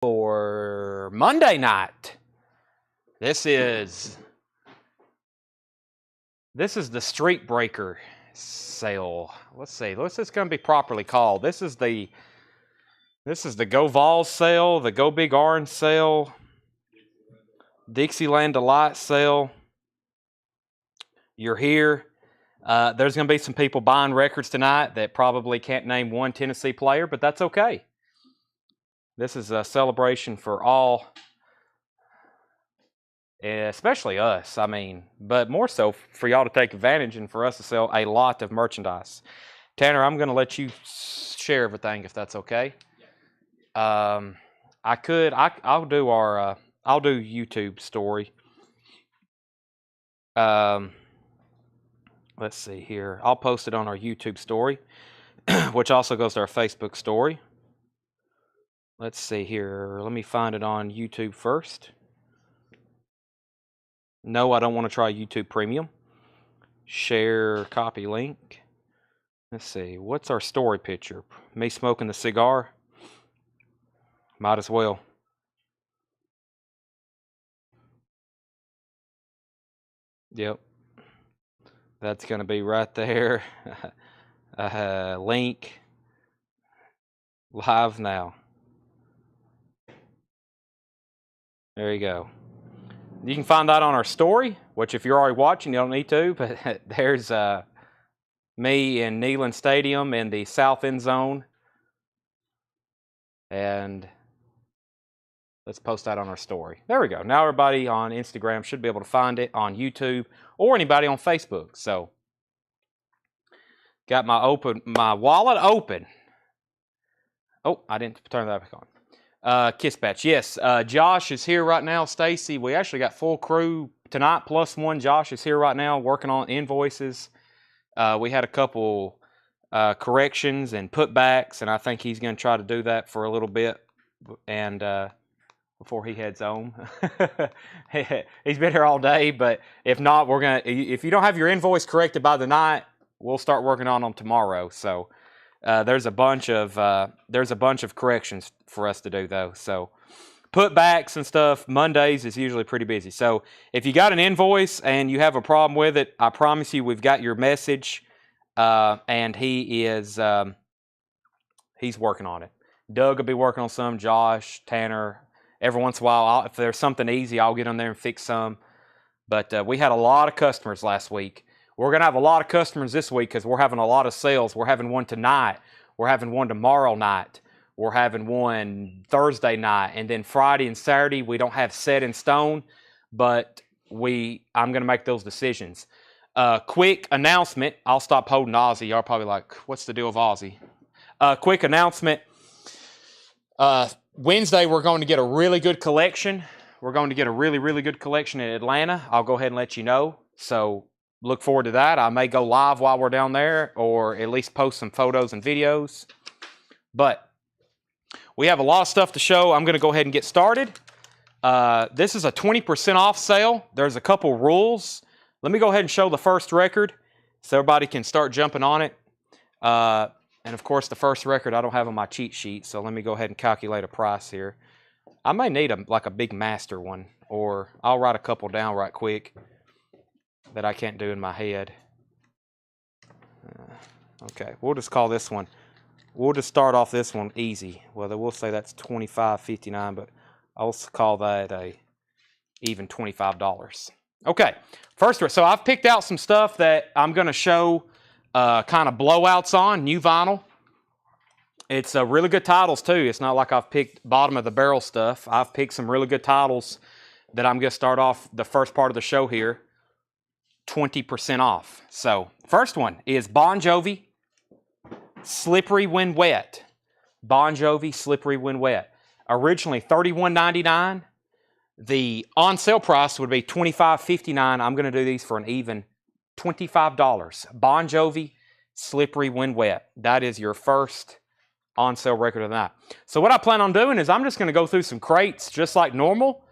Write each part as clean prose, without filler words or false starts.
For Monday night. This is the Street Breaker sale. Let's see. What's this going to be properly called? This is the Go Vols sale, the Go Big Orange sale, Dixieland Delight sale. You're here. There's going to be some people buying records tonight that probably can't name one Tennessee player, but that's okay. This is a celebration for all, especially us, I mean, but more so for y'all to take advantage and for us to sell a lot of merchandise. Tanner, I'm going to let you share everything if that's okay. I'll do YouTube story. Let's see here. I'll post it on our YouTube story, which also goes to our Facebook story. Let's see here. Let me find it on YouTube first. No, I don't want to try YouTube Premium. Share, copy link. Let's see. What's our story picture? Me smoking the cigar? Might as well. Yep. That's going to be right there. Link. Live now. There you go. You can find that on our story, which if you're already watching, you don't need to, but there's me in Neyland Stadium in the south end zone. And let's post that on our story. There we go. Now everybody on Instagram should be able to find it, on YouTube, or anybody on Facebook. So, got my wallet open. Oh, I didn't turn that back on. Kiss Batch, yes. Josh is here right now. Stacy, we actually got full crew tonight, plus one. Josh is here right now working on invoices. We had a couple corrections and putbacks, and I think he's going to try to do that for a little bit, and before he heads home. He's been here all day, but if not, if you don't have your invoice corrected by the night, we'll start working on them tomorrow. So. There's a bunch of corrections for us to do though. So putbacks and stuff, Mondays is usually pretty busy. So if you got an invoice and you have a problem with it, I promise you we've got your message, and he's working on it. Doug will be working on some, Josh, Tanner. Every once in a while, if there's something easy, I'll get on there and fix some. But we had a lot of customers last week. We're going to have a lot of customers this week because we're having a lot of sales. We're having one tonight. We're having one tomorrow night. We're having one Thursday night. And then Friday and Saturday, we don't have set in stone, but I'm going to make those decisions. Quick announcement. I'll stop holding Ozzy. Y'all probably like, what's the deal with Ozzy? Quick announcement. Wednesday, we're going to get a really good collection. We're going to get a really, really good collection in Atlanta. I'll go ahead and let you know. So look forward to that. I may go live while we're down there, or at least post some photos and videos. But we have a lot of stuff to show. I'm going to go ahead and get started. This is a 20% off sale. There's a couple rules. Let me go ahead and show the first record so everybody can start jumping on it. And of course, the first record I don't have on my cheat sheet, so let me go ahead and calculate a price here. I may need like a big master one, or I'll write a couple down right quick that I can't do in my head. Okay, we'll just call this one. We'll just start off this one easy. Well, we'll say that's $25.59, but I'll call that a even $25. Okay, first, so I've picked out some stuff that I'm going to show kind of blowouts on, new vinyl. It's really good titles too. It's not like I've picked bottom of the barrel stuff. I've picked some really good titles that I'm going to start off the first part of the show here. 20% off. So, first one is Bon Jovi, Slippery When Wet. Bon Jovi, Slippery When Wet. Originally $31.99. The on-sale price would be $25.59. I'm going to do these for an even $25. Bon Jovi, Slippery When Wet. That is your first on-sale record of the night. So what I plan on doing is I'm just going to go through some crates just like normal,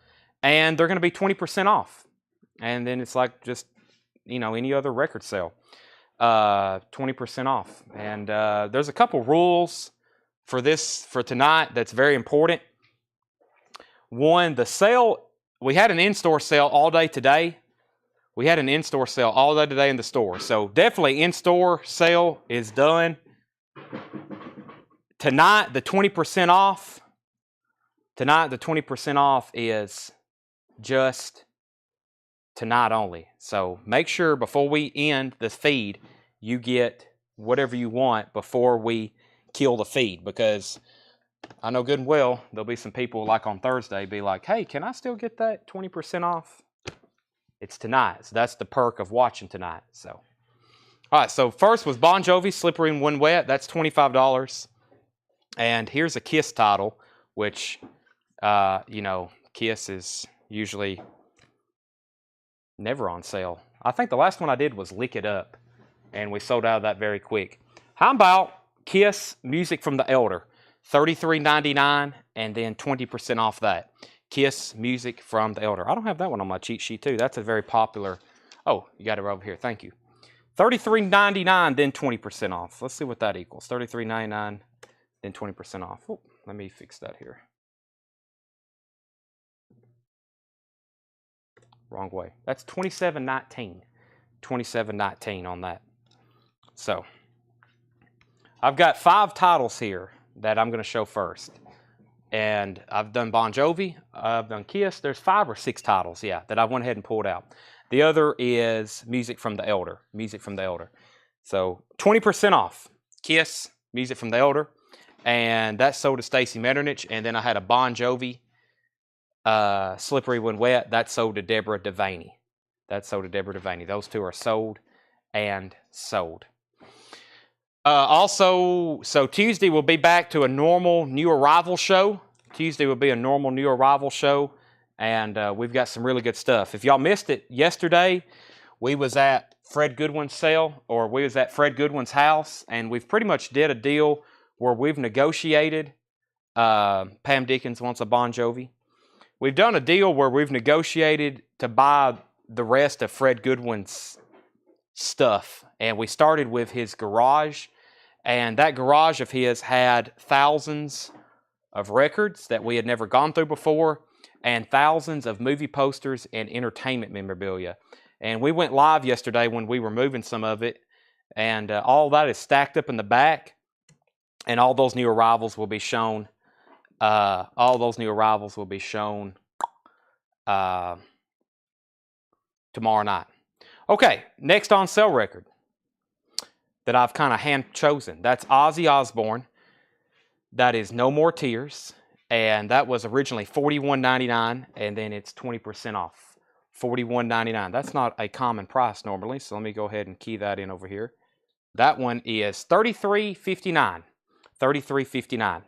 and they're going to be 20% off. And then it's like just, you know, any other record sale. 20% off. And there's a couple rules for tonight that's very important. One, the sale, we had an in-store sale all day today. We had an in-store sale all day today in the store. So definitely in-store sale is done. Tonight, the 20% off. Tonight, the 20% off is just tonight only. So make sure before we end the feed, you get whatever you want before we kill the feed, because I know good and well there'll be some people like on Thursday be like, hey, can I still get that 20% off? It's tonight. So that's the perk of watching tonight. So, all right. So first was Bon Jovi, Slippery When Wet. That's $25. And here's a Kiss title, which, you know, Kiss is usually never on sale. I think the last one I did was Lick It Up, and we sold out of that very quick. How about Kiss Music from the Elder? $33.99, and then 20% off that. Kiss Music from the Elder. I don't have that one on my cheat sheet too. That's a very popular. Oh, you got it over here. Thank you. $33.99, then 20% off. Let's see what that equals. $33.99, then 20% off. Oh, let me fix that here. Wrong way. That's $27.19. $27.19 on that. So I've got 5 titles here that I'm going to show first. And I've done Bon Jovi, I've done Kiss. There's 5 or 6 titles, yeah, that I went ahead and pulled out. The other is Music from the Elder. Music from the Elder. So 20% off. Kiss, Music from the Elder. And that sold to Stacy Metternich. And then I had a Bon Jovi, Slippery When Wet. That sold to Deborah Devaney. Those 2 are sold and sold. Also, so Tuesday we'll be back to a normal new arrival show. Tuesday will be a normal new arrival show, and we've got some really good stuff. If y'all missed it yesterday, we was at Fred Goodwin's sale, or we was at Fred Goodwin's house, and we've pretty much did a deal where we've negotiated. Pam Dickens wants a Bon Jovi. We've done a deal where we've negotiated to buy the rest of Fred Goodwin's stuff, and we started with his garage. And that garage of his had thousands of records that we had never gone through before, and thousands of movie posters and entertainment memorabilia. And we went live yesterday when we were moving some of it, and all that is stacked up in the back, and all those new arrivals will be shown. Tomorrow night. Okay, next on sale record that I've kind of hand chosen. That's Ozzy Osbourne. That is No More Tears. And that was originally $41.99, and then it's 20% off. $41.99. That's not a common price normally, so let me go ahead and key that in over here. That one is $33.59. $33.59.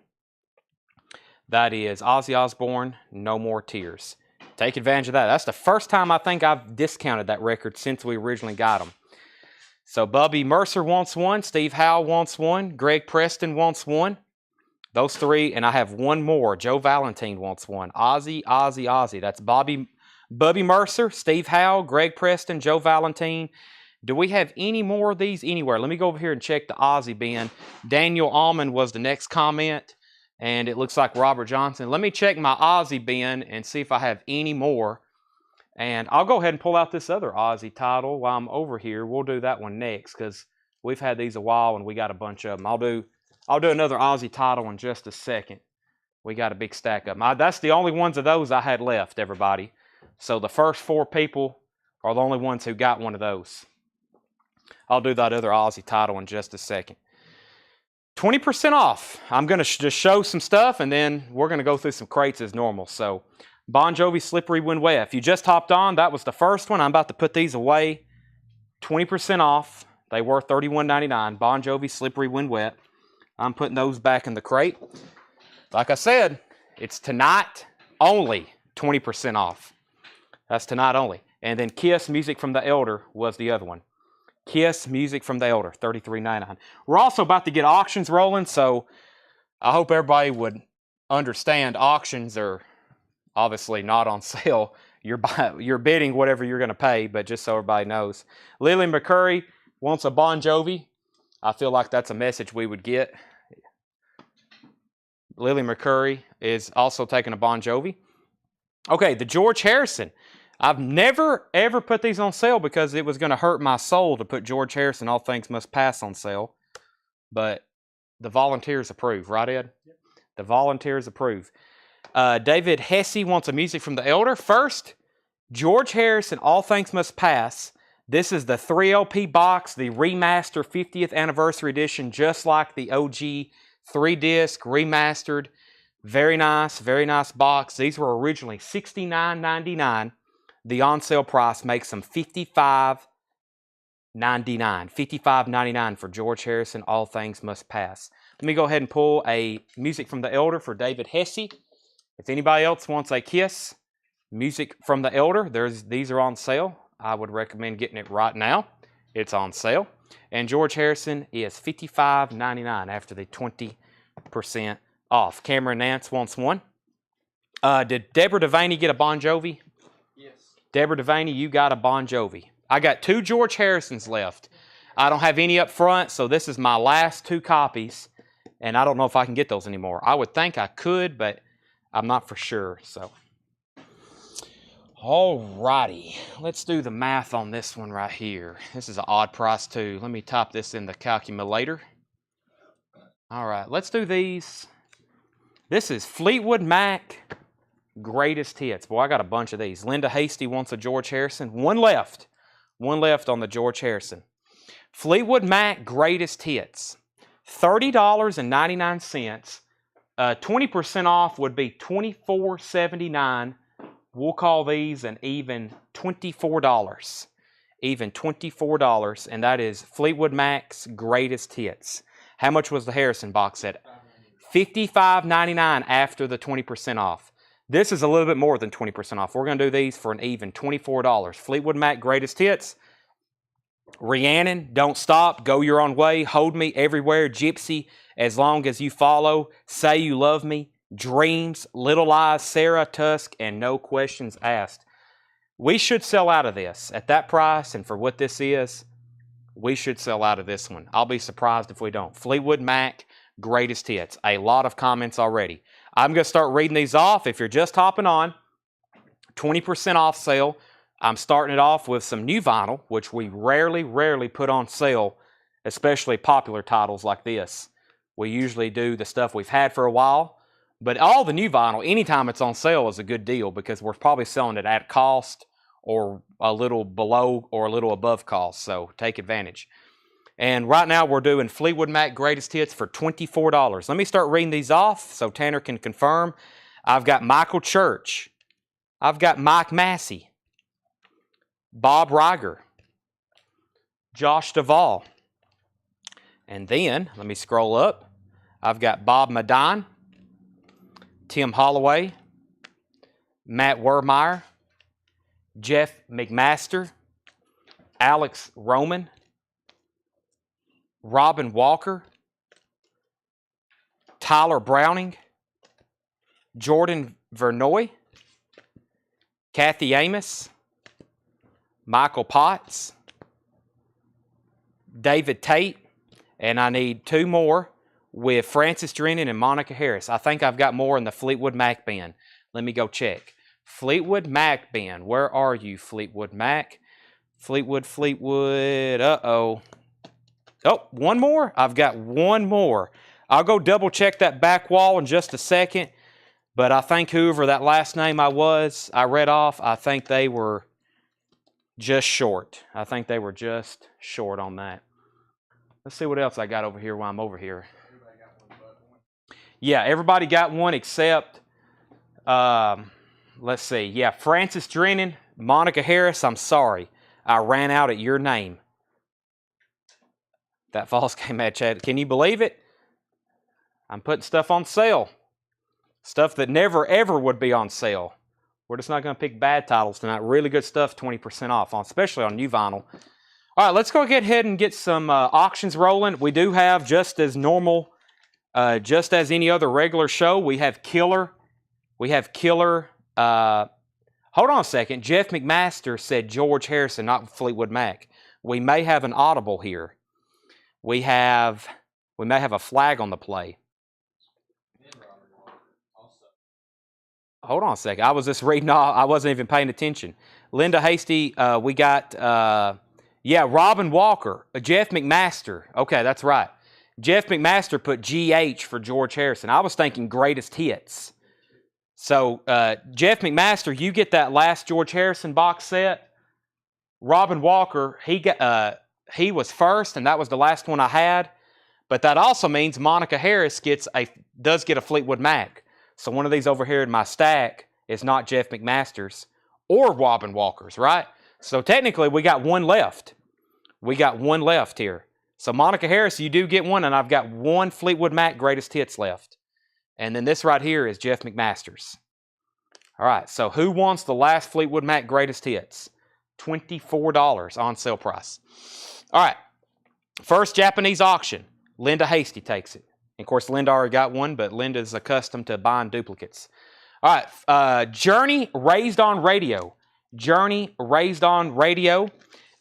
That is Ozzy Osbourne, No More Tears. Take advantage of that. That's the first time I think I've discounted that record since we originally got them. So Bubby Mercer wants one. Steve Howe wants one. Greg Preston wants one. Those 3, and I have one more. Joe Valentine wants one. Ozzy. That's Bubby Mercer, Steve Howe, Greg Preston, Joe Valentine. Do we have any more of these anywhere? Let me go over here and check the Ozzy bin. Daniel Almond was the next comment, and it looks like Robert Johnson. Let me check my Ozzy bin and see if I have any more. And I'll go ahead and pull out this other Ozzy title while I'm over here. We'll do that one next because we've had these a while and we got a bunch of them. I'll do another Ozzy title in just a second. We got a big stack of them. That's the only ones of those I had left, everybody. So the first 4 people are the only ones who got one of those. I'll do that other Ozzy title in just a second. 20% off. I'm going to just show some stuff, and then we're going to go through some crates as normal. So Bon Jovi, Slippery When Wet. If you just hopped on, that was the first one. I'm about to put these away. 20% off. They were $31.99. Bon Jovi, Slippery When Wet. I'm putting those back in the crate. Like I said, it's tonight only. 20% off. That's tonight only. And then Kiss Music from the Elder was the other one. Kiss Music from the Elder, $33.99. We're also about to get auctions rolling, so I hope everybody would understand auctions are obviously not on sale. You're bidding whatever you're going to pay, but just so everybody knows. Lily McCurry wants a Bon Jovi. I feel like that's a message we would get. Lily McCurry is also taking a Bon Jovi. Okay, the George Harrison. I've never, ever put these on sale because it was going to hurt my soul to put George Harrison, All Things Must Pass, on sale. But the volunteers approve, right, Ed? Yep. The volunteers approve. David Hesse wants a music from the Elder. First, George Harrison, All Things Must Pass. This is the 3LP box, the remaster 50th anniversary edition, just like the OG 3-disc remastered. Very nice box. These were originally $69.99. The on-sale price makes them $55.99. $55.99 for George Harrison, All Things Must Pass. Let me go ahead and pull a music from the Elder for David Hesse. If anybody else wants a Kiss music from the Elder, these are on sale. I would recommend getting it right now. It's on sale. And George Harrison is $55.99 after the 20% off. Cameron Nance wants one. Did Deborah Devaney get a Bon Jovi? Yes. Deborah Devaney, you got a Bon Jovi. I got 2 George Harrisons left. I don't have any up front, so this is my last 2 copies. And I don't know if I can get those anymore. I would think I could, but I'm not for sure. So, alrighty, let's do the math on this one right here. This is an odd price too. Let me type this in the calculator. All right, let's do these. This is Fleetwood Mac Greatest Hits. Boy, I got a bunch of these. Linda Hasty wants a George Harrison. One left on the George Harrison. Fleetwood Mac Greatest Hits. $30.99. 20% off would be $24.79. We'll call these an even $24. Even $24, and that is Fleetwood Mac's Greatest Hits. How much was the Harrison box set? $55.99 after the 20% off. This is a little bit more than 20% off. We're going to do these for an even $24. Fleetwood Mac Greatest Hits. Rhiannon, Don't Stop, Go Your Own Way, Hold Me Everywhere, Gypsy, As Long As You Follow, Say You Love Me, Dreams, Little Lies, Sarah, Tusk, and No Questions Asked. We should sell out of this. At that price and for what this is, we should sell out of this one. I'll be surprised if we don't. Fleetwood Mac Greatest Hits. A lot of comments already. I'm going to start reading these off. If you're just hopping on, 20% off sale. I'm starting it off with some new vinyl, which we rarely put on sale, especially popular titles like this. We usually do the stuff we've had for a while, but all the new vinyl, anytime it's on sale, is a good deal because we're probably selling it at cost or a little below or a little above cost, so take advantage. And right now we're doing Fleetwood Mac Greatest Hits for $24. Let me start reading these off so Tanner can confirm. I've got Michael Church. I've got Mike Massey. Bob Riger, Josh Duvall, and then, let me scroll up, I've got Bob Madine, Tim Holloway, Matt Wermeyer, Jeff McMaster, Alex Roman, Robin Walker, Tyler Browning, Jordan Vernoy, Kathy Amos, Michael Potts, David Tate, and I need 2 more with Francis Drennan and Monica Harris. I think I've got more in the Fleetwood Mac bin. Let me go check. Fleetwood Mac bin. Where are you, Fleetwood Mac? Fleetwood. Uh-oh. Oh, one more? I've got one more. I'll go double check that back wall in just a second, but I think whoever that last name I read off, I think they were just short. I think they were just short on that. Let's see what else I got over here while I'm over here. Everybody got one but one. Yeah, everybody got one except, let's see. Yeah, Francis Drennan, Monica Harris, I'm sorry. I ran out at your name. That false came at Chad. Can you believe it? I'm putting stuff on sale. Stuff that never, ever would be on sale. We're just not going to pick bad titles tonight. Really good stuff, 20% off, especially on new vinyl. All right, let's go ahead and get some auctions rolling. We do have, just as normal, just as any other regular show, we have Killer. Hold on a second. Jeff McMaster said George Harrison, not Fleetwood Mac. We may have an audible here. We may have a flag on the play. hold on a second. I was just reading all, I wasn't even paying attention. Linda Hasty, we got, yeah, Robin Walker, Jeff McMaster. Okay, that's right. Jeff McMaster put GH for George Harrison. I was thinking greatest hits. So, Jeff McMaster, you get that last George Harrison box set. Robin Walker, he was first, and that was the last one I had. But that also means Monica Harris does get a Fleetwood Mac. So one of these over here in my stack is not Jeff McMaster's or Robin Walker's, right? So technically we got one left. We got one left here. So Monica Harris, you do get one, and I've got one Fleetwood Mac greatest hits left. And then this right here is Jeff McMaster's. All right, so who wants the last Fleetwood Mac greatest hits? $24 on sale price. All right, first Japanese auction. Linda Hasty takes it. And of course, Linda already got one, but Linda's accustomed to buying duplicates. All right, Journey Raised on Radio. Journey Raised on Radio.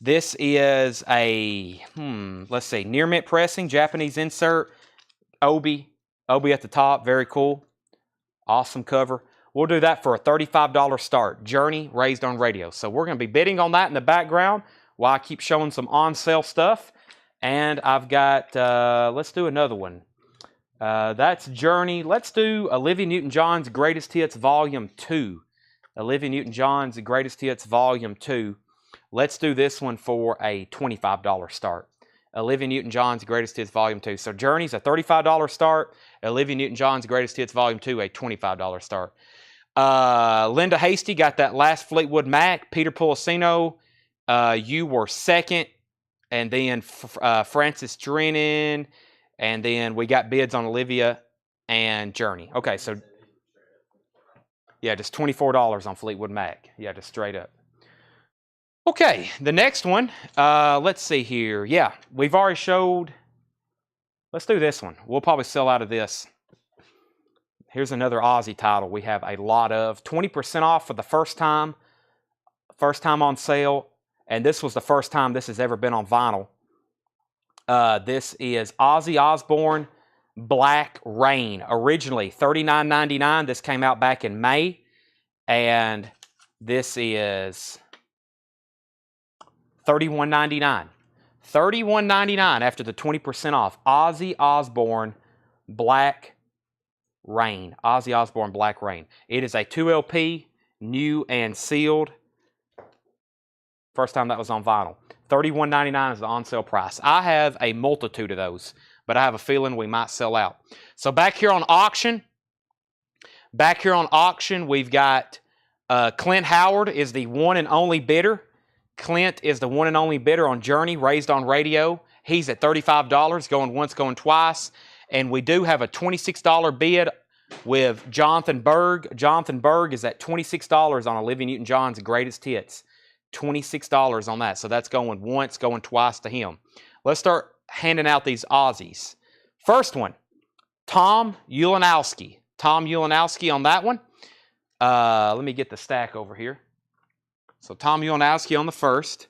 This is a, let's see, near mint pressing, Japanese insert, Obi at the top, very cool. Awesome cover. We'll do that for a $35 start. Journey Raised on Radio. So we're going to be bidding on that in the background while I keep showing some on sale stuff. And I've got, let's do another one. That's Journey. Let's do Olivia Newton-John's Greatest Hits Volume 2. Olivia Newton-John's Greatest Hits Volume 2. Let's do this one for a $25 start. Olivia Newton-John's Greatest Hits Volume 2. So Journey's a $35 start. Olivia Newton-John's Greatest Hits Volume 2, a $25 start. Linda Hasty got that last Fleetwood Mac. Peter Policino, you were second. And then Francis Drennan. And then we got bids on Olivia and Journey. Okay, so yeah, just $24 on Fleetwood Mac. Yeah, just straight up. Okay, the next one, let's see here. Yeah, we've already showed. Let's do this one. We'll probably sell out of this. Here's another Aussie title we have a lot of. 20% off for the first time on sale. And this was the first time this has ever been on vinyl. This is Ozzy Osbourne Black Rain. Originally $39.99. This came out back in May. And this is $31.99. $31.99 after the 20% off. Ozzy Osbourne Black Rain. Ozzy Osbourne Black Rain. It is a 2LP, new and sealed. First time that was on vinyl. $31.99 is the on-sale price. I have a multitude of those, but I have a feeling we might sell out. So back here on auction, we've got Clint Howard is the one and only bidder. Clint is the one and only bidder on Journey Raised on Radio. He's at $35, going once, going twice. And we do have a $26 bid with Jonathan Berg. Jonathan Berg is at $26 on Olivia Newton-John's Greatest Hits. $26 on that. So that's going once, going twice to him. Let's start handing out these Aussies. First one, Tom Ulanowski. Tom Ulanowski on that one. Let me get the stack over here. So Tom Ulanowski on the first.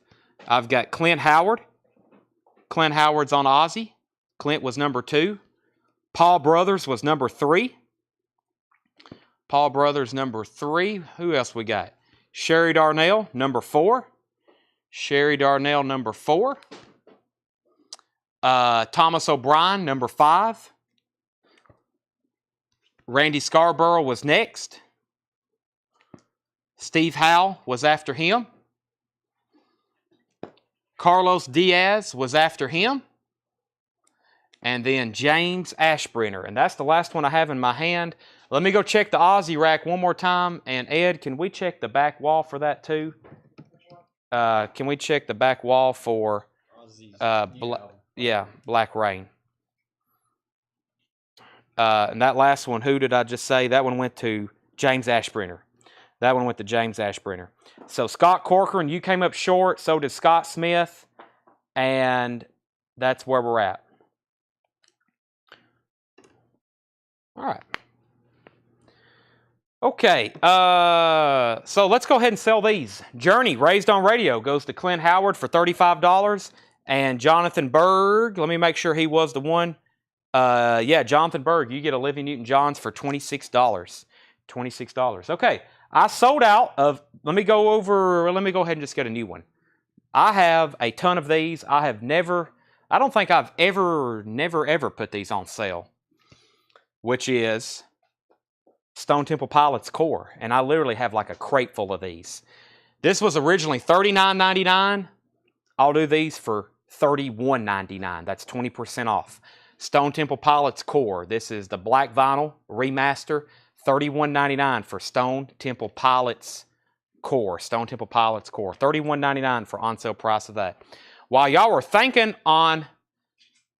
I've got Clint Howard. Clint Howard's on Aussie. Clint was number 2. Paul Brothers was number 3. Paul Brothers number 3. Who else we got? Sherry Darnell, number 4. Sherry Darnell, number 4. Thomas O'Brien, number 5. Randy Scarborough was next. Steve Howe was after him. Carlos Diaz was after him. And then James Ashbrenner. And that's the last one I have in my hand. Let me go check the Aussie rack one more time. And Ed, can we check the back wall for that too? Can we check the back wall for Black Rain? And that last one, who did I just say? That one went to James Ashbrenner. That one went to James Ashbrenner. So Scott Corcoran, you came up short. So did Scott Smith. And that's where we're at. All right. Okay, so let's go ahead and sell these. Journey Raised on Radio goes to Clint Howard for $35. And Jonathan Berg, let me make sure he was the one. Yeah, Jonathan Berg, you get Olivia Newton-John's for $26. $26. Okay, I sold out of, let me go ahead and just get a new one. I have a ton of these. I don't think I've ever put these on sale, which is Stone Temple Pilots Core. And I literally have like a crate full of these. This was originally $39.99. I'll do these for $31.99. That's 20% off. Stone Temple Pilots Core. This is the black vinyl remaster. $31.99 for Stone Temple Pilots Core. Stone Temple Pilots Core. $31.99 for on sale price of that. While y'all were thinking on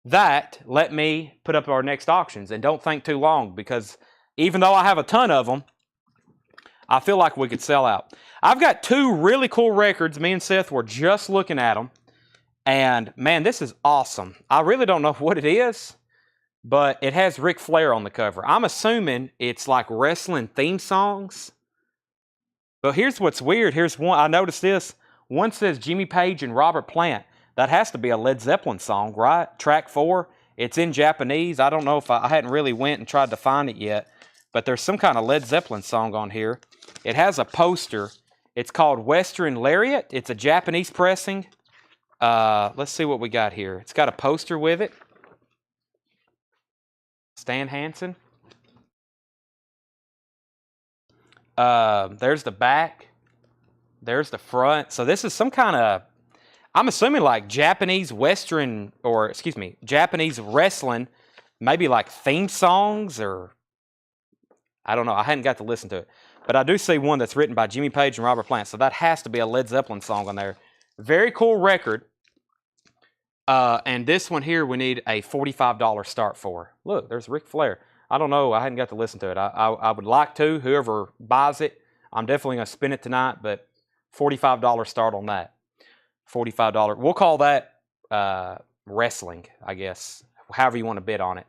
that, let me put up our next auctions. And don't think too long, because even though I have a ton of them, I feel like we could sell out. I've got two really cool records. Me and Seth were just looking at them. And man, this is awesome. I really don't know what it is, but it has Ric Flair on the cover. I'm assuming it's like wrestling theme songs. But here's what's weird. Here's one. I noticed this. One says Jimmy Page and Robert Plant. That has to be a Led Zeppelin song, right? Track 4. It's in Japanese. I don't know if I hadn't really went and tried to find it yet. But there's some kind of Led Zeppelin song on here. It has a poster. It's called Western Lariat. It's a Japanese pressing. Let's see what we got here. It's got a poster with it. Stan Hansen. There's the back. There's the front. So this is some kind of, I'm assuming like Japanese Western, or excuse me, Japanese wrestling, maybe like theme songs, or I don't know. I hadn't got to listen to it. But I do see one that's written by Jimmy Page and Robert Plant. So that has to be a Led Zeppelin song on there. Very cool record. And this one here we need a $45 start for. Look, there's Ric Flair. I don't know. I hadn't got to listen to it. I would like to. Whoever buys it, I'm definitely going to spin it tonight. But $45 start on that. $45. We'll call that wrestling, I guess. However you want to bid on it.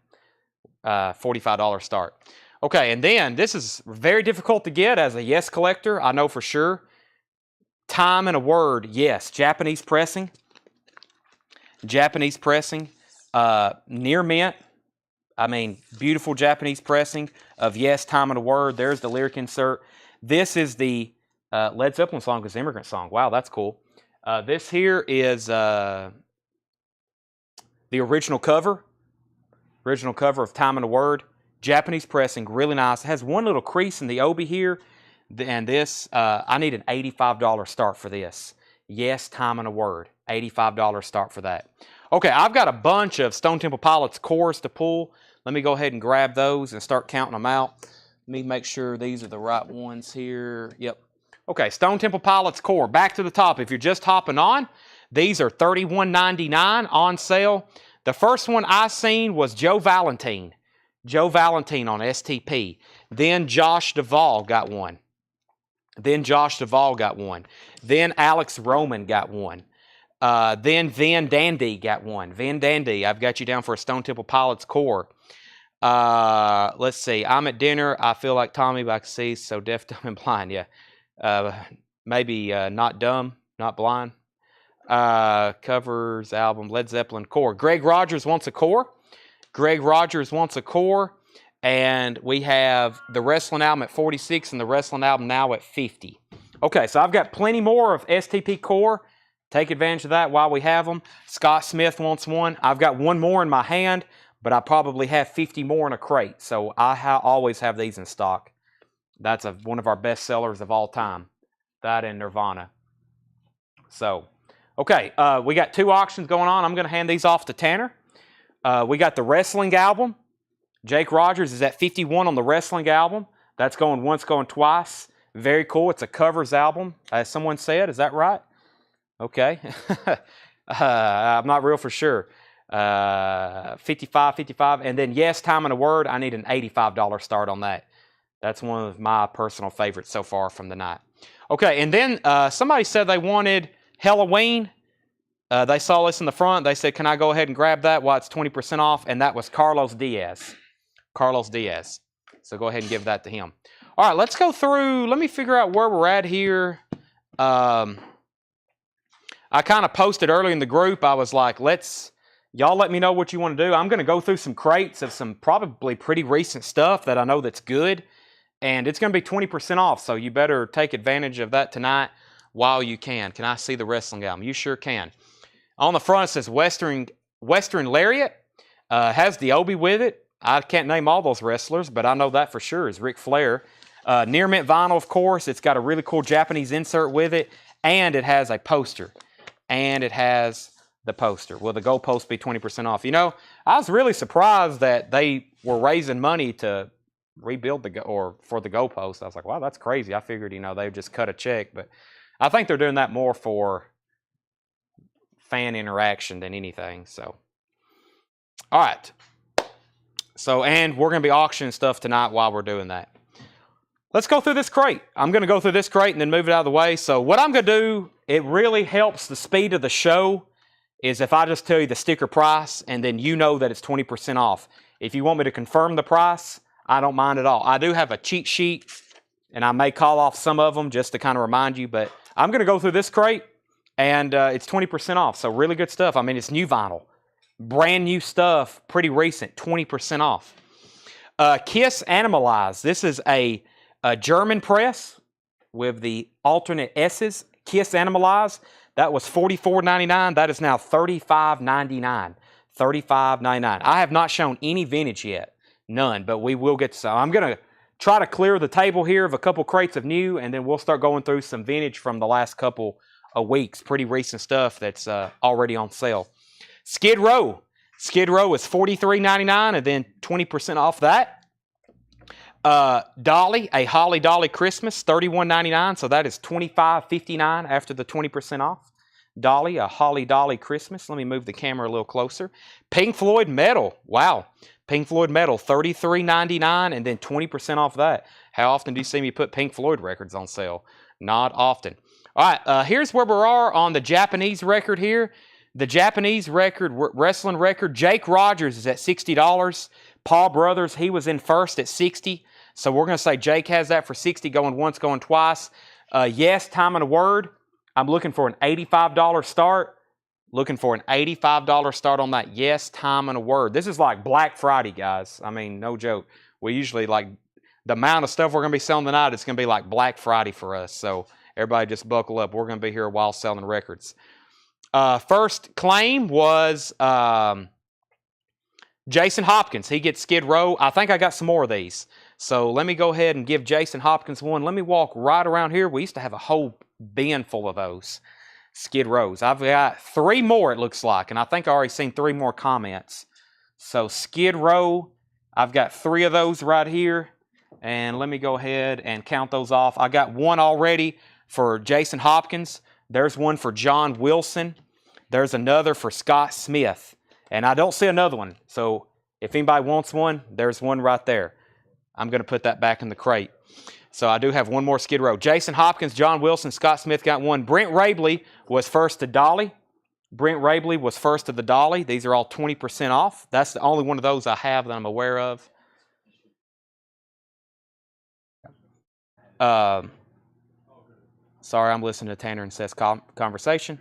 $45 start. Okay, and then this is very difficult to get as a Yes collector. I know for sure. Time and a Word, yes. Japanese pressing. Japanese pressing. Near mint. I mean, beautiful Japanese pressing of Yes, Time and a Word. There's the lyric insert. This is the Led Zeppelin song, this Immigrant Song. Wow, that's cool. This here is the original cover. Original cover of Time and a Word. Japanese pressing, really nice. It has one little crease in the obi here. And this, I need an $85 start for this. Yes, Time and a Word. $85 start for that. Okay, I've got a bunch of Stone Temple Pilots cores to pull. Let me go ahead and grab those and start counting them out. Let me make sure these are the right ones here. Yep. Okay, Stone Temple Pilots core. Back to the top. If you're just hopping on, these are $31.99 on sale. The first one I seen was Joe Valentine. Joe Valentine on STP. Then Josh Duvall got one. Then Alex Roman got one. Then Van Dandy got one. Van Dandy, I've got you down for a Stone Temple Pilots core. Let's see. I'm at dinner. I feel like Tommy, but I can see, so deaf, dumb, and blind. Yeah. Maybe not dumb, not blind. Covers album, Led Zeppelin core. Greg Rogers wants a core. And we have the wrestling album at 46 and the wrestling album now at 50. Okay, so I've got plenty more of STP core. Take advantage of that while we have them. Scott Smith wants one. I've got one more in my hand, but I probably have 50 more in a crate. So I always have these in stock. That's one of our best sellers of all time. That and Nirvana. So, okay, we got two auctions going on. I'm going to hand these off to Tanner. We got the wrestling album. Jake Rogers is at 51 on the wrestling album. That's going once, going twice. Very cool. It's a covers album, as someone said. Is that right? Okay. I'm not real for sure. 55. And then Yes, Time and a Word. I need an $85 start on that. That's one of my personal favorites so far from the night. Okay, and then somebody said they wanted Halloween. They saw this in the front. They said, can I go ahead and grab that while it's 20% off? And that was Carlos Diaz. So go ahead and give that to him. All right, let's go through. Let me figure out where we're at here. I kind of posted early in the group. I was like, y'all let me know what you want to do. I'm going to go through some crates of some probably pretty recent stuff that I know that's good. and it's going to be 20% off, so you better take advantage of that tonight while you can. Can I see the wrestling album? You sure can. On the front it says Western Lariat. Has the Obi with it. I can't name all those wrestlers, but I know that for sure is Ric Flair. Near mint vinyl, of course. It's got a really cool Japanese insert with it, and it has a poster. And it has the poster. Will the goalpost be 20% off? You know, I was really surprised that they were raising money to rebuild for the goalpost. I was like, wow, that's crazy. I figured, you know, they would just cut a check, but I think they're doing that more for fan interaction than anything. So, all right. So, and we're going to be auctioning stuff tonight while we're doing that. Let's go through this crate. I'm going to go through this crate and then move it out of the way. So what I'm going to do, it really helps the speed of the show, is if I just tell you the sticker price and then you know that it's 20% off. If you want me to confirm the price, I don't mind at all. I do have a cheat sheet, and I may call off some of them just to kind of remind you, but I'm going to go through this crate, and it's 20% off, so really good stuff. I mean, it's new vinyl. Brand new stuff, pretty recent, 20% off. Kiss Animalize. This is a German press with the alternate S's. Kiss Animalize. That was $44.99. That is now $35.99. $35.99. I have not shown any vintage yet. None, but we will get to some. I'm going to try to clear the table here of a couple crates of new, and then we'll start going through some vintage from the last couple of weeks. Pretty recent stuff that's already on sale. Skid Row. Skid Row is $43.99 and then 20% off that. Dolly, a Holly Dolly Christmas, $31.99. So that is $25.59 after the 20% off. Dolly, a Holly Dolly Christmas. Let me move the camera a little closer. Pink Floyd Metal. Wow. Pink Floyd Metal, $33.99 and then 20% off that. How often do you see me put Pink Floyd records on sale? Not often. All right, here's where we are on the Japanese record here. The Japanese record, wrestling record, Jake Rogers is at $60. Paul Brothers, he was in first at $60. So we're going to say Jake has that for $60, going once, going twice. Yes, Time and a Word. I'm looking for an $85 start. Looking for an $85 start on that. Yes, Time and a Word. This is like Black Friday, guys. I mean, no joke. We usually, like, the amount of stuff we're going to be selling tonight, it's going to be like Black Friday for us. So everybody just buckle up. We're going to be here a while selling records. First claim was Jason Hopkins. He gets Skid Row. I think I got some more of these. So let me go ahead and give Jason Hopkins one. Let me walk right around here. We used to have a whole bin full of those Skid Rows. I've got 3 more, it looks like, and I think I already seen 3 more comments. So Skid Row, I've got 3 of those right here, and let me go ahead and count those off. I got one already for Jason Hopkins. There's one for John Wilson. There's another for Scott Smith, and I don't see another one. So if anybody wants one, there's one right there. I'm going to put that back in the crate. So I do have one more Skid Row. Jason Hopkins, John Wilson, Scott Smith got one. Brent Rabley was first to Dolly. Brent Rabley was first to the Dolly. These are all 20% off. That's the only one of those I have that I'm aware of. Sorry, I'm listening to Tanner and Seth's conversation.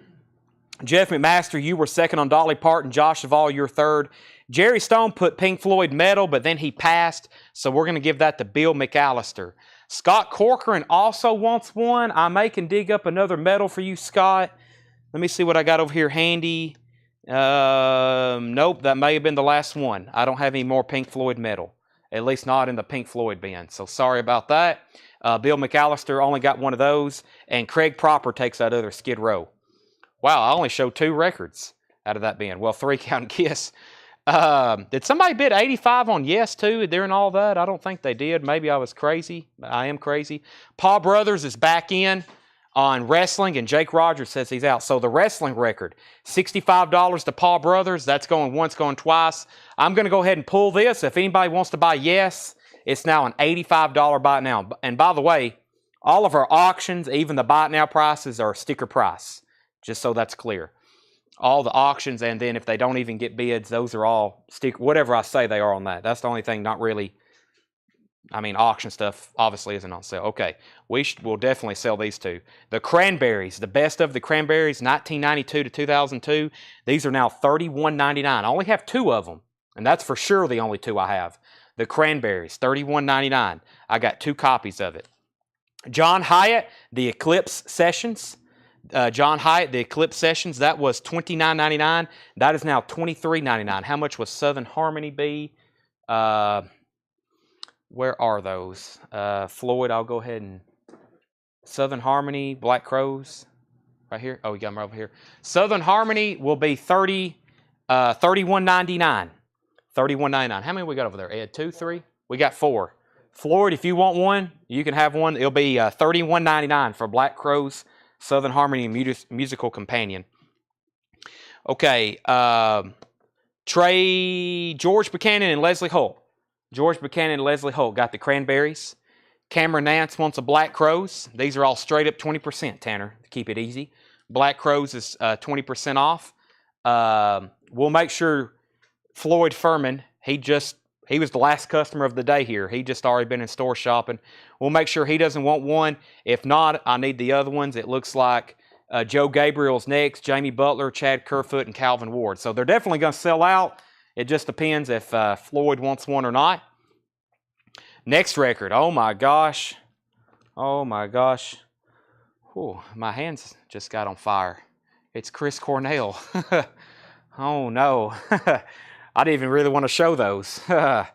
Jeff McMaster, you were second on Dolly Parton. Josh Duvall, you're third. Jerry Stone put Pink Floyd Metal, but then he passed, so we're going to give that to Bill McAllister. Scott Corcoran also wants one. I may can dig up another medal for you, Scott. Let me see what I got over here handy. Nope, that may have been the last one. I don't have any more Pink Floyd metal, at least not in the Pink Floyd bin, so sorry about that. Bill McAllister only got one of those, and Craig Proper takes that other Skid Row. Wow, I only showed 2 records out of that bin. Well, 3 counting Kiss. Did somebody bid 85 on Yes, too, during all that? I don't think they did. Maybe I was crazy. I am crazy. Paul Brothers is back in on wrestling, and Jake Rogers says he's out. So the wrestling record, $65 to Paul Brothers. That's going once, going twice. I'm going to go ahead and pull this. If anybody wants to buy Yes, it's now an $85 buy it now. And by the way, all of our auctions, even the buy it now prices, are sticker price, just so that's clear. All the auctions, and then if they don't even get bids, those are all sticker. Whatever I say, they are on that. That's the only thing not really. I mean, auction stuff obviously isn't on sale. Okay, we'll definitely sell these 2. The Cranberries, the best of the Cranberries, 1992 to 2002. These are now $31.99. I only have 2 of them, and that's for sure the only 2 I have. the Cranberries, $31.99. I got 2 copies of it. John Hyatt, the Eclipse Sessions. John Hyatt, the Eclipse Sessions, that was $29.99. That is now $23.99. How much was Southern Harmony be? Where are those? Floyd, I'll go ahead and... Southern Harmony, Black Crows, right here. Oh, we got them over here. Southern Harmony will be $31.99. $31.99. How many we got over there, Ed? 2, 3? We got 4. Floyd, if you want one, you can have one. It'll be $31.99 for Black Crows, Southern Harmony Musical Companion. Okay, George Buchanan and Leslie Holt. George Buchanan and Leslie Holt got the Cranberries. Cameron Nance wants a Black Crows. These are all straight up 20%, Tanner, to keep it easy. Black Crows is 20% off. We'll make sure Floyd Furman, he was the last customer of the day here. He just already been in store shopping. We'll make sure he doesn't want one. If not, I need the other ones. It looks like Joe Gabriel's next, Jamie Butler, Chad Kerfoot, and Calvin Ward. So they're definitely going to sell out. It just depends if Floyd wants one or not. Next record. Oh, my gosh. Oh, my gosh. Whew, my hands just got on fire. It's Chris Cornell. Oh, no. I didn't even really want to show those. By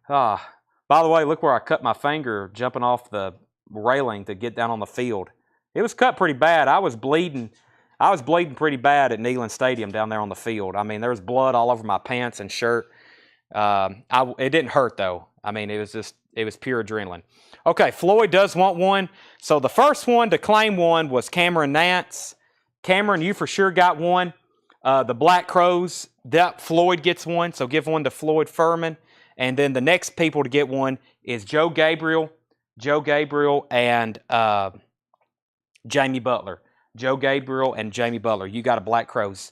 the way, look where I cut my finger jumping off the railing to get down on the field. It was cut pretty bad. I was bleeding pretty bad at Neyland Stadium down there on the field. I mean, there was blood all over my pants and shirt. It didn't hurt, though. I mean, it was pure adrenaline. Okay, Floyd does want one. So the first one to claim one was Cameron Nance. Cameron, you for sure got one. The Black Crows, Floyd gets one, so give one to Floyd Furman. And then the next people to get one is Joe Gabriel, and Jamie Butler. Joe Gabriel and Jamie Butler. You got a Black Crows.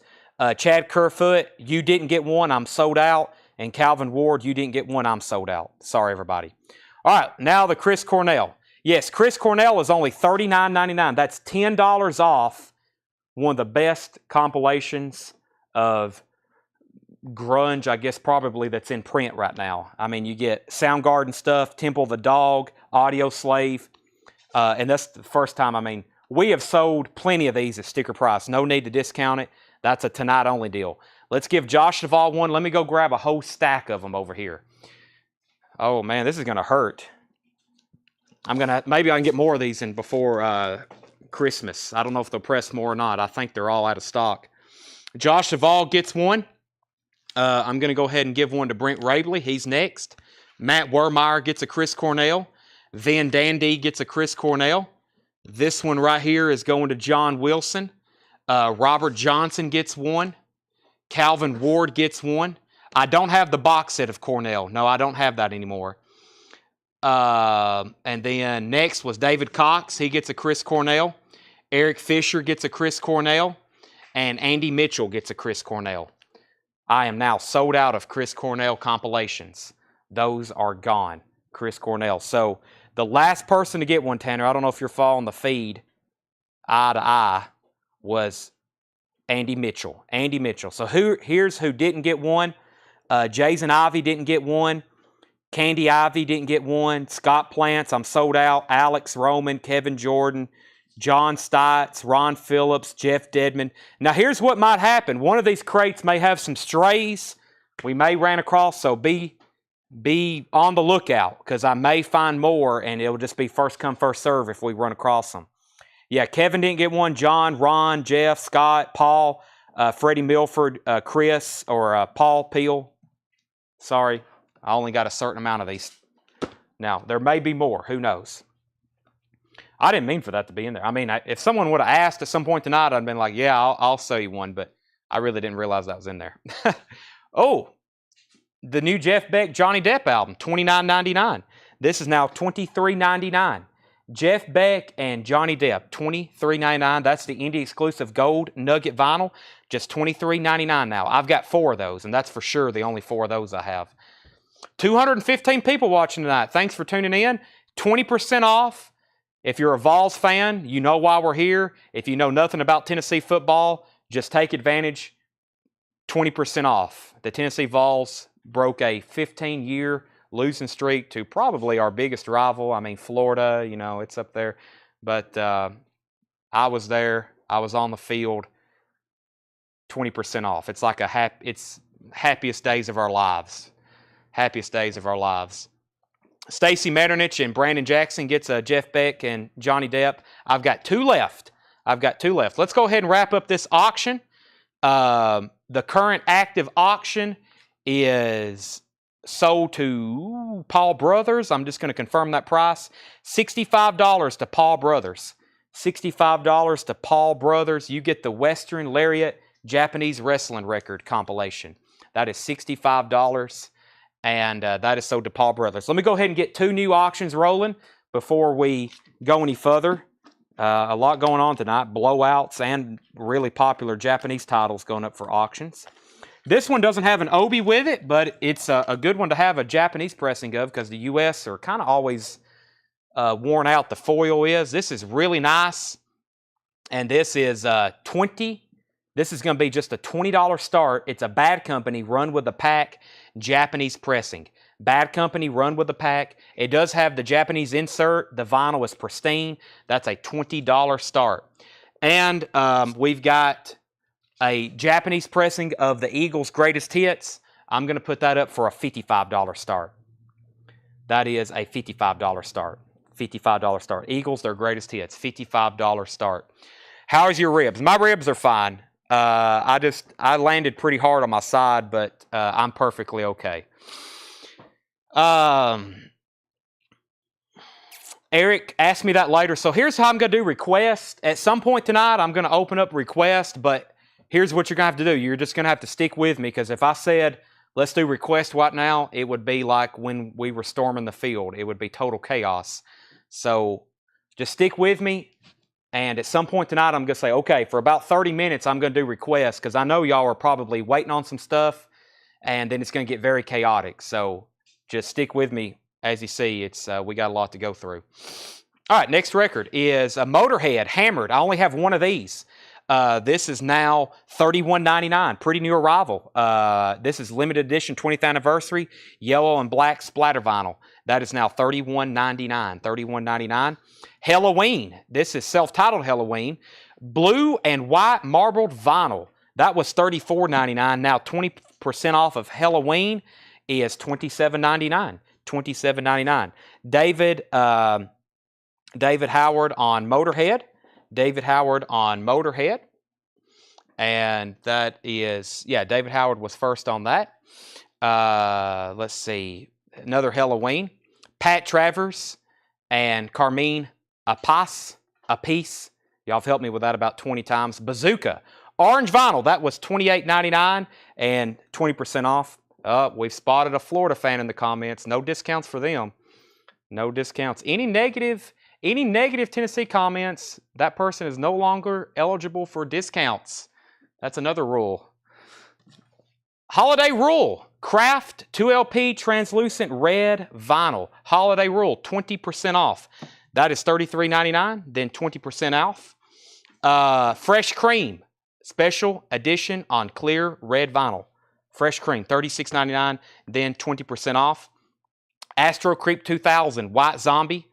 Chad Kerfoot, you didn't get one. I'm sold out. And Calvin Ward, you didn't get one. I'm sold out. Sorry, everybody. All right, now the Chris Cornell. Yes, Chris Cornell is only $39.99. That's $10 off one of the best compilations of grunge, I guess, probably that's in print right now. I mean, you get Soundgarden stuff, Temple of the Dog, Audio Slave, and that's the first time. I mean, we have sold plenty of these at sticker price. No need to discount it. That's a tonight-only deal. Let's give Josh Duvall one. Let me go grab a whole stack of them over here. Oh, man, this is going to hurt. Maybe I can get more of these in before Christmas. I don't know if they'll press more or not. I think they're all out of stock. Josh Duvall gets one. I'm going to go ahead and give one to Brent Rabley. He's next. Matt Wermeyer gets a Chris Cornell. Van Dandy gets a Chris Cornell. This one right here is going to John Wilson. Robert Johnson gets one. Calvin Ward gets one. I don't have the box set of Cornell. No, I don't have that anymore. And then next was David Cox. He gets a Chris Cornell. Eric Fisher gets a Chris Cornell. And Andy Mitchell gets a Chris Cornell. I am now sold out of Chris Cornell compilations. Those are gone. Chris Cornell. So the last person to get one, Tanner, I don't know if you're following the feed eye to eye, was Andy Mitchell. Andy Mitchell. So here's who didn't get one. Jason Ivey didn't get one. Candy Ivey didn't get one. Scott Plants, I'm sold out. Alex Roman, Kevin Jordan, John Stites, Ron Phillips, Jeff Dedman. Now here's what might happen. One of these crates may have some strays. We may run across, so be on the lookout, because I may find more and it'll just be first come, first serve if we run across them. Yeah, Kevin didn't get one. John, Ron, Jeff, Scott, Paul, Freddie Milford, Chris, or Paul Peel. Sorry, I only got a certain amount of these. Now, there may be more. Who knows? I didn't mean for that to be in there. I mean, if someone would have asked at some point tonight, I'd been like, yeah, I'll sell you one, but I really didn't realize that was in there. Oh, the new Jeff Beck Johnny Depp album, $29.99. This is now $23.99. Jeff Beck and Johnny Depp, $23.99. That's the indie exclusive gold nugget vinyl, just $23.99 now. I've got 4 of those, and that's for sure the only 4 of those I have. 215 people watching tonight. Thanks for tuning in. 20% off. If you're a Vols fan, you know why we're here. If you know nothing about Tennessee football, just take advantage. 20% off. The Tennessee Vols broke a 15-year losing streak to probably our biggest rival. I mean, Florida, you know, it's up there. But I was there. I was on the field. 20% off. It's like it's happiest days of our lives. Happiest days of our lives. Stacy Metternich and Brandon Jackson gets Jeff Beck and Johnny Depp. I've got 2 left. Let's go ahead and wrap up this auction. The current active auction is sold to Paul Brothers. I'm just going to confirm that price. $65 to Paul Brothers. $65 to Paul Brothers. You get the Western Lariat Japanese Wrestling Record compilation. That is $65, and that is sold to Paul Brothers. Let me go ahead and get 2 new auctions rolling before we go any further. A lot going on tonight. Blowouts and really popular Japanese titles going up for auctions. This one doesn't have an obi with it, but it's a good one to have a Japanese pressing of because the U.S. are kind of always worn out. The foil is. This is really nice, and this is 20. This is going to be just a $20 start. It's a Bad Company run with a pack Japanese pressing. Bad Company run with a pack. It does have the Japanese insert. The vinyl is pristine. That's a $20 start. And we've got a Japanese pressing of the Eagles' Greatest Hits. I'm going to put that up for a $55 start. That is a $55 start. $55 start. Eagles, their greatest hits. $55 start. How's your ribs? My ribs are fine. I landed pretty hard on my side, but I'm perfectly okay. Eric asked me that later. So here's how I'm going to do request. At some point tonight, I'm going to open up request, but here's what you're going to have to do. You're just going to have to stick with me, because if I said, let's do request right now, it would be like when we were storming the field. It would be total chaos. So just stick with me. And at some point tonight, I'm going to say, okay, for about 30 minutes, I'm going to do requests, because I know y'all are probably waiting on some stuff, and then it's going to get very chaotic. So just stick with me. As you see, it's we got a lot to go through. All right, next record is a Motorhead Hammered. I only have one of these. This is now $31.99, pretty new arrival. This is limited edition 20th anniversary, yellow and black splatter vinyl. That is now $31.99, $31.99. Halloween, this is self-titled Halloween, blue and white marbled vinyl. That was $34.99. Now 20% off of Halloween is $27.99, $27.99. David Howard on Motorhead. David Howard on Motorhead. And that is, yeah, David Howard was first on that. Let's see. Another Halloween. Pat Travers and Carmine Appice. Y'all have helped me with that about 20 times. Bazooka. Orange vinyl. That was $28.99 and 20% off. We've spotted a Florida fan in the comments. No discounts for them. No discounts. Any negative Tennessee comments, that person is no longer eligible for discounts. That's another rule. Holiday Rule. Craft 2LP translucent red vinyl. Holiday Rule, 20% off. That is $33.99, then 20% off. Fresh Cream. Special edition on clear red vinyl. Fresh Cream, $36.99, then 20% off. Astro Creep 2000 White Zombie.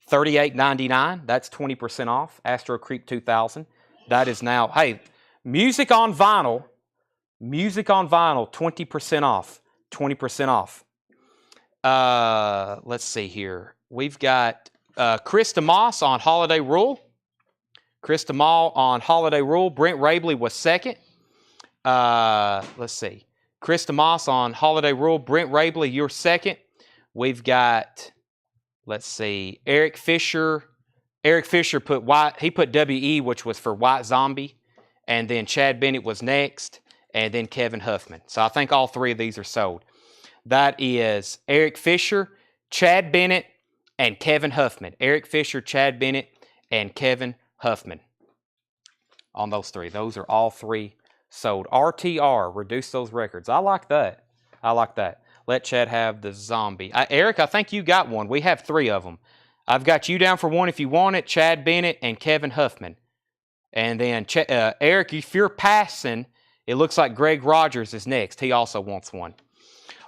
$38.99. That's 20% off. Astro Creep 2000. That is now, hey, music on vinyl, 20% off. 20% off. Let's see here. We've got Chris DeMoss on Holiday Rule. Chris DeMoss on Holiday Rule. Brent Rabley was second. Let's see. Chris DeMoss on Holiday Rule. Brent Rabley, you're second. We've got... Let's see, Eric Fisher. Eric Fisher put white. He put WE, which was for White Zombie, and then Chad Bennett was next, and then Kevin Huffman. So I think all three of these are sold. That is Eric Fisher, Chad Bennett, and Kevin Huffman. Eric Fisher, Chad Bennett, and Kevin Huffman. On those three, those are all three sold. RTR, reduce those records. I like that. I like that. Let Chad have the zombie. Eric, I think you got one. We have three of them. I've got you down for one if you want it. Chad Bennett and Kevin Huffman. And then, Eric, if you're passing, it looks like Greg Rogers is next. He also wants one.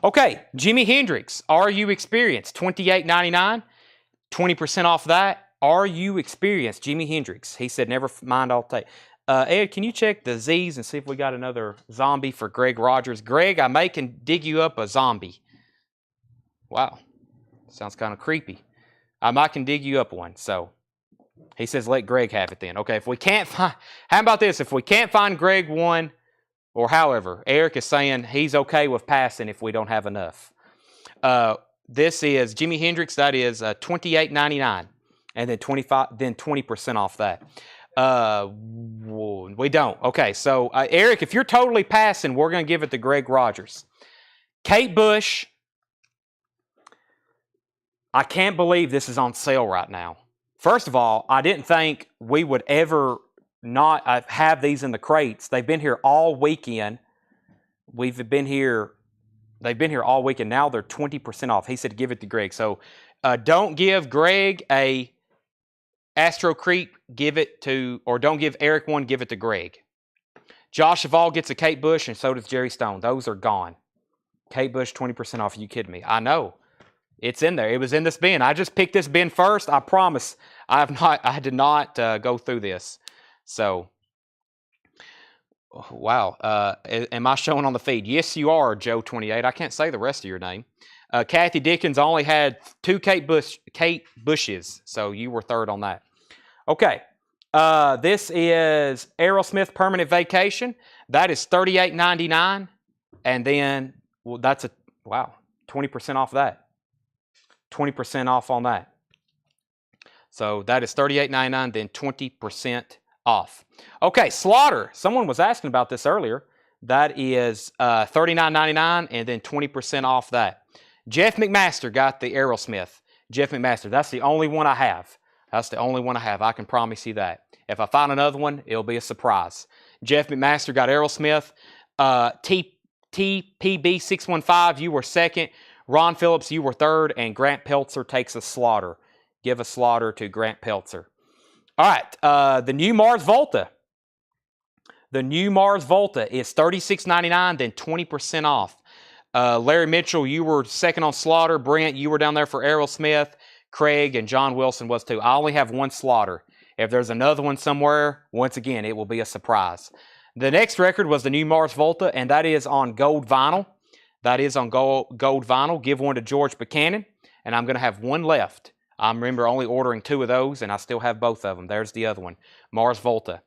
Okay, Jimi Hendrix, Are You Experienced? $28.99, 20% off that. Are You Experienced? Jimi Hendrix. He said, never mind, I'll take. Ed, can you check the Z's and see if we got another zombie for Greg Rogers? Greg, I may can dig you up a zombie. Wow, sounds kind of creepy. I might can dig you up one, so. He says, let Greg have it then. Okay, if we can't find, how about this? If we can't find Greg one, or however, Eric is saying he's okay with passing if we don't have enough. This is Jimi Hendrix. That is $28.99, and then 20% off that. We don't. Okay, so Eric, if you're totally passing, we're going to give it to Greg Rogers. Kate Bush. I can't believe this is on sale right now. First of all, I didn't think we would ever not have these in the crates. They've been here all weekend. They've been here all weekend. Now they're 20% off. He said give it to Greg. So don't give Greg a Astro Creep. Give it to, or don't give Eric one. Give it to Greg. Josh Eval gets a Kate Bush, and so does Jerry Stone. Those are gone. Kate Bush 20% off. Are you kidding me? I know. It's in there. It was in this bin. I just picked this bin first. I promise. I did not go through this. So, wow. Am I showing on the feed? Yes, you are, Joe28. I can't say the rest of your name. Kathy Dickens only had 2 Kate Bushes, so you were third on that. Okay. This is Aerosmith Permanent Vacation. That is $38.99, and then that's 20% off that. 20% off on that. So that is $38.99, then 20% off. Okay, Slaughter. Someone was asking about this earlier. That is $39.99, and then 20% off that. Jeff McMaster got the Aerosmith. Jeff McMaster. That's the only one I have. That's the only one I have. I can promise you that. If I find another one, it'll be a surprise. Jeff McMaster got Aerosmith. TPB615, you were second. Ron Phillips, you were third, and Grant Peltzer takes a Slaughter. Give a Slaughter to Grant Peltzer. All right, the new Mars Volta. The new Mars Volta is $36.99, then 20% off. Larry Mitchell, you were second on Slaughter. Brent, you were down there for Aerosmith. Craig and John Wilson was too. I only have one Slaughter. If there's another one somewhere, once again, it will be a surprise. The next record was the new Mars Volta, and that is on gold vinyl. That is on gold vinyl. Give one to George Buchanan, and I'm going to have one left. I remember only ordering 2 of those, and I still have both of them. There's the other one, Mars Volta.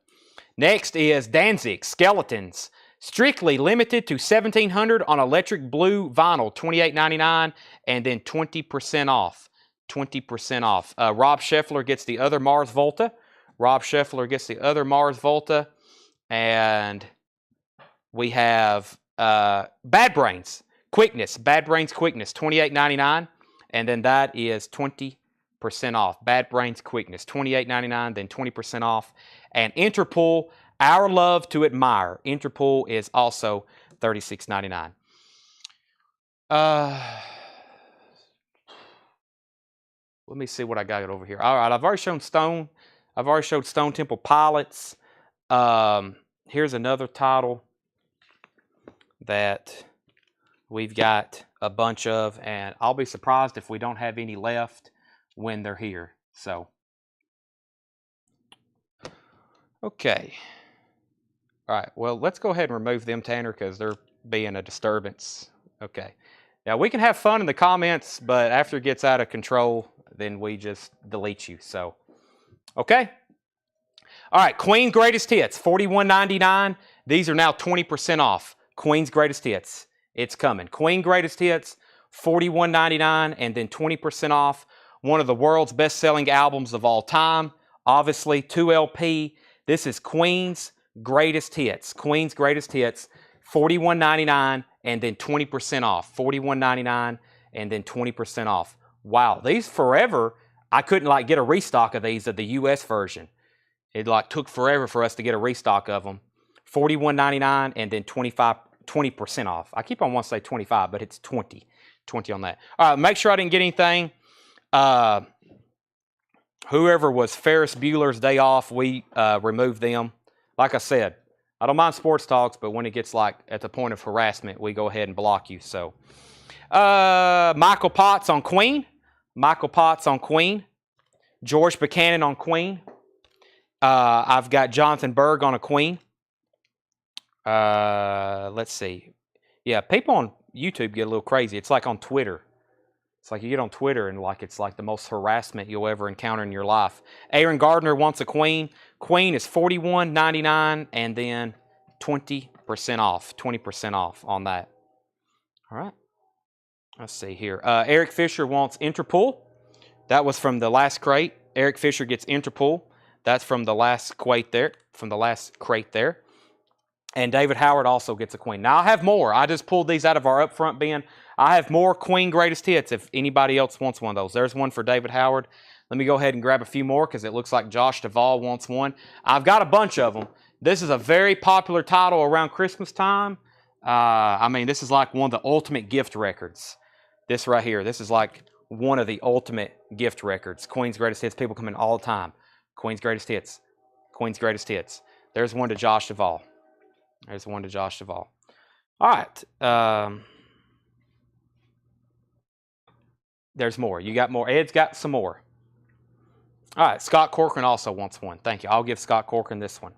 Next is Danzig Skeletons. Strictly limited to $1,700 on electric blue vinyl, $28.99, and then 20% off. 20% off. Rob Scheffler gets the other Mars Volta. Rob Scheffler gets the other Mars Volta. And we have Bad Brains Quickness. Bad Brains Quickness, $28.99. And then that is 20% off. Bad Brains Quickness, $28.99, then 20% off. And Interpol, Our Love to Admire. Interpol is also $36.99. Let me see what I got over here. All right, I've already shown Stone. I've already showed Stone Temple Pilots. Here's another title that we've got a bunch of, and I'll be surprised if we don't have any left when they're here. So, okay. All right, well, let's go ahead and remove them, Tanner, because they're being a disturbance. Okay. Now, we can have fun in the comments, but after it gets out of control, then we just delete you. So, okay. All right, Queen Greatest Hits, $41.99. These are now 20% off. Queen's Greatest Hits. It's coming. Queen Greatest Hits, $41.99, and then 20% off. One of the world's best-selling albums of all time. Obviously, 2LP. This is Queen's Greatest Hits. Queen's Greatest Hits, $41.99, and then 20% off. $41.99, and then 20% off. Wow, these forever, I couldn't get a restock of these of the US version. It took forever for us to get a restock of them. $41.99 and then 20% off. I keep on wanting to say 25, but it's 20 on that. All right, make sure I didn't get anything. Whoever was Ferris Bueller's Day Off, we removed them. Like I said, I don't mind sports talks, but when it gets at the point of harassment, we go ahead and block you. So, Michael Potts on Queen. Michael Potts on Queen. George Buchanan on Queen. I've got Jonathan Berg on a Queen. Let's see. Yeah, people on YouTube get a little crazy. It's like on Twitter. It's like you get on Twitter and like it's like the most harassment you'll ever encounter in your life. Aaron Gardner wants a Queen. Queen is $41.99 and then 20% off. 20% off on that. All right. Let's see here. Eric Fisher wants Interpol. That was from the last crate. Eric Fisher gets Interpol. That's from the last crate there. And David Howard also gets a Queen. Now, I have more. I just pulled these out of our upfront bin. I have more Queen Greatest Hits if anybody else wants one of those. There's one for David Howard. Let me go ahead and grab a few more because it looks like Josh Duvall wants one. I've got a bunch of them. This is a very popular title around Christmas time. I mean, this is like one of the ultimate gift records. This right here. This is like one of the ultimate gift records. Queen's Greatest Hits. People come in all the time. Queen's Greatest Hits. Queen's Greatest Hits. There's one to Josh Duvall. There's one to Josh Duvall. All right. There's more. You got more. Ed's got some more. All right. Scott Corcoran also wants one. Thank you. I'll give Scott Corcoran this one.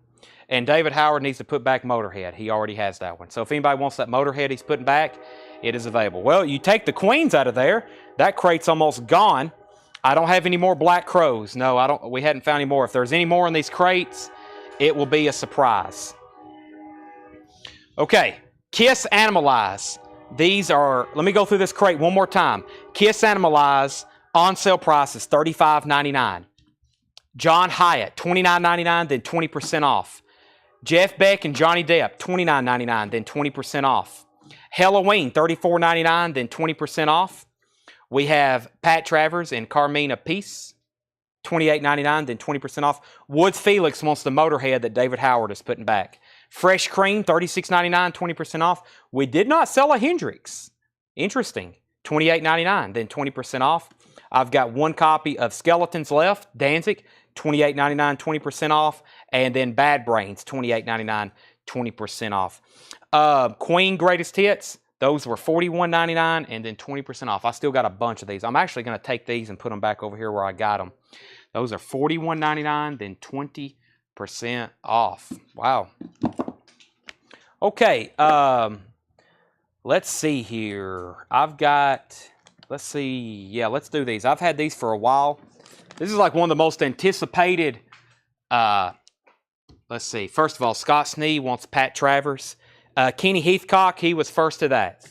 And David Howard needs to put back Motorhead. He already has that one. So if anybody wants that Motorhead he's putting back, it is available. Well, you take the Queens out of there. That crate's almost gone. I don't have any more Black Crows. No, I don't. We hadn't found any more. If there's any more in these crates, it will be a surprise. Okay. Kiss Animalize. These are, let me go through this crate one more time. Kiss Animalize, on sale price is $35.99. John Hyatt, $29.99, then 20% off. Jeff Beck and Johnny Depp, $29.99, then 20% off. Halloween, $34.99, then 20% off. We have Pat Travers and Carmina Peace, $28.99, then 20% off. Woods Felix wants the Motorhead that David Howard is putting back. Fresh Cream, $36.99, 20% off. We did not sell a Hendrix. Interesting. $28.99, then 20% off. I've got one copy of Skeletons left, Danzig, $28.99, 20% off. And then Bad Brains, $28.99, 20% off. Queen Greatest Hits, those were $41.99 and then 20% off. I still got a bunch of these. I'm actually going to take these and put them back over here where I got them. Those are $41.99, then 20% off. Wow. Okay, let's see here. I've got, let's see, yeah, let's do these. I've had these for a while. This is like one of the most anticipated, let's see. First of all, Scott Snee wants Pat Travers. Kenny Heathcock, he was first to that.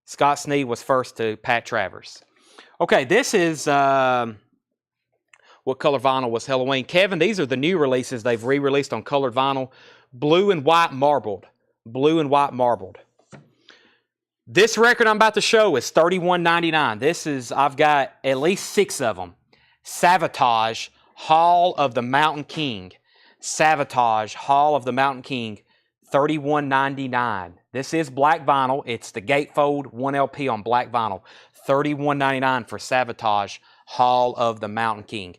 Scott Snee was first to Pat Travers. Okay, this is, what color vinyl was Halloween? Kevin, these are the new releases they've re-released on colored vinyl. Blue and white marbled. Blue and white marbled. This record I'm about to show is $31.99. This is, I've got at least 6 of them. Savatage, Hall of the Mountain King. Savatage, Hall of the Mountain King, $31.99. This is black vinyl. It's the gatefold 1LP on black vinyl. $31.99 for Savatage, Hall of the Mountain King.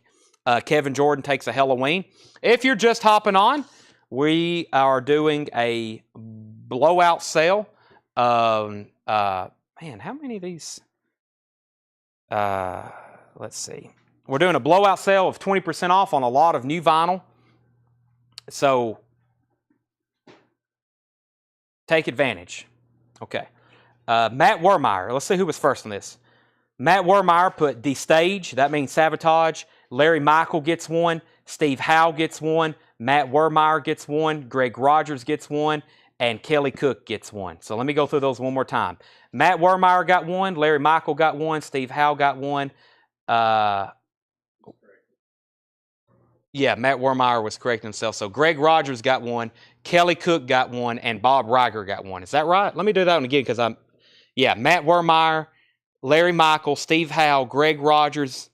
Kevin Jordan takes a Halloween. If you're just hopping on, we are doing a blowout sale. Man, how many of these? Let's see. We're doing a blowout sale of 20% off on a lot of new vinyl. So take advantage. Okay. Matt Wermeyer. Let's see who was first on this. Matt Wermeyer put The Stage. That means Savatage. Larry Michael gets one. Steve Howe gets one. Matt Wermeyer gets one. Greg Rogers gets one. And Kelly Cook gets one. So let me go through those one more time. Matt Wermeyer got one. Larry Michael got one. Steve Howe got one. Yeah, Matt Wermeyer was correcting himself. So Greg Rogers got one. Kelly Cook got one. And Bob Reiger got one. Is that right? Let me do that one again because I'm... Yeah, Matt Wermeyer, Larry Michael, Steve Howe, Greg Rogers,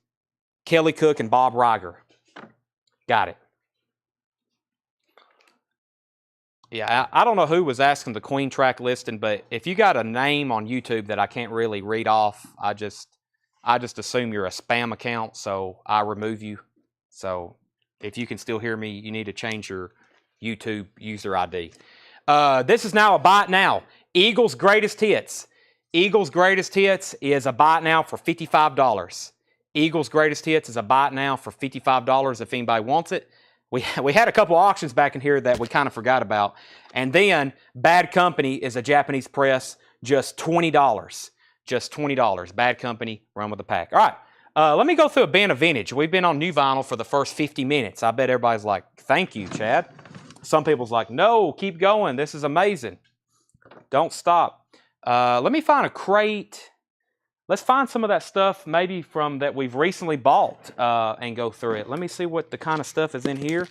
Kelly Cook, and Bob Reiger. Got it. Yeah, I don't know who was asking the Queen track listing, but if you got a name on YouTube that I can't really read off, I just assume you're a spam account, so I remove you. So if you can still hear me, you need to change your YouTube user ID. This is now a buy it now. Eagles Greatest Hits. Eagles Greatest Hits is a buy it now for $55. Eagles Greatest Hits is a buy it now for $55 if anybody wants it. We had a couple auctions back in here that we kind of forgot about. And then Bad Company is a Japanese press, just $20. Just $20. Bad Company, run with the pack. All right, let me go through a bin of vintage. We've been on new vinyl for the first 50 minutes. I bet everybody's like, thank you, Chad. Some people's like, no, keep going. This is amazing. Don't stop. Let me find a crate. Let's find some of that stuff maybe from that we've recently bought and go through it. Let me see what the kind of stuff is in here.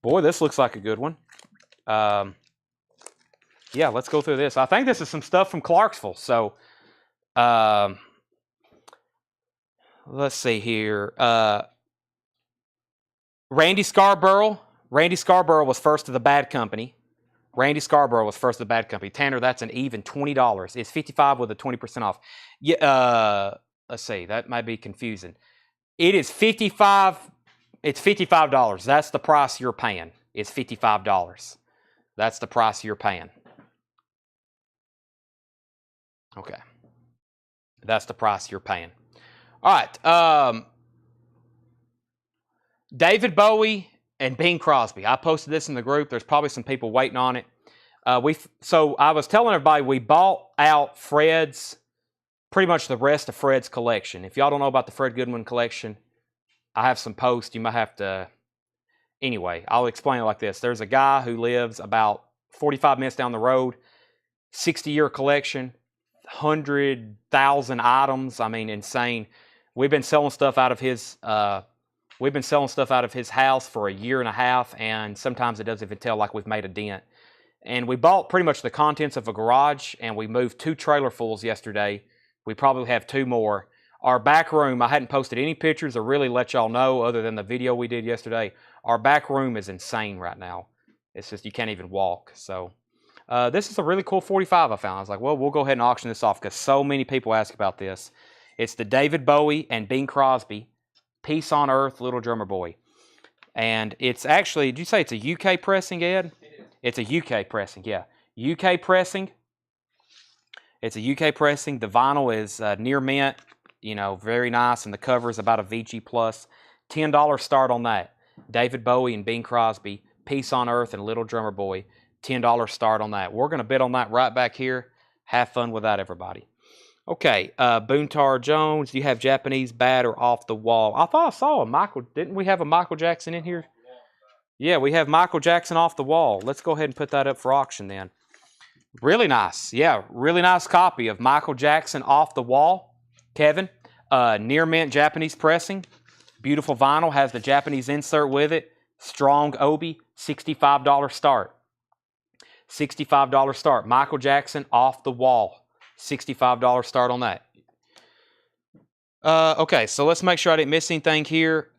Boy, this looks like a good one. Yeah, let's go through this. I think this is some stuff from Clarksville. So let's see here. Randy Scarborough. Randy Scarborough was first of the Bad Company. Randy Scarborough was first of the Bad Company. Tanner, that's an even $20. It's $55 with a 20% off. Yeah, let's see. That might be confusing. It is $55. It's $55. That's the price you're paying. It's $55. That's the price you're paying. Okay. That's the price you're paying. All right. David Bowie and Bing Crosby. I posted this in the group. There's probably some people waiting on it. So I was telling everybody we bought out Fred's, pretty much the rest of Fred's collection. If y'all don't know about the Fred Goodwin collection, I have some posts. You might have to... Anyway, I'll explain it like this. There's a guy who lives about 45 minutes down the road, 60-year collection, 100,000 items. I mean, insane. We've been selling stuff out of his... We've been selling stuff out of his house for a year and a half, and sometimes it doesn't even tell like we've made a dent. And we bought pretty much the contents of a garage, and we moved 2 trailerfuls yesterday. We probably have 2 more. Our back room, I hadn't posted any pictures or really let y'all know other than the video we did yesterday. Our back room is insane right now. It's just you can't even walk. So this is a really cool 45 I found. I was like, well, we'll go ahead and auction this off because so many people ask about this. It's the David Bowie and Bing Crosby. Peace on Earth, Little Drummer Boy. And it's actually, did you say it's a UK pressing, Ed? It is. It's a UK pressing, yeah. UK pressing. It's a UK pressing. The vinyl is near mint, you know, very nice. And the cover is about a VG+. $10 start on that. David Bowie and Bing Crosby, Peace on Earth and Little Drummer Boy. $10 start on that. We're going to bid on that right back here. Have fun with that, everybody. Okay, Boontar Jones, do you have Japanese bad or off the wall? I thought I saw a Michael, didn't we have a Michael Jackson in here? Yeah, we have Michael Jackson off the wall. Let's go ahead and put that up for auction then. Really nice, yeah, really nice copy of Michael Jackson off the wall. Kevin, near mint Japanese pressing. Beautiful vinyl, has the Japanese insert with it. Strong Obi, $65 start. $65 start, Michael Jackson off the wall. $65 start on that. Okay, so let's make sure I didn't miss anything here.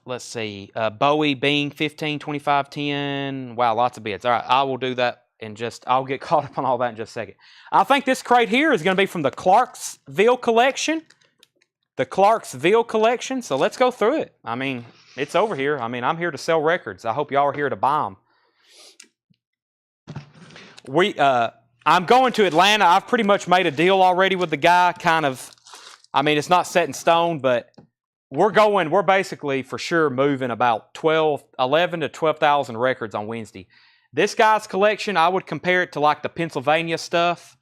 Let's see. Bowie, Bing, 15, 25, 10. Wow, lots of bids. All right, I will do that in just... I'll get caught up on all that in just a second. I think this crate here is going to be from the Clarksville collection. The Clarksville collection. So let's go through it. I mean, it's over here. I mean, I'm here to sell records. I hope y'all are here to buy them. I'm going to Atlanta. I've pretty much made a deal already with the guy, kind of. I mean, it's not set in stone, but we're basically for sure moving about 11 to 12,000 records on Wednesday. This guy's collection, I would compare it to like the Pennsylvania stuff.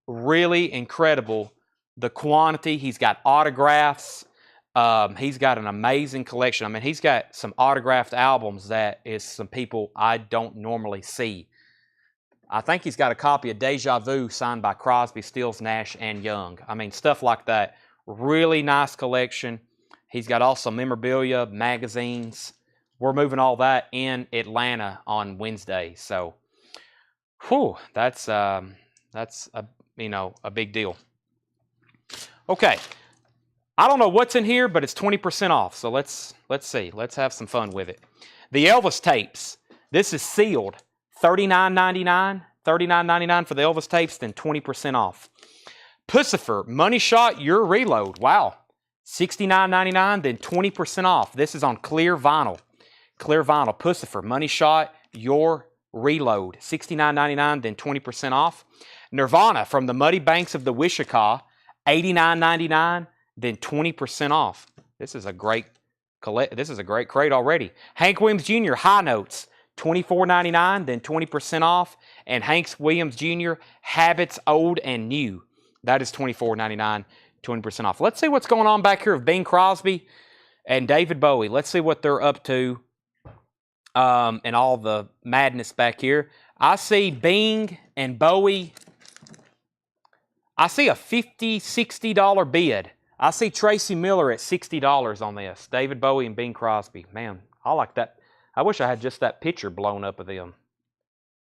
Really incredible. The quantity, he's got autographs. He's got an amazing collection. I mean, he's got some autographed albums that is some people I don't normally see. I think he's got a copy of Deja Vu signed by Crosby, Stills, Nash, and Young. I mean, stuff like that. Really nice collection. He's got also memorabilia, magazines. We're moving all that in Atlanta on Wednesday. So, whew, that's a big deal. Okay. I don't know what's in here, but it's 20% off. So let's see. Let's have some fun with it. The Elvis tapes. This is sealed. $39.99, $39.99 for the Elvis tapes, then 20% off. Pussifer, Money Shot, Your Reload. Wow. $69.99, then 20% off. This is on clear vinyl. Clear vinyl. Pussifer, Money Shot, Your Reload. $69.99, then 20% off. Nirvana from the Muddy Banks of the Wichita, $89.99, then 20% off. This is a great crate already. Hank Williams Jr. High Notes, $24.99, then 20% off. And Hank Williams Jr. Habits Old and New. That is $24.99, 20% off. Let's see what's going on back here with Bing Crosby and David Bowie. Let's see what they're up to and all the madness back here. I see Bing and Bowie. I see a $50, $60 bid. I see Tracy Miller at $60 on this. David Bowie and Bing Crosby. Man, I like that. I wish I had just that picture blown up of them.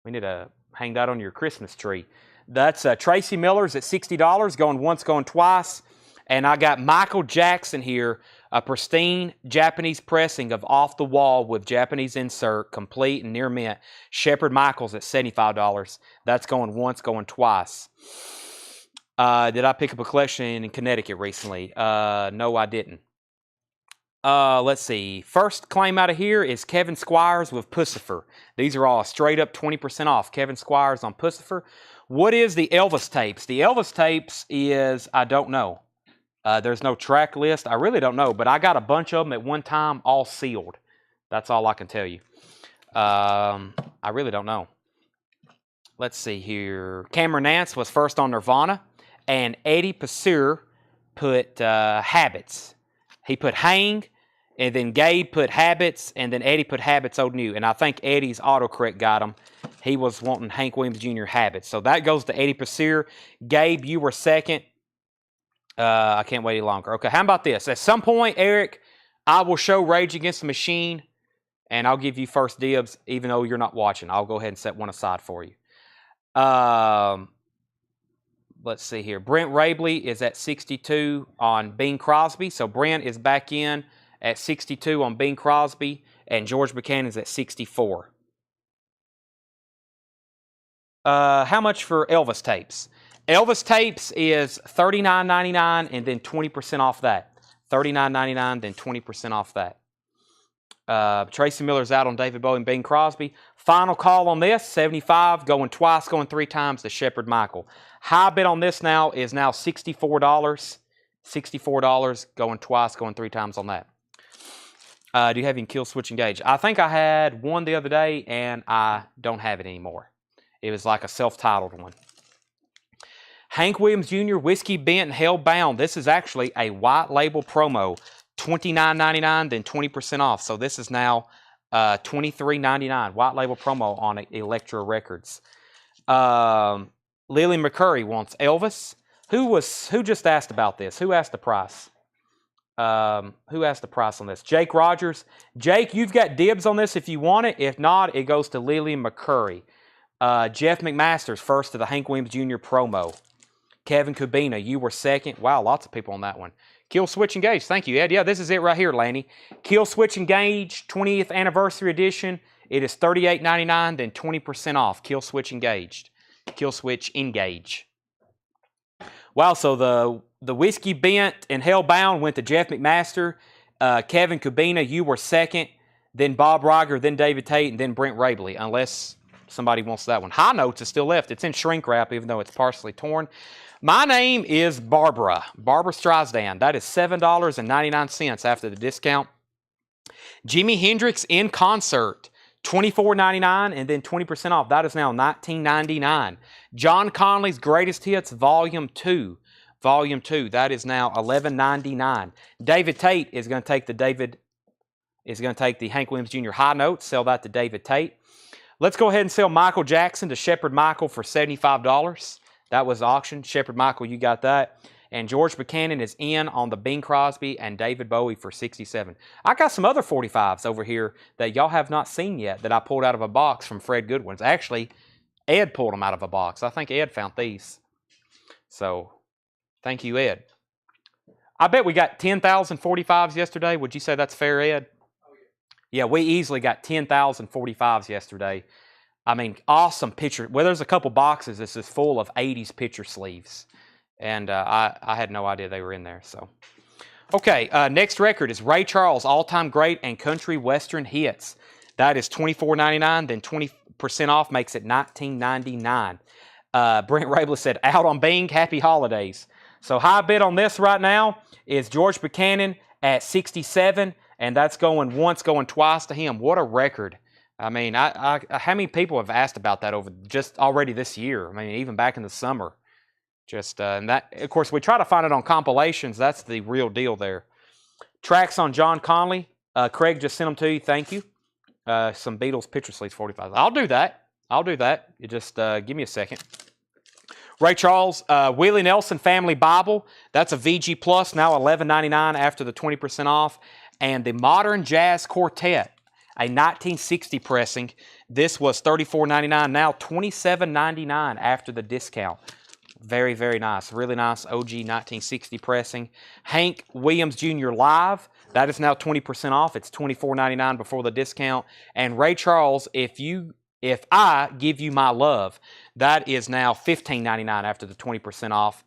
We need to hang that on your Christmas tree. That's Tracy Miller's at $60, going once, going twice. And I got Michael Jackson here, a pristine Japanese pressing of Off the Wall with Japanese insert, complete and near mint. Shepherd Michaels at $75. That's going once, going twice. Did I pick up a collection in Connecticut recently? No, I didn't. Let's see. First claim out of here is Kevin Squires with Pussifer. These are all straight up 20% off. Kevin Squires on Pussifer. What is the Elvis tapes? The Elvis tapes is, I don't know. There's no track list. I really don't know, but I got a bunch of them at one time, all sealed. That's all I can tell you. I really don't know. Let's see here. Cameron Nance was first on Nirvana, and Eddie Passeur put Habits. He put Hang, and then Gabe put Habits, and then Eddie put Habits Old New. And I think Eddie's autocorrect got him. He was wanting Hank Williams Jr. Habits. So that goes to Eddie Passeur. Gabe, you were second. I can't wait any longer. Okay, how about this? At some point, Eric, I will show Rage Against the Machine, and I'll give you first dibs, even though you're not watching. I'll go ahead and set one aside for you. Let's see here. Brent Rabley is at 62 on Bing Crosby. So Brent is back in at 62 on Bing Crosby, and George Buchanan's at 64. How much for Elvis tapes? Elvis tapes is $39.99 and then 20% off that. $39.99, then 20% off that. Tracy Miller's out on David Bowie and Bing Crosby. Final call on this, $75, going twice, going three times to Shepherd Michael. High bid on this now is now $64. $64, going twice, going three times on that. Do you have any Kill Switch Engage? I think I had one the other day, and I don't have it anymore. It was like a self-titled one. Hank Williams Jr. Whiskey Bent Hellbound. This is actually a white label promo. $29.99, then 20% off. So this is now $23.99. White label promo on Elektra Records. Lily McCurry wants Elvis. Who just asked about this? Who asked the price? Who asked the price on this? Jake Rogers. Jake, you've got dibs on this if you want it. If not, it goes to Lily McCurry. Jeff McMaster's first to the Hank Williams Jr. promo. Kevin Kubina, you were second. Wow, lots of people on that one. Kill Switch Engage. Thank you, Ed. Yeah, this is it right here, Lanny. Kill Switch Engage, 20th Anniversary Edition. It is $38.99, then 20% off. Kill Switch Engaged. Kill Switch Engage. Wow, so the Whiskey Bent and Hellbound went to Jeff McMaster. Kevin Kubina, you were second. Then Bob Riger, then David Tate, and then Brent Rabley, unless somebody wants that one. High Notes is still left. It's in shrink wrap, even though it's partially torn. My name is Barbara Streisand. That is $7.99 after the discount. Jimi Hendrix in concert, $24.99 and then 20% off. That is now $19.99. John Conley's Greatest Hits, Volume 2. Volume 2. That is now $11.99. David Tate is going to take the Hank Williams Jr. High Notes, sell that to David Tate. Let's go ahead and sell Michael Jackson to Shepherd Michael for $75. That was auction. Shepherd Michael, you got that. And George Buchanan is in on the Bing Crosby and David Bowie for $67. I got some other 45s over here that y'all have not seen yet that I pulled out of a box from Fred Goodwin's. Actually, Ed pulled them out of a box. I think Ed found these. So, thank you, Ed. I bet we got 10,000 45s yesterday. Would you say that's fair, Ed? Oh, yeah. Yeah, we easily got 10,000 45s yesterday. I mean, awesome picture. Well, there's a couple boxes. This is full of 80s picture sleeves. And I had no idea they were in there. So, okay, next record is Ray Charles, All-Time Great and Country Western Hits. That is $24.99, then 20% off makes it $19.99. Brent Rabel said, out on Bing, happy holidays. So high bid on this right now is George Buchanan at 67, and that's going once, going twice to him. What a record. I mean, how many people have asked about that over just already this year? I mean, even back in the summer. Just and that, of course, we try to find it on compilations. That's the real deal there. Tracks on John Conley. Craig just sent them to you. Thank you. Some Beatles picture sleeves, 45. I'll do that. You just give me a second. Ray Charles, Willie Nelson Family Bible. That's a VG Plus, now $11.99 after the 20% off. And the Modern Jazz Quartet, a 1960 pressing. This was $34.99, now $27.99 after the discount. Very, very nice. Really nice OG 1960 pressing. Hank Williams Jr. Live. That is now 20% off. It's $24.99 before the discount. And Ray Charles, If I Give You My Love, that is now $15.99 after the 20% off.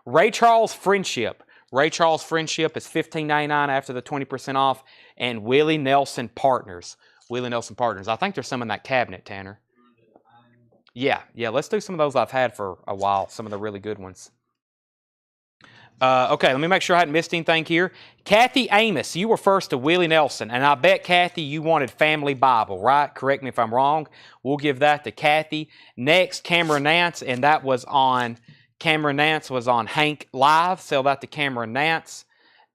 Ray Charles Friendship. Ray Charles Friendship is $15.99 after the 20% off. And Willie Nelson Partners. Willie Nelson Partners. I think there's some in that cabinet, Tanner. Yeah, let's do some of those I've had for a while, some of the really good ones. Okay, let me make sure I hadn't missed anything here. Kathy Amos, you were first to Willie Nelson, and I bet, Kathy, you wanted Family Bible, right? Correct me if I'm wrong. We'll give that to Kathy. Next, Cameron Nance, and that was on, Cameron Nance was on Hank Live. Sell that to Cameron Nance.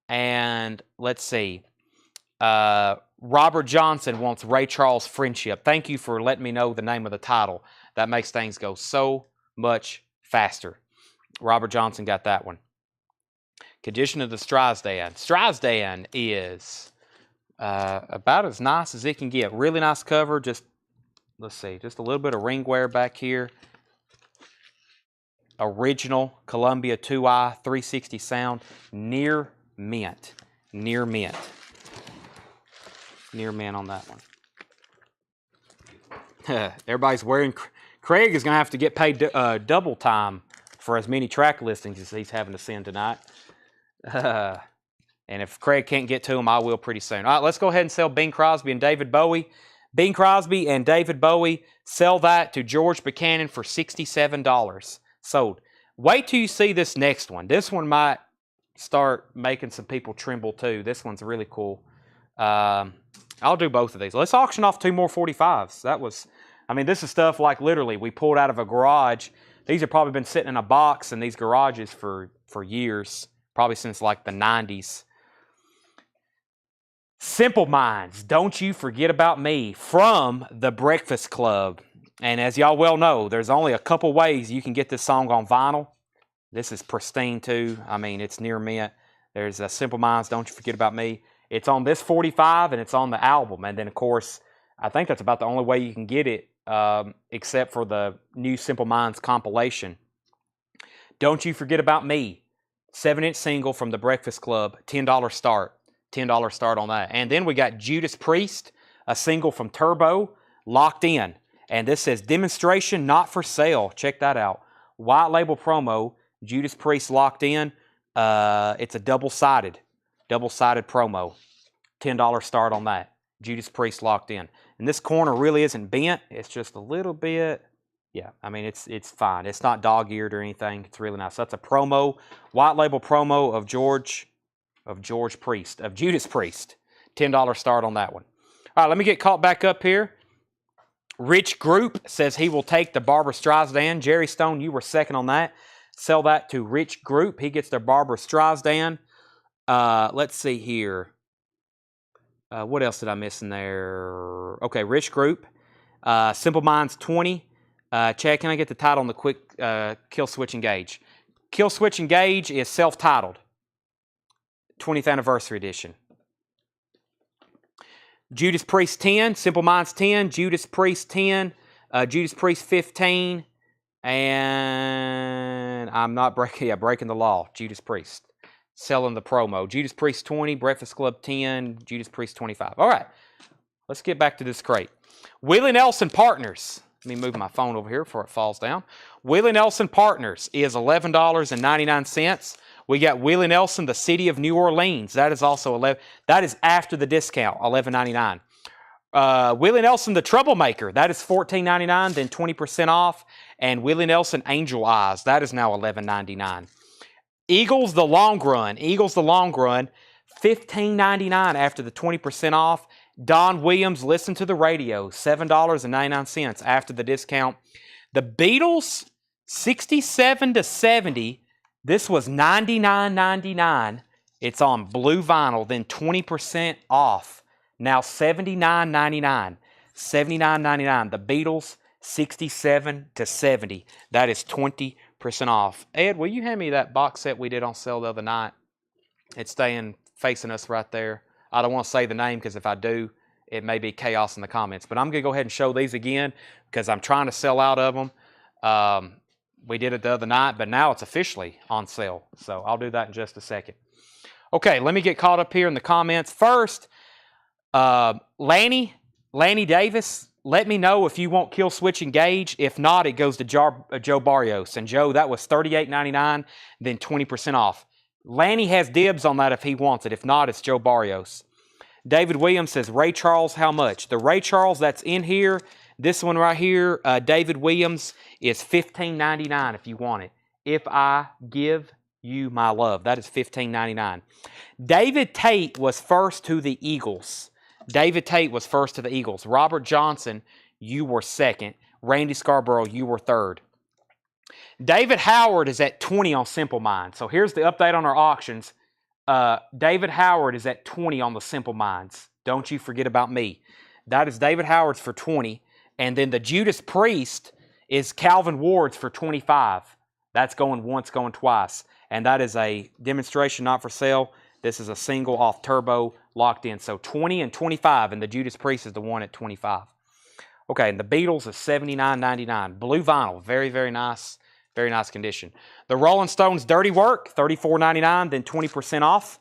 And let's see. Robert Johnson wants Ray Charles Friendship. Thank you for letting me know the name of the title. That makes things go so much faster. Robert Johnson got that one. Condition of the Strisdan. Strisdan is about as nice as it can get. Really nice cover. Just, let's see, just a little bit of ring wear back here. Original Columbia 2i 360 sound. Near mint. Near mint. Near mint on that one. Everybody's wearing... Craig is going to have to get paid double time for as many track listings as he's having to send tonight. And if Craig can't get to them, I will pretty soon. All right, let's go ahead and sell Bing Crosby and David Bowie. Bing Crosby and David Bowie, sell that to George Buchanan for $67. Sold. Wait till you see this next one. This one might start making some people tremble too. This one's really cool. I'll do both of these. Let's auction off 2 more 45s. That was... I mean, this is stuff like literally we pulled out of a garage. These have probably been sitting in a box in these garages for years, probably since like the 90s. Simple Minds, Don't You Forget About Me, from The Breakfast Club. And as y'all well know, there's only a couple ways you can get this song on vinyl. This is pristine too. I mean, it's near mint. There's Simple Minds, Don't You Forget About Me. It's on this 45 and it's on the album. And then, of course, I think that's about the only way you can get it, except for the new Simple Minds compilation. Don't You Forget About Me, 7-inch single from The Breakfast Club, $10 start. $10 start on that. And then we got Judas Priest, a single from Turbo, Locked In. And this says Demonstration Not For Sale. Check that out. White label promo, Judas Priest Locked In. It's a double-sided promo. $10 start on that. Judas Priest Locked In. And this corner really isn't bent. It's just a little bit, yeah, I mean, it's fine. It's not dog-eared or anything. It's really nice. That's a promo, white label promo of Judas Priest. $10 start on that one. All right, let me get caught back up here. Rich Group says he will take the Barbra Streisand. Jerry Stone, you were second on that. Sell that to Rich Group. He gets their Barbra Streisand. Let's see here. What else did I miss in there? Okay, Rich Group. Simple Minds 20. Chad, can I get the title on the quick Kill Switch Engage? Kill Switch Engage is self-titled. 20th Anniversary Edition. Judas Priest 10. Simple Minds 10. Judas Priest 10. Judas Priest 15. And I'm not breaking the law. Judas Priest. Selling the promo. Judas Priest 20, Breakfast Club 10, Judas Priest 25. All right, let's get back to this crate. Willie Nelson Partners. Let me move my phone over here before it falls down. Willie Nelson Partners is $11.99. We got Willie Nelson, the City of New Orleans. That is also $11. That is after the discount, $11.99. Willie Nelson, the Troublemaker, that is $14.99, then 20% off. And Willie Nelson, Angel Eyes, that is now $11.99. Eagles, the Long Run, $15.99 after the 20% off. Don Williams, Listen to the Radio, $7.99 after the discount. The Beatles, 67 to 70. This was $99.99. It's on blue vinyl, then 20% off. Now $79.99. $79.99. The Beatles, 67 to 70. That is 20% off. Ed, will you hand me that box set we did on sale the other night? It's staying facing us right there. I don't want to say the name because if I do, it may be chaos in the comments. But I'm going to go ahead and show these again because I'm trying to sell out of them. We did it the other night, but now it's officially on sale. So I'll do that in just a second. Okay, let me get caught up here in the comments. First, Lanny Davis, let me know if you want Kill Switch Engage. If not, it goes to Joe Barrios. And Joe, that was $38.99, then 20% off. Lanny has dibs on that if he wants it. If not, it's Joe Barrios. David Williams says, Ray Charles, how much? The Ray Charles that's in here, this one right here, David Williams, is $15.99 if you want it. If I Give You My Love. That is $15.99. David Tate was first to the Eagles. Robert Johnson, you were second. Randy Scarborough, you were third. David Howard is at 20 on Simple Minds. So here's the update on our auctions. David Howard is at 20 on the Simple Minds. Don't you forget about me. That is David Howard's for 20. And then the Judas Priest is Calvin Ward's for 25. That's going once, going twice. And that is a demonstration, not for sale. This is a single off turbo locked in. So 20 and 25, and the Judas Priest is the one at 25. Okay, and the Beatles is $79.99. Blue vinyl, very, very nice. Very nice condition. The Rolling Stones Dirty Work, $34.99, then 20% off.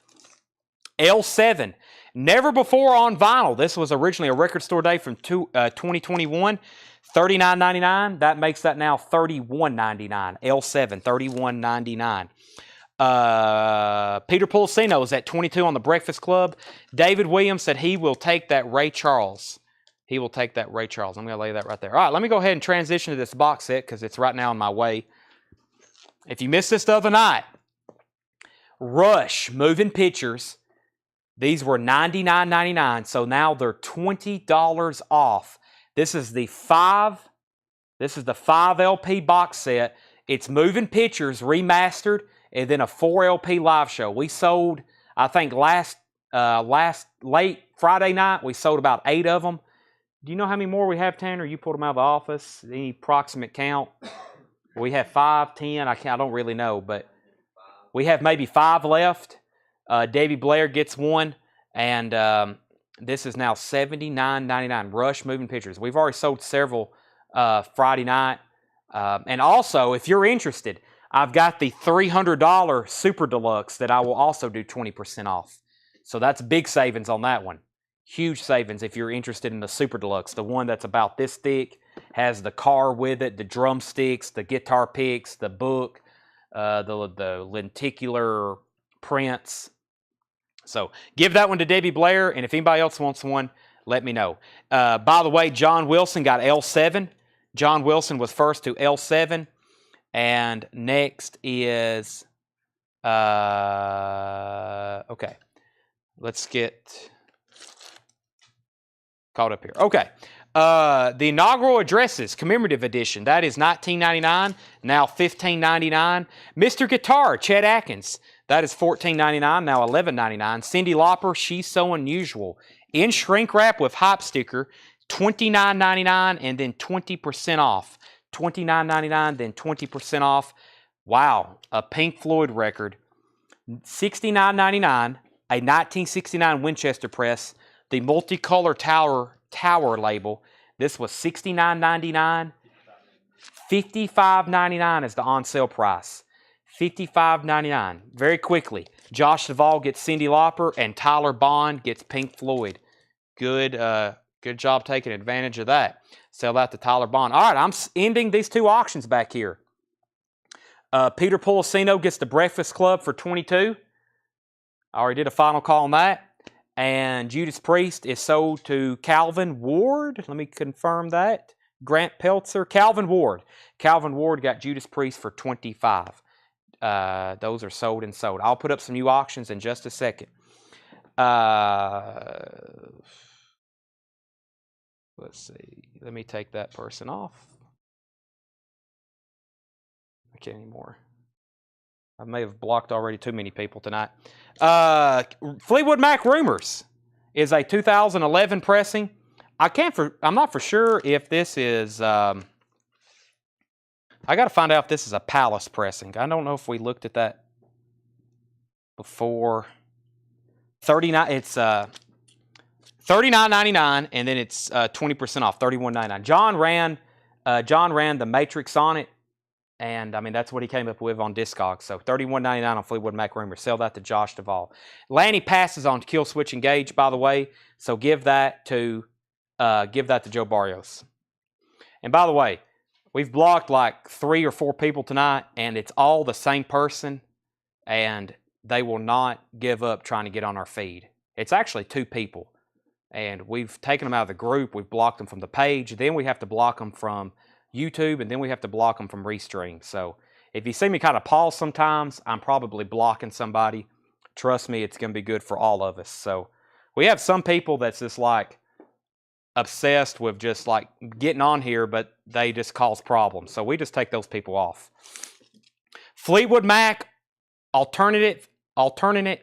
L7, never before on vinyl. This was originally a record store day from 2021. $39.99. That makes that now $31.99. L7, $31.99. Peter Policino is at 22 on the Breakfast Club. David Williams said he will take that Ray Charles. I'm going to lay that right there. All right, let me go ahead and transition to this box set because it's right now on my way. If you missed this the other night, Rush Moving Pictures, these were $99.99, so now they're $20 off. This is the 5 LP box set. It's Moving Pictures remastered and then a 4 LP live show. We sold, I think last late Friday night, we sold about 8 of them. Do you know how many more we have, Tanner? You pulled them out of the office. Any approximate count? We have 5, 10. I don't really know, but we have maybe 5 left. Davey Blair gets one, and this is now $79.99. Rush Moving Pictures. We've already sold several Friday night. And also, if you're interested, I've got the $300 Super Deluxe that I will also do 20% off. So that's big savings on that one. Huge savings if you're interested in the Super Deluxe. The one that's about this thick, has the car with it, the drumsticks, the guitar picks, the book, the lenticular prints. So give that one to Debbie Blair, and if anybody else wants one, let me know. By the way, John Wilson got L7. John Wilson was first to L7. And next is, okay, let's get caught up here. Okay, the inaugural addresses, commemorative edition, that is $19.99, now $15.99. Mr. Guitar, Chet Atkins, that is $14.99, now $11.99. Cyndi Lauper, She's So Unusual, in shrink wrap with hype sticker, $29.99 and then 20% off. $29.99, then 20% off. Wow, a Pink Floyd record. $69.99, a 1969 Winchester press, the multicolor tower label. This was $69.99. $55.99 is the on sale price. $55.99. Very quickly, Josh Duvall gets Cyndi Lauper and Tyler Bond gets Pink Floyd. Good job taking advantage of that. Sell that to Tyler Bond. All right, I'm ending these 2 auctions back here. Peter Policino gets the Breakfast Club for $22. I already did a final call on that. And Judas Priest is sold to Calvin Ward. Let me confirm that. Grant Peltzer, Calvin Ward. Calvin Ward got Judas Priest for $25. Those are sold and sold. I'll put up some new auctions in just a second. Let's see. Let me take that person off. I can't anymore. I may have blocked already too many people tonight. Fleetwood Mac Rumors is a 2011 pressing. I'm not for sure if this is. I got to find out if this is a Palace pressing. I don't know if we looked at that before. 39. It's $39.99, and then it's 20% off, $31.99. John ran the Matrix on it, and I mean that's what he came up with on Discogs. So $31.99 on Fleetwood Mac Rumors. Sell that to Josh Duvall. Lanny passes on Kill Switch Engage, by the way. So give that to Joe Barrios. And by the way, we've blocked like 3 or 4 people tonight, and it's all the same person, and they will not give up trying to get on our feed. It's actually 2 people, and we've taken them out of the group. We've blocked them from the page. Then we have to block them from YouTube, and then we have to block them from Restream. So if you see me kind of pause sometimes, I'm probably blocking somebody. Trust me, it's going to be good for all of us. So we have some people that's just like obsessed with just like getting on here, but they just cause problems. So we just take those people off. Fleetwood Mac Alternate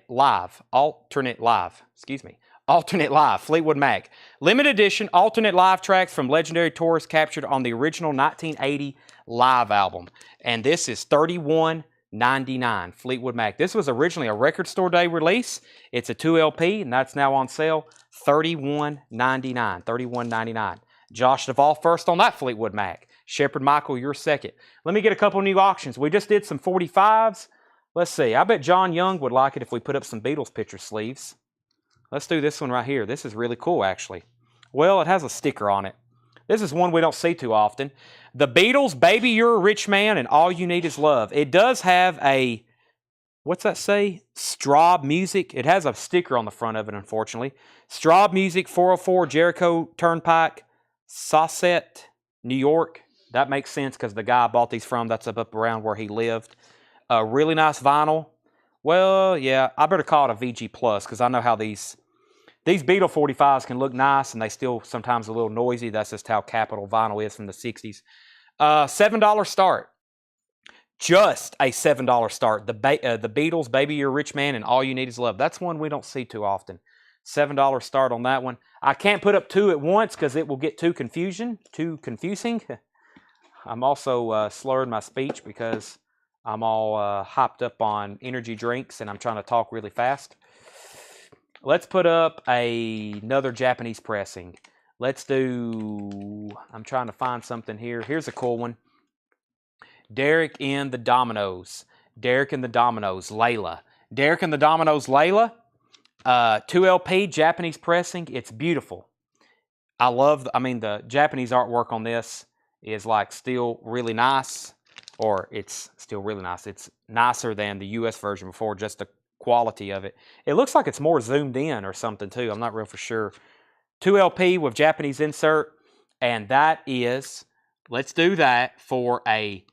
Live, Fleetwood Mac. Limited edition alternate live tracks from legendary tours captured on the original 1980 live album. And this is $31.99, Fleetwood Mac. This was originally a Record Store Day release. It's a 2 LP, and that's now on sale. $31.99. Josh Duvall first on that Fleetwood Mac. Shepard Michael, you're second. Let me get a couple new auctions. We just did some 45s. Let's see. I bet John Young would like it if we put up some Beatles picture sleeves. Let's do this one right here. This is really cool, actually. Well, it has a sticker on it. This is one we don't see too often. The Beatles, Baby You're a Rich Man, and All You Need Is Love. It does have a, what's that say? Straub Music. It has a sticker on the front of it, unfortunately. Straub Music, 404 Jericho Turnpike, Sauset, New York. That makes sense because the guy I bought these from, that's up around where he lived. Really nice vinyl. Well, yeah, I better call it a VG Plus because I know how these Beatle 45s can look nice and they still sometimes a little noisy. That's just how Capitol vinyl is from the 60s. $7 start. Just a $7 start. The Beatles, Baby You're a Rich Man, and All You Need Is Love. That's one we don't see too often. $7 start on that one. I can't put up 2 at once because it will get too confusing. I'm also slurring my speech because I'm all hopped up on energy drinks and I'm trying to talk really fast. Let's put up another Japanese pressing. Let's do, I'm trying to find something here. Here's a cool one. Derek and the Dominoes. Derek and the Dominoes, Layla. Derek and the Dominoes, Layla. 2 LP, Japanese pressing. It's beautiful. The Japanese artwork on this is like still really nice. Or it's still really nice. It's nicer than the US version before, just the quality of it. It looks like it's more zoomed in or something too. I'm not real for sure. 2 LP with Japanese insert. And that is, let's do that for a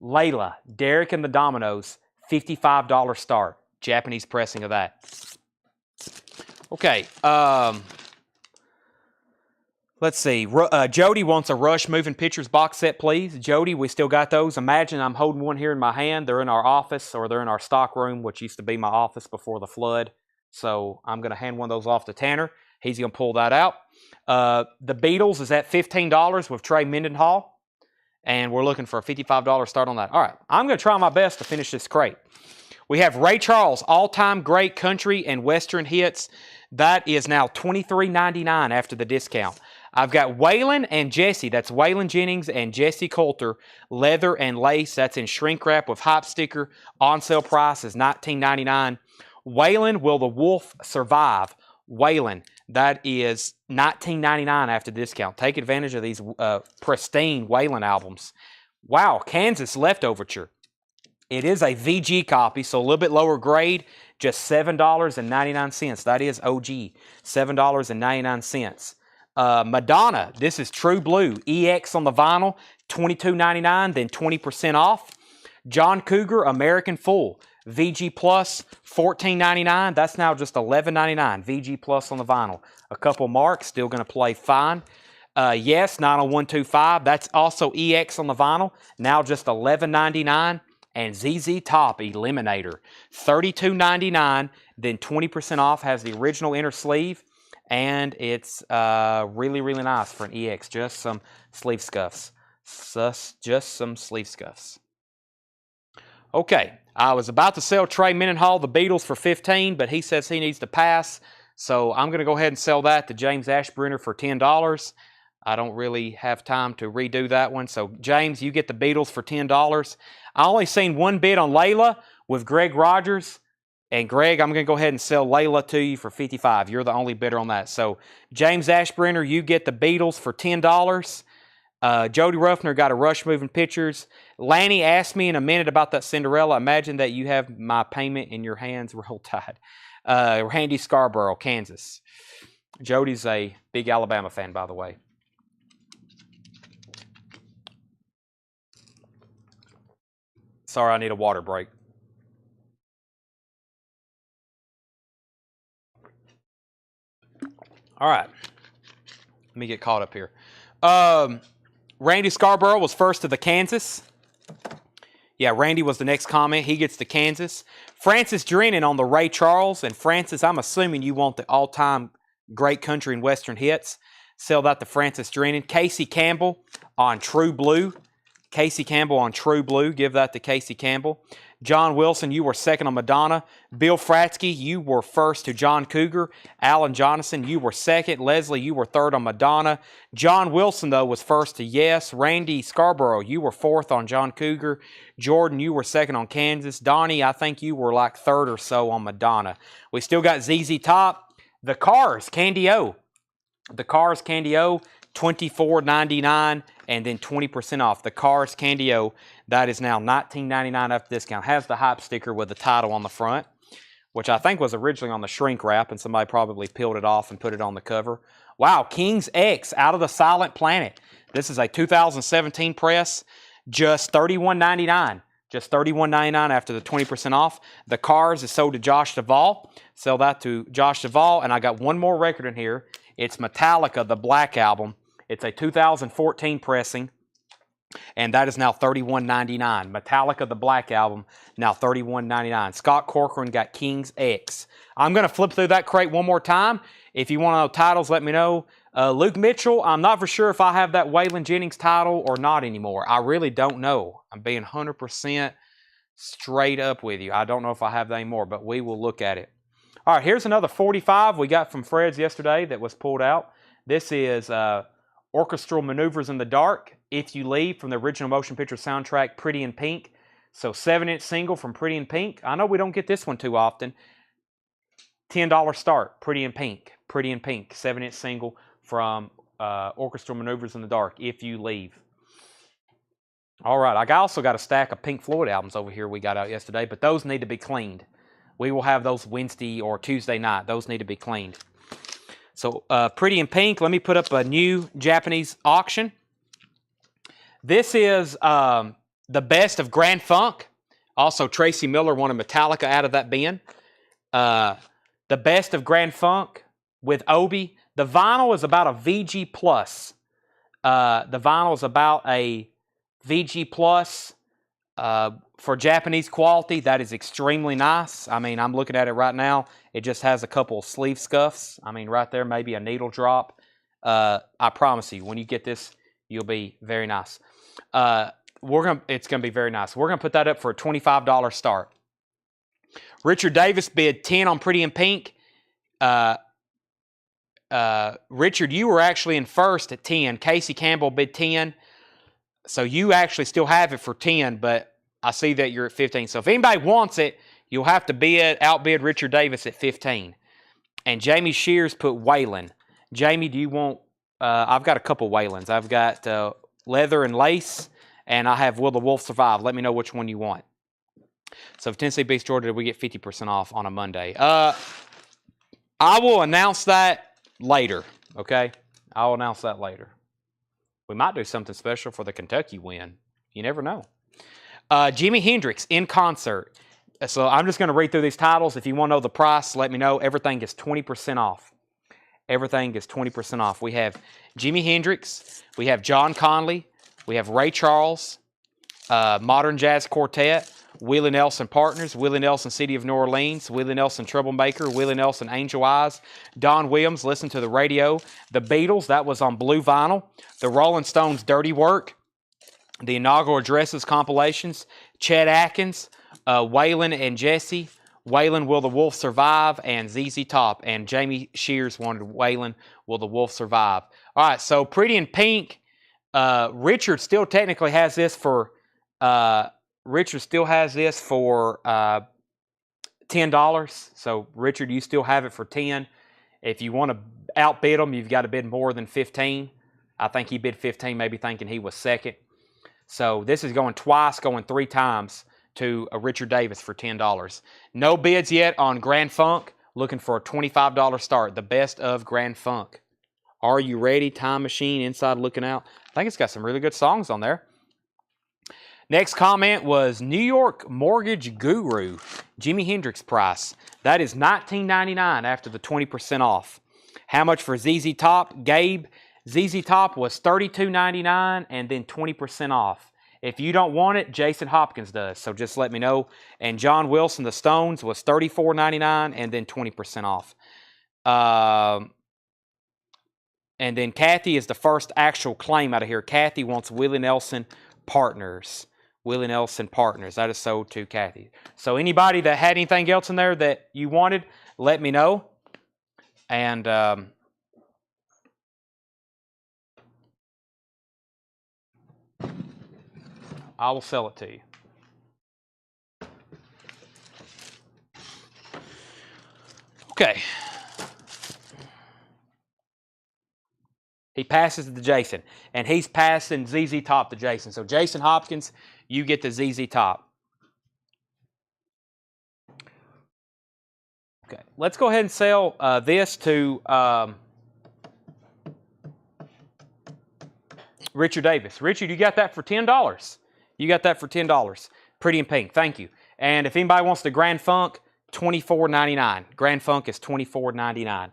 Layla, Derek and the Dominoes, $55 start. Japanese pressing of that. Okay. Let's see. Jody wants a Rush Moving Pictures box set, please. Jody, we still got those. Imagine I'm holding one here in my hand. They're in our office, or they're in our stock room, which used to be my office before the flood. So I'm going to hand one of those off to Tanner. He's going to pull that out. The Beatles is at $15 with Trey Mendenhall. And we're looking for a $55 start on that. All right. I'm going to try my best to finish this crate. We have Ray Charles, all-time great country and western hits. That is now $23.99 after the discount. I've got Waylon and Jesse. That's Waylon Jennings and Jesse Coulter. Leather and lace. That's in shrink wrap with hype sticker. On sale price is $19.99. Waylon, Will the Wolf Survive? Waylon. That is $19.99 after the discount. Take advantage of these pristine Waylon albums. Wow, Kansas Leftoverture. It is a VG copy, so a little bit lower grade. just $7.99. That is OG, $7.99. Madonna, this is True Blue, EX on the vinyl, $22.99, then 20% off. John Cougar, American Full, VG Plus, $14.99. That's now just $11.99, VG Plus on the vinyl. A couple marks, still going to play fine. Yes, 90125, that's also EX on the vinyl, now just $11.99. And ZZ Top Eliminator, $32.99, then 20% off, has the original inner sleeve, and it's really, really nice for an EX. Just some sleeve scuffs. Just some sleeve scuffs. Okay, I was about to sell Trey Mendenhall the Beatles for $15, but he says he needs to pass, so I'm going to go ahead and sell that to James Ashbrenner for $10. I don't really have time to redo that one. So, James, you get the Beatles for $10. I only seen one bid on Layla with Greg Rogers. And, Greg, I'm going to go ahead and sell Layla to you for $55. You're the only bidder on that. So, James Ashbrenner, you get the Beatles for $10. Jody Ruffner got a Rush Moving Pictures. Lanny asked me in a minute about that Cinderella. Imagine that you have my payment in your hands real tight. Randy Scarborough, Kansas. Jody's a big Alabama fan, by the way. Sorry, I need a water break. All right. Let me get caught up here. Randy Scarborough was first to the Kansas. Yeah, Randy was the next comment. He gets the Kansas. Francis Drennan on the Ray Charles. And Francis, I'm assuming you want the all-time great country and western hits. Sell that to Francis Drennan. Casey Campbell on True Blue. Casey Campbell on True Blue. Give that to Casey Campbell. John Wilson, you were second on Madonna. Bill Fratsky, you were first to John Cougar. Alan Jonathan, you were second. Leslie, you were third on Madonna. John Wilson, though, was first to Yes. Randy Scarborough, you were fourth on John Cougar. Jordan, you were second on Kansas. Donnie, I think you were like third or so on Madonna. We still got ZZ Top. The Cars, Candy O. The Cars, Candy O, $24.99 and then 20% off. The Cars Candy O, that is now $19.99 after discount. Has the hype sticker with the title on the front, which I think was originally on the shrink wrap, and somebody probably peeled it off and put it on the cover. Wow, King's X, Out of the Silent Planet. This is a 2017 press, just $31.99. Just $31.99 after the 20% off. The Cars is sold to Josh Duvall. Sell that to Josh Duvall, and I got one more record in here. It's Metallica, the Black Album. It's a 2014 pressing, and that is now $31.99. Metallica, the Black Album, now $31.99. Scott Corcoran got King's X. I'm going to flip through that crate one more time. If you want to know titles, let me know. Luke Mitchell, I'm not for sure if I have that Waylon Jennings title or not anymore. I really don't know. I'm being 100% straight up with you. I don't know if I have that anymore, but we will look at it. All right, here's another 45 we got from Fred's yesterday that was pulled out. This is Orchestral Maneuvers in the Dark, If You Leave, from the original motion picture soundtrack, Pretty in Pink. So 7-inch single from Pretty in Pink. I know we don't get this one too often. $10 start, Pretty in Pink. Pretty in Pink, 7-inch single from Orchestral Maneuvers in the Dark, If You Leave. All right, I also got a stack of Pink Floyd albums over here we got out yesterday, but those need to be cleaned. We will have those Wednesday or Tuesday night. Those need to be cleaned. So Pretty in Pink, let me put up a new Japanese auction. This is the best of Grand Funk. Also, Tracy Miller wanted Metallica out of that bin. The best of Grand Funk with Obi. The vinyl is about a VG Plus. The vinyl is about a VG Plus for Japanese quality. That is extremely nice. I mean, I'm looking at it right now. It just has a couple of sleeve scuffs. I mean, right there, maybe a needle drop. I promise you, when you get this, you'll be very nice. It's gonna be very nice. We're gonna put that up for a $25 start. Richard Davis bid 10 on Pretty in Pink. Richard, you were actually in first at 10. Casey Campbell bid 10. So you actually still have it for 10, but I see that you're at 15. So if anybody wants it, you'll have to outbid Richard Davis at 15. And Jamie Shears put Waylon. Jamie, do you want... I've got a couple Waylons. I've got Leather and Lace, and I have Will the Wolf Survive. Let me know which one you want. So if Tennessee beats Georgia, we get 50% off on a Monday. I will announce that later, okay? I'll announce that later. We might do something special for the Kentucky win. You never know. Jimi Hendrix in concert. So I'm just going to read through these titles. If you want to know the price, let me know. Everything is 20% off. Everything is 20% off. We have Jimi Hendrix. We have John Conley. We have Ray Charles. Modern Jazz Quartet. Willie Nelson Partners. Willie Nelson City of New Orleans. Willie Nelson Troublemaker. Willie Nelson Angel Eyes. Don Williams, Listen to the Radio. The Beatles, that was on blue vinyl. The Rolling Stones, Dirty Work. The Inaugural Addresses compilations. Chet Atkins. Waylon and Jesse. Waylon, Will the Wolf Survive? And ZZ Top. And Jamie Shears wanted Waylon, Will the Wolf Survive? All right, so Pretty in Pink. Richard still technically has this for $10. So Richard, you still have it for $10. If you want to outbid him, you've got to bid more than $15. I think he bid $15, maybe thinking he was second. So this is going twice, going 3 times to Richard Davis for $10. No bids yet on Grand Funk. Looking for a $25 start. The best of Grand Funk. Are You Ready? Time Machine, Inside Looking Out. I think it's got some really good songs on there. Next comment was New York Mortgage Guru. Jimi Hendrix price. That is $19.99 after the 20% off. How much for ZZ Top? Gabe, ZZ Top was $32.99 and then 20% off. If you don't want it, Jason Hopkins does, so just let me know. And John Wilson, the Stones, was $34.99 and then 20% off. And then Kathy is the first actual claim out of here. Kathy wants Willie Nelson Partners. Willie Nelson Partners. That is sold to Kathy. So anybody that had anything else in there that you wanted, let me know. And I will sell it to you. Okay. He passes it to Jason. And he's passing ZZ Top to Jason. So Jason Hopkins, you get the ZZ Top. Okay. Let's go ahead and sell this to Richard Davis. Richard, you got that for $10. You got that for $10. Pretty in Pink. Thank you. And if anybody wants the Grand Funk, $24.99. Grand Funk is $24.99.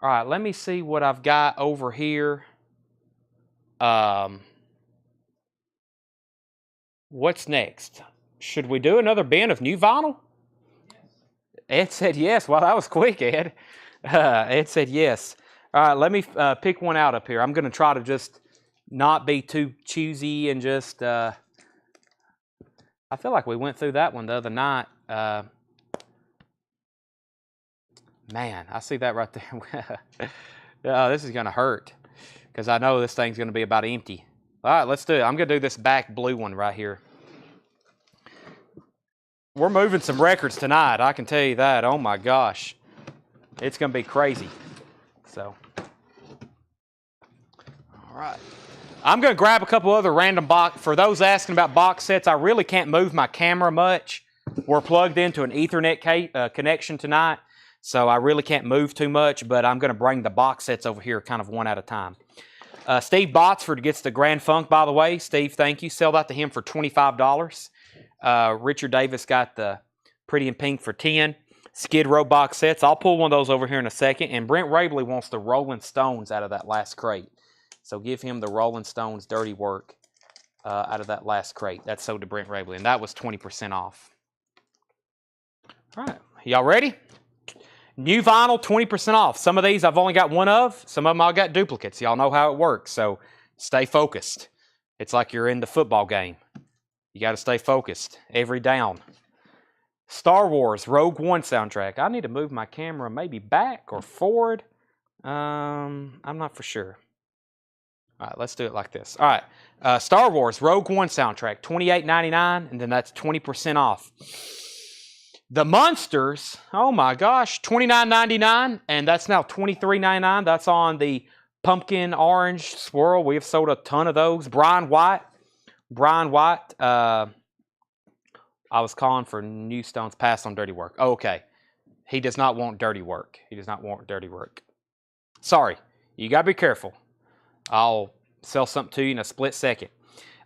All right, let me see what I've got over here. What's next? Should we do another bin of new vinyl? Yes. Ed said yes. Well, that was quick, Ed. Ed said yes. All right, let me pick one out up here. I'm going to try to just not be too choosy and just... I feel like we went through that one the other night. Man, I see that right there. This is going to hurt because I know this thing's going to be about empty. All right, let's do it. I'm going to do this back blue one right here. We're moving some records tonight, I can tell you that. Oh, my gosh. It's going to be crazy. So, all right. I'm going to grab a couple other random box. For those asking about box sets, I really can't move my camera much. We're plugged into an Ethernet connection tonight. So I really can't move too much, but I'm going to bring the box sets over here kind of one at a time. Steve Botsford gets the Grand Funk, by the way. Steve, thank you. Sell that to him for $25. Richard Davis got the Pretty in Pink for $10. Skid Row box sets. I'll pull one of those over here in a second. And Brent Rabley wants the Rolling Stones out of that last crate. So give him the Rolling Stones Dirty Work out of that last crate. That's sold to Brent Rabley, and that was 20% off. All right. Y'all ready? New vinyl, 20% off. Some of these I've only got one of. Some of them I've got duplicates. Y'all know how it works, so stay focused. It's like you're in the football game. You got to stay focused every down. Star Wars Rogue One soundtrack. I need to move my camera maybe back or forward. I'm not for sure. All right, let's do it like this. All right, Star Wars Rogue One soundtrack, $28.99, and then that's 20% off. The Munsters, oh my gosh, $29.99, and that's now $23.99. That's on the pumpkin orange swirl. We have sold a ton of those. Brian White, I was calling for new stones passed on dirty work. Oh, okay. He does not want dirty work. He does not want dirty work. Sorry. You got to be careful. I'll sell something to you in a split second.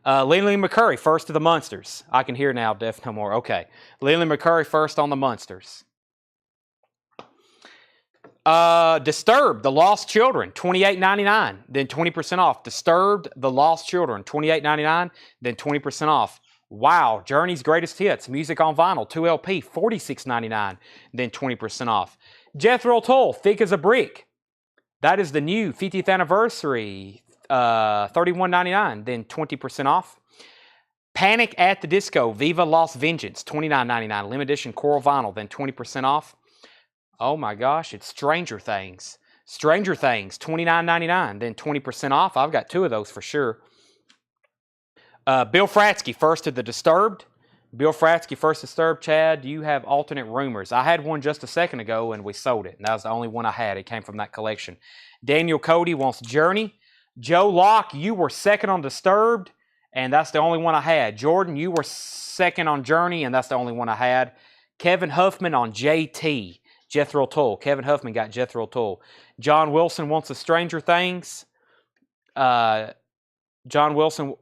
Leland McCurry, first of the Munsters. I can hear now, Def No More. Okay. Leland McCurry, first on the Munsters. Disturbed, The Lost Children, $28.99, then 20% off. Disturbed, The Lost Children, $28.99, then 20% off. Wow, Journey's Greatest Hits, music on vinyl, 2LP, $46.99, then 20% off. Jethro Tull, Thick as a Brick. That is the new 50th anniversary, $31.99, then 20% off. Panic at the Disco, Viva Las Vengeance, $29.99, limited edition coral vinyl, then 20% off. Oh my gosh, it's Stranger Things. Stranger Things, $29.99, then 20% off. I've got 2 of those for sure. Bill Fratsky, First of the Disturbed. Bill Fratsky, First Disturbed. Chad, do you have alternate rumors? I had one just a second ago and we sold it. And that was the only one I had. It came from that collection. Daniel Cody wants Journey. Joe Locke, you were second on Disturbed, and that's the only one I had. Jordan, you were second on Journey, and that's the only one I had. Kevin Huffman on JT. Jethro Tull. Kevin Huffman got Jethro Tull. John Wilson wants a Stranger Things. John Wilson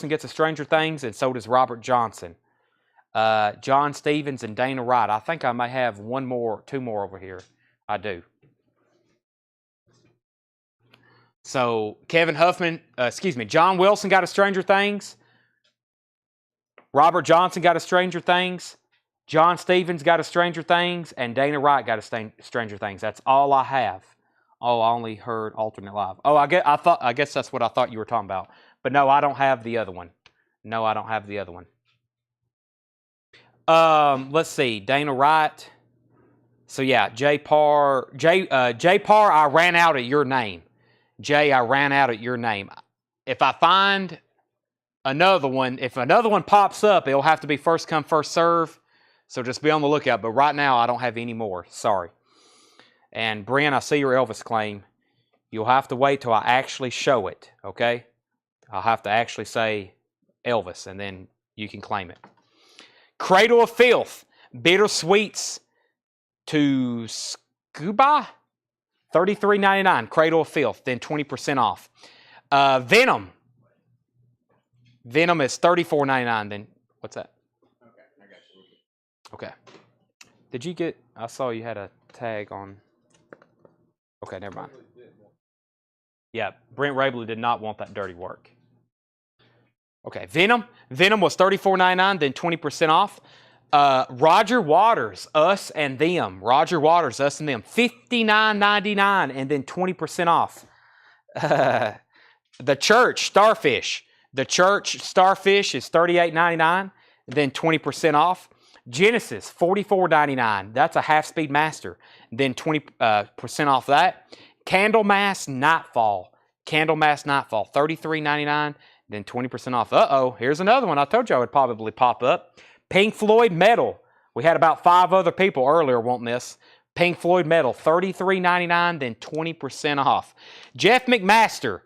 gets a Stranger Things, and so does Robert Johnson. John Stevens and Dana Wright. I think I may have 2 more over here. I do. So Kevin Huffman, John Wilson got a Stranger Things. Robert Johnson got a Stranger Things. John Stevens got a Stranger Things, and Dana Wright got a Stranger Things. That's all I have. Oh, I only heard alternate live. Oh, I guess that's what I thought you were talking about. But no, I don't have the other one. No, I don't have the other one. Let's see. Dana Wright. So yeah, J Parr, I ran out at your name. Jay, I ran out at your name. If I find another one, if another one pops up, it'll have to be first come, first serve. So just be on the lookout. But right now, I don't have any more. Sorry. And Brent, I see your Elvis claim. You'll have to wait till I actually show it, okay? I'll have to actually say Elvis, and then you can claim it. Cradle of Filth, Bittersweets to Scuba, $33.99. Cradle of Filth, then 20% off. Venom is $34.99. Then what's that? Okay, I got you. Okay. Did you get? I saw you had a tag on. Okay, never mind. Yeah, Brent Rabley did not want that dirty work. Okay, Venom was $34.99, then 20% off. Roger Waters, Us and Them. Roger Waters, Us and Them, $59.99, and then 20% off. The Church Starfish. The Church Starfish is $38.99, then 20% off. Genesis, $44.99. That's a half-speed master, then 20% off that. Candlemass Nightfall, $33.99, then 20% off. Uh-oh, here's another one. I told you I would probably pop up. Pink Floyd Metal. We had about 5 other people earlier wanting this. Pink Floyd Metal, $33.99, then 20% off. Jeff McMaster,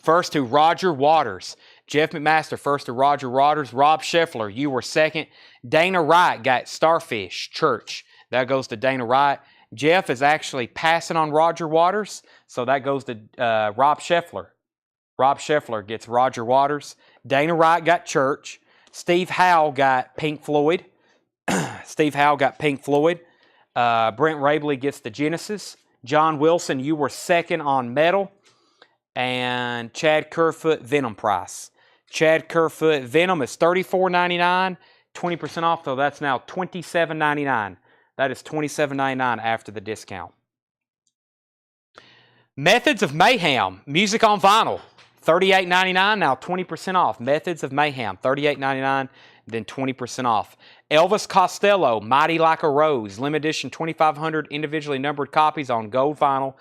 first to Roger Waters. Jeff McMaster, first to Roger Waters. Rob Scheffler, you were second. Dana Wright got Starfish Church. That goes to Dana Wright. Jeff is actually passing on Roger Waters, so that goes to Rob Scheffler. Rob Scheffler gets Roger Waters. Dana Wright got Church. Steve Howe got Pink Floyd. Brent Rabley gets the Genesis. John Wilson, you were second on Metal. And Chad Kerfoot, Venom price. Chad Kerfoot, Venom is $34.99, 20% off, so that's now $27.99. That is $27.99 after the discount. Methods of Mayhem, music on vinyl, $38.99, now 20% off. Methods of Mayhem, $38.99, then 20% off. Elvis Costello, Mighty Like a Rose, limited edition 2,500 individually numbered copies on gold vinyl,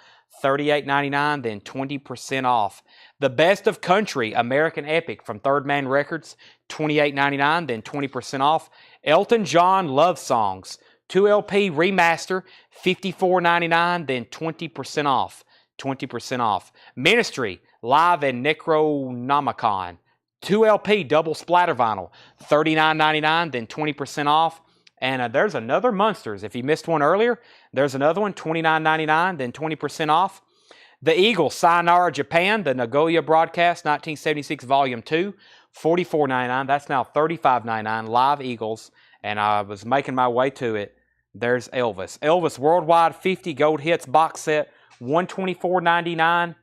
$38.99, then 20% off. The Best of Country, American Epic from Third Man Records, $28.99, then 20% off. Elton John Love Songs, 2LP remaster, $54.99, then 20% off. 20% off. Ministry, Live and Necronomicon, 2 LP double splatter vinyl, $39.99, then 20% off. And there's another Munsters. If you missed one earlier, there's another one, $29.99, then 20% off. The Eagles, Sayonara Japan, the Nagoya broadcast, 1976, Volume 2, $44.99. That's now $35.99, live Eagles. And I was making my way to it. There's Elvis. Elvis Worldwide 50 Gold Hits box set, $124.99,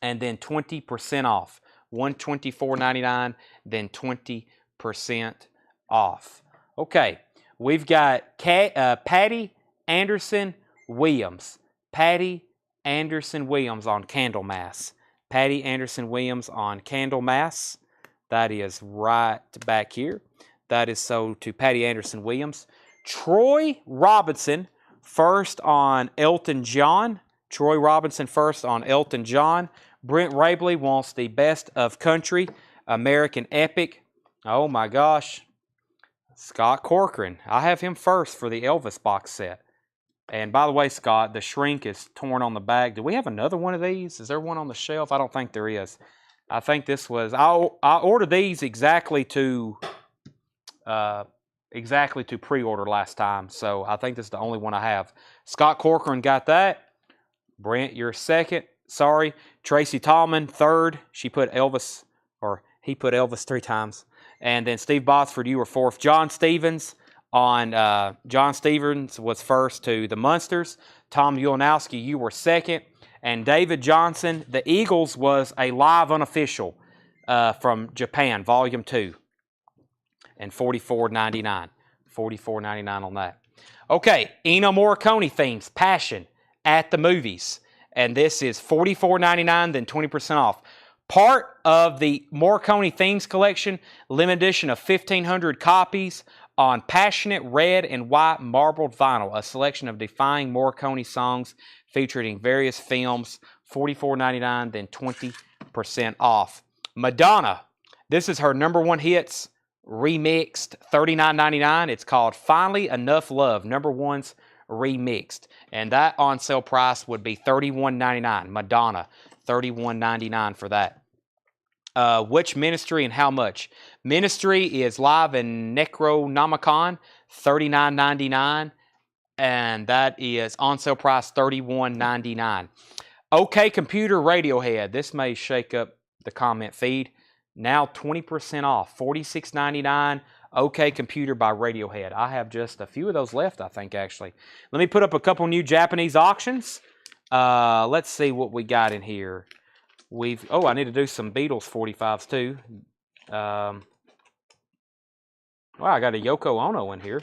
and then 20% off. $124.99, then 20% off. Okay, we've got Patty Anderson Williams. Patty Anderson Williams on Candlemas. Patty Anderson Williams on Candlemas. That is right back here. That is sold to Patty Anderson Williams. Troy Robinson first on Elton John. Troy Robinson first on Elton John. Brent Rabley wants the Best of Country, American Epic. Oh my gosh. Scott Corcoran. I have him first for the Elvis box set. And by the way, Scott, the shrink is torn on the back. Do we have another one of these? Is there one on the shelf? I don't think there is. I think this was, I ordered these exactly to pre-order last time. So I think this is the only one I have. Scott Corcoran got that. Brent, you're second. Sorry. Tracy Tallman, third. She put Elvis, or he put Elvis 3 times. And then Steve Botsford, you were fourth. John Stevens was first to the Munsters. Tom Ulanowski, you were second. And David Johnson, the Eagles, was a live unofficial from Japan, Volume 2. And $44.99. $44.99 on that. Okay, Ennio Morricone themes, Passion at the Movies. And this is $44.99, then 20% off. Part of the Morricone Themes Collection, limited edition of 1,500 copies on passionate red and white marbled vinyl. A selection of defying Morricone songs featuring various films, $44.99, then 20% off. Madonna, this is her #1 hits, remixed, $39.99. It's called Finally Enough Love, #1s remixed. And that on sale price would be $31.99. Madonna, $31.99 for that. Which ministry and how much? Ministry is live in Necronomicon, $39.99. And that is on sale price $31.99. OK Computer Radiohead. This may shake up the comment feed. Now 20% off, $46.99. OK Computer by Radiohead. I have just a few of those left, I think, actually. Let me put up a couple new Japanese auctions. Let's see what we got in here. I need to do some Beatles 45s too. Wow, I got a Yoko Ono in here.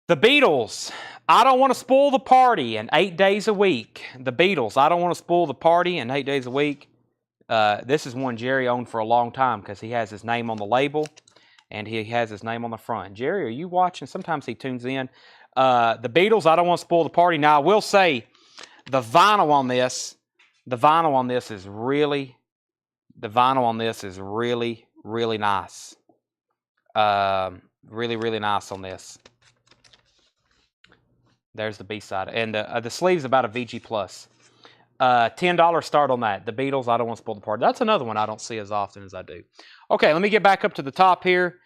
The Beatles, I Don't Want to Spoil the Party, and 8 Days a Week. The Beatles, I Don't Want to Spoil the Party, and 8 Days a Week. This is one Jerry owned for a long time because he has his name on the label and he has his name on the front. Jerry, are you watching? Sometimes he tunes in. The Beatles, I Don't Want to Spoil the Party. Now, I will say the vinyl on this is really really nice. Really nice on this. There's the B-side. And the sleeve's about a VG+. $10 start on that. The Beatles, I Don't Want to Spoil the Party. That's another one I don't see as often as I do. Okay, let me get back up to the top here.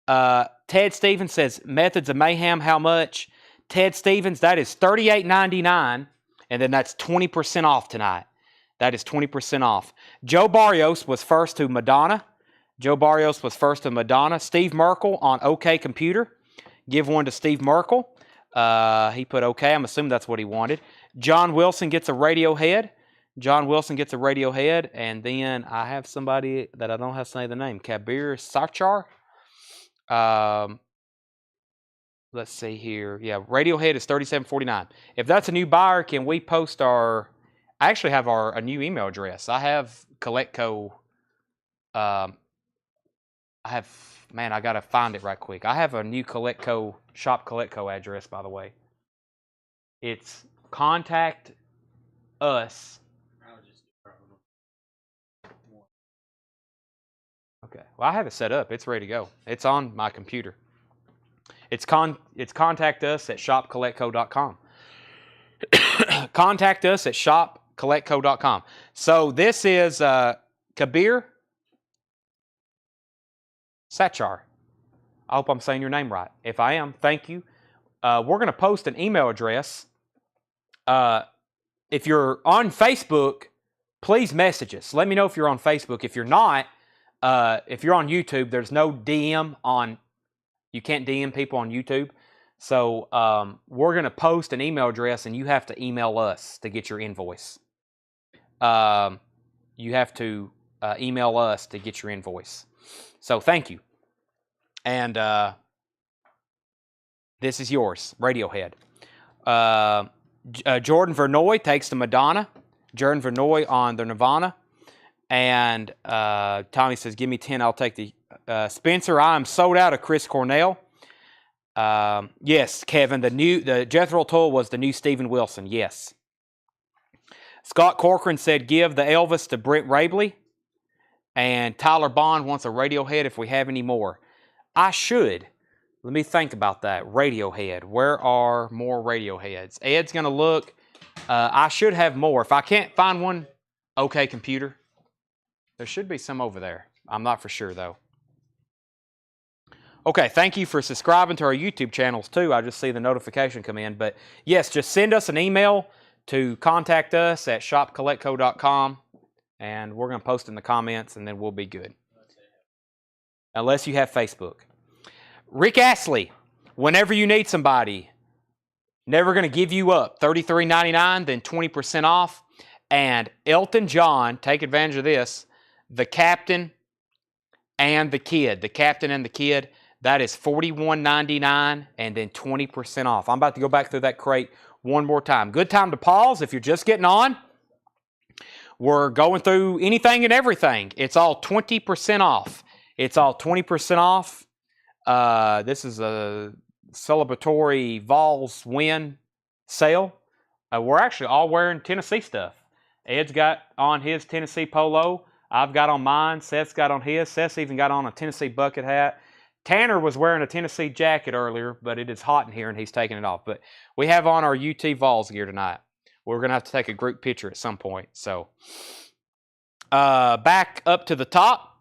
Ted Stevens says, Methods of Mayhem, how much? Ted Stevens, that is $38.99, and then that's 20% off tonight. That is 20% off. Joe Barrios was first to Madonna. Steve Merkel on OK Computer. Give one to Steve Merkel. He put OK. I'm assuming that's what he wanted. John Wilson gets a Radiohead. And then I have somebody that I don't have to say the name. Kabir Sachar. Let's see here. Yeah, Radiohead is $37.49. If that's a new buyer, can we post I actually have a new email address. I have Collectco. I got to find it right quick. I have a new Collectco, Shop Collectco address, by the way. It's contact us. Okay. Well, I have it set up. It's ready to go. It's on my computer. It's contact us at shopcollectco.com. Contact us at shopcollectco.com. So this is Kabir Sachar. I hope I'm saying your name right. If I am, thank you. We're going to post an email address. If you're on Facebook, please message us. Let me know if you're on Facebook. If you're not, if you're on YouTube, there's no DM on, you can't DM people on YouTube. So we're going to post an email address, and you have to email us to get your invoice. You have to email us to get your invoice. So thank you. And this is yours, Radiohead. Jordan Vernoy takes the Madonna. Jordan Vernoy on the Nirvana. And Tommy says, give me 10, I'll take the Spencer. I am sold out of Chris Cornell. Yes, Kevin, the Jethro Tull was the new Steven Wilson. Yes. Scott Corcoran said, give the Elvis to Brent Rabley. And Tyler Bond wants a Radiohead if we have any more. I should. Let me think about that. Radiohead. Where are more Radioheads? Ed's going to look. I should have more. If I can't find one, okay, computer. There should be some over there. I'm not for sure, though. Okay, thank you for subscribing to our YouTube channels, too. I just see the notification come in. But, yes, just send us an email to contact us at shopcollectco.com. And we're going to post in the comments, and then we'll be good. Unless you have Facebook. Rick Astley, whenever you need somebody, never going to give you up. $33.99, then 20% off. And Elton John, take advantage of this, the Captain and the Kid. The Captain and the Kid, that is $41.99 and then 20% off. I'm about to go back through that crate one more time. Good time to pause if you're just getting on. We're going through anything and everything. It's all 20% off. It's all 20% off. This is a celebratory Vols win sale. We're actually all wearing Tennessee stuff. Ed's got on his Tennessee polo. I've got on mine. Seth's got on his. Seth's even got on a Tennessee bucket hat. Tanner was wearing a Tennessee jacket earlier, but it is hot in here and he's taking it off. But we have on our UT Vols gear tonight. We're going to have to take a group picture at some point. So, back up to the top.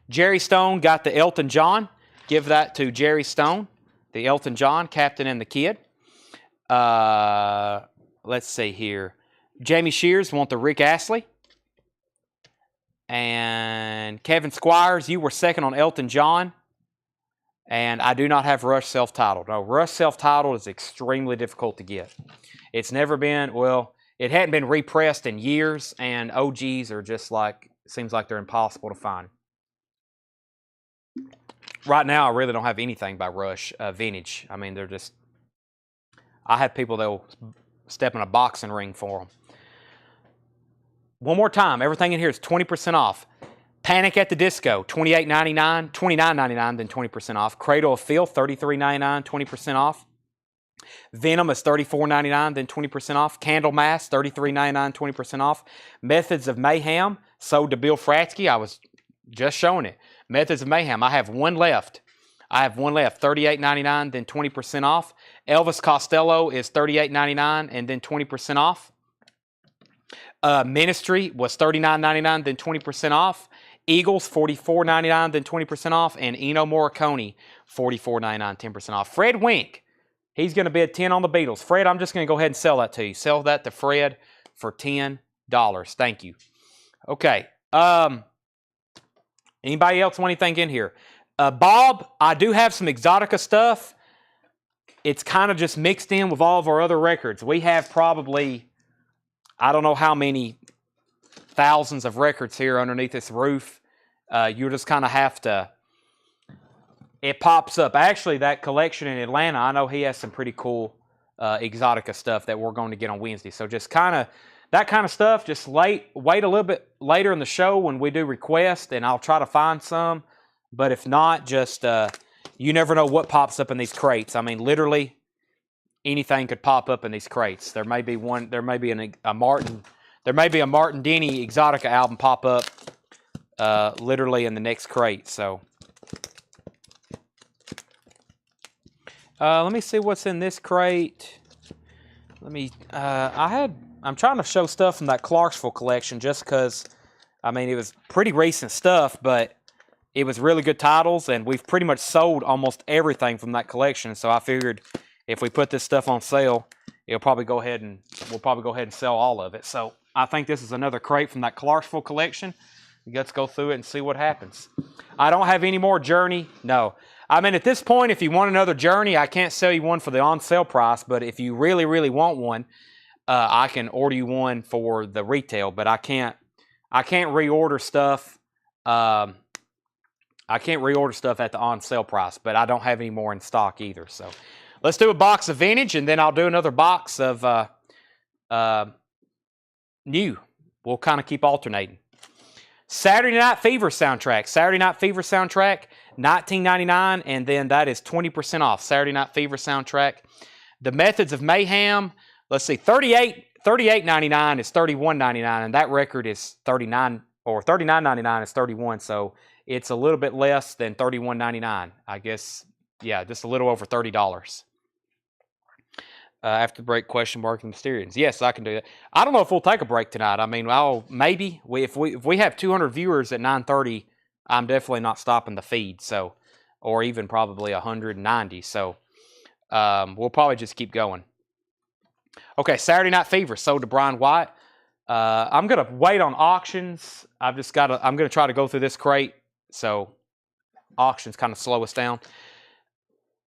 Jerry Stone got the Elton John. Give that to Jerry Stone. The Elton John, Captain and the Kid. Let's see here. Jamie Shears want the Rick Astley. And Kevin Squires, you were second on Elton John. And I do not have Rush self-titled. No, Rush self-titled is extremely difficult to get. It's never been, well, it hadn't been repressed in years, and OGs are just like, seems like they're impossible to find. Right now, I really don't have anything by Rush vintage. I mean, they're just, I have people that will step in a boxing ring for them. One more time, everything in here is 20% off. Panic at the Disco, $28.99, $29.99, then 20% off. Cradle of Filth, $33.99, 20% off. Venom is $34.99, then 20% off. Candlemass, $33.99, 20% off. Methods of Mayhem, sold to Bill Fratsky. I was just showing it. Methods of Mayhem, I have one left. $38.99, then 20% off. Elvis Costello is $38.99, and then 20% off. Ministry was $39.99, then 20% off. Eagles, $44.99, then 20% off. And Eno Morricone, $44.99, 10% off. Fred Wink, he's going to bid 10 on the Beatles. Fred, I'm just going to go ahead and sell that to you. Sell that to Fred for $10. Thank you. Okay. Anybody else want anything in here? Bob, I do have some Exotica stuff. It's kind of just mixed in with all of our other records. We have probably, I don't know how many thousands of records here underneath this roof. You just kind of have to, it pops up. Actually, that collection in Atlanta, I know he has some pretty cool Exotica stuff that we're going to get on Wednesday. So just kind of, that kind of stuff, just wait a little bit later in the show when we do request, and I'll try to find some. But if not, just, you never know what pops up in these crates. I mean, literally anything could pop up in these crates. There may be one, there may be a Martin Denny Exotica album pop up literally in the next crate. So let me see what's in this crate. Let me, I had I'm trying to show stuff from that Clarksville collection just because, I mean, it was pretty recent stuff, but it was really good titles, and we've pretty much sold almost everything from that collection. So I figured if we put this stuff on sale, we'll probably go ahead and sell all of it. So I think this is another crate from that Clarksville collection. Let's go through it and see what happens. I don't have any more Journey. No. I mean, at this point, if you want another Journey, I can't sell you one for the on-sale price, but if you really, really want one, I can order you one for the retail, but I can't reorder stuff. I can't reorder stuff at the on-sale price, but I don't have any more in stock either. So let's do a box of vintage, and then I'll do another box of new. We'll kind of keep alternating. Saturday Night Fever soundtrack. Saturday Night Fever soundtrack, $19.99, and then that is 20% off. Saturday Night Fever soundtrack. The Methods of Mayhem. Let's see, $38.99 is $31.99, and that record is $39, or $39.99 is $31. So it's a little bit less than $31.99. I guess, yeah, just a little over $30. After the break, question mark and Mysterians. Yes, I can do that. I don't know if we'll take a break tonight. I mean, maybe if we have 200 viewers at 9:30, I'm definitely not stopping the feed. So, or even probably 190. So, we'll probably just keep going. Okay, Saturday Night Fever sold to Brian White. I'm gonna wait on auctions. I'm gonna try to go through this crate. So, auctions kind of slow us down.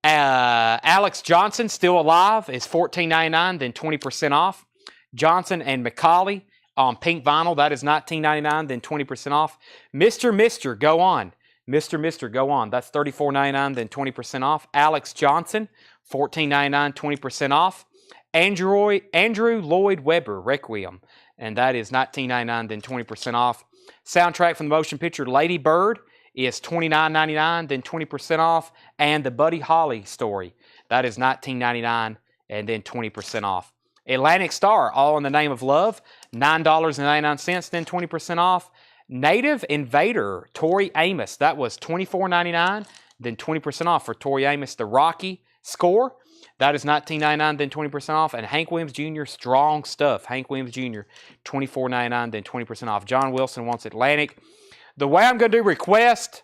Alex Johnson, Still Alive, is $14.99, then 20% off. Johnson and McCauley on pink vinyl, that is $19.99, then 20% off. Mr. Go On. Mr. Go On, that's $34.99, then 20% off. Alex Johnson, $14.99, 20% off. Andrew Lloyd Webber, Requiem, and that is $19.99, then 20% off. Soundtrack from the motion picture Lady Bird is $29.99, then 20% off. And the Buddy Holly story, that is $19.99, and then 20% off. Atlantic Star, All in the Name of Love, $9.99, then 20% off. Native Invader, Tori Amos, that was $24.99, then 20% off for Tori Amos. The Rocky Score, that is $19.99, then 20% off. And Hank Williams Jr., Strong Stuff, Hank Williams Jr., $24.99, then 20% off. John Wilson wants Atlantic. The way I'm going to do request,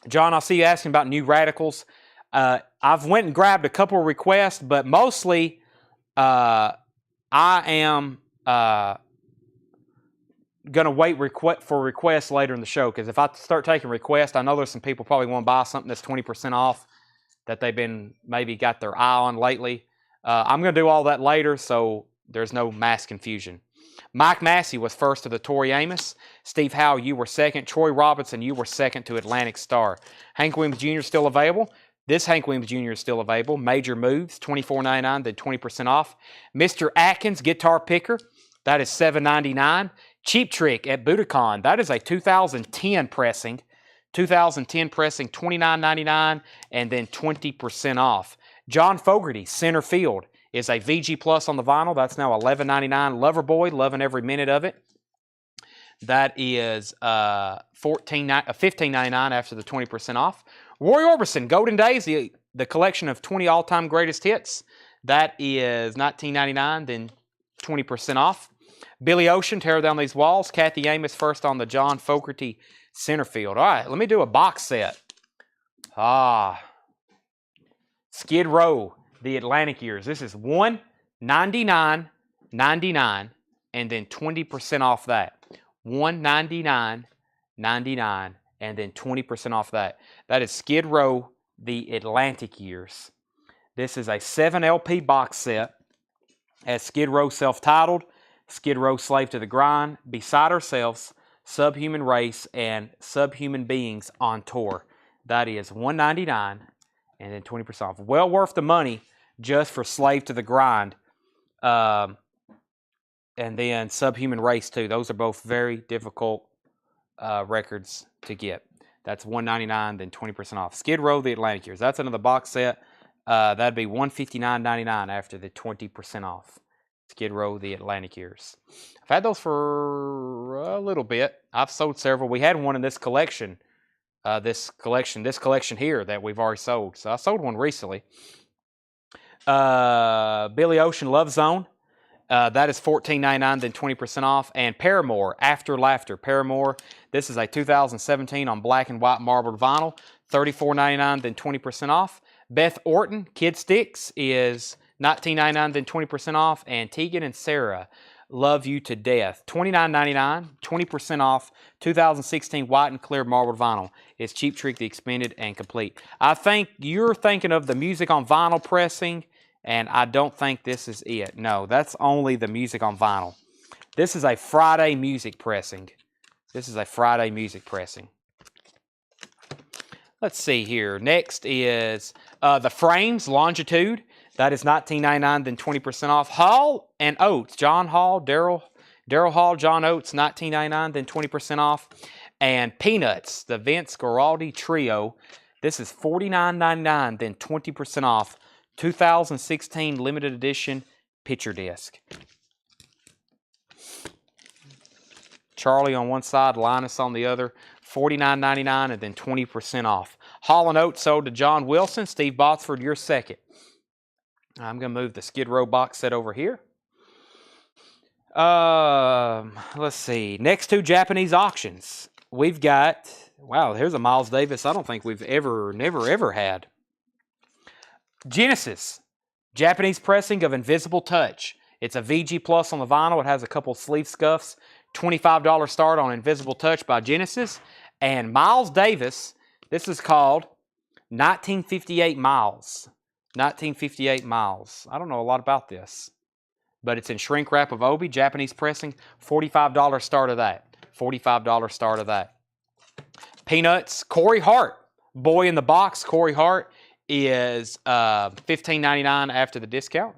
John, I see you asking about New Radicals. I've went and grabbed a couple of requests, but mostly I am going to wait for requests later in the show, because if I start taking requests, I know there's some people probably want to buy something that's 20% off that they've been maybe got their eye on lately. I'm going to do all that later, so there's no mass confusion. Mike Massey was first to the Tori Amos. Steve Howe, you were second. Troy Robinson, you were second to Atlantic Star. Hank Williams Jr. is still available. This Hank Williams Jr. is still available. Major Moves, $24.99, then 20% off. Mr. Atkins, Guitar Picker, that is $7.99. Cheap Trick at Budokan, that is a 2010 pressing. 2010 pressing, $29.99, and then 20% off. John Fogerty, Center Field, is a VG Plus on the vinyl. That's now $11.99. Loverboy, loving every minute of it. That is $15.99 after the 20% off. Roy Orbison, Golden Days, the collection of 20 all-time greatest hits. That is $19.99, then 20% off. Billy Ocean, Tear Down These Walls. Kathy Amos first on the John Fogerty Centerfield. All right, let me do a box set. Skid Row, the Atlantic Years. This is $199.99, and then 20% off that. $199.99, and then 20% off that. That is Skid Row, the Atlantic Years. This is a 7 LP box set. As Skid Row self-titled, Skid Row Slave to the Grind, Beside Ourselves, Subhuman Race, and Subhuman Beings on Tour. That is $199 and then 20% off. Well worth the money just for Slave to the Grind. And then Subhuman Race too. Those are both very difficult records to get. That's $199, then 20% off. Skid Row, the Atlantic Years. That's another box set. That'd be $159.99 after the 20% off. Skid Row, the Atlantic Years. I've had those for a little bit. I've sold several. We had one in this collection. This collection here that we've already sold. So I sold one recently. Billy Ocean, Love Zone. That is $14.99, then 20% off. And Paramore, After Laughter. Paramore, this is a 2017 on black and white marbled vinyl. $34.99, then 20% off. Beth Orton, Kid Sticks, is $19.99, then 20% off. And Tegan and Sarah, Love You to Death. $29.99, 20% off. 2016 white and clear marbled vinyl. It's Cheap Trick, the Expanded and Complete. I think you're thinking of the music on vinyl pressing, and I don't think this is it. No, that's only the music on vinyl. This is a Friday music pressing. This is a Friday music pressing. Let's see here. Next is the Frames Longitude. That is $19.99, then 20% off. Hall and Oates. John Hall, Daryl Hall, John Oates, $19.99, then 20% off. And Peanuts, the Vince Guaraldi Trio. This is $49.99, then 20% off. 2016 limited edition picture disc. Charlie on one side, Linus on the other. $49.99 and then 20% off. Hall & Oates sold to John Wilson. Steve Botsford, you're second. I'm going to move the Skid Row box set over here. Let's see. Next two Japanese auctions. We've got, wow, here's a Miles Davis I don't think we've never had. Genesis, Japanese pressing of Invisible Touch. It's a VG Plus on the vinyl. It has a couple sleeve scuffs. $25 start on Invisible Touch by Genesis. And Miles Davis, this is called 1958 Miles. 1958 Miles. I don't know a lot about this, but it's in shrink wrap of Obi, Japanese pressing. $45 start of that. $45 start of that. Peanuts, Corey Hart. Boy in the Box, Corey Hart is $15.99 after the discount.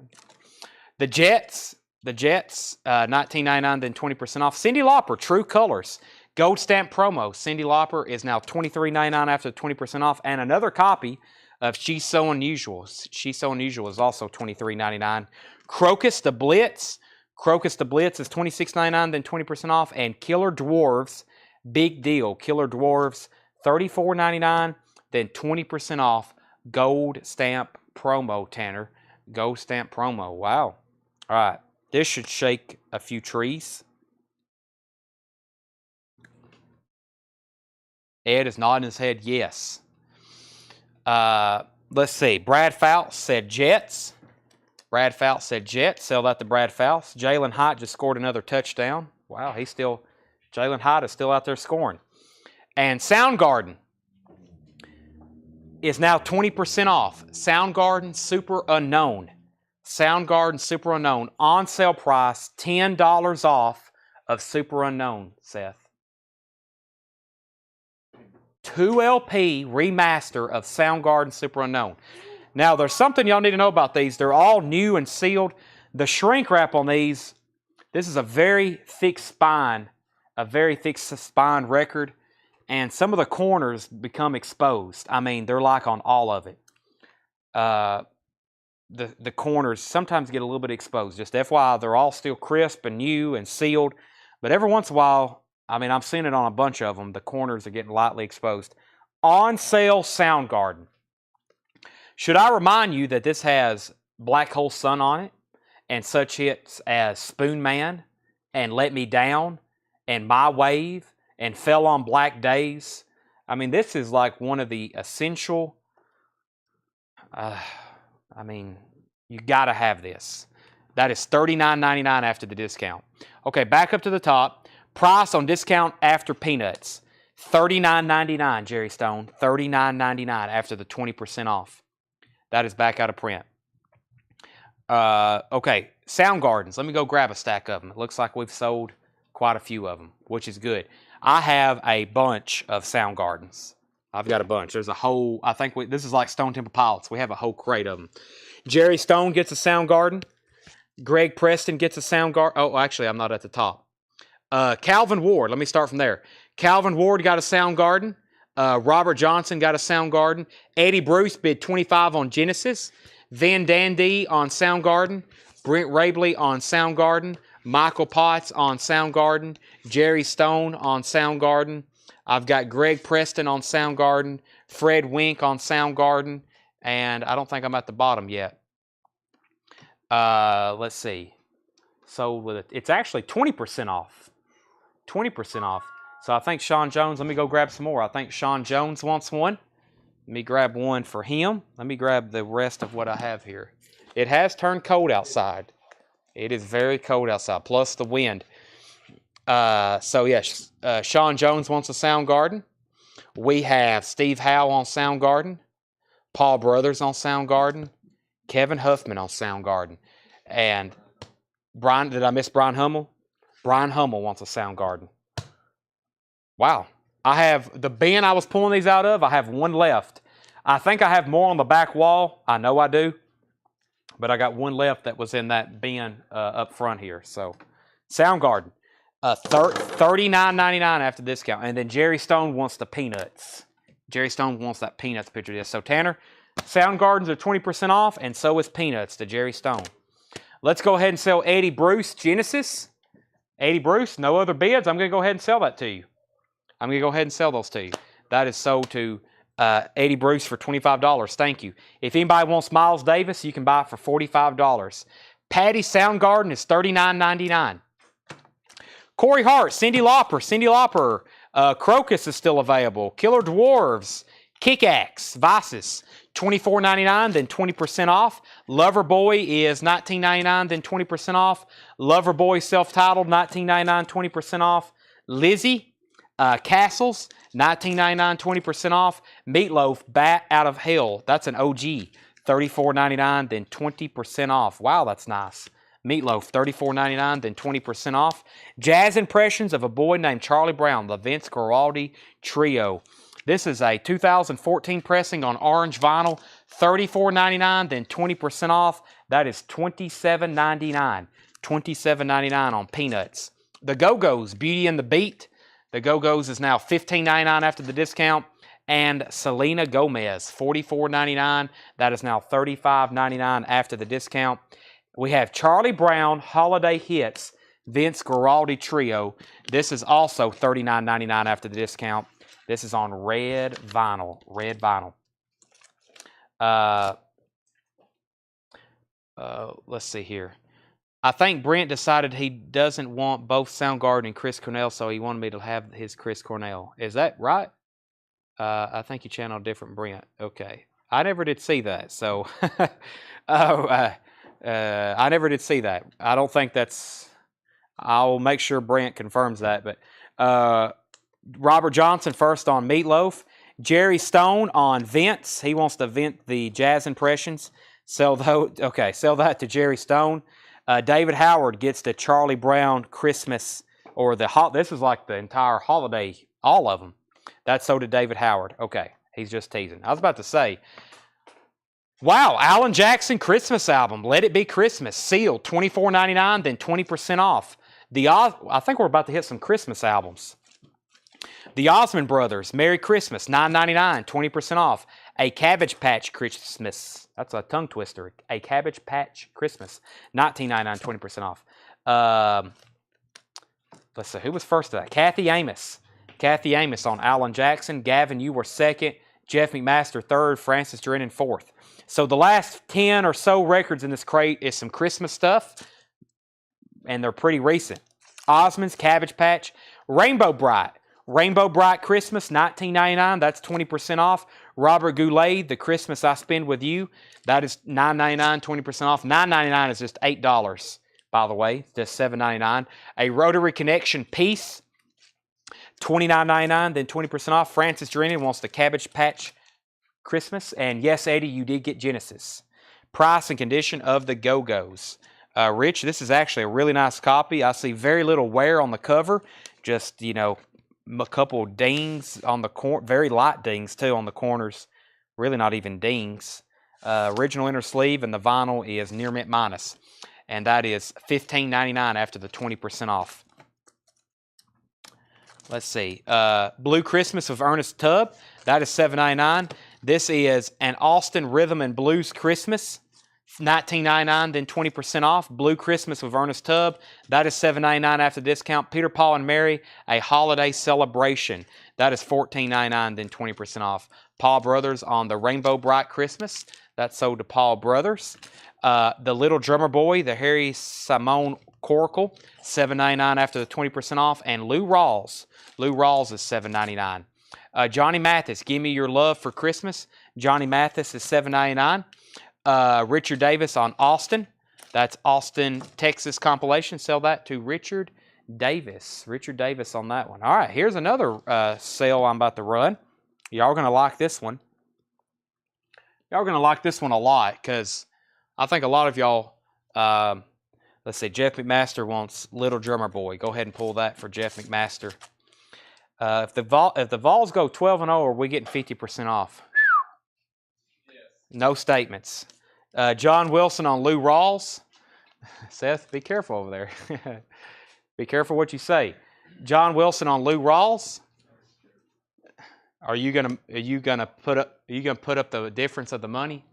The Jets, $19.99, then 20% off. Cyndi Lauper, True Colors, Gold Stamp promo. Cyndi Lauper is now $23.99 after 20% off, and another copy of She's So Unusual. She's So Unusual is also $23.99. Crocus the Blitz. Crocus the Blitz is $26.99, then 20% off. And Killer Dwarves, Big Deal. Killer Dwarves, $34.99, then 20% off. Gold Stamp promo, Tanner. Gold Stamp promo. Wow. All right. This should shake a few trees. Ed is nodding his head yes. Let's see. Brad Fouts said Jets. Brad Fouts said Jets. Sell that to Brad Fouts. Jalen Hyatt just scored another touchdown. Wow, Jalen Hyatt is still out there scoring. And Soundgarden is now 20% off. Soundgarden Super Unknown. Soundgarden Super Unknown. On sale price, $10 off of Super Unknown, Seth. 2LP remaster of Soundgarden Super Unknown. Now, there's something y'all need to know about these. They're all new and sealed. The shrink wrap on these, this is a very thick spine record, and some of the corners become exposed. I mean, they're like on all of it. The corners sometimes get a little bit exposed. Just FYI, they're all still crisp and new and sealed, but every once in a while, I mean, I'm seeing it on a bunch of them. The corners are getting lightly exposed. On sale, Soundgarden. Should I remind you that this has Black Hole Sun on it and such hits as Spoon Man and Let Me Down and My Wave and Fell on Black Days? I mean, this is like one of the essential, I mean, you got to have this. That is $39.99 after the discount. Okay, back up to the top. Price on discount after Peanuts, $39.99, Jerry Stone. $39.99 after the 20% off. That is back out of print. Okay, Soundgardens. Let me go grab a stack of them. It looks like we've sold quite a few of them, which is good. I have a bunch of Soundgardens. I've got a bunch. There's a whole, I think this is like Stone Temple Pilots. We have a whole crate of them. Jerry Stone gets a Soundgarden. Greg Preston gets a Soundgarden. Oh, actually, I'm not at the top. Calvin Ward, let me start from there. Calvin Ward got a Soundgarden. Robert Johnson got a Soundgarden. Eddie Bruce bid $25 on Genesis. Van Dandy on Soundgarden. Brent Rabley on Soundgarden. Michael Potts on Soundgarden. Jerry Stone on Soundgarden. I've got Greg Preston on Soundgarden. Fred Wink on Soundgarden. And I don't think I'm at the bottom yet. Let's see. sold with it. It's actually 20% off. 20% off. So I think Sean Jones, let me go grab some more. I think Sean Jones wants one. Let me grab one for him. Let me grab the rest of what I have here. It has turned cold outside. It is very cold outside, plus the wind. So yes, Sean Jones wants a Soundgarden. We have Steve Howe on Soundgarden. Paul Brothers on Soundgarden. Kevin Huffman on Soundgarden. And Brian, did I miss Brian Hummel? Brian Hummel wants a Soundgarden. Wow. I have the bin I was pulling these out of, I have one left. I think I have more on the back wall. I know I do. But I got one left that was in that bin up front here. So, Soundgarden. $39.99 after discount. And then Jerry Stone wants the Peanuts. Jerry Stone wants that Peanuts picture of this. So, Tanner, Soundgardens are 20% off, and so is Peanuts to Jerry Stone. Let's go ahead and sell Eddie Bruce Genesis. Eddie Bruce, no other bids. I'm going to go ahead and sell that to you. I'm going to go ahead and sell those to you. That is sold to Eddie Bruce for $25. Thank you. If anybody wants Miles Davis, you can buy it for $45. Patty Soundgarden is $39.99. Corey Hart, Cyndi Lauper. Crocus is still available. Killer Dwarves, Kick-Axe, Vices, $24.99, then 20% off. Loverboy is $19.99, then 20% off. Loverboy self-titled, $19.99, 20% off. Lizzie, Castles, $19.99, 20% off. Meatloaf, Bat Out of Hell, that's an OG, $34.99, then 20% off. Wow, that's nice. Meatloaf, $34.99, then 20% off. Jazz Impressions of a Boy Named Charlie Brown, the Vince Guaraldi Trio. This is a 2014 pressing on orange vinyl, $34.99, then 20% off. That is $27.99. $27.99 on Peanuts. The Go-Go's, Beauty and the Beat. The Go-Go's is now $15.99 after the discount. And Selena Gomez, $44.99. That is now $35.99 after the discount. We have Charlie Brown Holiday Hits, Vince Guaraldi Trio. This is also $39.99 after the discount. This is on red vinyl. Red vinyl. Let's see here. I think Brent decided he doesn't want both Soundgarden and Chris Cornell, so he wanted me to have his Chris Cornell. Is that right? I think you channeled different Brent. Okay. I never did see that, so... I never did see that. I don't think that's... I'll make sure Brent confirms that. But Robert Johnson first on Meatloaf. Jerry Stone on Vince. He wants to vent the Jazz Impressions. Sell that to Jerry Stone. David Howard gets the Charlie Brown Christmas, or this is like the entire holiday, all of them. That's so to David Howard. Okay, he's just teasing. I was about to say... Wow, Alan Jackson Christmas album, Let It Be Christmas, sealed, $24.99, then 20% off. I think we're about to hit some Christmas albums. The Osmond Brothers, Merry Christmas, $9.99, 20% off. A Cabbage Patch Christmas, that's a tongue twister. A Cabbage Patch Christmas, $19.99, 20% off. Let's see, who was first to that? Kathy Amos. Kathy Amos on Alan Jackson. Gavin, you were second. Jeff McMaster third. Francis Drennan fourth. So the last 10 or so records in this crate is some Christmas stuff, and they're pretty recent. Osmond's, Cabbage Patch, Rainbow Bright Christmas, $19.99, that's 20% off. Robert Goulet, The Christmas I Spend With You, that is $9.99, 20% off. $9.99 is just $8, by the way, just $7.99. A Rotary Connection Piece, $29.99, then 20% off. Francis Drennan wants the Cabbage Patch Christmas. And yes, Eddie, you did get Genesis. Price and condition of the Go-Go's. Rich, this is actually a really nice copy. I see very little wear on the cover. Just, a couple dings on the corner. Very light dings, too, on the corners. Really not even dings. Original inner sleeve, and the vinyl is near mint minus. And that is $15.99 after the 20% off. Let's see. Blue Christmas of Ernest Tubb. That is $7.99. This is an Austin Rhythm and Blues Christmas, $19.99, then 20% off. Blue Christmas with Ernest Tubb, that is $7.99 after discount. Peter, Paul, and Mary, A Holiday Celebration, that is $14.99, then 20% off. Paul Brothers on the Rainbow Bright Christmas, that's sold to Paul Brothers. The Little Drummer Boy, the Harry Simone Coracle, $7.99 after the 20% off. And Lou Rawls. Lou Rawls is $7.99. Johnny Mathis, Give Me Your Love for Christmas. Johnny Mathis is $7.99. Richard Davis on Austin. That's Austin, Texas compilation. Sell that to Richard Davis. Richard Davis on that one. All right, here's another sale I'm about to run. Y'all are going to like this one. Y'all are going to like this one a lot because I think a lot of y'all, let's see, Jeff McMaster wants Little Drummer Boy. Go ahead and pull that for Jeff McMaster. If the Vols go 12-0, are we getting 50% off? Yes. No statements. John Wilson on Lou Rawls. Seth, be careful over there. Be careful what you say. John Wilson on Lou Rawls. Are you gonna put up the difference of the money?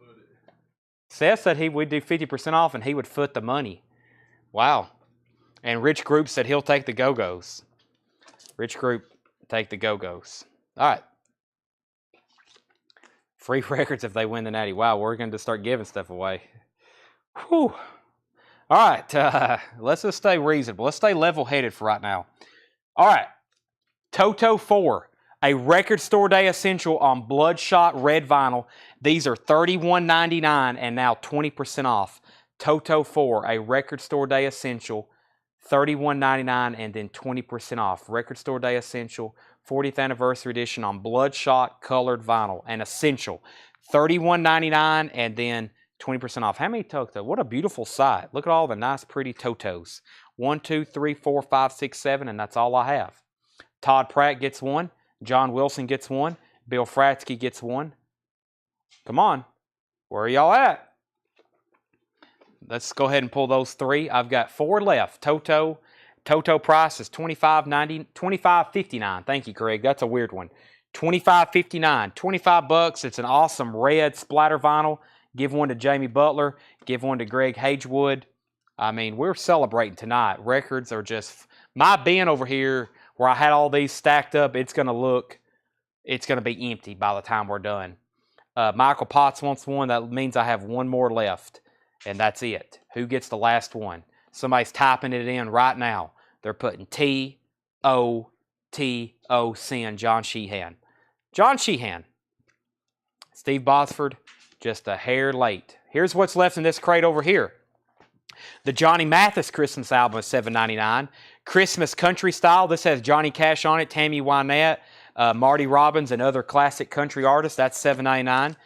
Seth said we'd do 50% off and he would foot the money. Wow. And Rich Group said he'll take the Go-Go's. Rich Group, take the Go-Go's. All right. Free records if they win the Natty. Wow, we're going to start giving stuff away. Whew. All right, let's just stay reasonable. Let's stay level-headed for right now. All right, Toto 4, a Record Store Day essential on Bloodshot Red Vinyl. These are $31.99 and now 20% off. Toto 4, a Record Store Day essential, $31.99 and then 20% off. Record Store Day essential, 40th anniversary edition on Bloodshot colored vinyl, an essential, $31.99 and then 20% off. How many Toto? What a beautiful sight. Look at all the nice, pretty Totos. 1, 2, 3, 4, 5, 6, 7, and that's all I have. Todd Pratt gets one. John Wilson gets one. Bill Fratsky gets one. Come on. Where are y'all at? Let's go ahead and pull those 3. I've got 4 left. Toto price is $25.59. Thank you, Craig. That's a weird one. $25.59. $25. It's an awesome red splatter vinyl. Give one to Jamie Butler. Give one to Greg Hagewood. I mean, we're celebrating tonight. Records are just... My bin over here, where I had all these stacked up, it's going to be empty by the time we're done. Michael Potts wants one. That means I have one more left. And that's it. Who gets the last one? Somebody's typing it in right now. They're putting T-O-T-O, sin, John Sheehan. John Sheehan. Steve Bosford, just a hair late. Here's what's left in this crate over here. The Johnny Mathis Christmas album is $7.99. Christmas Country Style. This has Johnny Cash on it, Tammy Wynette, Marty Robbins, and other classic country artists. That's $7.99.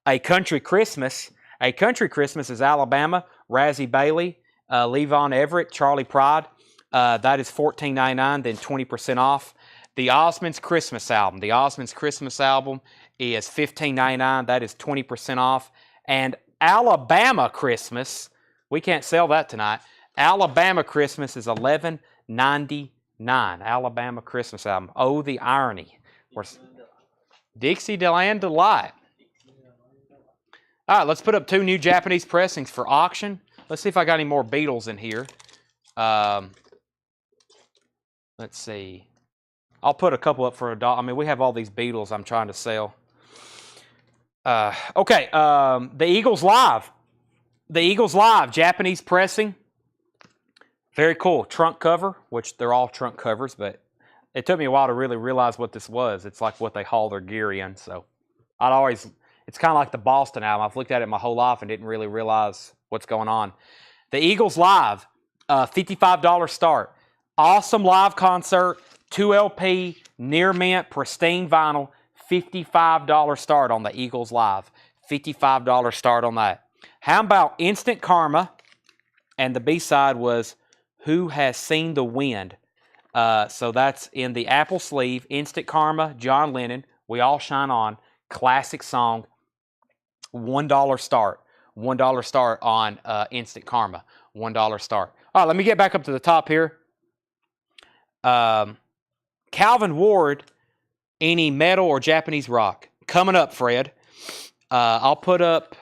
A Country Christmas. A Country Christmas is Alabama, Razzie Bailey, Levon Everett, Charlie Pride. That is $14.99, then 20% off. The Osmonds Christmas album. The Osmonds Christmas album is $15.99. That is 20% off. And Alabama Christmas, we can't sell that tonight. Alabama Christmas is $11.99. Alabama Christmas album. Oh, the irony. Dixieland Delight. All right, let's put up 2 new Japanese pressings for auction. Let's see if I got any more Beatles in here. Let's see. I'll put a couple up for $1. I mean, we have all these Beatles I'm trying to sell. Okay, the Eagles Live. The Eagles Live, Japanese pressing. Very cool. Trunk cover, which they're all trunk covers, but it took me a while to really realize what this was. It's like what they haul their gear in, so it's kind of like the Boston album. I've looked at it my whole life and didn't really realize what's going on. The Eagles Live, $55 start. Awesome live concert, 2 LP, near mint, pristine vinyl, $55 start on the Eagles Live. $55 start on that. How about Instant Karma? And the B-side was Who Has Seen the Wind? So that's in the Apple sleeve. Instant Karma, John Lennon, We All Shine On. Classic song. $1 start. $1 start on Instant Karma. $1 start. All right, let me get back up to the top here. Calvin Ward, any metal or Japanese rock? Coming up, Fred. I'll put up,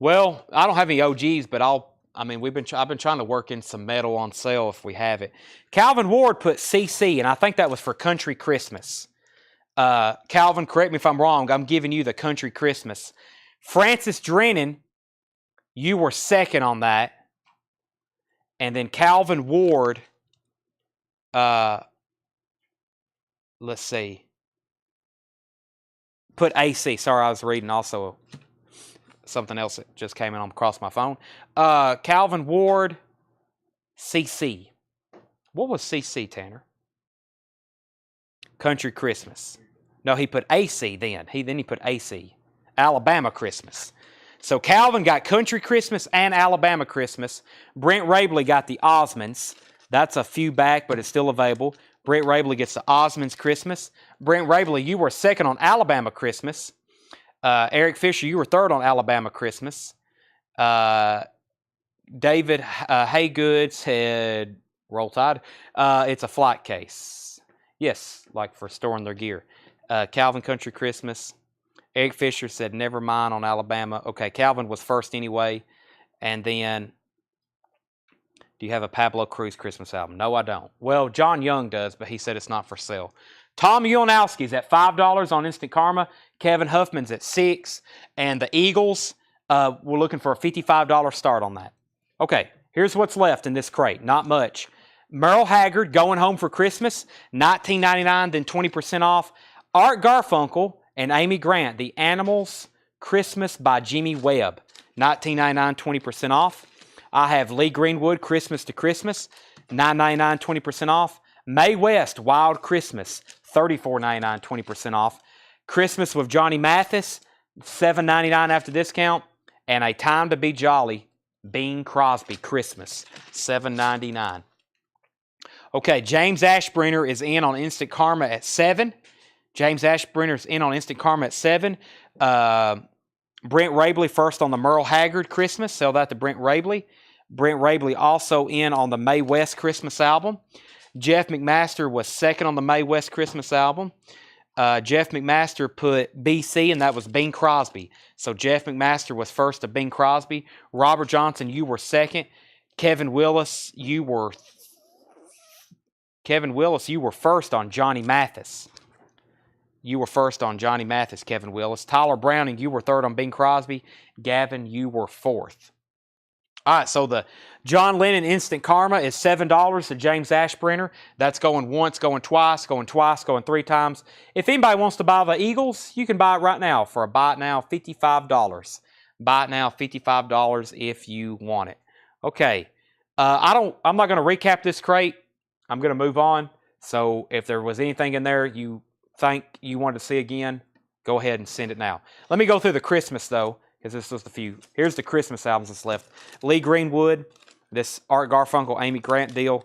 well, I don't have any OGs, but I've been trying to work in some metal on sale if we have it. Calvin Ward put CC, and I think that was for Country Christmas. Calvin, correct me if I'm wrong. I'm giving you the Country Christmas. Francis Drennan you were second on that. And then Calvin Ward, let's see, put AC. Sorry, I was reading also something else that just came in across my phone. Calvin Ward, CC. What was CC, Tanner? Country Christmas. No, he put AC then. He put AC. Alabama Christmas. So Calvin got Country Christmas and Alabama Christmas. Brent Rabley got the Osmonds. That's a few back, but it's still available. Brent Rabley gets the Osmonds Christmas. Brent Rabley, you were second on Alabama Christmas. Eric Fisher, you were third on Alabama Christmas. David Haygoods had Roll Tide. It's a flight case. Yes, like for storing their gear. Calvin Country Christmas. Eric Fisher said, never mind on Alabama. Okay, Calvin was first anyway. And then, do you have a Pablo Cruz Christmas album? No, I don't. Well, John Young does, but he said it's not for sale. Tom Ulanowski's at $5 on Instant Karma. Kevin Huffman's at $6. And the Eagles, we're looking for a $55 start on that. Okay, here's what's left in this crate. Not much. Merle Haggard, Going Home for Christmas, $19.99, then 20% off. Art Garfunkel and Amy Grant, The Animals Christmas by Jimmy Webb, $19.99, 20% off. I have Lee Greenwood, Christmas to Christmas, $9.99, 20% off. Mae West, Wild Christmas, $34.99, 20% off. Christmas with Johnny Mathis, $7.99 after discount. And A Time to Be Jolly, Bing Crosby Christmas, $7.99. Okay, James Ashbrenner is in on Instant Karma at $7. James Ashbrenner's in on Instant Karma at $7. Brent Rabley first on the Merle Haggard Christmas. Sell that to Brent Rabley. Brent Rabley also in on the Mae West Christmas album. Jeff McMaster was second on the Mae West Christmas album. Jeff McMaster put BC, and that was Bing Crosby. So Jeff McMaster was first to Bing Crosby. Robert Johnson, you were second. Kevin Willis, you were first on Johnny Mathis. You were first on Johnny Mathis, Kevin Willis. Tyler Browning, you were third on Bing Crosby. Gavin, you were fourth. All right, so the John Lennon Instant Karma is $7 to James Ashbrenner. That's going once, going twice, going three times. If anybody wants to buy the Eagles, you can buy it right now for a buy it now $55. Buy it now $55 if you want it. Okay, I'm not going to recap this crate. I'm going to move on. So if there was anything in there you think you wanted to see again, go ahead and send it now. Let me go through the Christmas, though, because this was the few. Here's the Christmas albums that's left. Lee Greenwood, this Art Garfunkel, Amy Grant deal.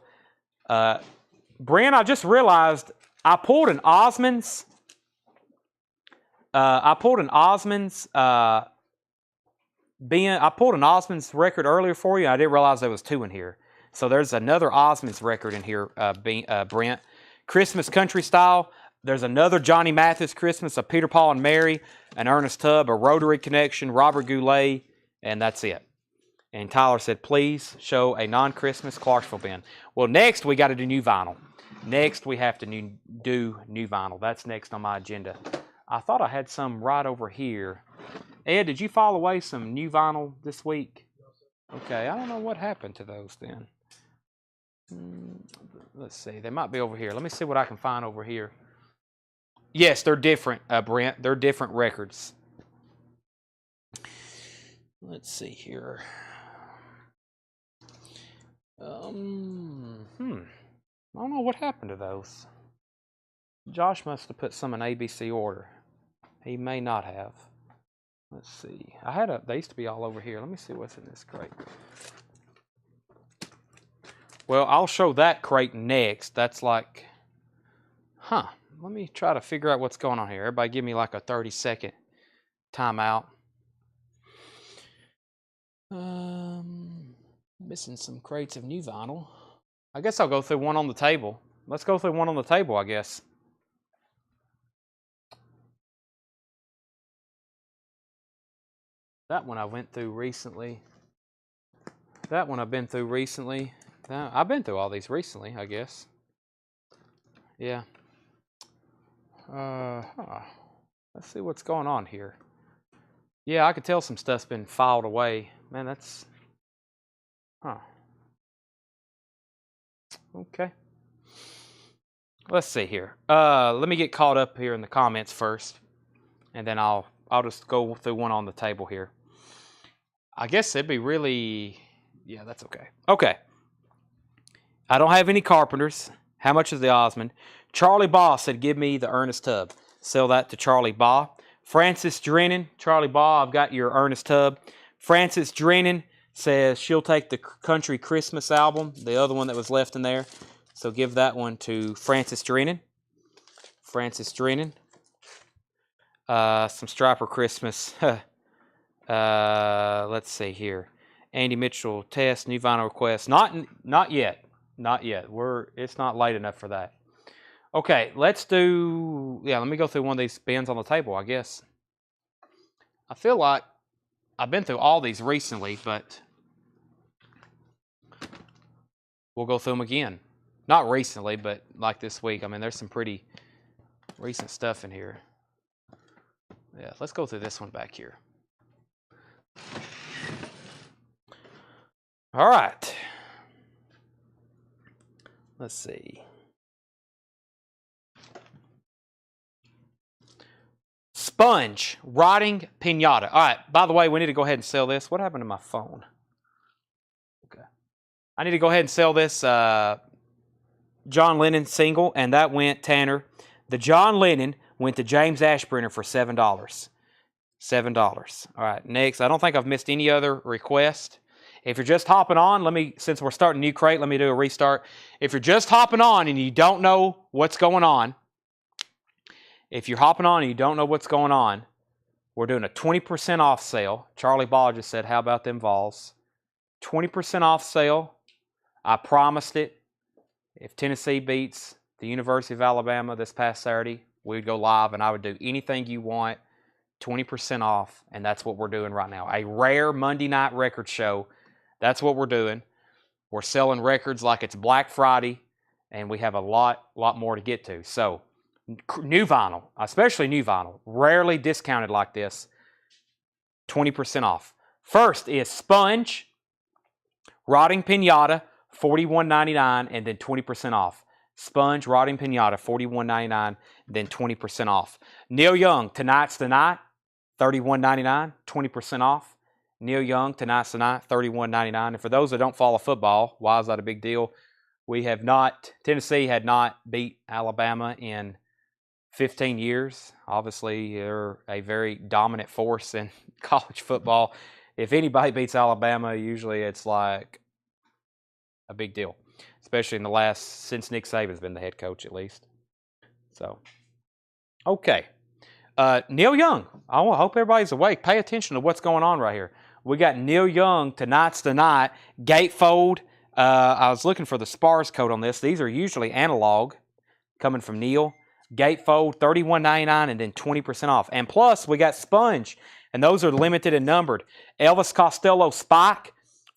Brent, I just realized I pulled an Osmonds. I pulled an Osmonds record earlier for you. I didn't realize there was two in here. So there's another Osmonds record in here, Brent. Christmas Country Style. There's another Johnny Mathis Christmas, a Peter, Paul, and Mary, an Ernest Tubb, a Rotary Connection, Robert Goulet, and that's it. And Tyler said, please show a non-Christmas Clarksville bin. Well, next we got to do new vinyl. Next we have to do new vinyl. That's next on my agenda. I thought I had some right over here. Ed, did you file away some new vinyl this week? Okay, I don't know what happened to those then. Let's see, they might be over here. Let me see what I can find over here. Yes, they're different, Brent. They're different records. Let's see here. I don't know what happened to those. Josh must have put some in ABC order. He may not have. Let's see. They used to be all over here. Let me see what's in this crate. Well, I'll show that crate next. That's like, let me try to figure out what's going on here. Everybody give me like a 30-second timeout. Missing some crates of new vinyl. I guess I'll go through one on the table. Let's go through one on the table, I guess. That one I went through recently. That one I've been through recently. I've been through all these recently, I guess. Yeah. Let's see what's going on here. Yeah, I could tell some stuff's been filed away. man, that's... Huh. Okay. Let's see here. Let me get caught up here in the comments first, and then I'll just go through one on the table here. I guess it'd be really... Yeah, that's okay. Okay. I don't have any carpenters. How much is the Osmond? Charlie Baugh said, give me the Ernest Tubb. Sell that to Charlie Baugh. Francis Drennan, Charlie Baugh, I've got your Ernest Tubb. Francis Drennan says she'll take the Country Christmas album, the other one that was left in there. So give that one to Francis Drennan. Francis Drennan. Some Striper Christmas. Let's see here. Andy Mitchell test, new vinyl request. Not yet. Not yet. It's not late enough for that. Okay, let's do... Yeah, let me go through one of these bins on the table, I guess. I feel like I've been through all these recently, but we'll go through them again. Not recently, but like this week. I mean, there's some pretty recent stuff in here. Yeah, let's go through this one back here. All right. Let's see. Sponge, rotting pinata. All right, by the way, we need to go ahead and sell this. What happened to my phone? Okay. I need to go ahead and sell this John Lennon single, and that went, Tanner. The John Lennon went to James Ashburner for $7. $7. All right, next. I don't think I've missed any other request. If you're just hopping on, since we're starting a new crate, let me do a restart. If you're just hopping on and you don't know what's going on, we're doing a 20% off sale. Charlie Ball just said, how about them Vols? 20% off sale. I promised it. If Tennessee beats the University of Alabama this past Saturday, we'd go live and I would do anything you want. 20% off, and that's what we're doing right now. A rare Monday night record show. That's what we're doing. We're selling records like it's Black Friday, and we have a lot more to get to. So, new vinyl, especially new vinyl, rarely discounted like this, 20% off. First is Sponge, Rotting Pinata, $41.99, and then 20% off. Sponge, Rotting Pinata, $41.99, then 20% off. Neil Young, Tonight's the Night, $31.99, 20% off. Neil Young, Tonight's the Night, $31.99. And for those that don't follow football, why is that a big deal? Tennessee had not beat Alabama in 15 years. Obviously, they're a very dominant force in college football. If anybody beats Alabama, usually it's like a big deal, especially since Nick Saban's been the head coach at least. So, okay. Neil Young, I hope everybody's awake. Pay attention to what's going on right here. We got Neil Young, Tonight's the Night, gatefold. I was looking for the spars code on this. These are usually analog, coming from Neil. Gatefold, $31.99, and then 20% off. And plus, we got Sponge, and those are limited and numbered. Elvis Costello Spike,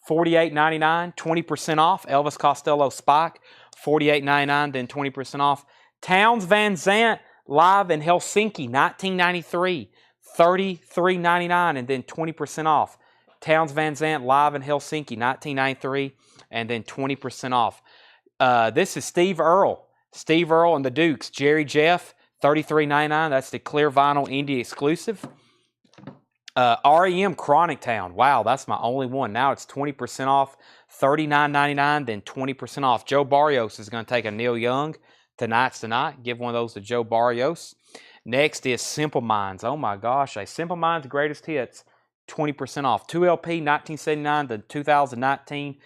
$48.99, 20% off. Elvis Costello Spike, $48.99, then 20% off. Towns Van Zandt, live in Helsinki, 1993, $33.99, and then 20% off. Towns Van Zandt, live in Helsinki, 1993, and then 20% off. This is Steve Earle. Steve Earle and the Dukes. Jerry Jeff, $33.99. That's the clear vinyl indie exclusive. REM Chronic Town. Wow, that's my only one. Now it's 20% off. $39.99, then 20% off. Joe Barrios is going to take a Neil Young. Tonight's the Night. Give one of those to Joe Barrios. Next is Simple Minds. Oh my gosh, a Simple Minds Greatest Hits. 20% off. 2LP 1979 to 2019.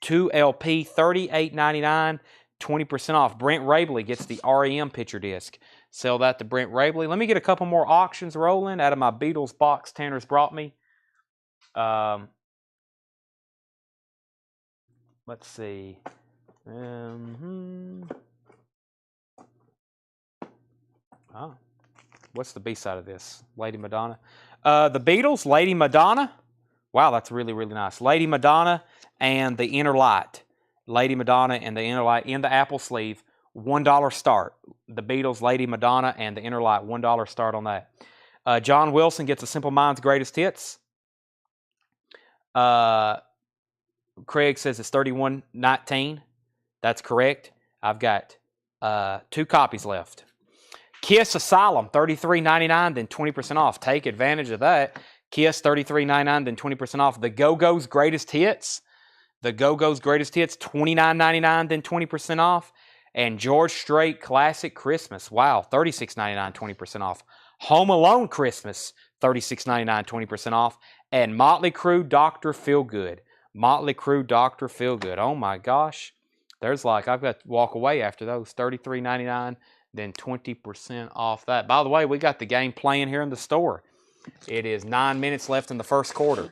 2LP $38.99. 20% off. Brent Rabley gets the REM picture disc. Sell that to Brent Rabley. Let me get a couple more auctions rolling out of my Beatles box Tanner's brought me. Let's see. What's the B side of this? Lady Madonna. The Beatles, Lady Madonna. Wow, that's really, really nice. Lady Madonna and the Inner Light. Lady Madonna and the Inner Light in the Apple sleeve. $1 start. The Beatles, Lady Madonna, and the Inner Light. $1 start on that. John Wilson gets a Simple Minds Greatest Hits. Craig says it's 31.19. That's correct. I've got 2 copies left. Kiss Asylum, $33.99, then 20% off. Take advantage of that. Kiss, $33.99, then 20% off. The Go-Go's Greatest Hits. The Go-Go's Greatest Hits, $29.99, then 20% off. And George Strait Classic Christmas. Wow, $36.99, 20% off. Home Alone Christmas, $36.99, 20% off. And Motley Crue Dr. Feelgood. Motley Crue Dr. Feelgood. Oh my gosh. There's like, I've got to walk away after those. $33.99, then 20% off that. By the way, we got the game playing here in the store. It is 9 minutes left in the first quarter.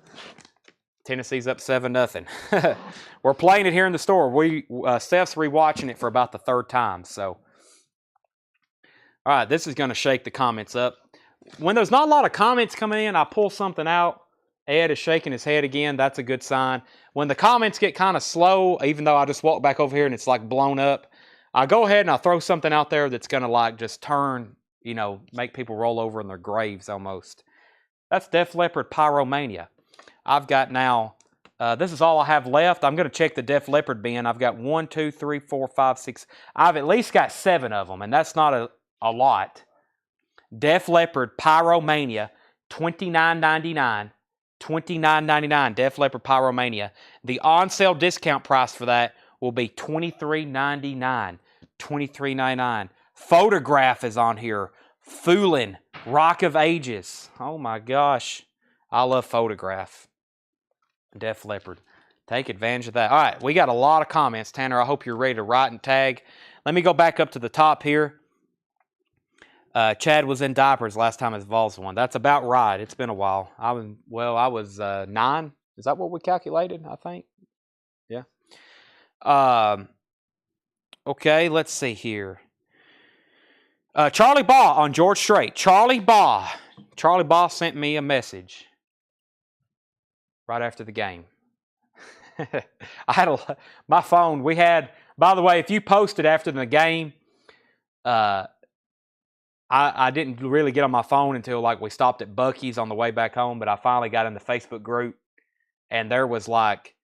Tennessee's up 7-0. We're playing it here in the store. Steph's rewatching it for about the 3rd time. So, all right, this is going to shake the comments up. When there's not a lot of comments coming in, I pull something out. Ed is shaking his head again. That's a good sign. When the comments get kind of slow, even though I just walk back over here and it's like blown up, I go ahead and I throw something out there that's going to like just turn, you know, make people roll over in their graves almost. That's Def Leppard Pyromania. I've got now, this is all I have left. I'm going to check the Def Leppard bin. I've got 1, 2, 3, 4, 5, 6. I've at least got 7 of them, and that's not a lot. Def Leppard Pyromania, $29.99. $29.99, Def Leppard Pyromania. The on-sale discount price for that will be $23.99. $23.99. Photograph is on here. Foolin', Rock of Ages. Oh my gosh. I love Photograph. Def Leppard. Take advantage of that. All right, we got a lot of comments, Tanner. I hope you're ready to write and tag. Let me go back up to the top here. Chad was in diapers last time his Vols won. That's about right. It's been a while. I was 9. Is that what we calculated, I think? Yeah. Okay, let's see here. Charlie Baugh on George Strait. Charlie Baugh sent me a message right after the game. I had my phone. We had, by the way, if you posted after the game, I didn't really get on my phone until like we stopped at Buc-ee's on the way back home, but I finally got in the Facebook group, and there was like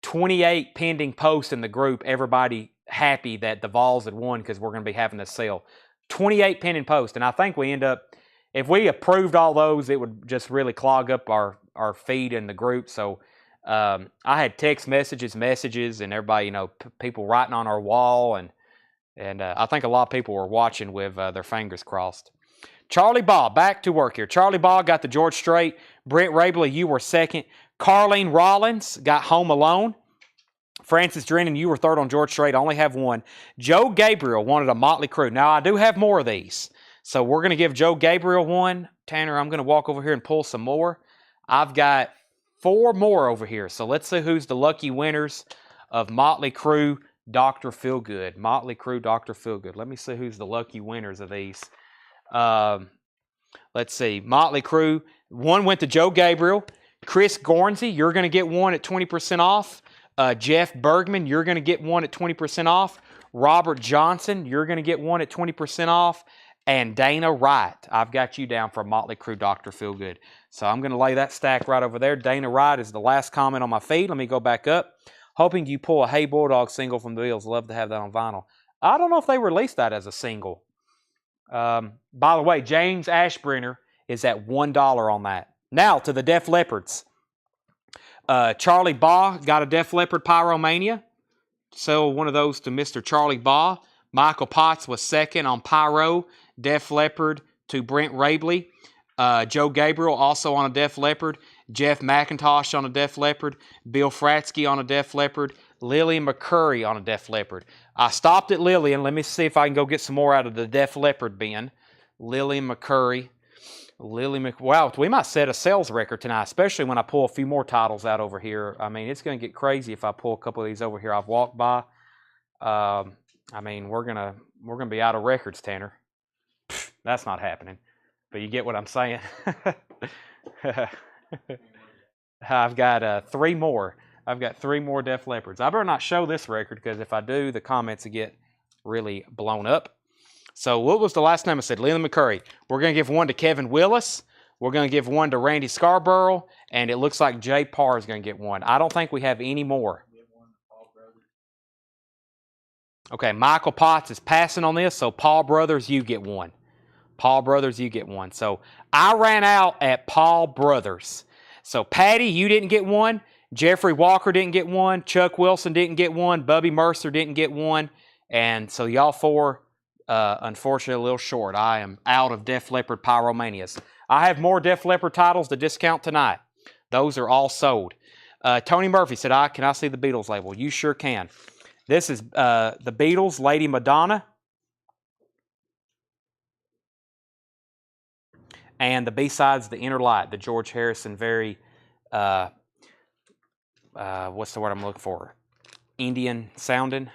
28 pending posts in the group, everybody happy that the Vols had won because we're going to be having this sale. 28 pending posts, and I think we end up, if we approved all those, it would just really clog up our feed in the group. So I had text messages, and everybody, you know, people writing on our wall, and I think a lot of people were watching with their fingers crossed. Charlie Baugh, back to work here. Charlie Baugh got the George Strait. Brent Rabley, you were second. Carlene Rollins got Home Alone. Francis Drennan, you were third on George Strait. I only have 1. Joe Gabriel wanted a Motley Crue. Now, I do have more of these. So we're going to give Joe Gabriel 1. Tanner, I'm going to walk over here and pull some more. I've got 4 more over here. So let's see who's the lucky winners of Motley Crue Dr. Feelgood. Motley Crue Dr. Feelgood. Let me see who's the lucky winners of these. Let's see. Motley Crue. 1 went to Joe Gabriel. Chris Gornsey, you're going to get 1 at 20% off. Jeff Bergman, you're going to get 1 at 20% off. Robert Johnson, you're going to get 1 at 20% off. And Dana Wright, I've got you down for Motley Crue Dr. Feelgood. So I'm going to lay that stack right over there. Dana Wright is the last comment on my feed. Let me go back up. Hoping you pull a Hey Bulldog single from the Bills. Love to have that on vinyl. I don't know if they released that as a single. By the way, James Ashbrenner is at $1 on that. Now to the Def Leppards. Charlie Baugh got a Def Leppard Pyromania. So one of those to Mr. Charlie Baugh. Michael Potts was second on Pyro. Def Leppard to Brent Rabley. Joe Gabriel also on a Def Leppard. Jeff McIntosh on a Def Leppard. Bill Fratsky on a Def Leppard. Lillian McCurry on a Def Leppard. I stopped at Lillian. Let me see if I can go get some more out of the Def Leppard bin. Lillian McCurry. Wow, we might set a sales record tonight, especially when I pull a few more titles out over here. I mean, it's going to get crazy if I pull a couple of these over here I've walked by. I mean, we're gonna be out of records, Tanner. That's not happening. But you get what I'm saying. I've got 3 more. I've got 3 more Def Leppards. I better not show this record because if I do, the comments will get really blown up. So what was the last name I said? Leland McCurry. We're going to give 1 to Kevin Willis. We're going to give one to Randy Scarborough, and it looks like Jay Parr is going to get one. I don't think we have any more. Okay, Michael Potts is passing on this, so Paul Brothers, you get one. Paul Brothers, you get one. So I ran out at Paul Brothers. So Patty, you didn't get one. Jeffrey Walker didn't get one. Chuck Wilson didn't get one. Bubby Mercer didn't get one. And so y'all four, unfortunately, a little short. I am out of Def Leppard Pyromanias. I have more Def Leppard titles to discount tonight. Those are all sold. Tony Murphy said, can I see the Beatles label? You sure can. This is the Beatles, Lady Madonna. And the B-sides, The Inner Light, the George Harrison, very, what's the word I'm looking for? Indian sounding.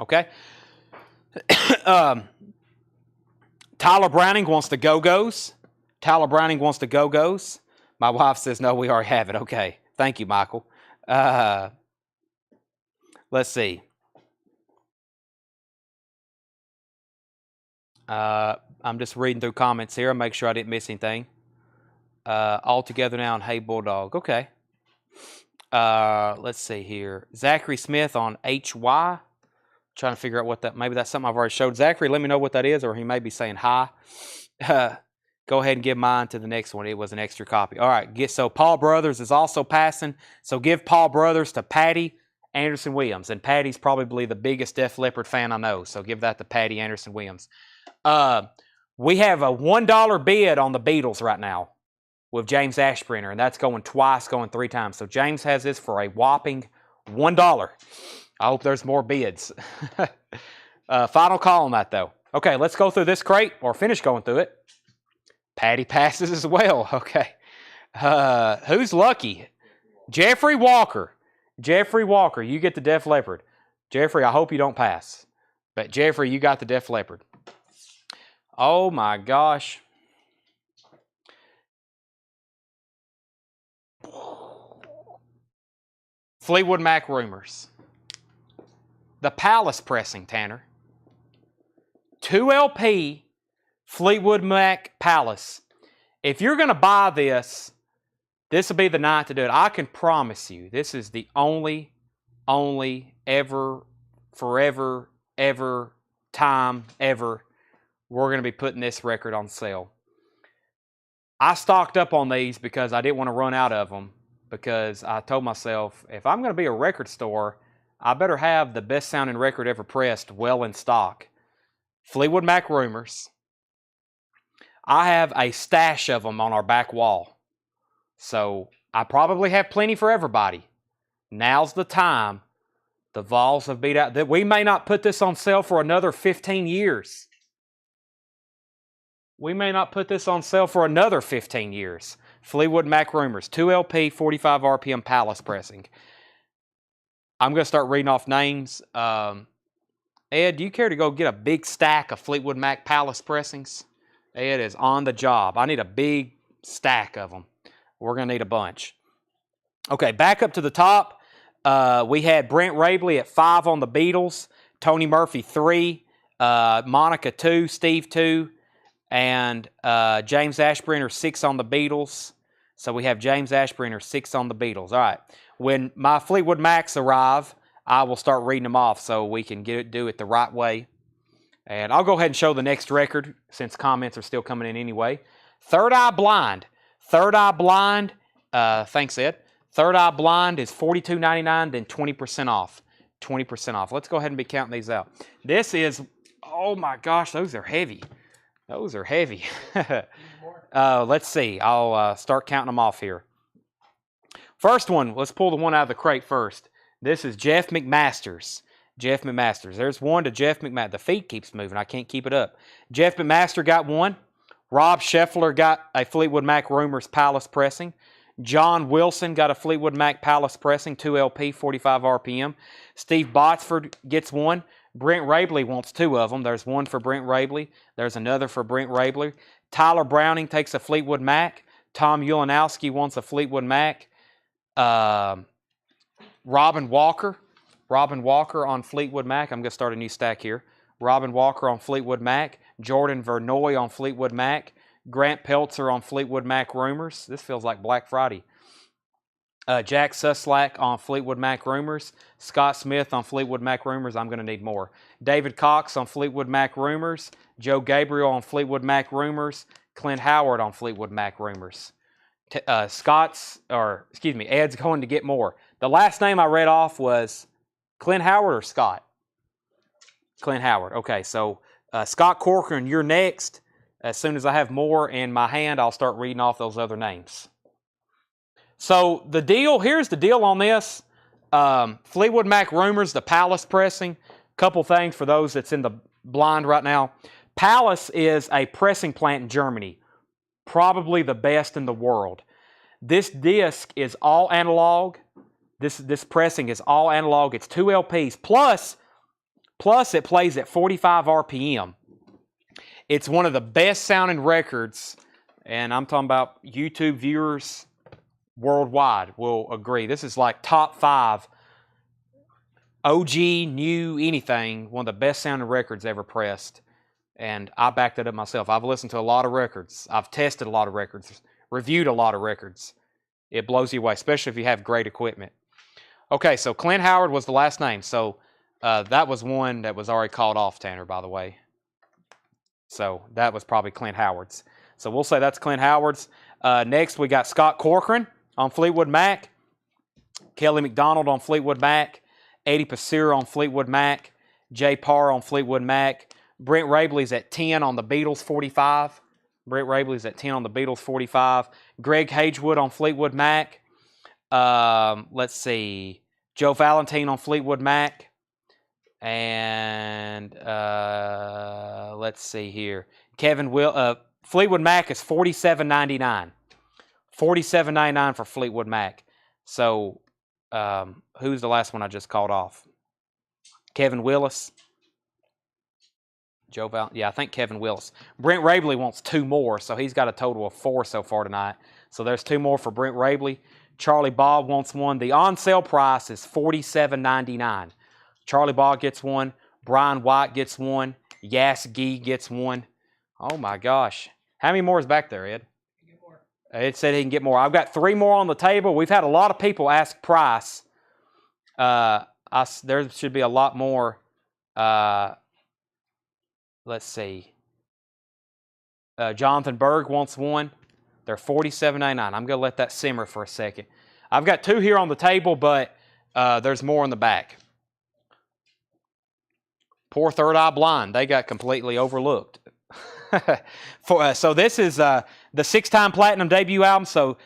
Okay. Tyler Browning wants the Go-Go's. Tyler Browning wants the Go-Go's. My wife says, no, we already have it. Okay. Thank you, Michael. Let's see. I'm just reading through comments here. I'll make sure I didn't miss anything. All together now on Hey Bulldog. Okay. Let's see here. Zachary Smith on HY. Trying to figure out what that, maybe that's something I've already showed. Zachary, let me know what that is, or he may be saying hi. Go ahead and give mine to the next one. It was an extra copy. All right. So Paul Brothers is also passing. So give Paul Brothers to Patty Anderson Williams. And Patty's probably the biggest Def Leppard fan I know. So give that to Patty Anderson Williams. We have a $1 bid on the Beatles right now with James Ashbrenner, and that's going twice, going 3 times. So James has this for a whopping $1. I hope there's more bids. Final call on that, though. Okay, let's go through this crate, or finish going through it. Patty passes as well. Okay. Who's lucky? Jeffrey Walker. Jeffrey Walker, you get the Def Leppard. Jeffrey, I hope you don't pass. But Jeffrey, you got the Def Leppard. Oh my gosh. Fleetwood Mac rumors. The Palace pressing, Tanner. 2 LP Fleetwood Mac Palace. If you're going to buy this, this will be the night to do it. I can promise you, this is the only, ever, forever, ever, time, ever, we're going to be putting this record on sale. I stocked up on these because I didn't want to run out of them, because I told myself, if I'm going to be a record store, I better have the best sounding record ever pressed well in stock. Fleetwood Mac rumors. I have a stash of them on our back wall. So I probably have plenty for everybody. Now's the time. The Vols have beat out. That we may not put this on sale for another 15 years. We may not put this on sale for another 15 years. Fleetwood Mac rumors. 2 LP, 45 RPM Palace pressing. I'm going to start reading off names. Ed, do you care to go get a big stack of Fleetwood Mac Palace pressings? Ed is on the job. I need a big stack of them. We're going to need a bunch. Okay, back up to the top. We had Brent Rabley at 5 on the Beatles. Tony Murphy 3. Monica 2. Steve 2. And James Ashbrenner 6 on the Beatles. So we have James Ashbrenner 6 on the Beatles. All right. When my Fleetwood Macs arrive, I will start reading them off so we can do it the right way. And I'll go ahead and show the next record since comments are still coming in anyway. Third Eye Blind. Third Eye Blind, thanks Ed. Third Eye Blind is $42.99, then 20% off. 20% off. Let's go ahead and be counting these out. This is, oh my gosh, those are heavy. Those are heavy. Let's see. I'll start counting them off here. First one, let's pull the one out of the crate first. This is Jeff McMasters. Jeff McMasters. There's one to Jeff McMasters. The feet keeps moving. I can't keep it up. Jeff McMaster got one. Rob Scheffler got a Fleetwood Mac Rumors Palace pressing. John Wilson got a Fleetwood Mac Palace pressing, 2 LP, 45 RPM. Steve Botsford gets one. Brent Rabley wants 2 of them. There's one for Brent Rabley. There's another for Brent Rabley. Tyler Browning takes a Fleetwood Mac. Tom Ulanowski wants a Fleetwood Mac. Robin Walker. Robin Walker on Fleetwood Mac. I'm going to start a new stack here. Robin Walker on Fleetwood Mac. Jordan Vernoy on Fleetwood Mac. Grant Peltzer on Fleetwood Mac Rumors. This feels like Black Friday. Jack Suslak on Fleetwood Mac Rumors. Scott Smith on Fleetwood Mac Rumors. I'm going to need more. David Cox on Fleetwood Mac Rumors. Joe Gabriel on Fleetwood Mac Rumors. Clint Howard on Fleetwood Mac Rumors. Ed's going to get more. The last name I read off was Clint Howard or Scott? Clint Howard. Okay, so Scott Corcoran, you're next. As soon as I have more in my hand, I'll start reading off those other names. So here's the deal on this. Fleetwood Mac Rumors, the Palace pressing. Couple things for those that's in the blind right now. Palace is a pressing plant in Germany. Probably the best in the world. This disc is all analog. This pressing is all analog. It's 2 LPs. Plus it plays at 45 RPM. It's one of the best sounding records, and I'm talking about YouTube viewers worldwide will agree. This is like top 5 OG, new, anything, one of the best sounding records ever pressed. And I backed it up myself. I've listened to a lot of records. I've tested a lot of records, reviewed a lot of records. It blows you away, especially if you have great equipment. Okay, so Clint Howard was the last name. So that was one that was already called off, Tanner, by the way. So that was probably Clint Howard's. So we'll say that's Clint Howard's. Next, we got Scott Corcoran on Fleetwood Mac. Kelly McDonald on Fleetwood Mac. Eddie Pasir on Fleetwood Mac. Jay Parr on Fleetwood Mac. Brent Rabley's at 10 on the Beatles 45. Brent Rabley's at 10 on the Beatles 45. Greg Hagewood on Fleetwood Mac. Let's see. Joe Valentine on Fleetwood Mac. And let's see here. Fleetwood Mac is $47.99. $47.99 for Fleetwood Mac. So who's the last one I just called off? Kevin Willis. I think Kevin Willis. Brent Rabley wants 2 more, so he's got a total of 4 so far tonight. So there's 2 more for Brent Rabley. Charlie Bob wants 1. The on-sale price is $47.99. Charlie Bob gets 1. Brian White gets 1. Yas Gee gets 1. Oh my gosh. How many more is back there, Ed? Get more. Ed said he can get more. I've got 3 more on the table. We've had a lot of people ask price. There should be a lot more. Let's see. Jonathan Berg wants 1. They're $47.99. I'm going to let that simmer for a second. I've got 2 here on the table, but there's more in the back. Poor Third Eye Blind. They got completely overlooked. So this is the 6-time platinum debut album. So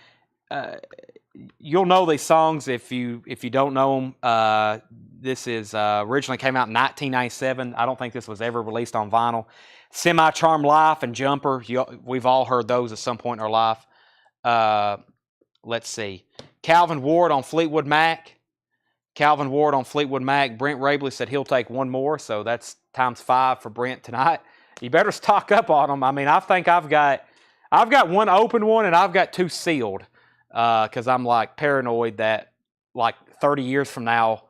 you'll know these songs if you don't know them. This is originally came out in 1997. I don't think this was ever released on vinyl. Semi-Charmed Life and Jumper. We've all heard those at some point in our life. Let's see. Calvin Ward on Fleetwood Mac. Brent Rabley said he'll take 1 more, so that's times 5 for Brent tonight. You better stock up on them. I mean, I think I've got 1 open one and I've got 2 sealed because I'm like paranoid that like 30 years from now,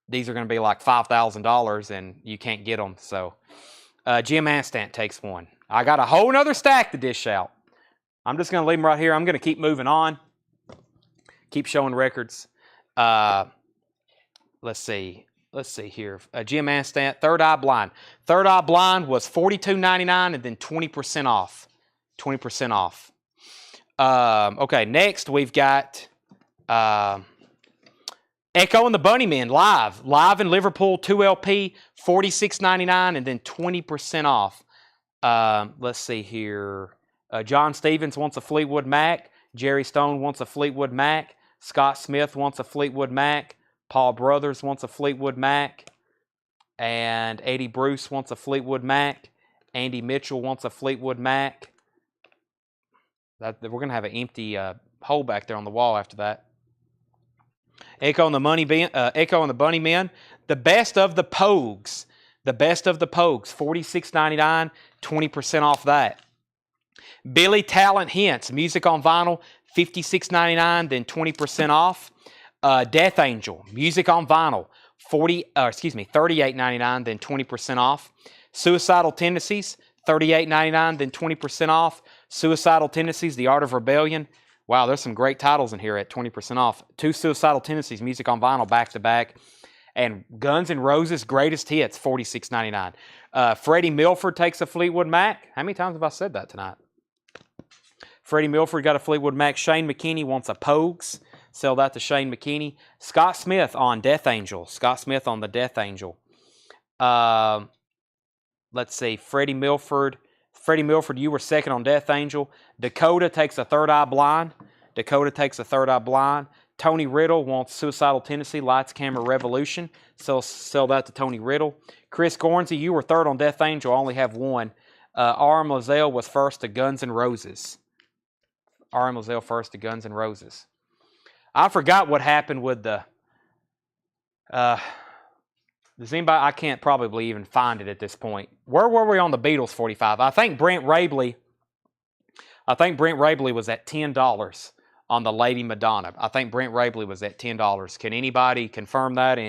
these are going to be like $5,000 and you can't get them. So Jim Anstant takes 1. I got a whole nother stack to dish out. I'm just going to leave them right here. I'm going to keep moving on. Keep showing records. Let's see here. Jim Anstant, Third Eye Blind. Third Eye Blind was $42.99 and then 20% off. 20% off. Okay, next we've got Echo and the Bunnymen live in Liverpool, 2 LP, $46.99 and then 20% off. Let's see here. John Stevens wants a Fleetwood Mac. Jerry Stone wants a Fleetwood Mac. Scott Smith wants a Fleetwood Mac. Paul Brothers wants a Fleetwood Mac. And Eddie Bruce wants a Fleetwood Mac. Andy Mitchell wants a Fleetwood Mac. We're going to have an empty hole back there on the wall after that. Echo and the Bunnymen. The Best of the Pogues. The Best of the Pogues. $46.99. 20% off that. Billy Talent Hints. Music on vinyl. $56.99. Then 20% off. Death Angel. Music on vinyl. $38.99. Then 20% off. Suicidal Tendencies, $38.99, then 20% off. Suicidal Tendencies, The Art of Rebellion. Wow, there's some great titles in here at 20% off. 2 Suicidal Tendencies, music on vinyl, back to back. And Guns N' Roses, Greatest Hits, $46.99. Freddie Milford takes a Fleetwood Mac. How many times have I said that tonight? Freddie Milford got a Fleetwood Mac. Shane McKinney wants a Pogues. Sell that to Shane McKinney. Scott Smith on Death Angel. Scott Smith on the Death Angel. Let's see. Freddie Milford. Freddie Milford, you were second on Death Angel. Dakota takes a Third Eye Blind. Dakota takes a Third Eye Blind. Tony Riddle wants Suicidal Tendency, Lights, Camera, Revolution. Sell that to Tony Riddle. Chris Gornsey, you were third on Death Angel. Only have one. R.M. Lozelle was first to Guns N' Roses. R.M. Lozelle first to Guns N' Roses. I forgot what happened with the... does anybody... I can't probably even find it at this point. Where were we on the Beatles 45? I think Brent Rabley was at $10 on the Lady Madonna. I think Brent Rabley was at $10. Can anybody confirm that?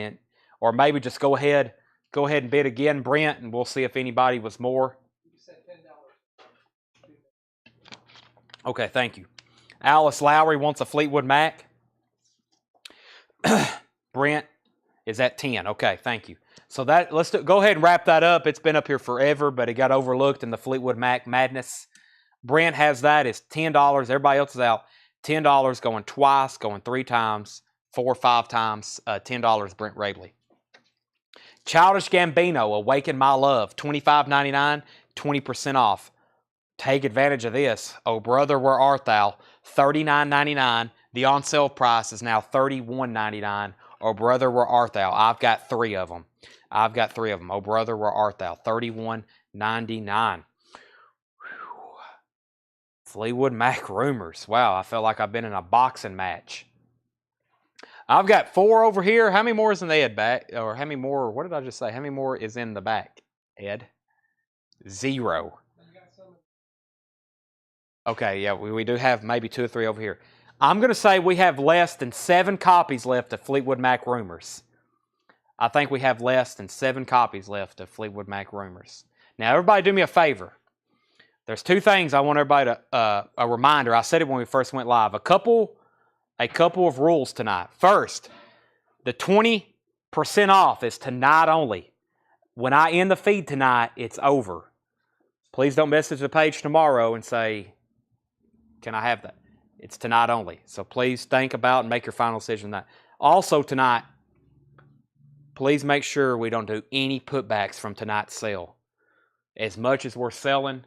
Or maybe just go ahead and bid again, Brent, and we'll see if anybody was more. You said $10. Okay, thank you. Alice Lowry wants a Fleetwood Mac. Brent is at 10. Okay, thank you. So go ahead and wrap that up. It's been up here forever, but it got overlooked in the Fleetwood Mac madness. Brent has that. It's $10. Everybody else is out. $10 going twice, going 3 times, 4 or 5 times. $10 Brent Rabley. Childish Gambino, Awaken My Love, $25.99, 20% off. Take advantage of this. Oh Brother, Where Art Thou, $39.99. The on sale price is now $31.99. Oh Brother, Where Art Thou. I've got 3 of them. Oh Brother, Where Art Thou, $31.99. Fleetwood Mac rumors. Wow, I felt like I've been in a boxing match. I've got 4 over here. How many more is in the Ed back? Or how many more? What did I just say? How many more is in the back, Ed? 0. Okay, yeah, we do have maybe 2 or 3 over here. I'm going to say we have less than 7 copies left of Fleetwood Mac rumors. I think we have less than 7 copies left of Fleetwood Mac rumors. Now, everybody do me a favor. There's 2 things I want everybody to, a reminder. I said it when we first went live. A couple of rules tonight. First, the 20% off is tonight only. When I end the feed tonight, it's over. Please don't message the page tomorrow and say, can I have that? It's tonight only. So please think about and make your final decision on that. Also tonight, please make sure we don't do any putbacks from tonight's sale. As much as we're selling,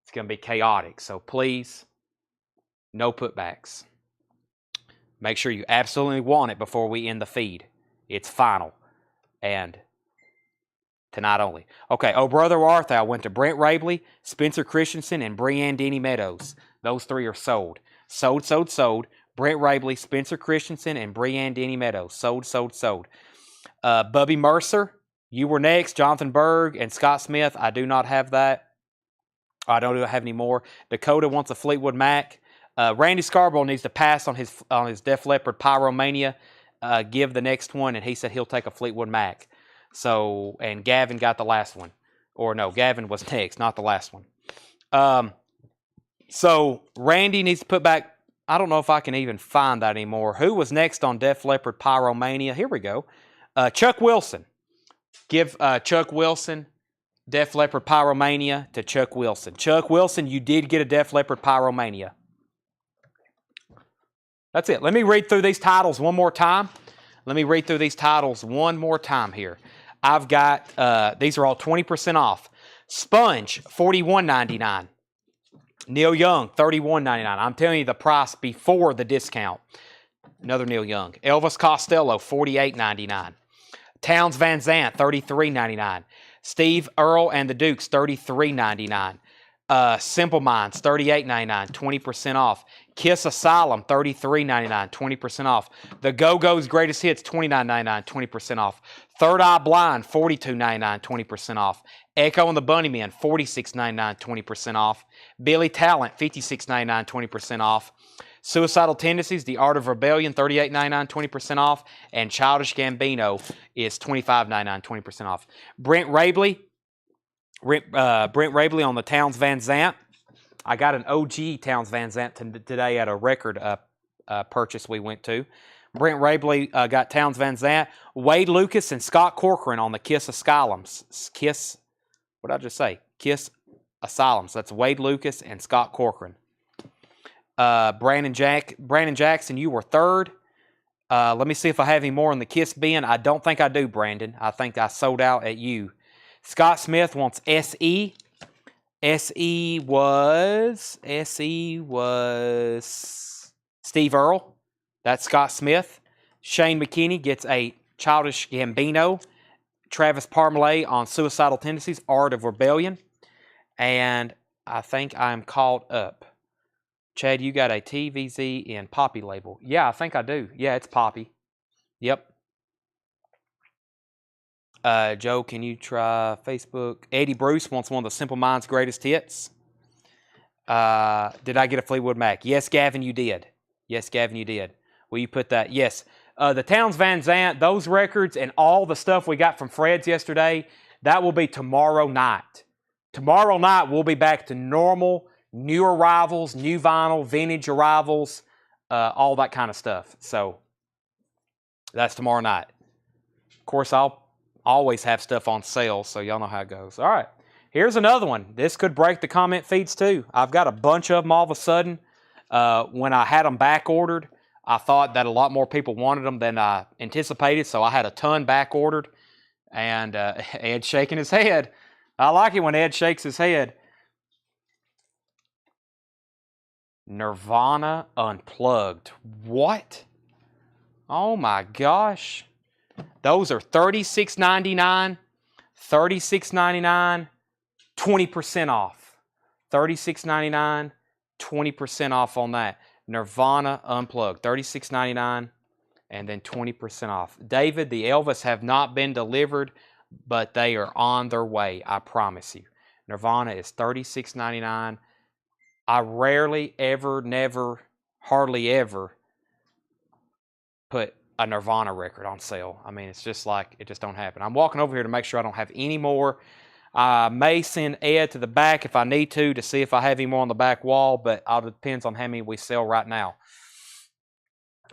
it's going to be chaotic. So please, no putbacks. Make sure you absolutely want it before we end the feed. It's final. And tonight only. Okay, Oh Brother, Where Art Thou went to Brent Rabley, Spencer Christensen, and Breanne Denny Meadows. Those 3 are sold. Sold. Brent Rabley, Spencer Christensen, and Breanne Denny Meadows. Sold. Bubby Mercer, You Were Next, Jonathan Berg, and Scott Smith. I do not have that. I don't have any more. Dakota wants a Fleetwood Mac. Randy Scarborough needs to pass on his Def Leppard Pyromania. Give the next one, and he said he'll take a Fleetwood Mac. So, and Gavin got the last one. Or no, Gavin was next, not the last one. So, Randy needs to put back, I don't know if I can even find that anymore. Who was next on Def Leppard Pyromania? Here we go. Chuck Wilson. Give Chuck Wilson Def Leppard Pyromania to Chuck Wilson. Chuck Wilson, you did get a Def Leppard Pyromania. That's it. Let me read through these titles one more time. Here. I've got, these are all 20% off. Sponge, $41.99. Neil Young, $31.99. I'm telling you the price before the discount. Another Neil Young. Elvis Costello, $48.99. Towns Van Zandt, $33.99. Steve Earle and the Dukes, $33.99. Simple Minds, $38.99, 20% off. Kiss Asylum, $33.99, 20% off. The Go-Go's Greatest Hits, $29.99, 20% off. Third Eye Blind, $42.99, 20% off. Echo and the Bunnymen, $46.99, 20% off. Billy Talent, $56.99, 20% off. Suicidal Tendencies, The Art of Rebellion, $38.99, 20% off. And Childish Gambino is $25.99, 20% off. Brent Rabley, Brent Rabley on the Towns Van Zandt. I got an OG Towns Van Zandt today at a record purchase we went to. Brent Rabley got Towns Van Zandt. Wade Lucas and Scott Corcoran on the Kiss Asylums. What did I just say? Kiss Asylums. That's Wade Lucas and Scott Corcoran. Brandon Jackson, you were third. Let me see if I have any more in the Kiss bin. I don't think I do, Brandon. I think I sold out at you. Scott Smith wants SE. SE was Steve Earle. That's Scott Smith. Shane McKinney gets a Childish Gambino. Travis Parmalee on Suicidal Tendencies, Art of Rebellion. And I think I'm caught up. Chad, you got a TVZ in Poppy label. Yeah, I think I do. Yeah, it's Poppy. Yep. Joe, can you try Facebook? Eddie Bruce wants one of the Simple Minds greatest hits. Did I get a Fleetwood Mac? Yes, Gavin, you did. Yes, Gavin, you did. Will you put that? Yes. The Towns Van Zandt, those records and all the stuff we got from Fred's yesterday, that will be tomorrow night. Tomorrow night, we'll be back to normal, new arrivals, new vinyl, vintage arrivals, all that kind of stuff. So that's tomorrow night. Of course, I'll always have stuff on sale, so y'all know how it goes. All right, here's another one. This could break the comment feeds too. I've got a bunch of them all of a sudden. When I had them back ordered, I thought that a lot more people wanted them than I anticipated, so I had a ton back ordered. And Ed's shaking his head. I like it when Ed shakes his head. Nirvana Unplugged. What? Oh my gosh. Those are $36.99, $36.99, 20% off. $36.99, 20% off on that. Nirvana Unplugged, $36.99, and then 20% off. David, the Elvis have not been delivered, but they are on their way, I promise you. Nirvana is $36.99. I rarely, ever, never, hardly ever put a Nirvana record on sale. I mean, it's just like, it just don't happen. I'm walking over here to make sure I don't have any more. I may send Ed to the back if I need to see if I have any more on the back wall, but it all depends on how many we sell right now.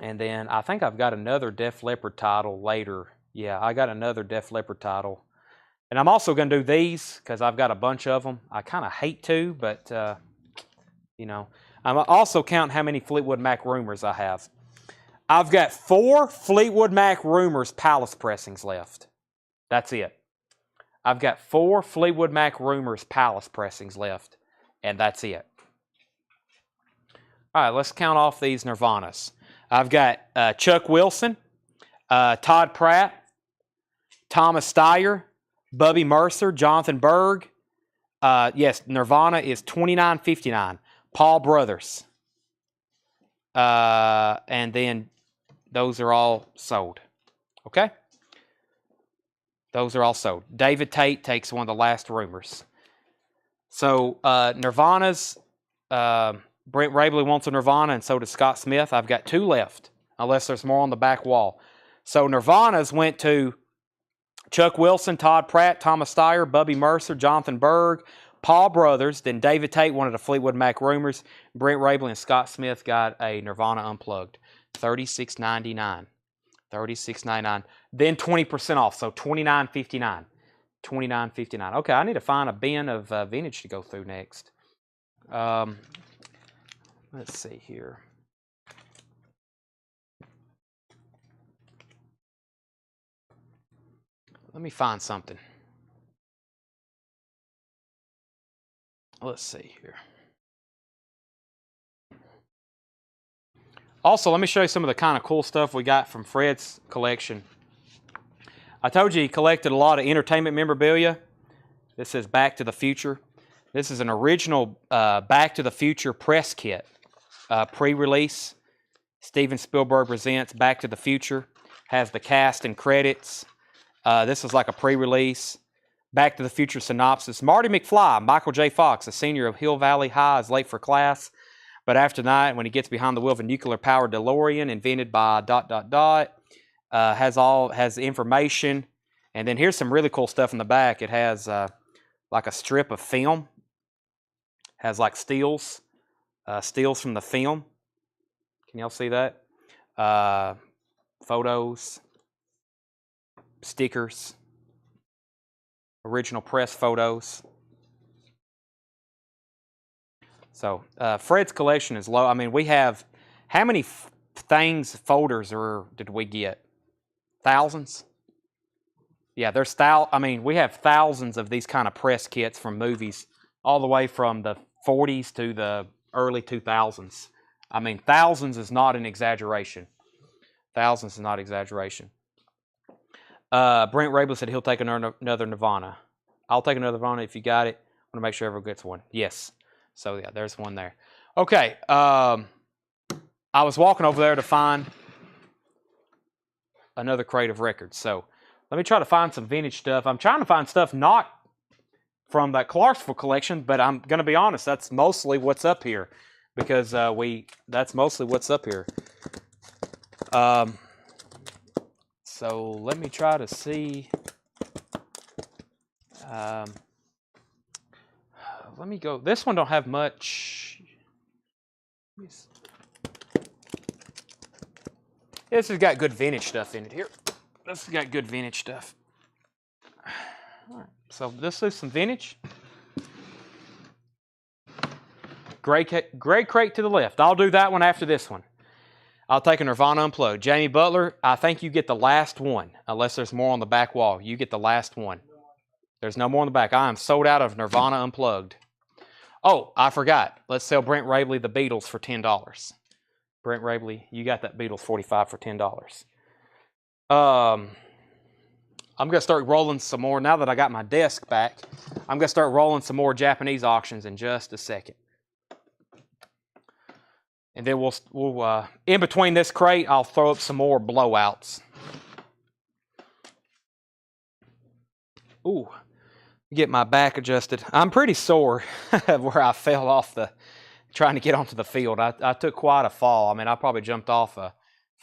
And then I think I've got another Def Leppard title later. Yeah, I got another Def Leppard title. And I'm also going to do these because I've got a bunch of them. I kind of hate to, but, you know. I'm also counting how many Fleetwood Mac Rumors I have. I've got 4 Fleetwood Mac Rumors Palace pressings left. That's it. I've got 4 Fleetwood Mac Rumors Palace pressings left, and that's it. All right, let's count off these Nirvanas. I've got Chuck Wilson, Todd Pratt, Thomas Steyer, Bubby Mercer, Jonathan Berg. Yes, Nirvana is $29.59. Paul Brothers. And then those are all sold. Okay? Those are all sold. David Tate takes one of the last Rumors. So Nirvana's, Brent Rabley wants a Nirvana, and so does Scott Smith. I've got 2 left, unless there's more on the back wall. So Nirvana's went to Chuck Wilson, Todd Pratt, Thomas Steyer, Bubby Mercer, Jonathan Berg, Paul Brothers. Then David Tate wanted a Fleetwood Mac Rumors. Brent Rabley and Scott Smith got a Nirvana Unplugged. $36.99. $36.99. Then 20% off, so $29.59. $29.59. Okay, I need to find a bin of vintage to go through next. Let's see here. Let me find something. Let's see here. Also, let me show you some of the kind of cool stuff we got from Fred's collection. I told you he collected a lot of entertainment memorabilia. This says Back to the Future. This is an original Back to the Future press kit, pre-release. Steven Spielberg presents Back to the Future. Has the cast and credits. This is like a pre-release. Back to the Future synopsis. Marty McFly, Michael J. Fox, a senior of Hill Valley High, is late for class. But after night, when he gets behind the wheel of a nuclear-powered DeLorean invented by ... has information. And then here's some really cool stuff in the back. It has like a strip of film. Has like steals from the film. Can y'all see that? Photos, stickers, original press photos. So Fred's collection is low. I mean, we have, how many folders did we get? Thousands? Yeah, we have thousands of these kind of press kits from movies, all the way from the 40s to the early 2000s. I mean, thousands is not an exaggeration. Thousands is not exaggeration. Brent Rabel said he'll take another Nirvana. I'll take another Nirvana if you got it. I want to make sure everyone gets one. Yes. So, yeah, there's one there. Okay. I was walking over there to find another crate of records. So, let me try to find some vintage stuff. I'm trying to find stuff not from that Clarksville collection, but I'm going to be honest, that's mostly what's up here. Because that's mostly what's up here. So let me try to see. Let me go. This one don't have much. This has got good vintage stuff in it here. This has got good vintage stuff. All right. So this is some vintage. Gray crate to the left. I'll do that one after this one. I'll take a Nirvana Unplugged. Jamie Butler, I think you get the last one, unless there's more on the back wall. You get the last one. There's no more on the back. I am sold out of Nirvana Unplugged. Oh, I forgot. Let's sell Brent Rabely the Beatles for $10. Brent Rabely, you got that Beatles 45 for $10. I'm going to start rolling some more. Now that I got my desk back, I'm going to start rolling some more Japanese auctions in just a second. And then we'll in between this crate, I'll throw up some more blowouts. Ooh, get my back adjusted. I'm pretty sore where I fell off trying to get onto the field. I took quite a fall. I mean, I probably jumped off a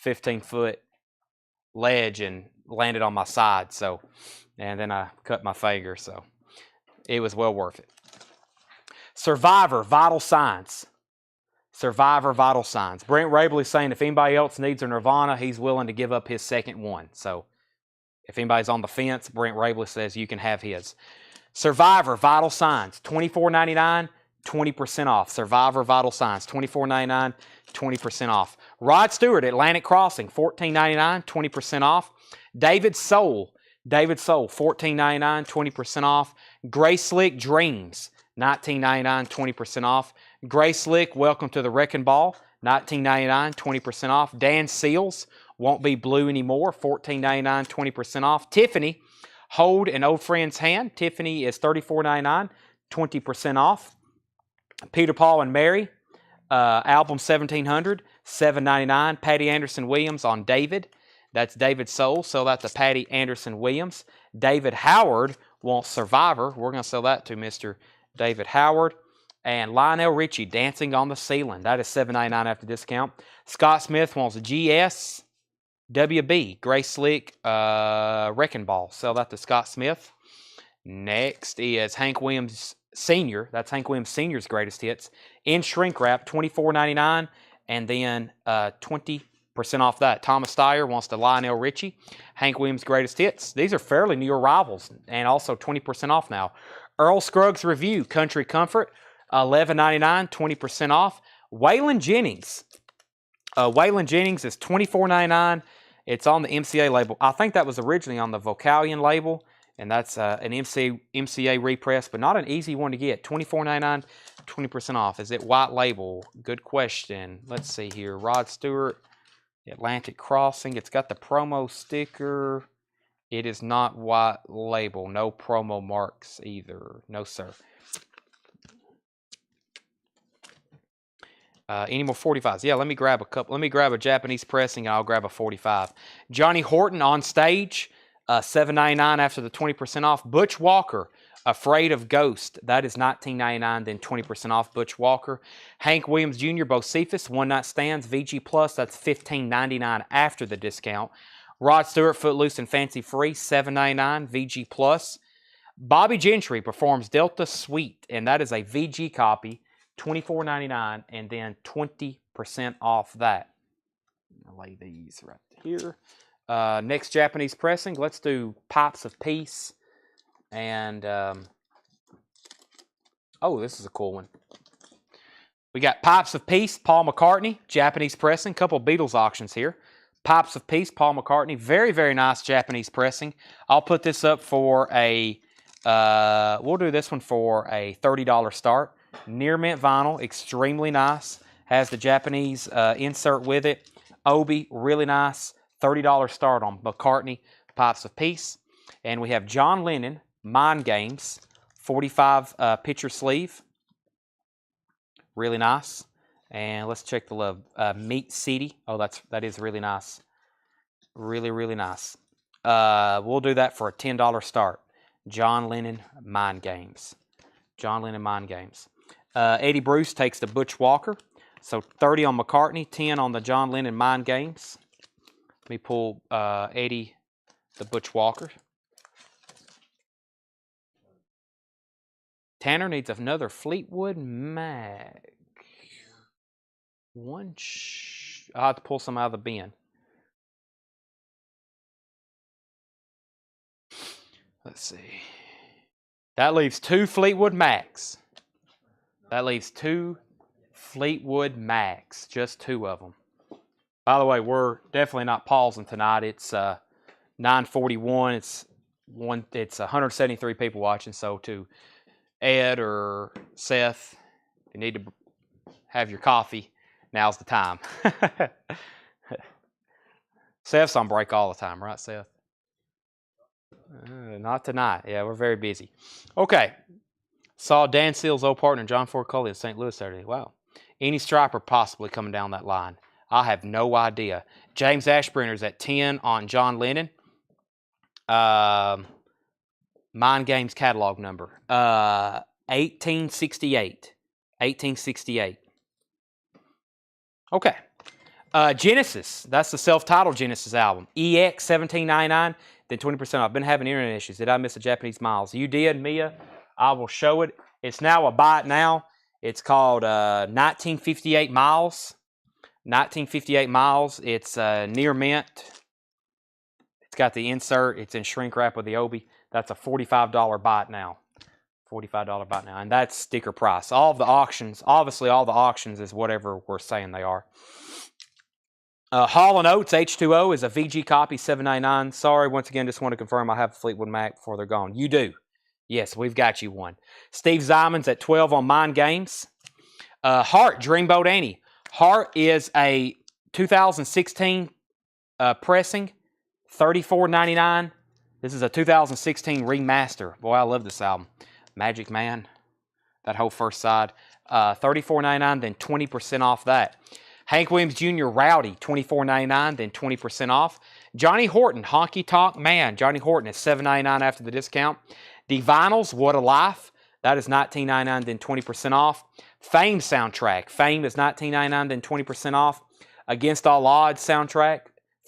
15-foot ledge and landed on my side. And then I cut my finger. So it was well worth it. Survivor, Vital Signs. Survivor, Vital Signs. Brent Rabel is saying if anybody else needs a Nirvana, he's willing to give up his second one. So if anybody's on the fence, Brent Rabel says you can have his. Survivor, Vital Signs. $24.99, 20% off. Survivor, Vital Signs. $24.99, 20% off. Rod Stewart, Atlantic Crossing. $14.99, 20% off. David Soul, $14.99, 20% off. Gray Slick Dreams, $19.99, 20% off. Gray Slick, Welcome to the Wrecking Ball, $19.99, 20% off. Dan Seals, Won't Be Blue Anymore, $14.99, 20% off. Tiffany, Hold an Old Friend's Hand. Tiffany is $34.99, 20% off. Peter, Paul, and Mary, album 1700, $7.99. Patty Anderson Williams on David. That's David Soul. Sell that to Patty Anderson Williams. David Howard wants Survivor. We're going to sell that to Mr. David Howard. And Lionel Richie, Dancing on the Ceiling. That is $7.99 after discount. Scott Smith wants a GS WB, Gray Slick Wrecking Ball. Sell that to Scott Smith. Next is Hank Williams Sr. That's Hank Williams Sr.'s greatest hits. In shrink wrap, $24.99. And then 20% off that. Thomas Steyer wants to Lionel Richie. Hank Williams' greatest hits. These are fairly new arrivals. And also 20% off now. Earl Scruggs Review, Country Comfort. $11.99, 20% off. Waylon Jennings. Waylon Jennings is $24.99. It's on the MCA label. I think that was originally on the Vocalion label, and that's an MCA repress, but not an easy one to get. $24.99, 20% off. Is it white label? Good question. Let's see here. Rod Stewart, Atlantic Crossing. It's got the promo sticker. It is not white label. No promo marks either. No, sir. Any more 45s? Yeah, let me grab a couple. Let me grab a Japanese pressing, and I'll grab a 45. Johnny Horton on Stage, $7.99 after the 20% off. Butch Walker, Afraid of Ghost. That is $19.99, then 20% off. Butch Walker. Hank Williams Jr., Bocephus, One Night Stands, VG Plus. That's $15.99 after the discount. Rod Stewart, Footloose and Fancy Free, $7.99, VG Plus. Bobby Gentry performs Delta Suite, and that is a VG copy, $24.99, and then 20% off that. I'll lay these right here. Next Japanese pressing, let's do Pipes of Peace. And, oh, this is a cool one. We got Pipes of Peace, Paul McCartney, Japanese pressing. Couple Beatles auctions here. Pipes of Peace, Paul McCartney. Very, very nice Japanese pressing. I'll put this up for a, we'll do this one for a $30 start. Near mint vinyl, extremely nice. Has the Japanese insert with it. Obi, really nice. $30 start on McCartney, Pipes of Peace. And we have John Lennon, Mind Games, 45 picture sleeve. Really nice. And let's check the love. Meat City. Oh, that is really nice. Really, really nice. We'll do that for a $10 start. John Lennon, Mind Games. John Lennon, Mind Games. Eddie Bruce takes the Butch Walker. So 30 on McCartney, 10 on the John Lennon, Mind Games. Let me pull Eddie, the Butch Walker. Tanner needs another Fleetwood Mac. I'll have to pull some out of the bin. Let's see. That leaves 2 Fleetwood Macs. That leaves 2 Fleetwood Macs. Just 2 of them. By the way, we're definitely not pausing tonight. It's 9:41. It's 173 people watching. So to Ed or Seth, if you need to have your coffee, now's the time. Seth's on break all the time, right, Seth? Not tonight. Yeah, we're very busy. Okay. Saw Dan Seals' old partner, John Ford Coley in St. Louis Saturday. Wow. Any striper possibly coming down that line? I have no idea. James Ashbrenner's at 10 on John Lennon. Mind Games catalog number. 1868. 1868. Okay. Genesis. That's the self-titled Genesis album. EX 1799. Then 20% off. Been having internet issues. Did I miss a Japanese Miles? You did, Mia. I will show it. It's now a buy it now. It's called 1958 Miles. 1958 Miles. It's near mint. It's got the insert. It's in shrink wrap with the Obi. That's a $45 buy it now. $45 buy it now. And that's sticker price. All of the auctions, obviously all the auctions is whatever we're saying they are. Hall & Oates H2O is a VG copy, $7.99. Sorry, once again, just want to confirm I have a Fleetwood Mac before they're gone. You do. Yes, we've got you one. Steve Zyman's at 12 on Mind Games. Hart, Dreamboat Annie. Hart is a 2016 pressing, $34.99. This is a 2016 remaster. Boy, I love this album. Magic Man, that whole first side. $34.99, then 20% off that. Hank Williams Jr. Rowdy, $24.99, then 20% off. Johnny Horton, Honky Tonk Man. Johnny Horton is $7.99 after the discount. The Vinyls, What a Life. That is $19.99, then 20% off. Fame soundtrack. Fame is $19.99, then 20% off. Against All Odds soundtrack,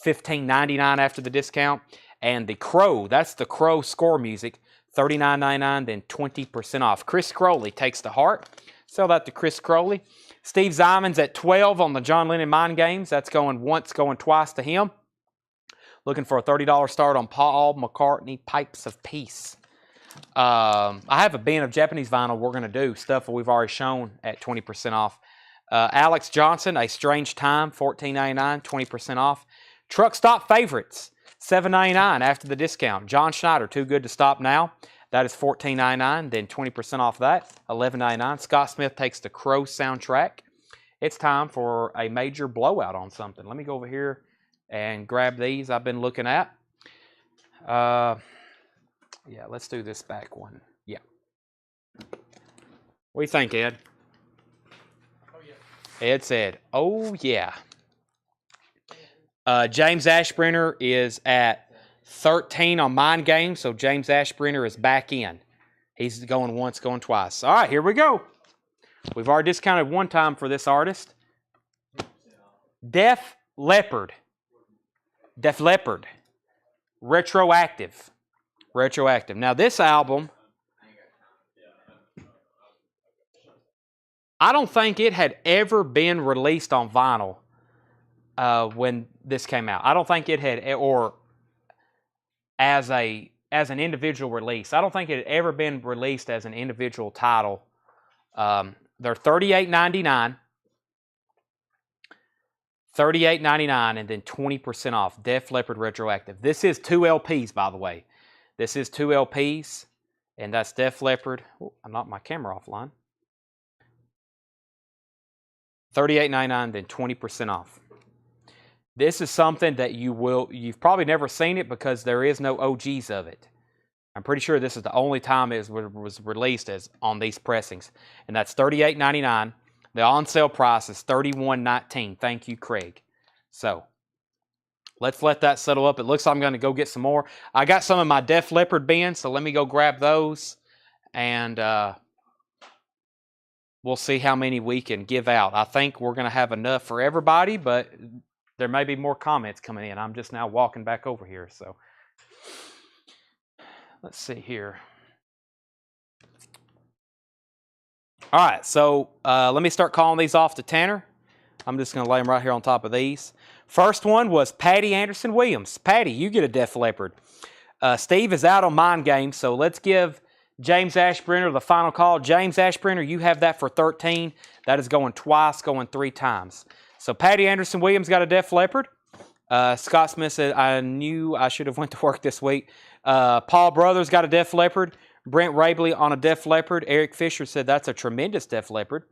$15.99 after the discount. And The Crow, that's the Crow score music, $39.99, then 20% off. Chris Crowley takes the Heart. Sell that to Chris Crowley. Steve Zyman's at 12 on the John Lennon Mind Games. That's going once, going twice to him. Looking for a $30 start on Paul McCartney, Pipes of Peace. I have a bin of Japanese vinyl we're going to do, stuff that we've already shown at 20% off. Alex Johnson, A Strange Time, $14.99, 20% off. Truck Stop Favorites, $7.99 after the discount. John Schneider, Too Good to Stop Now. That is $14.99, then 20% off that, $11.99. Scott Smith takes the Crow soundtrack. It's time for a major blowout on something. Let me go over here and grab these I've been looking at. Yeah, let's do this back one. Yeah. What do you think, Ed? Oh, yeah. Ed said, oh, yeah. James Ashbrenner is at 13 on Mind Games, so James Ashbrenner is back in. He's going once, going twice. All right, here we go. We've already discounted one time for this artist. Def Leppard. Def Leppard. Retroactive. Retroactive. Now, this album, I don't think it had ever been released on vinyl when this came out. I don't think it had, or as an individual release. I don't think it had ever been released as an individual title. They're $38.99. $38.99 and then 20% off. Def Leppard retroactive. This is 2 LPs, by the way. This is 2 LPs, and that's Def Leppard. Oh, I knocked my camera offline. $38.99, then 20% off. This is something that you've probably never seen it because there is no OGs of it. I'm pretty sure this is the only time it was released as on these pressings. And that's $38.99. The on-sale price is $31.19. Thank you, Craig. So, let's let that settle up. It looks like I'm going to go get some more. I got some of my Def Leppard bins, so let me go grab those. And we'll see how many we can give out. I think we're going to have enough for everybody, but there may be more comments coming in. I'm just now walking back over here. So, let's see here. All right, so let me start calling these off to Tanner. I'm just going to lay them right here on top of these. First one was Patty Anderson Williams. Patty, you get a Def Leppard. Steve is out on Mind Games, so let's give James Ashbrenner the final call. James Ashbrenner, you have that for 13. That is going twice, going 3 times. So Patty Anderson Williams got a Def Leppard. Scott Smith said, I knew I should have went to work this week. Paul Brothers got a Def Leppard. Brent Rabley on a Def Leppard. Eric Fisher said that's a tremendous Def Leppard.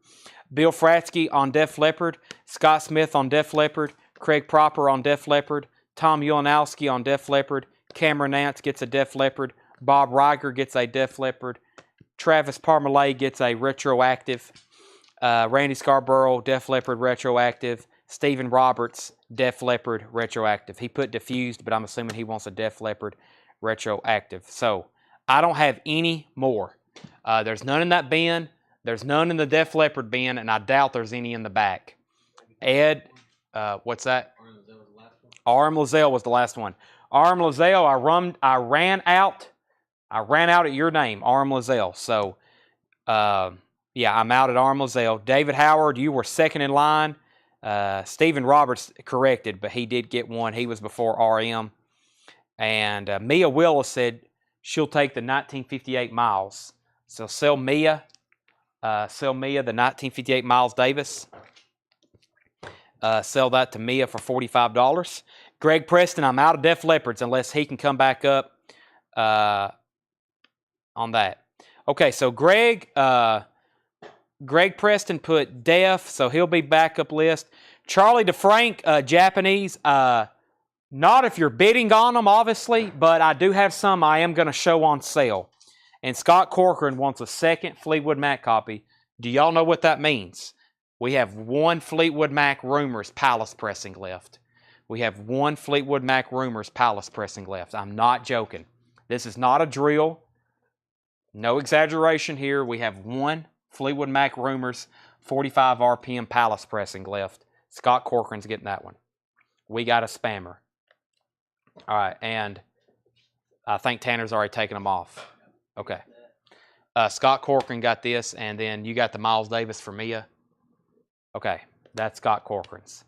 Bill Fratsky on Def Leppard. Scott Smith on Def Leppard. Craig Proper on Def Leppard. Tom Ulanowski on Def Leppard. Cameron Nance gets a Def Leppard. Bob Reiger gets a Def Leppard. Travis Parmalee gets a retroactive. Randy Scarborough, Def Leppard retroactive. Stephen Roberts, Def Leppard retroactive. He put diffused, but I'm assuming he wants a Def Leppard retroactive. So, I don't have any more. There's none in that bin. There's none in the Def Leppard bin, and I doubt there's any in the back. Ed, what's that? RM Lozelle was the last one. RM Lozelle, I ran out at your name, RM Lozelle. So, yeah, I'm out at RM Lozelle. David Howard, you were second in line. Stephen Roberts corrected, but he did get one. He was before RM. And Mia Willis said she'll take the 1958 Miles. So sell Mia the 1958 Miles Davis. Sell that to Mia for $45. Greg Preston, I'm out of Def Leppards unless he can come back up on that. Okay, so Greg Preston put Def, so he'll be backup list. Charlie DeFrank, Japanese, not if you're bidding on them, obviously, but I do have some I am going to show on sale. And Scott Corcoran wants a second Fleetwood Mac copy. Do y'all know what that means? We have one Fleetwood Mac Rumors Palace pressing left. We have one Fleetwood Mac Rumors Palace pressing left. I'm not joking. This is not a drill. No exaggeration here. We have one Fleetwood Mac Rumors 45 RPM Palace pressing left. Scott Corcoran's getting that one. We got a spammer. All right, and I think Tanner's already taken them off. Okay. Scott Corcoran got this, and then you got the Miles Davis for Mia. Okay, that's Scott Corcoran's.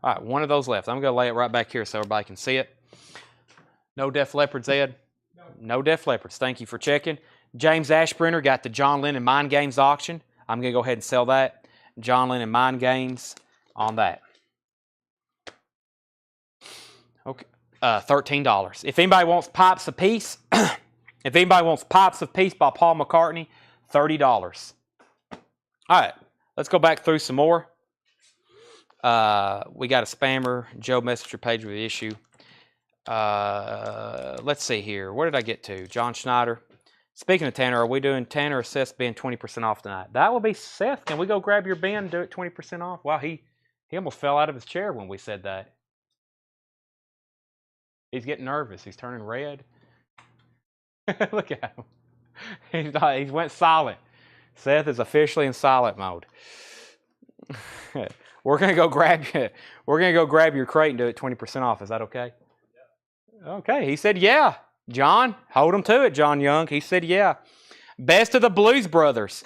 All right, one of those left. I'm going to lay it right back here so everybody can see it. No Def Leppards, Ed? No Def Leppards. Thank you for checking. James Ashbrenner got the John Lennon Mind Games auction. I'm going to go ahead and sell that. John Lennon Mind Games on that. Okay. $13. If anybody wants Pipes of Peace, if anybody wants Pipes of Peace by Paul McCartney, $30. All right, let's go back through some more. We got a spammer, Joe Messenger page with the issue. Let's see here. Where did I get to? John Schneider. Speaking of Tanner, are we doing Tanner or Seth's bin 20% off tonight? That will be Seth. Can we go grab your bin and do it 20% off? Wow, he almost fell out of his chair when we said that. He's getting nervous. He's turning red. Look at him. He went silent. Seth is officially in silent mode. We're gonna go grab you. We're gonna go grab your crate and do it 20% off. Is that okay? Yeah. Okay. He said, "Yeah." John, hold him to it. John Young. He said, "Yeah." Best of the Blues Brothers,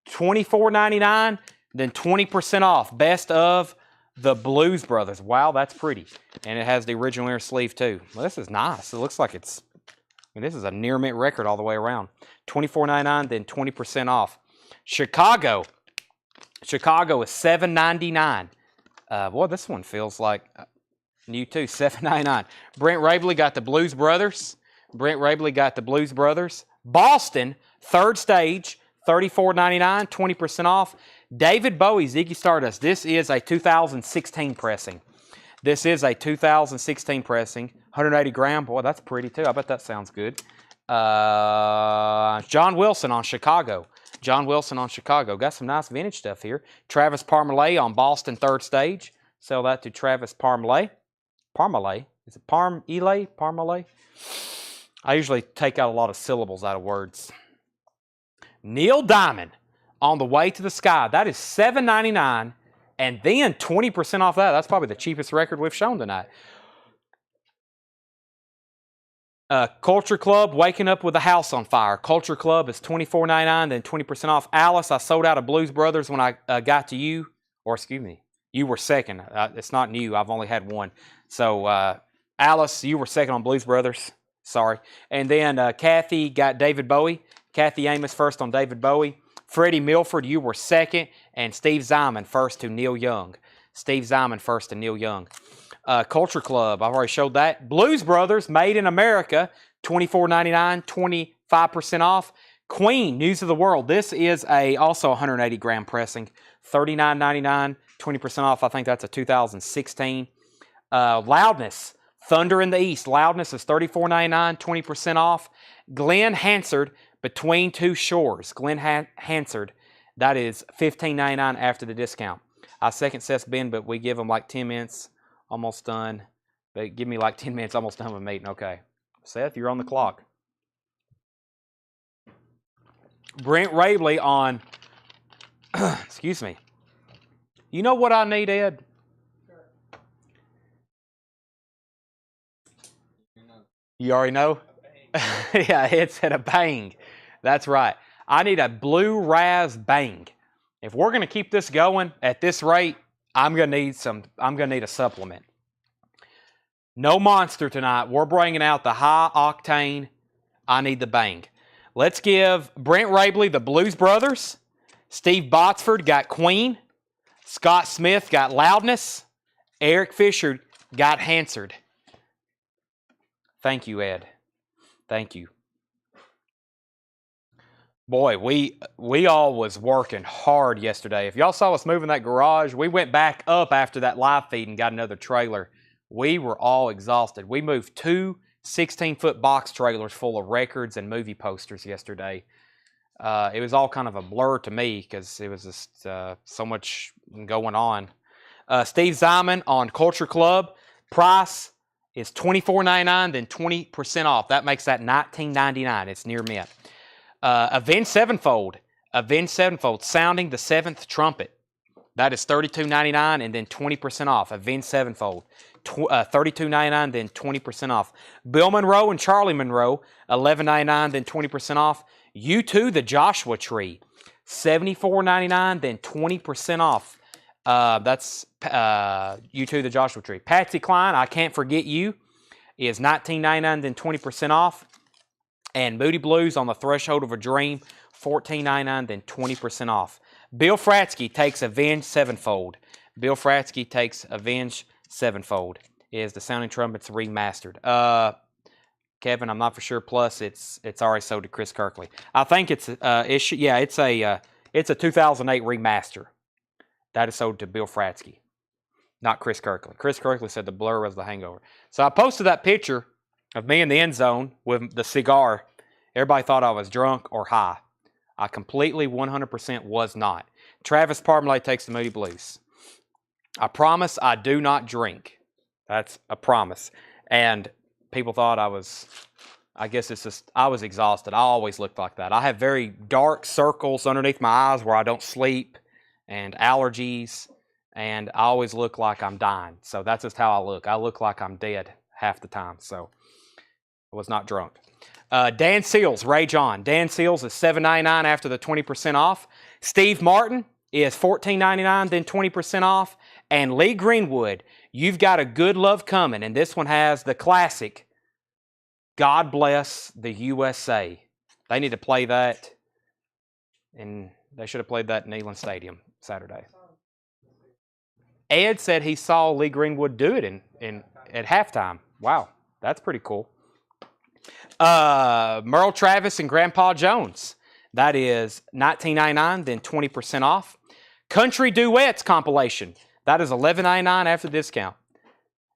$24.99. then 20% off. Best of the Blues Brothers. Wow, that's pretty. And it has the original inner sleeve too. Well, this is nice. It looks like it's, I mean, this is a near mint record all the way around. $24.99, then 20% off. Chicago. Chicago is $7.99. Boy, this one feels like new too. $7.99. Brent Rabley got the Blues Brothers. Brent Rabley got the Blues Brothers. Boston, third stage, $34.99, 20% off. David Bowie, Ziggy Stardust. This is a 2016 pressing. This is a 2016 pressing. 180 gram. Boy, that's pretty too. I bet that sounds good. John Wilson on Chicago. John Wilson on Chicago. Got some nice vintage stuff here. Travis Parmalee on Boston, third stage. Sell that to Travis Parmalee. Parmalee? Is it Parmalee? Parmalee? I usually take out a lot of syllables out of words. Neil Diamond on the way to the sky. That is $7.99, and then 20% off that. That's probably the cheapest record we've shown tonight. Culture Club, Waking Up with a House on Fire. Culture Club is $24.99, then 20% off. Alice, I sold out of Blues Brothers when I got to you. Or excuse me, you were second. It's not new. I've only had one. So, Alice, you were second on Blues Brothers. Sorry. And then Kathy got David Bowie. Kathy Amos first on David Bowie. Freddie Milford, you were second. And Steve Zyman first to Neil Young. Steve Zyman first to Neil Young. Culture Club, I've already showed that. Blues Brothers, Made in America, $24.99, 25% off. Queen, News of the World. This is also 180 gram pressing, $39.99, 20% off. I think that's a 2016. Loudness, Thunder in the East. Loudness is $34.99, 20% off. Glenn Hansard, Between Two Shores. Glenn Hansard, that is $15.99 after the discount. I second Seth's bin, but we give them like 10 minutes. Almost done. They give me like 10 minutes, almost done with meeting. Okay. Seth, you're on the clock. Brent Rabley on, excuse me. You know what I need, Ed? You already know? Yeah, it's at a bang. That's right. I need a blue Raz bang. If we're going to keep this going at this rate, I'm gonna need a supplement. No monster tonight. We're bringing out the high octane. I need the bang. Let's give Brent Rabley the Blues Brothers. Steve Botsford got Queen. Scott Smith got Loudness. Eric Fisher got Hansard. Thank you, Ed. Thank you. Boy, we all was working hard yesterday. If y'all saw us moving that garage, we went back up after that live feed and got another trailer. We were all exhausted. We moved 2 16-foot box trailers full of records and movie posters yesterday. It was all kind of a blur to me because it was just so much going on. Steve Zyman on Culture Club. Price is $24.99, then 20% off. That makes that $19.99. It's near mint. Avenged Sevenfold. Avenged Sevenfold, Sounding the Seventh Trumpet. That is $32.99 and then 20% off. Avenged Sevenfold. $32.99, then 20% off. Bill Monroe and Charlie Monroe, $11.99, then 20% off. U2, The Joshua Tree, $74.99, then 20% off. That's U2, The Joshua Tree. Patsy Cline, I Can't Forget You, is $19.99, then 20% off. And Moody Blues, On the Threshold of a Dream, $14.99, then 20% off. Bill Fratsky takes Avenged Sevenfold. Bill Fratsky takes Avenged Sevenfold. Is the Sounding Trumpets remastered? Kevin, I'm not for sure. Plus, it's already sold to Chris Kirkley. I think it's a 2008 remaster. That is sold to Bill Fratsky, not Chris Kirkley. Chris Kirkley said the blur was the hangover. So I posted that picture of me in the end zone with the cigar. Everybody thought I was drunk or high. I completely 100% was not. Travis Parmalee takes the Moody Blues. I promise I do not drink. That's a promise. And people thought I was, I guess it's just, I was exhausted. I always looked like that. I have very dark circles underneath my eyes where I don't sleep and allergies. And I always look like I'm dying. So that's just how I look. I look like I'm dead half the time. So I was not drunk. Dan Seals, Rage On. Dan Seals is $7.99 after the 20% off. Steve Martin is $14.99, then 20% off. And Lee Greenwood, You've Got a Good Love Coming. And this one has the classic, God Bless the USA. They need to play that, and they should have played that in Neyland Stadium Saturday. Ed said he saw Lee Greenwood do it at halftime. Wow, that's pretty cool. Merle Travis and Grandpa Jones. That is $19.99, then 20% off. Country Duets compilation. That is $11.99 after discount.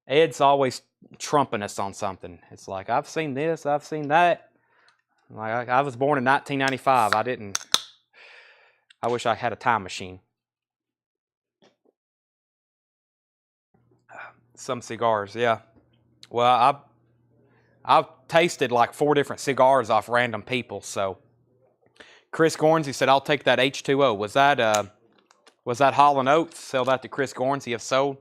Ed's always trumping us on something. It's like, I've seen this, I've seen that. Like, I was born in 1995. I wish I had a time machine. Some cigars, yeah. Well, I've tasted like 4 different cigars off random people. So, Chris Gornsey said, "I'll take that H2O." Was that Hall & Oates? Sell that to Chris Gornsey if sold.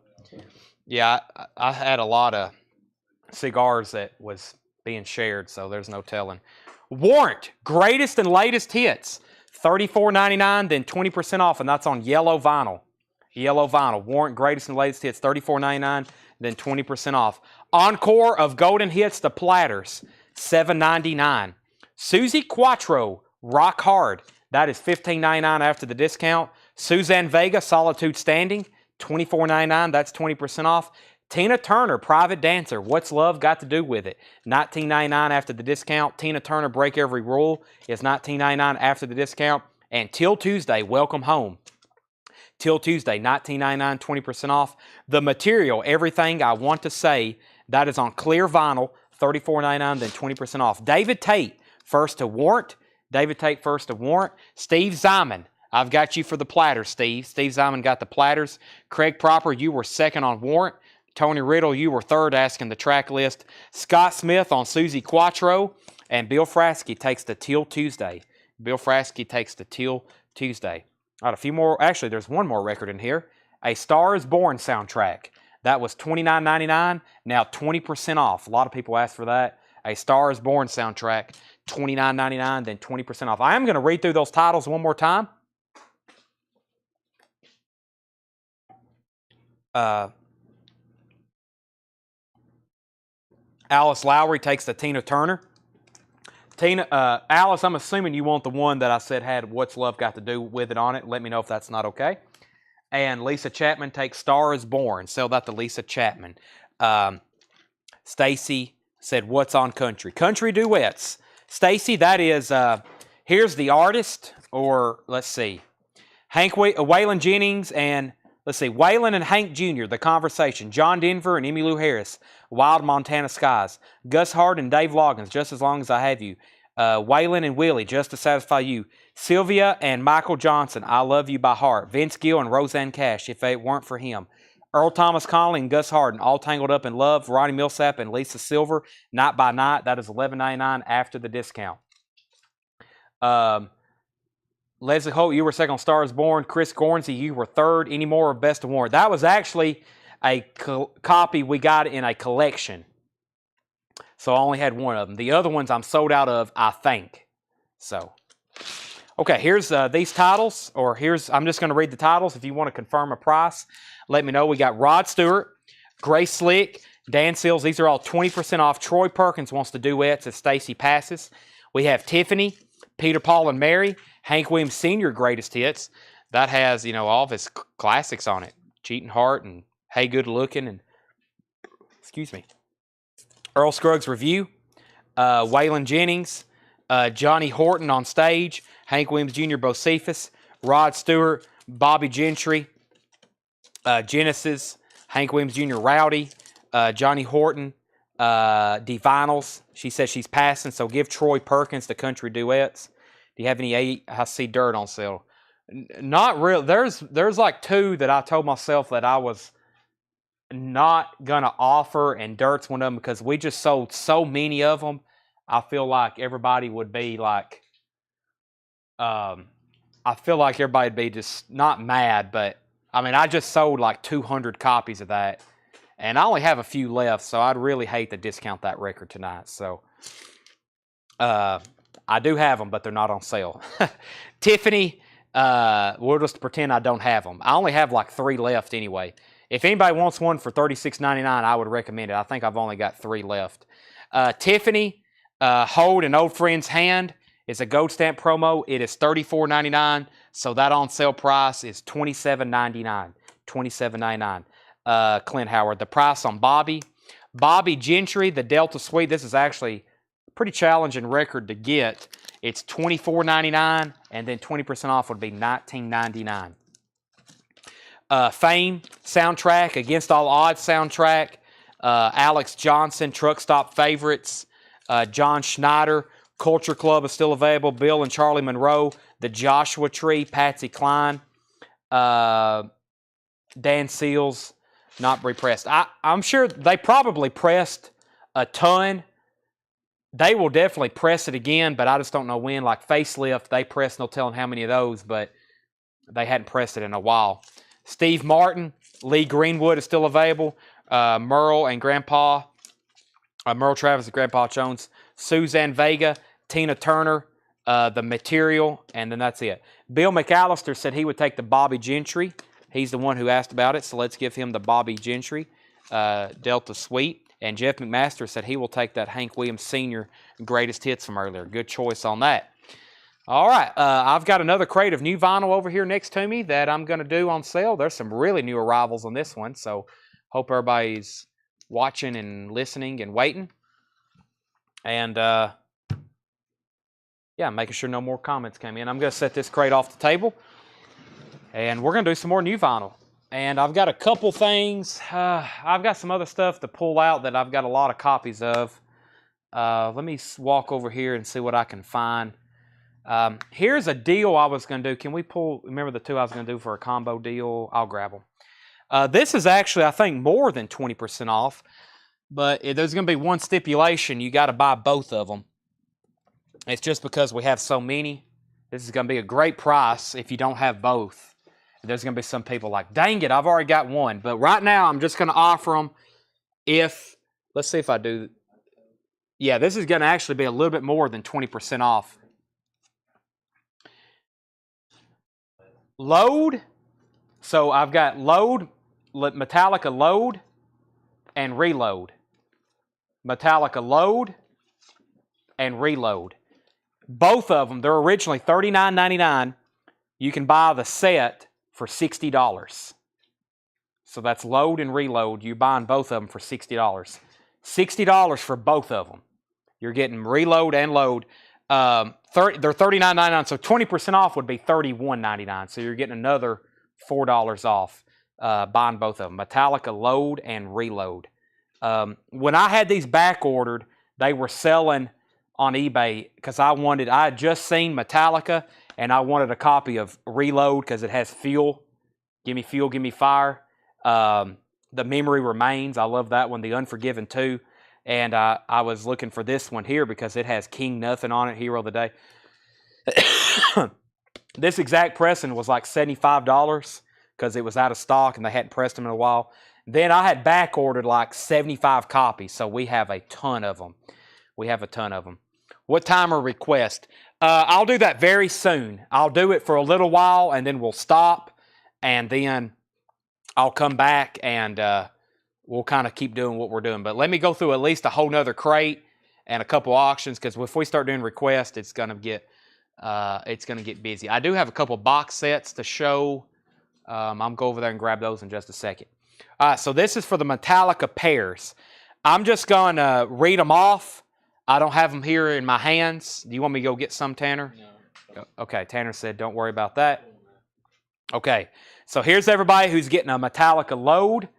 Yeah, I had a lot of cigars that was being shared, so there's no telling. Warrant, greatest and latest hits, $34.99, then 20% off, and that's on yellow vinyl. Yellow vinyl. Warrant, greatest and latest hits, $34.99, then 20% off. Encore of golden hits, the platters, $7.99. Susie Quattro, Rock Hard. That is $15.99 after the discount. Suzanne Vega, Solitude Standing, $24.99. That's 20% off. Tina Turner, Private Dancer. What's Love Got to Do with It? $19.99 after the discount. Tina Turner, Break Every Rule is $19.99 after the discount. And Till Tuesday, Welcome Home. Till Tuesday, $19.99, 20% off. The Material, Everything I Want to Say, that is on clear vinyl, $34.99, then 20% off. David Tate, First to Warrant. David Tate, First to Warrant. Steve Ziman, I've Got You for the Platters, Steve. Steve Ziman got the platters. Craig Proper, you were second on Warrant. Tony Riddle, you were third asking the track list. Scott Smith on Susie Quattro. And Bill Frasky takes the Till Tuesday. Bill Frasky takes the Till Tuesday. All right, a few more. Actually, there's one more record in here. A Star is Born soundtrack. That was $29.99, now 20% off. A lot of people asked for that. A Star is Born soundtrack, $29.99, then 20% off. I am going to read through those titles one more time. Alice Lowry takes the Tina Turner. Alice, I'm assuming you want the one that I said had What's Love Got to Do with it on it. Let me know if that's not okay. And Lisa Chapman takes Star is Born. Sell that to Lisa Chapman. Stacy said, What's on Country? Country Duets. Stacy, that is, here's the artist, or let's see, Waylon Jennings and, let's see, Waylon and Hank Jr., The Conversation, John Denver and Emmylou Harris, Wild Montana Skies, Gus Hart and Dave Loggins, Just as Long as I Have You, Waylon and Willie, Just to Satisfy You, Sylvia and Michael Johnson, I Love You by Heart, Vince Gill and Roseanne Cash, If It Weren't for Him, Earl Thomas Conley and Gus Hardin, All Tangled Up in Love, Ronnie Millsap and Lisa Silver, Night by Night, that is $11.99 after the discount. Leslie Holt, you were second on Star is Born. Chris Gornsey, you were third. Any more of Best of Warrant? That was actually a copy we got in a collection. So I only had one of them. The other ones I'm sold out of, I think. So, okay, here's these titles, or I'm just going to read the titles. If you want to confirm a price, let me know. We got Rod Stewart, Grace Slick, Dan Sills. These are all 20% off. Troy Perkins wants to duets as Stacy passes. We have Tiffany, Peter, Paul, and Mary, Hank Williams Sr. Greatest Hits. That has, all of his classics on it. Cheating Heart and Hey Good Looking and, excuse me, Earl Scruggs Review, Waylon Jennings, Johnny Horton on Stage, Hank Williams Jr. Bocephus, Rod Stewart, Bobby Gentry, Genesis, Hank Williams Jr. Rowdy, Johnny Horton, D-Vinyls. She says she's passing, so give Troy Perkins the Country Duets. Do you have any I see dirt on sale? Not real. There's like 2 that I told myself that I was not going to offer, and dirt's one of them because we just sold so many of them. I feel like everybody would be like, I feel like everybody would be just not mad, but I mean, I just sold like 200 copies of that, and I only have a few left, so I'd really hate to discount that record tonight. So, I do have them, but they're not on sale. Tiffany, We'll just pretend I don't have them. I only have like 3 left anyway. If anybody wants one for $36.99, I would recommend it. I think I've only got 3 left. Tiffany, Hold an Old Friend's Hand. It's a gold stamp promo. It is $34.99, so that on sale price is $27.99. $27.99. Clint Howard. The price on Bobby Gentry, the Delta Suite. This is actually a pretty challenging record to get. It's $24.99, and then 20% off would be $19.99. Fame soundtrack, Against All Odds soundtrack. Alex Johnson, Truck Stop Favorites. John Schneider, Culture Club is still available. Bill and Charlie Monroe, The Joshua Tree, Patsy Cline. Dan Seals, not repressed. I'm sure they probably pressed a ton. They will definitely press it again, but I just don't know when. Like Facelift, they pressed, no telling how many of those, but they hadn't pressed it in a while. Steve Martin, Lee Greenwood is still available. Merle and Grandpa, Merle Travis and Grandpa Jones. Suzanne Vega, Tina Turner, The Material, and then that's it. Bill McAllister said he would take the Bobby Gentry. He's the one who asked about it, so let's give him the Bobby Gentry Delta Suite. And Jeff McMaster said he will take that Hank Williams Sr. Greatest Hits from earlier. Good choice on that. All right, I've got another crate of new vinyl over here next to me that I'm going to do on sale. There's some really new arrivals on this one, so hope everybody's watching and listening and waiting. And, yeah, making sure no more comments came in. I'm going to set this crate off the table, and we're going to do some more new vinyl. And I've got a couple things. I've got some other stuff to pull out that I've got a lot of copies of. Let me walk over here and see what I can find. Here's a deal I was going to do. Can we pull, remember the 2 I was going to do for a combo deal? I'll grab them. This is actually, I think, more than 20% off. But there's going to be one stipulation. You got to buy both of them. It's just because we have so many. This is going to be a great price if you don't have both. There's going to be some people like, dang it, I've already got one. But right now, I'm just going to offer them if, let's see if I do. Yeah, this is going to actually be a little bit more than 20% off. Load. So I've got Load, Metallica Load, and Reload. Metallica Load and Reload. Both of them, they're originally $39.99. You can buy the set for $60. So that's Load and Reload. You're buying both of them for $60. $60 for both of them. You're getting Reload and Load. They're $39.99, so 20% off would be $31.99. So you're getting another $4 off buying both of them. Metallica Load and Reload. When I had these back ordered, they were selling on eBay because I had just seen Metallica and I wanted a copy of Reload because it has Fuel, Give Me Fire. The Memory Remains, I love that one. The Unforgiven 2. And I was looking for this one here because it has King Nothing on it, Hero of the Day. This exact pressing was like $75 because it was out of stock and they hadn't pressed them in a while. Then I had back ordered like 75 copies, so we have a ton of them. What time or request? I'll do that very soon. I'll do it for a little while and then we'll stop and then I'll come back and we'll kind of keep doing what we're doing. But let me go through at least a whole nother crate and a couple auctions because if we start doing requests, it's gonna get busy. I do have a couple box sets to show. I'm go over there and grab those in just a second. All right, so this is for the Metallica pairs. I'm just going to read them off. I don't have them here in my hands. Do you want me to go get some, Tanner? No. Okay, Tanner said don't worry about that. Okay, so here's everybody who's getting a Metallica Load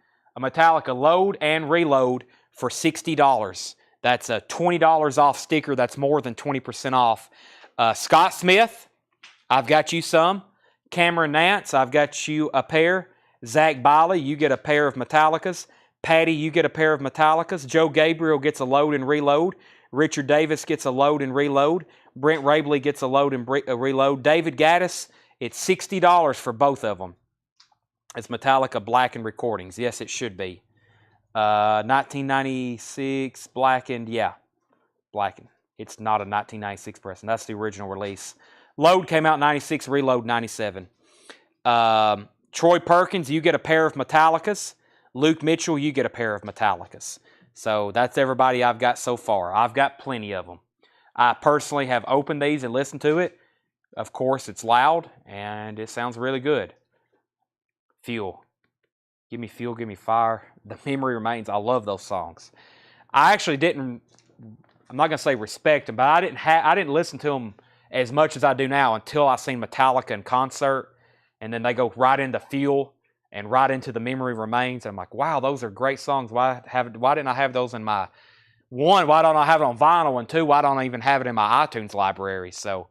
and Reload for $60. That's a $20 off sticker. That's more than 20% off. Scott Smith, I've got you some. Cameron Nance, I've got you a pair. Zach Biley, you get a pair of Metallicas. Patty, you get a pair of Metallicas. Joe Gabriel gets a Load and Reload. Richard Davis gets a Load and Reload. Brent Rabley gets a Load and Reload. David Gaddis, it's $60 for both of them. It's Metallica Blackened Recordings. Yes, it should be. 1996 Blackened, yeah. Blackened. It's not a 1996 press, and that's the original release. Load came out 96, Reload 97. Troy Perkins, you get a pair of Metallicas. Luke Mitchell, you get a pair of Metallicas. So that's everybody I've got so far. I've got plenty of them. I personally have opened these and listened to it. Of course, it's loud, and it sounds really good. Fuel. Give me fuel, give me fire. The Memory Remains. I love those songs. I actually didn't, I'm not going to say respect them, but I didn't listen to them as much as I do now until I seen Metallica in concert, and then they go right into Fuel and right into The Memory Remains. I'm like, wow, those are great songs. Why didn't I have those in my, one, why don't I have it on vinyl, and two, why don't I even have it in my iTunes library? So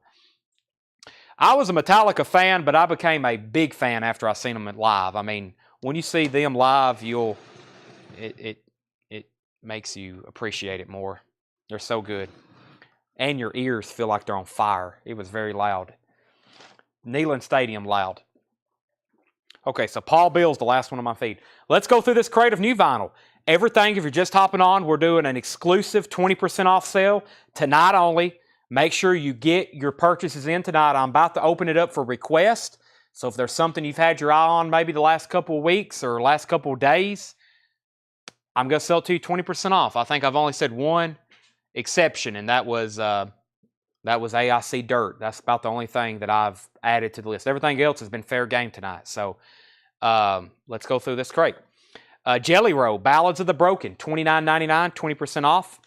I was a Metallica fan, but I became a big fan after I seen them live. I mean, when you see them live, it makes you appreciate it more. They're so good. And your ears feel like they're on fire. It was very loud. Neyland Stadium loud. Okay, so Paul Bill's the last one on my feed. Let's go through this crate of new vinyl. Everything, if you're just hopping on, we're doing an exclusive 20% off sale tonight only. Make sure you get your purchases in tonight. I'm about to open it up for request. So if there's something you've had your eye on maybe the last couple of weeks or last couple of days, I'm going to sell it to you 20% off. I think I've only said one exception, and that was AIC Dirt. That's about the only thing that I've added to the list. Everything else has been fair game tonight. So let's go through this crate. Jelly Roll, Ballads of the Broken, $29.99, 20% off.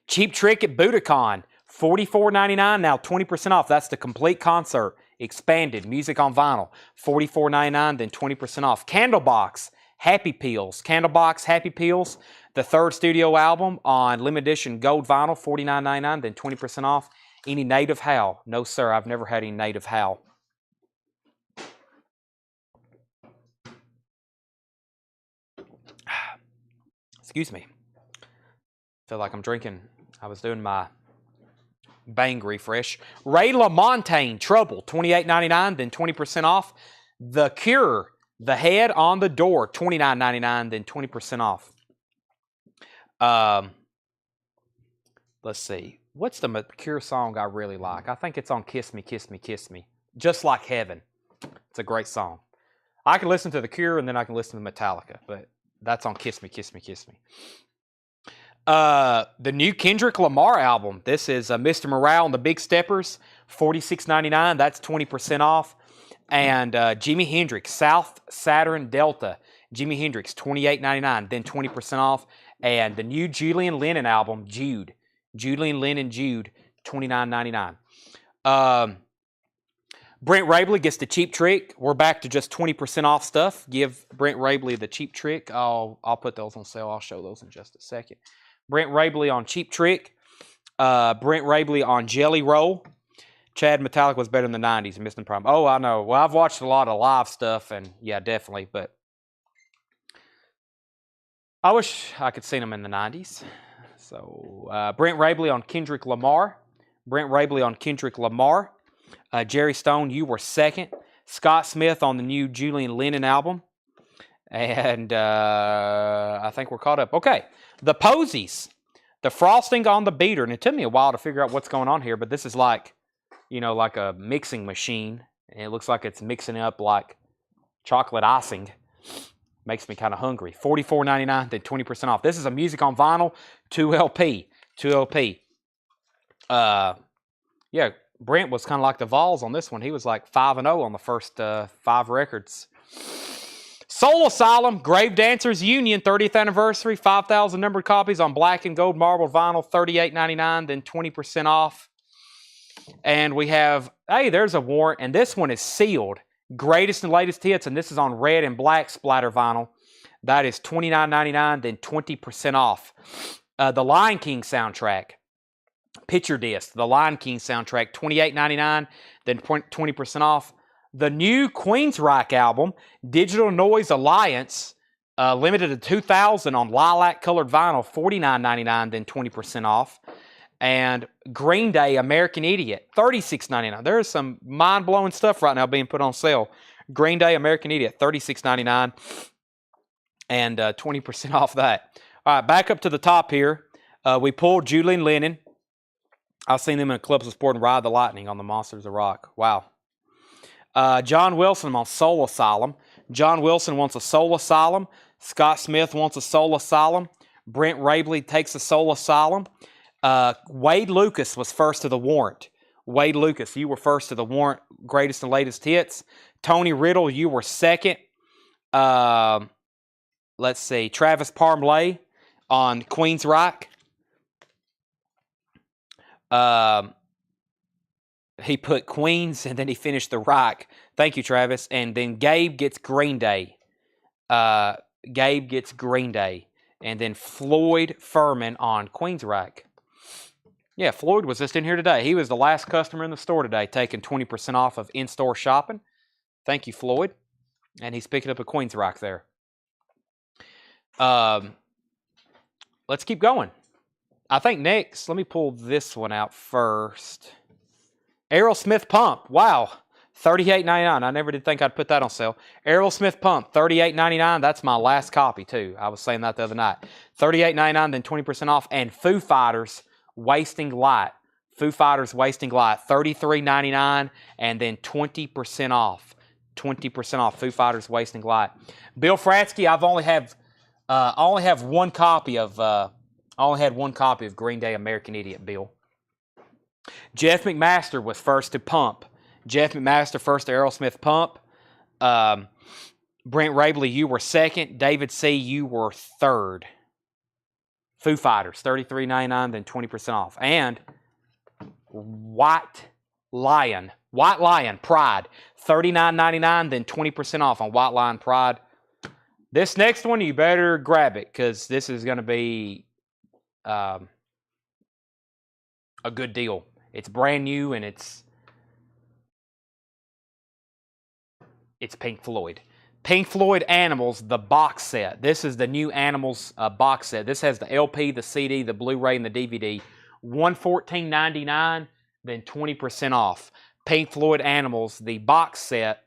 Cheap Trick at Budokan, $44.99, now 20% off. That's the complete concert, expanded, music on vinyl, $44.99, then 20% off. Candlebox, Happy Pills. Candlebox, Happy Pills, the third studio album on limited edition gold vinyl, $49.99, then 20% off. Any Native Howl? No, sir, I've never had any Native Howl. Excuse me. Feel like I'm drinking. I was doing my Bang refresh. Ray LaMontagne, Trouble, $28.99, then 20% off. The Cure, The Head on the Door, $29.99, then 20% off. Let's see. What's the Cure song I really like? I think it's on Kiss Me, Kiss Me, Kiss Me. Just Like Heaven. It's a great song. I can listen to The Cure and then I can listen to Metallica, but that's on Kiss Me, Kiss Me, Kiss Me. The new Kendrick Lamar album. This is Mr. Morale and the Big Steppers, $46.99. That's 20% off. And Jimi Hendrix, South Saturn Delta. Jimi Hendrix, $28.99, then 20% off. And the new Julian Lennon album, Jude. Julian Lennon, Jude, $29.99. Brent Rabley gets the Cheap Trick. We're back to just 20% off stuff. Give Brent Rabley the Cheap Trick. I'll put those on sale. I'll show those in just a second. Brent Rabley on Cheap Trick. Brent Rabley on Jelly Roll. Chad, Metallica was better in the 90s. Missing the problem. Oh, I know. Well, I've watched a lot of live stuff, and yeah, definitely. But I wish I could see them in the 90s. So Brent Rabley on Kendrick Lamar. Brent Rabley on Kendrick Lamar. Jerry Stone, you were second. Scott Smith on the new Julian Lennon album. And I think we're caught up. Okay. The Posies. The Frosting on the Beater. And it took me a while to figure out what's going on here, but this is like, you know, like a mixing machine. And it looks like it's mixing up like chocolate icing. Makes me kind of hungry. $44.99, then 20% off. This is a music on vinyl, 2LP. 2LP. Yeah, Brent was kind of like the Vols on this one. He was like 5-0 on the first 5 records. Soul Asylum, Grave Dancers Union, 30th anniversary, 5,000 numbered copies on black and gold marbled vinyl, $38.99, then 20% off. And we have, hey, there's a warrant, and this one is sealed. Greatest and latest hits, and this is on red and black splatter vinyl. That is $29.99, then 20% off. The Lion King soundtrack, picture disc, the Lion King soundtrack, $28.99, then 20% off. The new Queensryche album, Digital Noise Alliance, limited to 2,000 on lilac colored vinyl, $49.99, then 20% off. And Green Day, American Idiot, $36.99. There's some mind-blowing stuff right now being put on sale. Green Day, American Idiot, $36.99, and 20% off that. All right, back up to the top here. We pulled Julian Lennon. I've seen them in clubs of sport and Ride the Lightning on the Monsters of Rock. Wow. John Wilson on Soul Asylum. John Wilson wants a Soul Asylum. Scott Smith wants a Soul Asylum. Brent Rabley takes a Soul Asylum. Wade Lucas was first to the warrant. Wade Lucas, you were first to the warrant, greatest and latest hits. Tony Riddle, you were second. Let's see, Travis Parmley on Queensryche. He put Queens and then he finished the Reich. Thank you, Travis. And then Gabe gets Green Day. Gabe gets Green Day. And then Floyd Furman on Queensryche. Yeah, Floyd was just in here today. He was the last customer in the store today, taking 20% off of in-store shopping. Thank you, Floyd. And he's picking up a Queensryche there. Let's keep going. I think next, let me pull this one out first. Aerosmith Pump. Wow. $38.99. I never did think I'd put that on sale. Aerosmith Pump, $38.99. That's my last copy, too. I was saying that the other night. $38.99, then 20% off. And Foo Fighters, Wasting Light. Foo Fighters, Wasting Light, $33.99, and then 20% off. 20% off Foo Fighters, Wasting Light. Bill Fratsky, I only have one copy of Green Day American Idiot, Bill. Jeff McMaster was first to Pump. Jeff McMaster first to Aerosmith Pump. Brent Rabley, you were second. David C., you were third. Foo Fighters, $33.99, then 20% off. And White Lion, Pride, $39.99, then 20% off on White Lion Pride. This next one, you better grab it because this is going to be a good deal. It's brand new and it's Pink Floyd. Pink Floyd Animals, the box set. This is the new Animals box set. This has the LP, the CD, the Blu-ray, and the DVD. $114.99, then 20% off. Pink Floyd Animals, the box set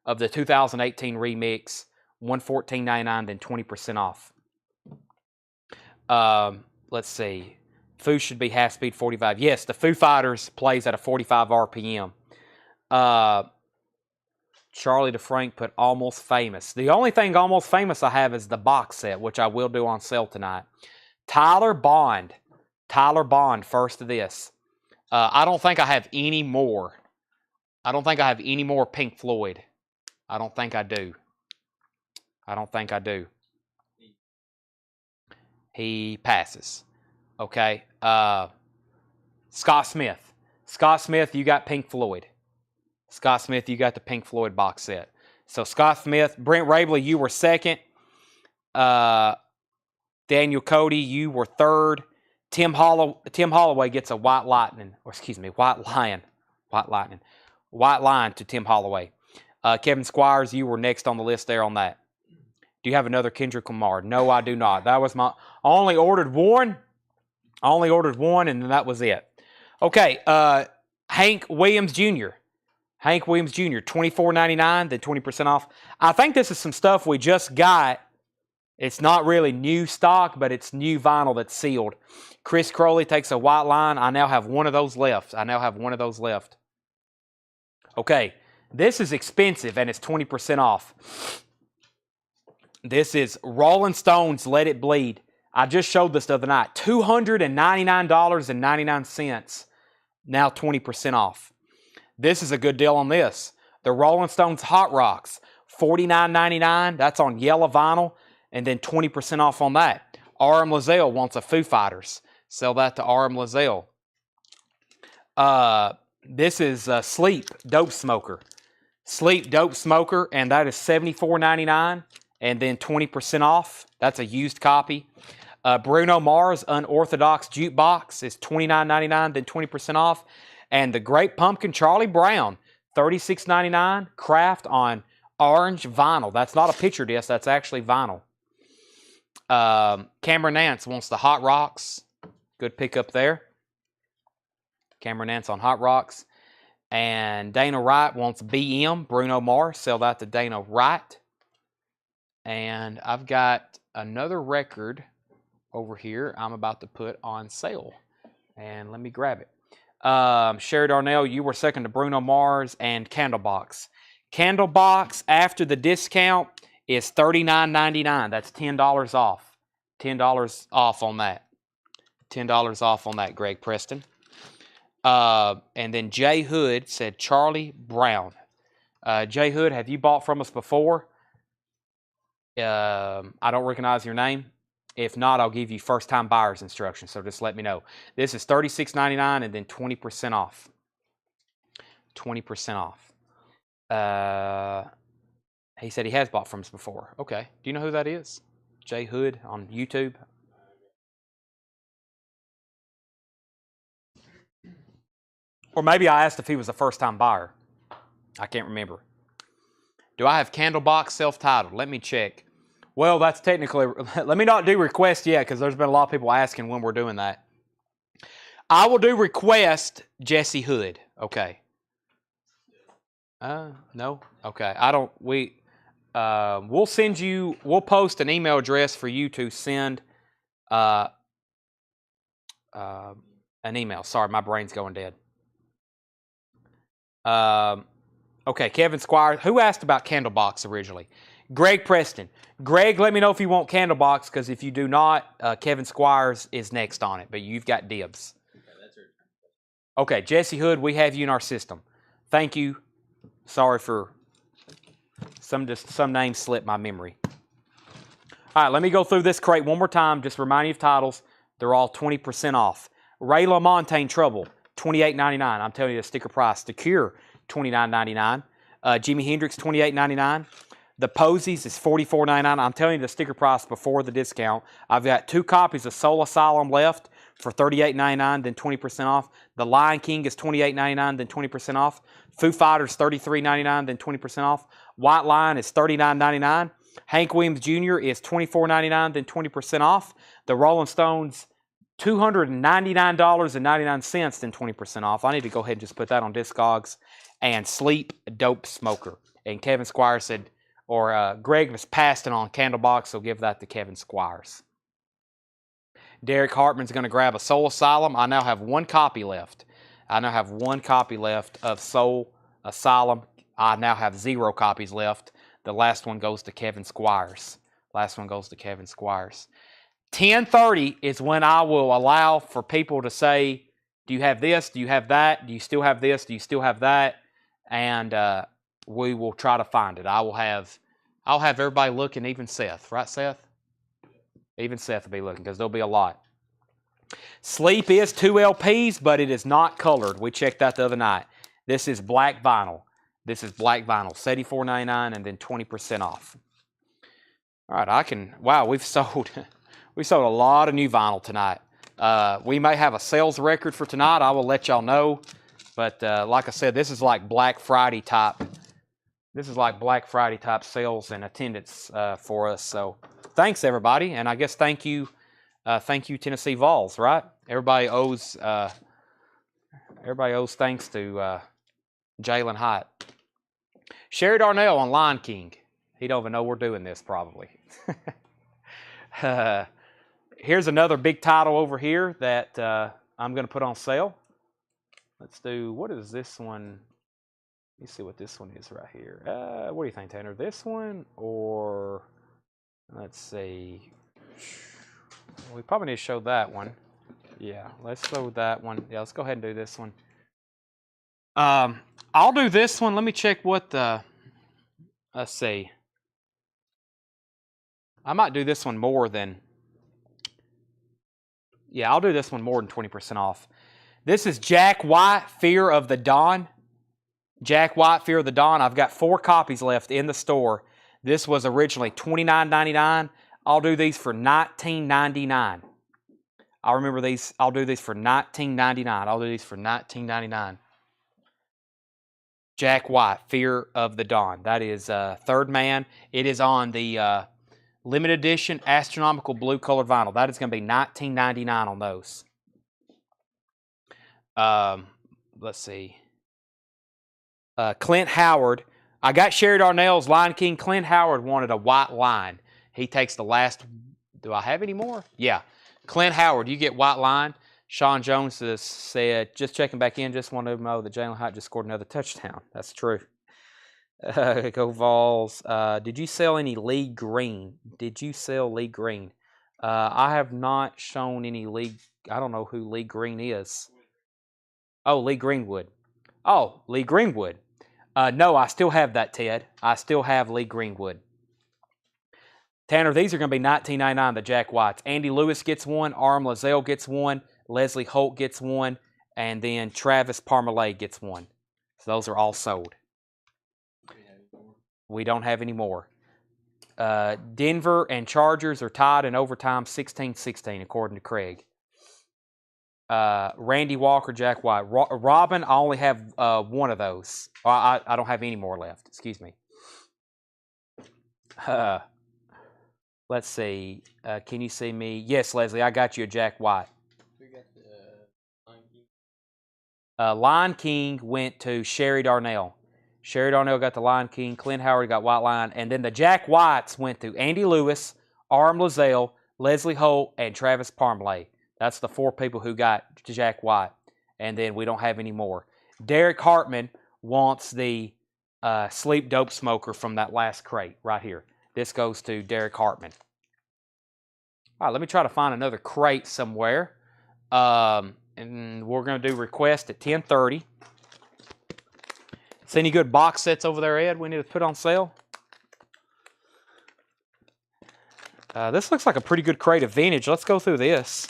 of the 2018 remix. $114.99, then 20% off. Let's see. Foo should be half speed 45. Yes, the Foo Fighters plays at a 45 RPM. Charlie DeFrank put Almost Famous. The only thing Almost Famous I have is the box set, which I will do on sale tonight. Tyler Bond, first to this. I don't think I have any more. I don't think I have any more Pink Floyd. I don't think I do. He passes. Okay. Scott Smith. Scott Smith, you got Pink Floyd. Scott Smith, you got the Pink Floyd box set. So Scott Smith, Brent Rabley, you were second. Daniel Cody, you were third. Tim Holloway gets a White Lion to Tim Holloway. Kevin Squires, you were next on the list there on that. Do you have another Kendrick Lamar? No, I do not. That was I only ordered one, and that was it. Okay, Hank Williams Jr., $24.99, then 20% off. I think this is some stuff we just got. It's not really new stock, but it's new vinyl that's sealed. Chris Crowley takes a White Line. I now have one of those left. Okay, this is expensive, and it's 20% off. This is Rolling Stones, Let It Bleed. I just showed this the other night. $299.99. Now 20% off. This is a good deal on this. The Rolling Stones Hot Rocks, $49.99. That's on yellow vinyl, and then 20% off on that. R.M. Lazelle wants a Foo Fighters. Sell that to R.M. Lazelle. This is Sleep Dope Smoker. Sleep Dope Smoker, and that is $74.99, and then 20% off. That's a used copy. Bruno Mars Unorthodox Jukebox is $29.99, then 20% off. And the Great Pumpkin Charlie Brown, $36.99, Kraft on orange vinyl. That's not a picture disc, that's actually vinyl. Cameron Nance wants the Hot Rocks. Good pickup there. Cameron Nance on Hot Rocks. And Dana Wright wants BM, Bruno Mars. Sell that to Dana Wright. And I've got another record over here I'm about to put on sale. And let me grab it. Sherry Darnell, you were second to Bruno Mars and Candlebox. Candlebox after the discount is $39.99. That's $10 off. $10 off on that. $10 off on that, Greg Preston. And then Jay Hood said Charlie Brown. Jay Hood, have you bought from us before? I don't recognize your name. If not, I'll give you first-time buyer's instructions, so just let me know. This is $36.99 and then 20% off. 20% off. He said he has bought from us before. Okay. Do you know who that is? Jay Hood on YouTube? Or maybe I asked if he was a first-time buyer. I can't remember. Do I have Candlebox self-titled? Let me check. Well, that's technically... Let me not do request yet because there's been a lot of people asking when we're doing that. I will do request Jesse Hood. Okay. No? Okay. I don't... We'll send you... We'll post an email address for you to send an email. Sorry, my brain's going dead. Okay, Kevin Squires. Who asked about Candlebox originally? Greg Preston. Greg, let me know if you want Candlebox, because if you do not, Kevin Squires is next on it, but you've got dibs. Okay, Jesse Hood, we have you in our system. Thank you. Sorry for some names slipped my memory. All right, let me go through this crate one more time. Just remind you of titles. They're all 20% off. Ray LaMontagne Trouble, $28.99. I'm telling you the sticker price. The Cure, $29.99. Jimi Hendrix, $28.99. The Posies is $44.99. I'm telling you the sticker price before the discount. I've got 2 copies of Soul Asylum left for $38.99, then 20% off. The Lion King is $28.99, then 20% off. Foo Fighters, $33.99, then 20% off. White Lion is $39.99. Hank Williams Jr. is $24.99, then 20% off. The Rolling Stones, $299.99, then 20% off. I need to go ahead and just put that on Discogs. And Sleep Dope Smoker. And Kevin Squires said, Greg was passing on Candlebox, so give that to Kevin Squires. Derek Hartman's going to grab a Soul Asylum. I now have 1 copy left. I now have 1 copy left of Soul Asylum. I now have 0 copies left. The last one goes to Kevin Squires. Last one goes to Kevin Squires. 10:30 is when I will allow for people to say, do you have this? Do you have that? Do you still have this? Do you still have that? And we will try to find it. I'll have everybody looking, even Seth. Right, Seth? Even Seth will be looking because there'll be a lot. Sleep is 2 LPs, but it is not colored. We checked that the other night. This is black vinyl. This is black vinyl. $74.99 and then 20% off. All right, wow, we've sold a lot of new vinyl tonight. We may have a sales record for tonight. I will let y'all know. But like I said, this is like Black Friday type. This is like Black Friday type sales and attendance for us. So thanks everybody, and I guess thank you Tennessee Vols. Right? Everybody owes thanks to Jalen Hyatt. Sherry Darnell on Lion King. He don't even know we're doing this probably. Here's another big title over here that I'm going to put on sale. Let's do, what is this one? Let me see what this one is right here. What do you think, Tanner? This one or, let's see. We probably need to show that one. Yeah, let's show that one. Yeah, let's go ahead and do this one. I'll do this one. Let me check what the, let's see. I might do this one more than, yeah, I'll do this one more than 20% off. This is Jack White, Fear of the Dawn. Jack White, Fear of the Dawn. I've got 4 copies left in the store. This was originally $29.99. I'll do these for $19.99. I remember these. I'll do these for $19.99. I'll do these for $19.99. Jack White, Fear of the Dawn. That is Third Man. It is on the limited edition astronomical blue colored vinyl. That is going to be $19.99 on those. Let's see. Clint Howard. I got Sherry Darnell's Lion King. Clint Howard wanted a white line. He takes the last. Do I have any more? Yeah. Clint Howard, you get white line. Sean Jones has said, just checking back in, just want to know that Jalen Hyatt just scored another touchdown. That's true. Go Vols. Did you sell any Lee Green? Did you sell Lee Green? I have not shown any Lee. I don't know who Lee Green is. Oh, Lee Greenwood. Oh, Lee Greenwood. No, I still have that, Ted. I still have Lee Greenwood. Tanner, these are going to be $19.99, the Jack Whites. Andy Lewis gets one. Arm Lazelle gets one. Leslie Holt gets one. And then Travis Parmalee gets one. So those are all sold. We don't have any more. Denver and Chargers are tied in overtime 16-16, according to Craig. Randy Walker, Jack White. Robin, I only have one of those. I don't have any more left. Excuse me. Let's see. Can you see me? Yes, Leslie, I got you a Jack White. We got the Lion King. Lion King went to Sherry Darnell. Sherry Darnell got the Lion King. Clint Howard got White Lion. And then the Jack Whites went to Andy Lewis, Arm Lazelle, Leslie Holt, and Travis Parmalee. That's the 4 people who got Jack White. And then we don't have any more. Derek Hartman wants the Sleep Dope Smoker from that last crate right here. This goes to Derek Hartman. All right, let me try to find another crate somewhere. And we're going to do request at 10:30. See any good box sets over there, Ed, we need to put on sale? This looks like a pretty good crate of vintage. Let's go through this.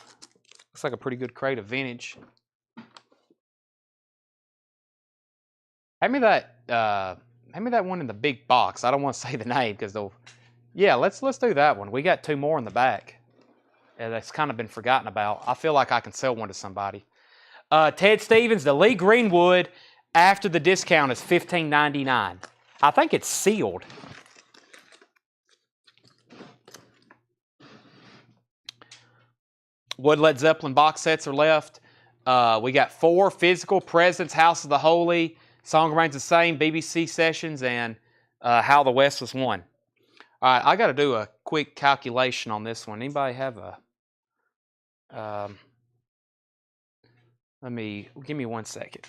Looks like a pretty good crate of vintage. Hand me that one in the big box. I don't want to say the name because they'll. Yeah, let's do that one. We got 2 more in the back. That's kind of been forgotten about. I feel like I can sell one to somebody. Ted Stevens, the Lee Greenwood, after the discount is $15.99. I think it's sealed. What Led Zeppelin box sets are left? We got 4 Physical Presence, House of the Holy, Song Remains the Same, BBC Sessions, and How the West Was Won. All right, I got to do a quick calculation on this one. Anybody have a? Give me 1 second.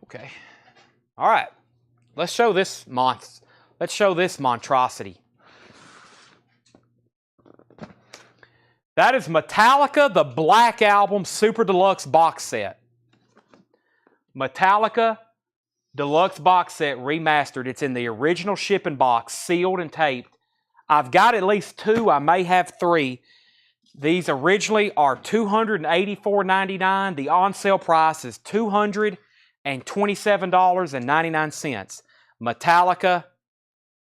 Okay. All right. Let's show this monstrosity. That is Metallica, the Black Album Super Deluxe box set. Metallica Deluxe box set remastered. It's in the original shipping box, sealed and taped. I've got at least 2. I may have 3. These originally are $284.99. The on-sale price is $227.99. Metallica,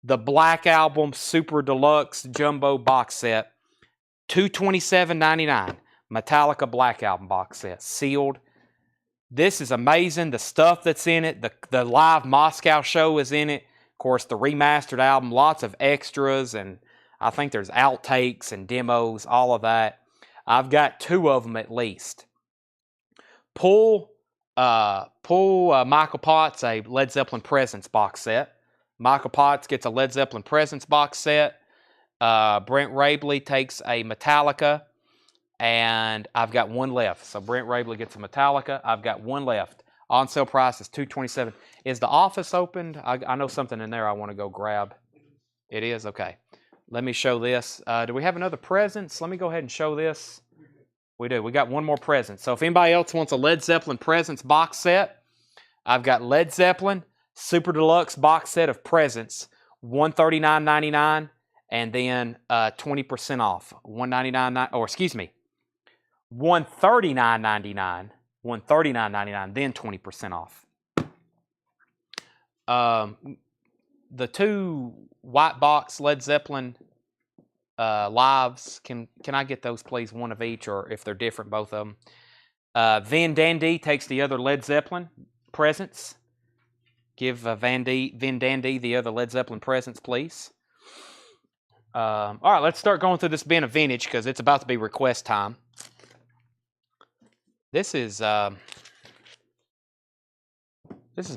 the Black Album Super Deluxe Jumbo box set, $227.99. Metallica Black Album box set, sealed. This is amazing. The stuff that's in it, the live Moscow show is in it. Of course, the remastered album, lots of extras, and I think there's outtakes and demos, all of that. I've got 2 of them at least. Pull Michael Potts a Led Zeppelin Presents box set. Michael Potts gets a Led Zeppelin Presents box set. Brent Rabley takes a Metallica, and I've got 1 left. So Brent Rabley gets a Metallica. I've got 1 left. On sale price is $227. Is the office opened? I know something in there I want to go grab. It is? Okay. Let me show this. Do we have another Presents? Let me go ahead and show this. We do. We got 1 more present. So if anybody else wants a Led Zeppelin Presents box set, I've got Led Zeppelin Super Deluxe box set of Presents, $139.99, and then 20% off. $139.99, $139.99, then 20% off. The 2 white box Led Zeppelin lives, can I get those please, 1 of each, or if they're different, both of them. Vin Dandy takes the other Led Zeppelin Presents. Give Vin Dandy the other Led Zeppelin Presents, please. All right, let's start going through this bin of vintage because it's about to be request time. This is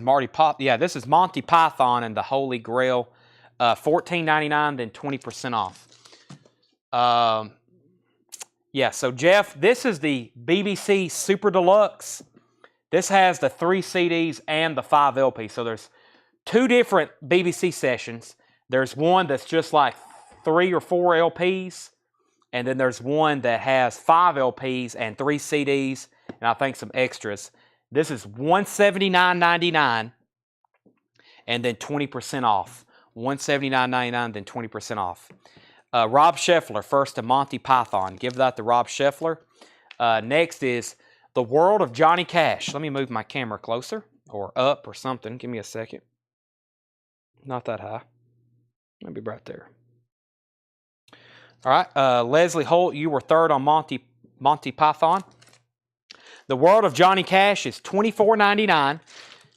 Monty Python and the Holy Grail. $14.99, then 20% off. Yeah, so Jeff, this is the BBC Super Deluxe. This has the 3 CDs and the 5 LPs. So there's 2 different BBC sessions. There's one that's just like 3 or 4 LPs. And then there's one that has 5 LPs and 3 CDs, and I think some extras. This is $179.99, and then 20% off. $179.99, then 20% off. Rob Scheffler, first to Monty Python. Give that to Rob Scheffler. Next is The World of Johnny Cash. Let me move my camera closer, or up, or something. Give me a second. Not that high. Maybe right there. All right, Leslie Holt, you were third on Monty Python. The World of Johnny Cash is $24.99,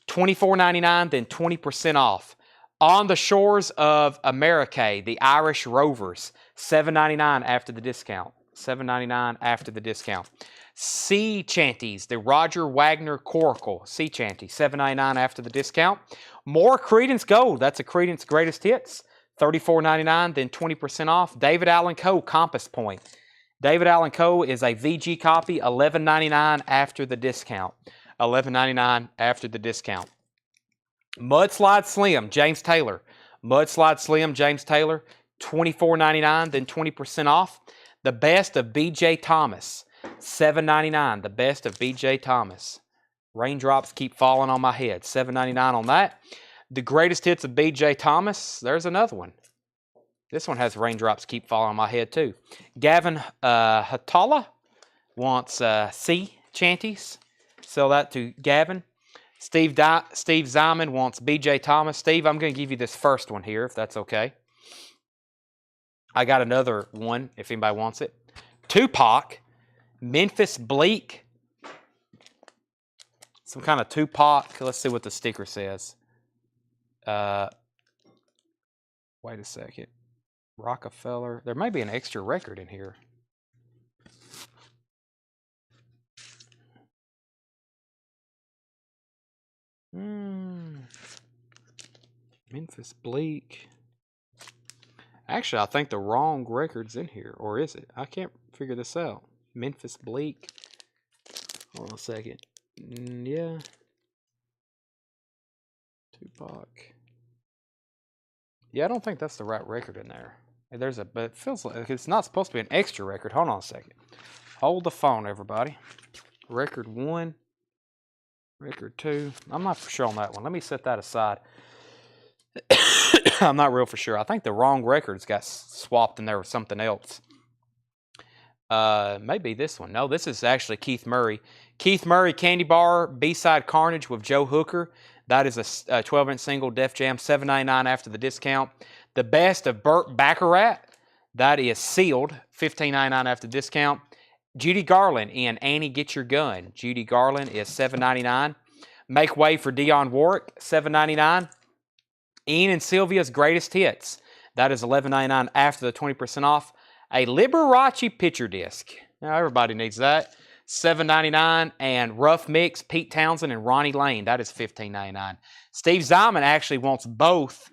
$24.99, then 20% off. On the Shores of America, the Irish Rovers, $7.99 after the discount. $7.99 after the discount. Sea Chanties, the Roger Wagner Coracle, Sea Chanty, $7.99 after the discount. More Creedence Gold, that's a Creedence Greatest Hits. $34.99, then 20% off. David Allan Coe, Compass Point. David Allan Coe is a VG copy, $11.99 after the discount. $11.99 after the discount. Mudslide Slim, James Taylor. Mudslide Slim, James Taylor, $24.99, then 20% off. The Best of B.J. Thomas, $7.99. The Best of B.J. Thomas. Raindrops keep falling on my head. $7.99 on that. The Greatest Hits of B.J. Thomas. There's another one. This one has Raindrops Keep Falling on My Head, too. Gavin Hatala wants Sea Chanties. Sell that to Gavin. Steve Ziman wants B.J. Thomas. Steve, I'm going to give you this first one here, if that's okay. I got another one, if anybody wants it. Tupac. Memphis Bleak. Some kind of Tupac. Let's see what the sticker says. Wait a second. Rockefeller. There may be an extra record in here. Memphis Bleak. Actually, I think the wrong record's in here. Or is it? I can't figure this out. Memphis Bleak. Hold on a second. Yeah. Tupac. Yeah, I don't think that's the right record in there. But it feels like it's not supposed to be an extra record. Hold on a second. Hold the phone, everybody. Record 1. Record 2. I'm not for sure on that one. Let me set that aside. I'm not real for sure. I think the wrong records got swapped in there with something else. Maybe this one. No, this is actually Keith Murray. Keith Murray Candy Bar B-Side Carnage with Joe Hooker. That is a 12-inch single, Def Jam, $7.99 after the discount. The Best of Burt Baccarat. That is sealed, $15.99 after the discount. Judy Garland in Annie Get Your Gun. Judy Garland is $7.99. Make Way for Dionne Warwick, $7.99. Ian and Sylvia's Greatest Hits. That is $11.99 after the 20% off. A Liberace picture disc. Now, everybody needs that. $7.99. And Rough Mix, Pete Townsend and Ronnie Lane. That is $15.99. Steve Ziman actually wants both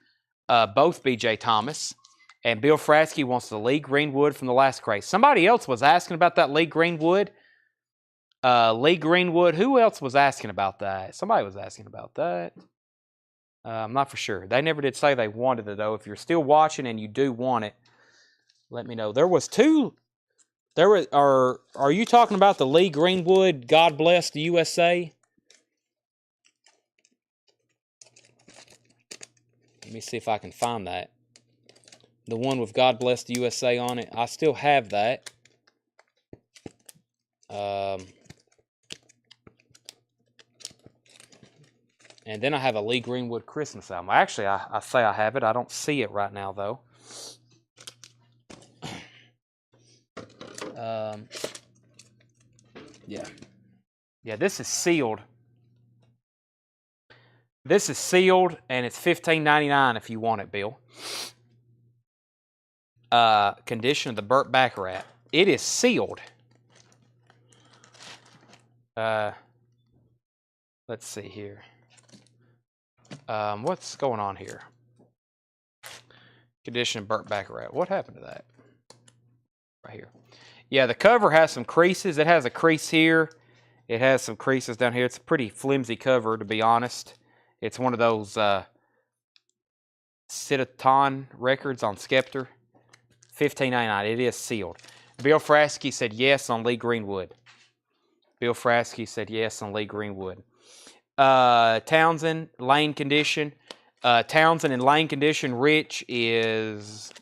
B.J. Thomas. And Bill Fratsky wants the Lee Greenwood from The Last Craze. Somebody else was asking about that Lee Greenwood. Lee Greenwood. Who else was asking about that? Somebody was asking about that. I'm not for sure. They never did say they wanted it, though. If you're still watching and you do want it, let me know. There was two. Are you talking about the Lee Greenwood, God Bless the USA? Let me see if I can find that. The one with God Bless the USA on it. I still have that. And then I have a Lee Greenwood Christmas album. Actually, I say I have it. I don't see it right now, though. Yeah. Yeah, this is sealed. This is sealed, and it's $15.99 if you want it, Bill. Condition of the Burt Baccarat. It is sealed. Let's see here. What's going on here? Condition burnt back around. What happened to that? Right here. Yeah, the cover has some creases. It has a crease here. It has some creases down here. It's a pretty flimsy cover, to be honest. It's one of those Citaton records on Skeptor. $15.99. It is sealed. Bill Frasky said yes on Lee Greenwood. Bill Frasky said yes on Lee Greenwood. Townsend, lane condition. Townsend and lane condition, Rich, is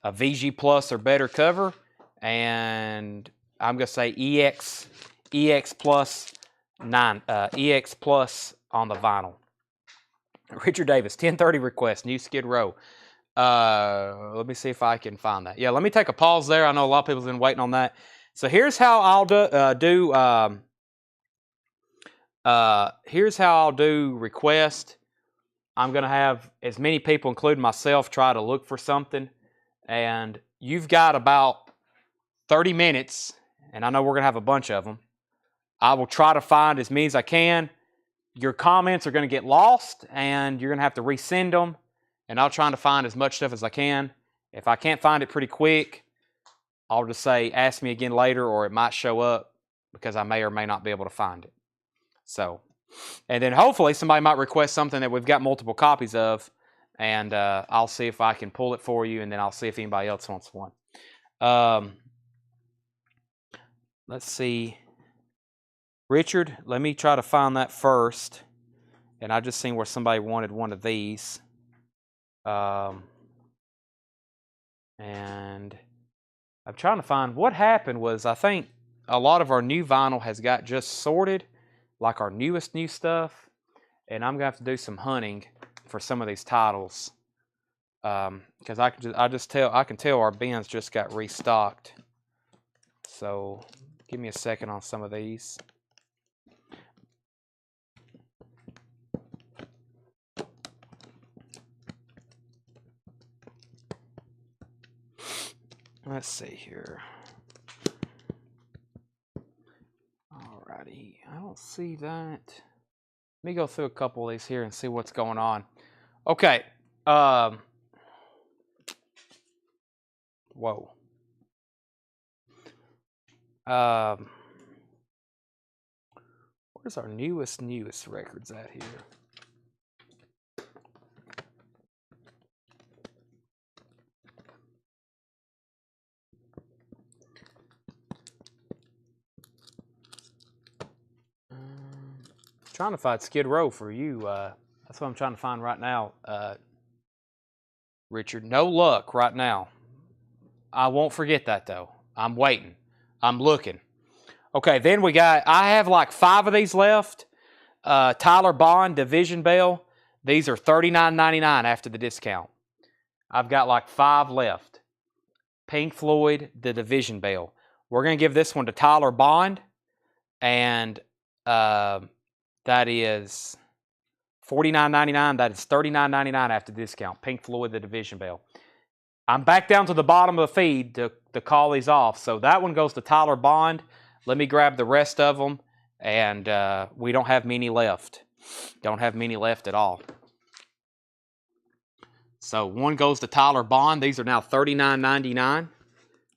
a VG Plus or better cover. And I'm going to say EX Plus 9, EX Plus on the vinyl. Richard Davis, 1030 request, new Skid Row. Let me see if I can find that. Yeah, let me take a pause there. I know a lot of people have been waiting on that. So here's how I'll here's how I'll do request. I'm going to have as many people, including myself, try to look for something. And you've got about 30 minutes, and I know we're going to have a bunch of them. I will try to find as many as I can. Your comments are going to get lost, and you're going to have to resend them. And I'll try to find as much stuff as I can. If I can't find it pretty quick, I'll just say, ask me again later, or it might show up because I may or may not be able to find it. So, and then hopefully somebody might request something that we've got multiple copies of, and I'll see if I can pull it for you, and then I'll see if anybody else wants one. Let's see. Richard, let me try to find that first. And I just seen where somebody wanted one of these. And I'm trying to find what happened was I think a lot of our new vinyl has got just sorted, like our newest new stuff. And I'm gonna have to do some hunting for some of these titles. Because I can tell our bins just got restocked. So give me a second on some of these. Let's see here. Alrighty, I don't see that. Let me go through a couple of these here and see what's going on. Okay. Whoa. Where's our newest records at here? Trying to find Skid Row for you. That's what I'm trying to find right now, Richard. No luck right now. I won't forget that, though. I'm waiting. I'm looking. Okay, then I have like 5 of these left. Tyler Bond, Division Bell. These are $39.99 after the discount. I've got like 5 left. Pink Floyd, the Division Bell. We're going to give this one to Tyler Bond. And that is $49.99. That is $39.99 after the discount. Pink Floyd, the Division Bell. I'm back down to the bottom of the feed to call these off. So that one goes to Tyler Bond. Let me grab the rest of them. And we don't have many left. Don't have many left at all. So one goes to Tyler Bond. These are now $39.99.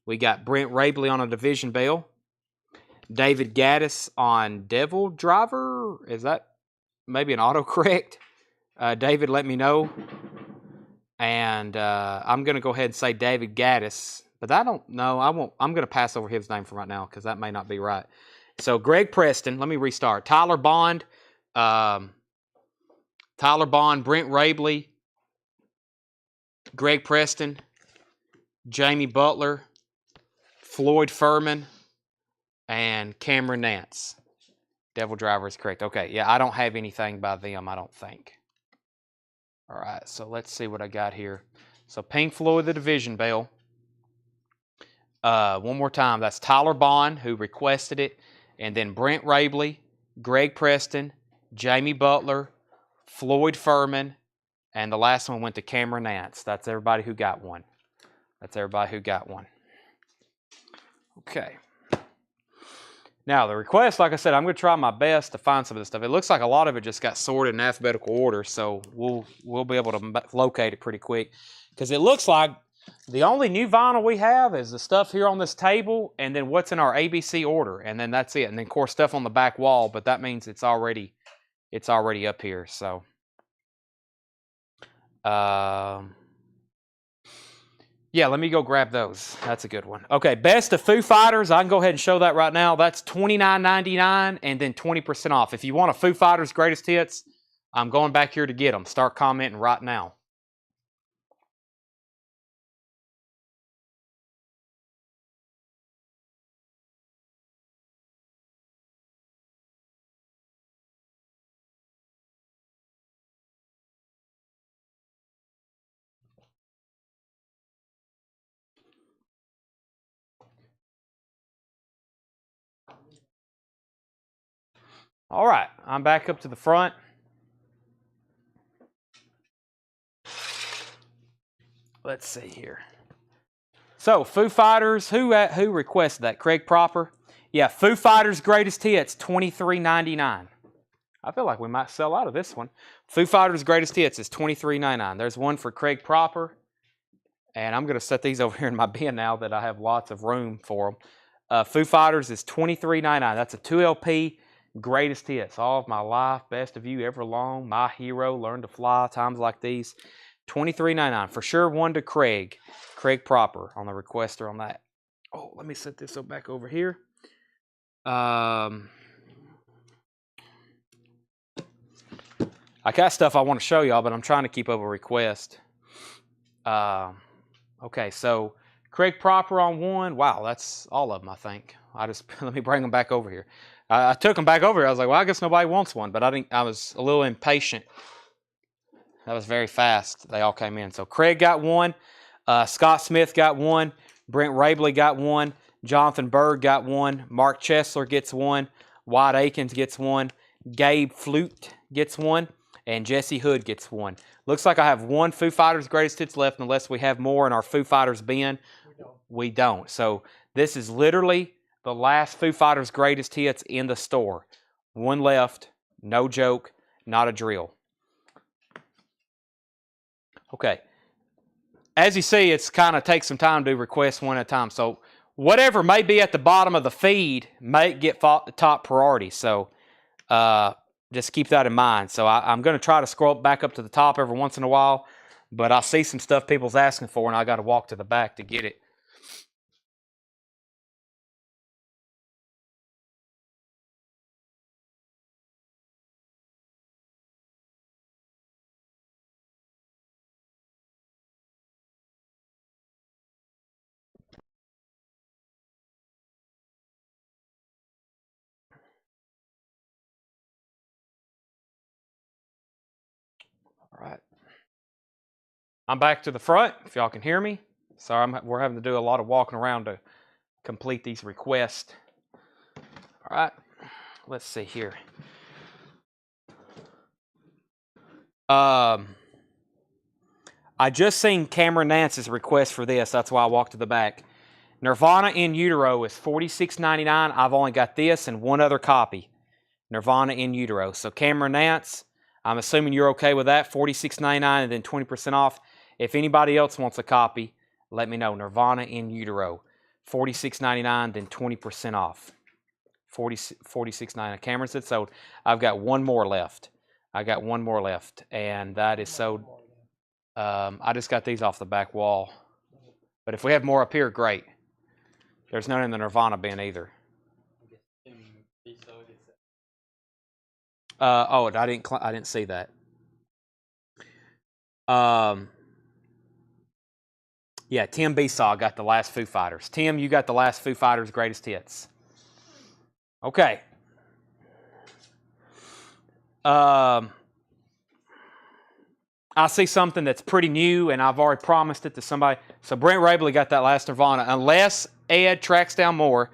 We got Brent Rabley on a Division Bell. David Gaddis on Devil Driver. Is that maybe an autocorrect? David, let me know. And I'm going to go ahead and say David Gaddis. But I don't know. I won't. I'm going to pass over his name for right now because that may not be right. So Greg Preston. Let me restart. Tyler Bond. Brent Rabley. Greg Preston. Jamie Butler. Floyd Furman. And Cameron Nance. Devil Driver is correct. Okay, yeah, I don't have anything by them, I don't think. All right, so let's see what I got here. So Pink Floyd, the Division Bell. One more time, that's Tyler Bond, who requested it. And then Brent Rabley, Greg Preston, Jamie Butler, Floyd Furman, and the last one went to Cameron Nance. That's everybody who got one. That's everybody who got one. Okay. Now, the request, like I said, I'm going to try my best to find some of this stuff. It looks like a lot of it just got sorted in alphabetical order, so we'll be able to locate it pretty quick. Because it looks like the only new vinyl we have is the stuff here on this table and then what's in our ABC order. And then that's it. And then, of course, stuff on the back wall. But that means it's already up here. So, yeah, let me go grab those. That's a good one. Okay, Best of Foo Fighters. I can go ahead and show that right now. That's $29.99 and then 20% off. If you want a Foo Fighters Greatest Hits, I'm going back here to get them. Start commenting right now. All right, I'm back up to the front. Let's see here. So, Foo Fighters, who requested that? Craig Proper? Yeah, Foo Fighters Greatest Hits, $23.99. I feel like we might sell out of this one. Foo Fighters Greatest Hits is $23.99. There's one for Craig Proper. And I'm going to set these over here in my bin now that I have lots of room for them. Foo Fighters is $23.99. That's a 2LP Greatest Hits. All of My Life, Best of You, Everlong, My Hero, Learn to Fly, Times Like These. $23.99. For sure, one to Craig Proper on the requester on that. Oh, let me set this up back over here. I got stuff I want to show y'all, but I'm trying to keep up a request. Okay, so Craig Proper on one. Wow, that's all of them, I think. Let me bring them back over here. I took them back over here. I was like, well, I guess nobody wants one, but I was a little impatient. That was very fast. They all came in. So Craig got one. Scott Smith got one. Brent Rabley got one. Jonathan Berg got one. Mark Chesler gets one. Wyatt Akins gets one. Gabe Flute gets one. And Jesse Hood gets one. Looks like I have one Foo Fighters Greatest Hits left unless we have more in our Foo Fighters bin. We don't. So this is literally the last Foo Fighters Greatest Hits in the store. One left. No joke. Not a drill. Okay. As you see, it's kind of takes some time to request one at a time. So whatever may be at the bottom of the feed may get top priority. So just keep that in mind. So I'm going to try to scroll back up to the top every once in a while. But I see some stuff people's asking for, and I got to walk to the back to get it. All right. I'm back to the front, if y'all can hear me. Sorry, we're having to do a lot of walking around to complete these requests. All right. Let's see here. I just seen Cameron Nance's request for this. That's why I walked to the back. Nirvana in Utero is $46.99. I've only got this and one other copy. Nirvana in Utero. So Cameron Nance, I'm assuming you're okay with that. $46.99 and then 20% off. If anybody else wants a copy, let me know. Nirvana in Utero. $46.99, then 20% off. $46.99. Cameron said sold. I've got one more left. And that is sold. I just got these off the back wall. But if we have more up here, great. There's none in the Nirvana bin either. I didn't see that. Yeah, Tim Besaw got the last Foo Fighters. Tim, you got the last Foo Fighters Greatest Hits. Okay. I see something that's pretty new, and I've already promised it to somebody. So Brent Rabley got that last Nirvana. Unless Ed tracks down more,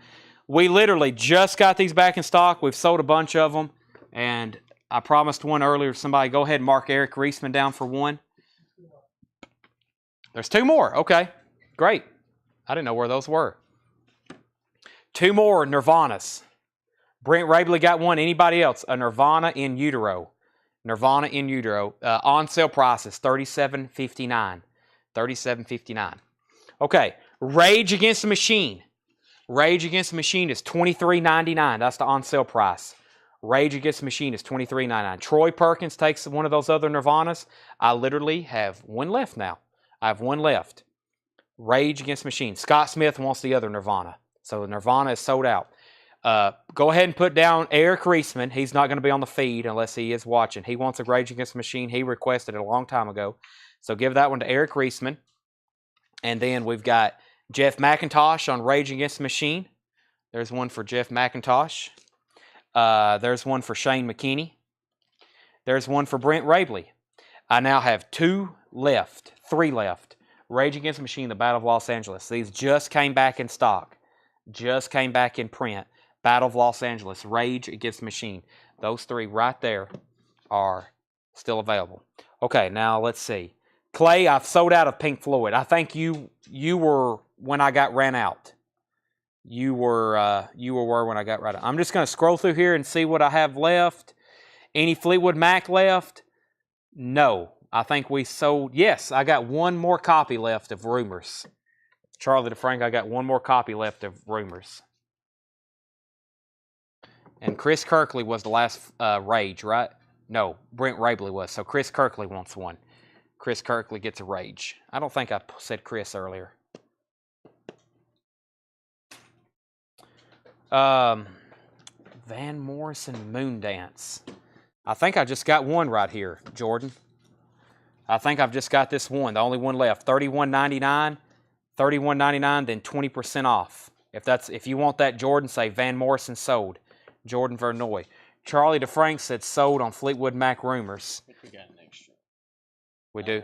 we literally just got these back in stock. We've sold a bunch of them, and I promised one earlier to somebody. Go ahead and mark Eric Reisman down for one. There's two more. Okay, great. I didn't know where those were. Two more Nirvanas. Brent Rabley got one. Anybody else? A Nirvana in Utero. Nirvana in Utero. On sale price is $37.59. $37.59. Okay, Rage Against the Machine. Rage Against the Machine is $23.99. That's the on-sale price. Rage Against the Machine is $23.99. Troy Perkins takes one of those other Nirvanas. I literally have one left now. I have one left. Rage Against the Machine. Scott Smith wants the other Nirvana. So the Nirvana is sold out. Go ahead and put down Eric Reisman. He's not going to be on the feed unless he is watching. He wants a Rage Against the Machine. He requested it a long time ago. So give that one to Eric Reisman. And then we've got Jeff McIntosh on Rage Against the Machine. There's one for Jeff McIntosh. There's one for Shane McKinney. There's one for Brent Rabley. I now have three left. Rage Against the Machine, The Battle of Los Angeles. These just came back in stock. Just came back in print. Battle of Los Angeles, Rage Against the Machine. Those three right there are still available. Okay, now let's see. Clay, I've sold out of Pink Floyd. I think you were when I got ran out. You were when I got ran out. I'm just going to scroll through here and see what I have left. Any Fleetwood Mac left? No. I think we sold. Yes, I got one more copy left of Rumors. Charlie DeFrank, I got one more copy left of Rumors. And Chris Kirkley was the last Rage, right? No, Brent Rabley was. So Chris Kirkley wants one. Chris Kirkley gets a Rage. I don't think I said Chris earlier. Van Morrison Moondance. I think I just got one right here, Jordan. I think I've just got this one, the only one left. $31.99, $31.99, then 20% off. If you want that, Jordan, say Van Morrison sold. Jordan Vernoy. Charlie DeFrank said sold on Fleetwood Mac Rumors. I think we got an extra. We do.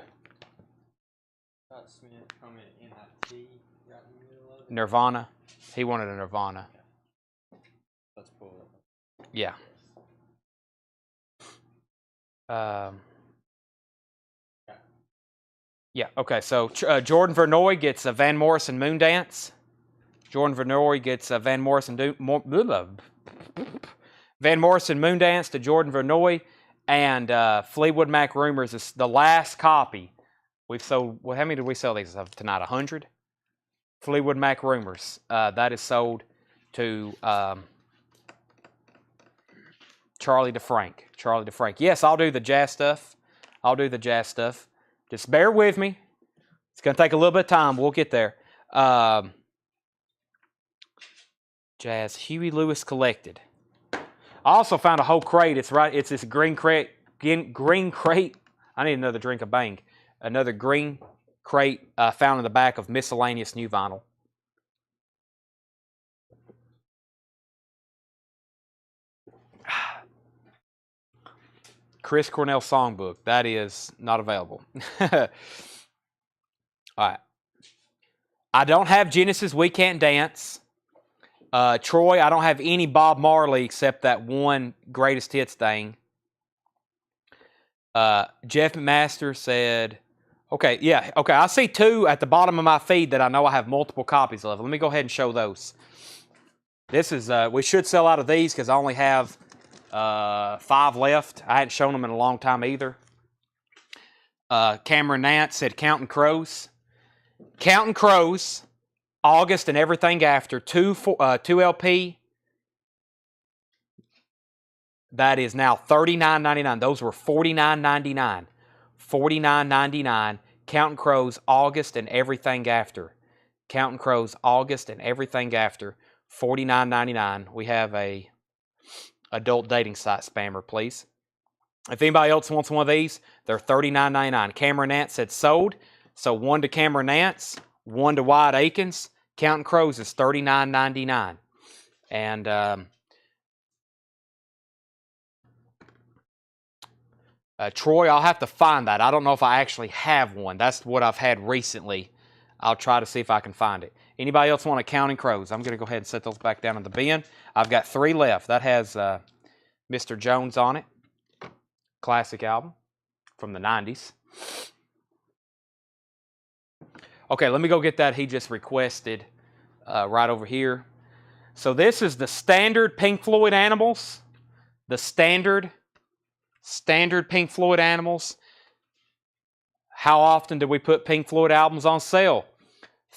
Scott Smith comment NIT right in the middle of it. Nirvana. He wanted a Nirvana. Let's pull it. Yeah. Yeah, okay, so Jordan Vernoy gets a Van Morrison Moondance. Jordan Vernoy gets a Van Morrison Moondance to Jordan Vernoy. And Fleetwood Mac Rumors is the last copy. We've sold, well, how many did we sell these tonight? 100? Fleetwood Mac Rumors. That is sold to Charlie DeFrank. Charlie DeFrank. Yes, I'll do the jazz stuff. Just bear with me. It's going to take a little bit of time. We'll get there. Jazz. Huey Lewis Collected. I also found a whole crate. It's this green crate. Green crate. I need another drink of Bang. Another green crate found in the back of Miscellaneous New Vinyl. Chris Cornell Songbook. That is not available. All right. I don't have Genesis We Can't Dance. Troy, I don't have any Bob Marley except that one greatest hits thing. Jeff McMaster said, okay, yeah, okay. I see two at the bottom of my feed that I know I have multiple copies of. Let me go ahead and show those. This is, we should sell out of these because I only have 5 left. I hadn't shown them in a long time either. Cameron Nance said Counting Crows. Counting Crows, August and Everything After, 2 LP. That is now $39.99. Those were $49.99. $49.99. Counting Crows, August and Everything After. Counting Crows, August and Everything After, $49.99. We have a adult dating site spammer, please. If anybody else wants one of these, they're $39.99. Cameron Nance said sold. So one to Cameron Nance, one to Wyatt Akins. Counting Crows is $39.99. And Troy, I'll have to find that. I don't know if I actually have one. That's what I've had recently. I'll try to see if I can find it. Anybody else want a Counting Crows? I'm going to go ahead and set those back down in the bin. I've got 3 left. That has Mr. Jones on it. Classic album from the 90s. Okay, let me go get that he just requested right over here. So this is the standard Pink Floyd Animals. The standard Pink Floyd Animals. How often do we put Pink Floyd albums on sale?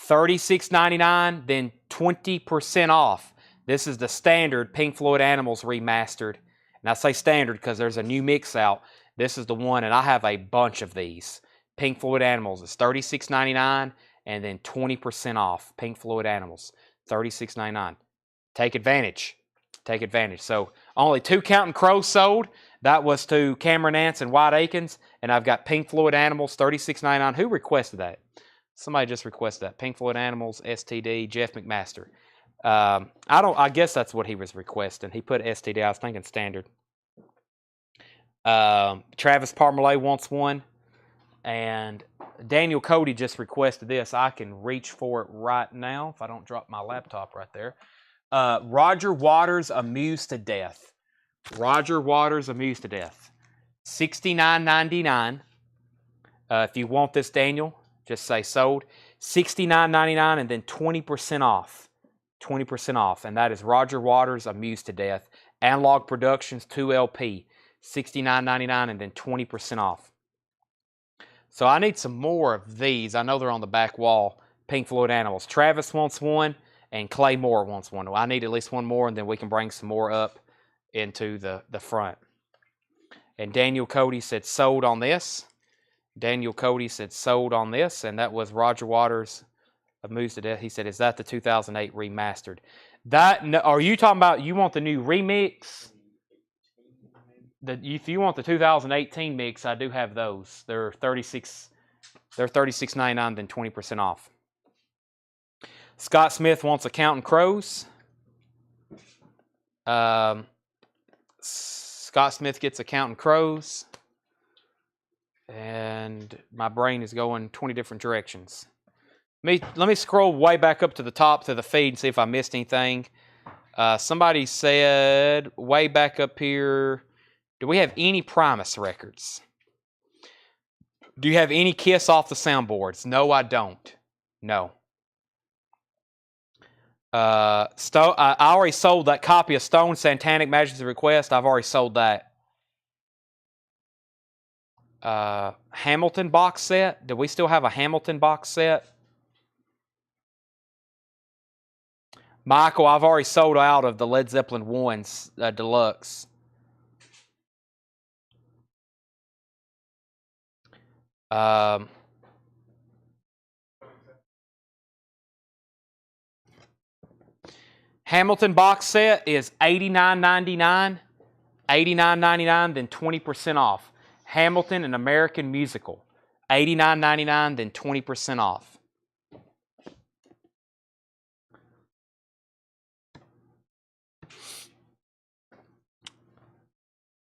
$36.99, then 20% off. This is the standard Pink Floyd Animals remastered. And I say standard because there's a new mix out. This is the one, and I have a bunch of these. Pink Floyd Animals is $36.99, and then 20% off. Pink Floyd Animals, $36.99. Take advantage. Take advantage. So only 2 Counting Crows sold. That was to Cameron Nance and White Akins. And I've got Pink Floyd Animals, $36.99. Who requested that? Somebody just requested that. Pink Floyd Animals, STD, Jeff McMaster. I guess that's what he was requesting. He put STD. I was thinking standard. Travis Parmalee wants one. And Daniel Cody just requested this. I can reach for it right now if I don't drop my laptop right there. Roger Waters, Amused to Death. Roger Waters, Amused to Death. $69.99. If you want this, Daniel, just say sold. $69.99 and then 20% off. 20% off. And that is Roger Waters, Amused to Death. Analog Productions, 2LP. $69.99 and then 20% off. So I need some more of these. I know they're on the back wall. Pink Floyd Animals. Travis wants one and Clay Moore wants one. I need at least one more, and then we can bring some more up into the front. And Daniel Cody said sold on this. Daniel Cody said sold on this, and that was Roger Waters, Amused to Death. He said, is that the 2008 remastered? Are you talking about you want the new remix? If you want the 2018 mix, I do have those. They're $36.99, then 20% off. Scott Smith wants a Counting Crows. Scott Smith gets a Counting Crows. And my brain is going 20 different directions. Let me scroll way back up to the top to the feed and see if I missed anything. Somebody said way back up here, do we have any Primus records? Do you have any Kiss off the soundboards? No, I don't. No. I already sold that copy of Stone Satanic Majesty's Request. I've already sold that. Hamilton box set. Do we still have a Hamilton box set? Michael, I've already sold out of the Led Zeppelin 1s deluxe. Hamilton box set is $89.99. $89.99, then 20% off. Hamilton, an American Musical. $89.99, then 20% off.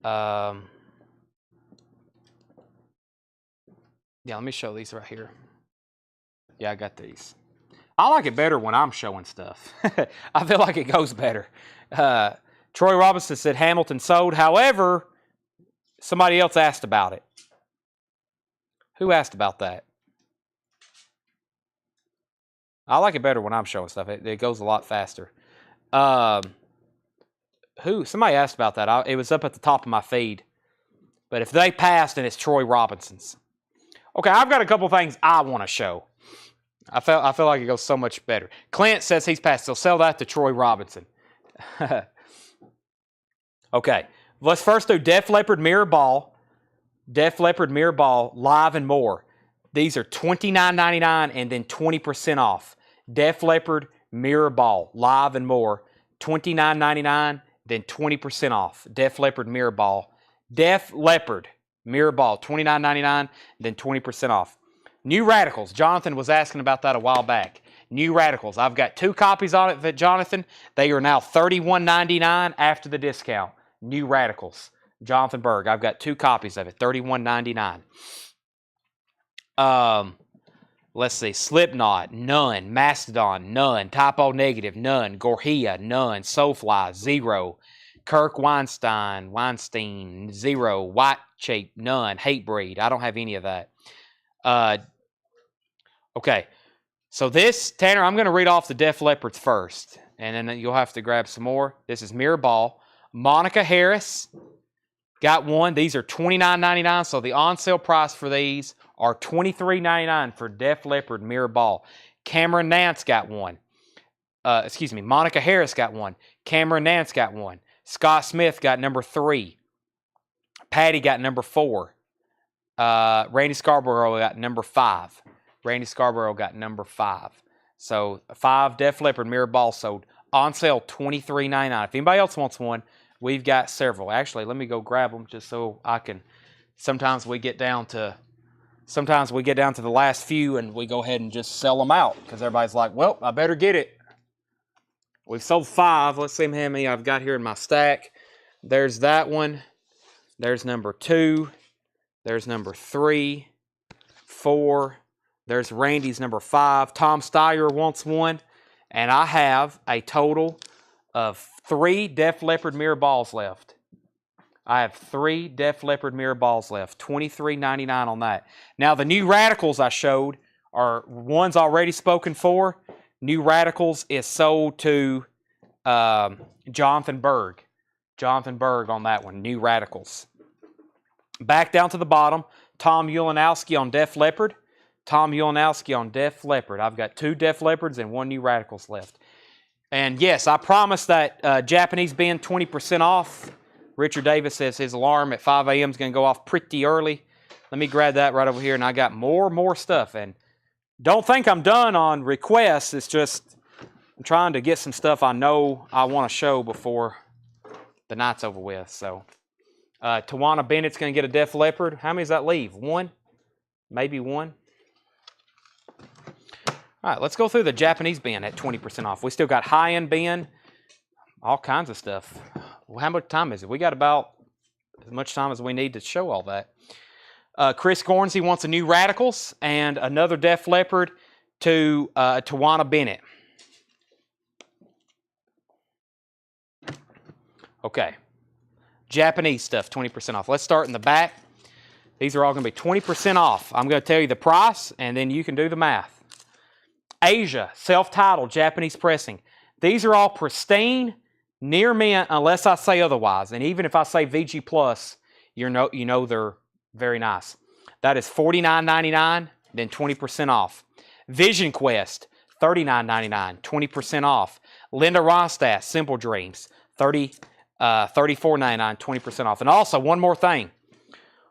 Yeah, let me show these right here. Yeah, I got these. I like it better when I'm showing stuff. I feel like it goes better. Troy Robinson said Hamilton sold. However, somebody else asked about it. Who asked about that? I like it better when I'm showing stuff. It goes a lot faster. Somebody asked about that. It was up at the top of my feed. But if they passed, then it's Troy Robinson's. Okay, I've got a couple things I want to show. I feel like it goes so much better. Clint says he's passed. So sell that to Troy Robinson. Okay, let's first do Def Leppard Mirror Ball. Def Leppard Mirror Ball, Live and More. These are $29.99 and then 20% off. Def Leppard Mirror Ball, Live and More, $29.99, then 20% off. Def Leppard Mirror Ball. Def Leppard Mirror Ball, $29.99, then 20% off. New Radicals. Jonathan was asking about that a while back. New Radicals. I've got 2 copies on it, Jonathan. They are now $31.99 after the discount. New Radicals. Jonathan Berg. I've got 2 copies of it. $31.99. Let's see. Slipknot. None. Mastodon. None. Typo Negative. None. Gorhia. None. Soulfly. 0. Kirk Weinstein. 0. White Shape. None. Hatebreed. I don't have any of that. Okay. So this, Tanner, I'm going to read off the Def Leppards first, and then you'll have to grab some more. This is Mirror Ball. Monica Harris got one. These are $29.99, so the on-sale price for these are $23.99 for Def Leppard mirror ball. Cameron Nance got one. Monica Harris got one. Cameron Nance got one. Scott Smith got number 3. Patty got number 4. Randy Scarborough got number 5. Randy Scarborough got number 5. So 5 Def Leppard mirror balls sold. On sale, $23.99. If anybody else wants one, we've got several. Actually, let me go grab them just so I can. Sometimes we get down to the last few and we go ahead and just sell them out because everybody's like, well, I better get it. We've sold 5. Let's see how many I've got here in my stack. There's that one. There's number 2. There's number 3, 4. There's Randy's number 5. Tom Steyer wants one. And I have a total of 3 Def Leppard mirror balls left. I have 3 Def Leppard mirror balls left. $23.99 on that. Now, the new Radicals I showed are ones already spoken for. New Radicals is sold to Jonathan Berg. Jonathan Berg on that one. New Radicals. Back down to the bottom. Tom Ulanowski on Def Leppard. Tom Ulanowski on Def Leppard. I've got 2 Def Leppards and 1 New Radicals left. And yes, I promised that Japanese bin 20% off. Richard Davis says his alarm at 5 a.m. is going to go off pretty early. Let me grab that right over here, and I got more stuff. And don't think I'm done on requests. It's just I'm trying to get some stuff I know I want to show before the night's over with. So Tawana Bennett's going to get a Def Leppard. How many does that leave? 1? Maybe 1. All right, let's go through the Japanese bin at 20% off. We still got high-end bin, all kinds of stuff. Well, how much time is it? We got about as much time as we need to show all that. Chris Gornsey wants a New Radicals and another Def Leppard to Tawana Bennett. Okay. Japanese stuff, 20% off. Let's start in the back. These are all going to be 20% off. I'm going to tell you the price, and then you can do the math. Asia, self-titled, Japanese pressing. These are all pristine, near mint, unless I say otherwise. And even if I say VG Plus, you know they're very nice. That is $49.99, then 20% off. Vision Quest, $39.99, 20% off. Linda Ronstadt, Simple Dreams, $34.99, 20% off. And also, one more thing.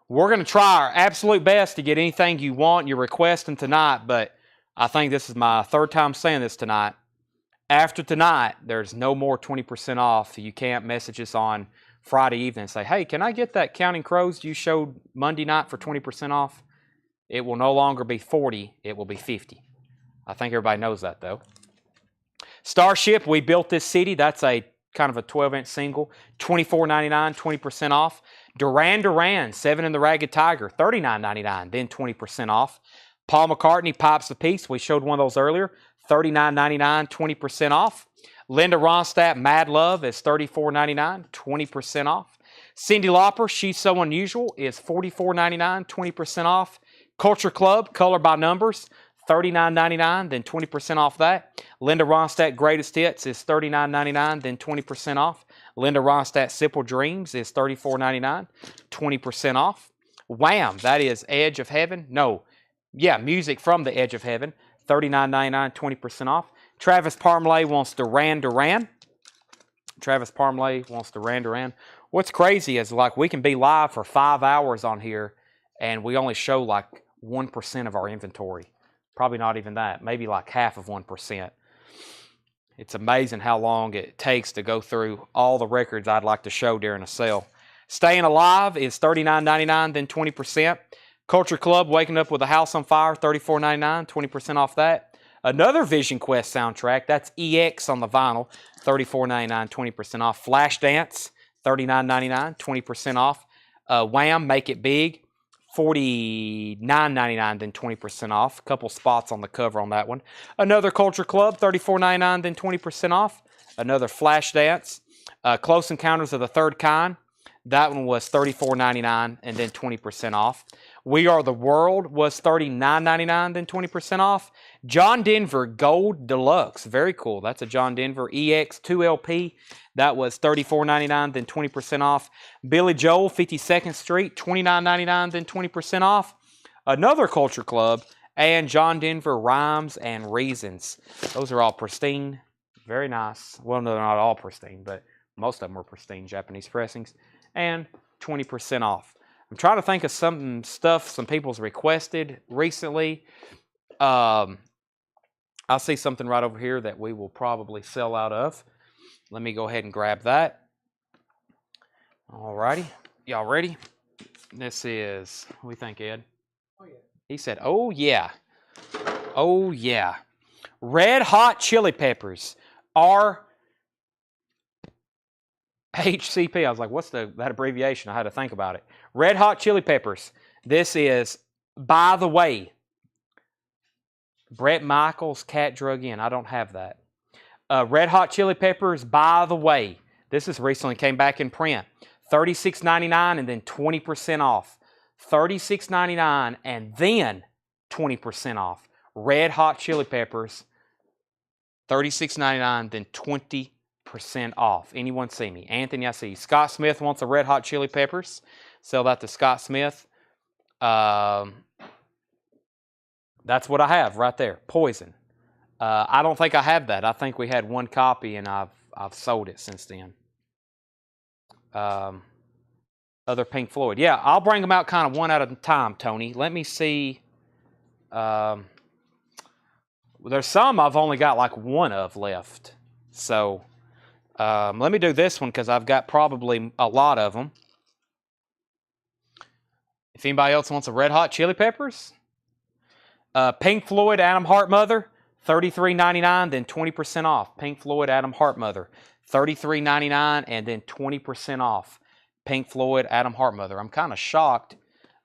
We're going to try our absolute best to get anything you want, you're requesting tonight, but I think this is my 3rd time saying this tonight. After tonight, there's no more 20% off. You can't message us on Friday evening and say, hey, can I get that Counting Crows you showed Monday night for 20% off? It will no longer be 40. It will be 50. I think everybody knows that, though. Starship, We Built This City. That's a kind of a 12-inch single. $24.99, 20% off. Duran Duran, 7 in the Ragged Tiger. $39.99, then 20% off. Paul McCartney, Pipes of Peace. We showed one of those earlier. $39.99, 20% off. Linda Ronstadt, Mad Love is $34.99, 20% off. Cyndi Lauper, She's So Unusual is $44.99, 20% off. Culture Club, Color by Numbers, $39.99, then 20% off that. Linda Ronstadt, Greatest Hits is $39.99, then 20% off. Linda Ronstadt, Simple Dreams is $34.99, 20% off. Wham! That is Edge of Heaven. No. Yeah, Music from the Edge of Heaven, $39.99, 20% off. Travis Parmalee wants Duran Duran. Travis Parmalee wants Duran Duran. What's crazy is like we can be live for 5 hours on here and we only show like 1% of our inventory. Probably not even that, maybe like half of 1%. It's amazing how long it takes to go through all the records I'd like to show during a sale. Staying Alive is $39.99, then 20%. Culture Club, Waking Up with a House on Fire, $34.99, 20% off that. Another Vision Quest soundtrack, that's EX on the vinyl, $34.99, 20% off. Flashdance, $39.99, 20% off. Wham! Make It Big, $49.99, then 20% off. A couple spots on the cover on that one. Another Culture Club, $34.99, then 20% off. Another Flashdance. Close Encounters of the Third Kind. That one was $34.99 and then 20% off. We Are the World was $39.99, then 20% off. John Denver Gold Deluxe. Very cool. That's a John Denver EX2 LP. That was $34.99, then 20% off. Billy Joel, 52nd Street, $29.99, then 20% off. Another Culture Club, and John Denver Rhymes and Reasons. Those are all pristine. Very nice. Well, no, they're not all pristine, but most of them are pristine Japanese pressings. And 20% off. I'm trying to think of some stuff some people's requested recently. I see something right over here that we will probably sell out of. Let me go ahead and grab that. Alrighty. Y'all ready? This is, what do you think, Ed? Oh, yeah. He said, oh, yeah. Oh, yeah. Red Hot Chili Peppers are HCP. I was like, what's that abbreviation? I had to think about it. Red Hot Chili Peppers. This is, by the way, Brett Michaels, Cat Drug In. I don't have that. Red Hot Chili Peppers, by the way. This is recently came back in print. $36.99 and then 20% off. $36.99 and then 20% off. Red Hot Chili Peppers, $36.99, then 20% off. Anyone see me? Anthony, I see you. Scott Smith wants a Red Hot Chili Peppers. Sell that to Scott Smith. That's what I have right there. Poison. I don't think I have that. I think we had one copy and I've sold it since then. Other Pink Floyd. Yeah, I'll bring them out kind of one at a time, Tony. Let me see. There's some I've only got like one of left. So let me do this one because I've got probably a lot of them. If anybody else wants a Red Hot Chili Peppers. Pink Floyd, Adam Hartmother, $33.99, then 20% off. Pink Floyd, Adam Hartmother, $33.99, and then 20% off. Pink Floyd, Adam Hartmother. I'm kind of shocked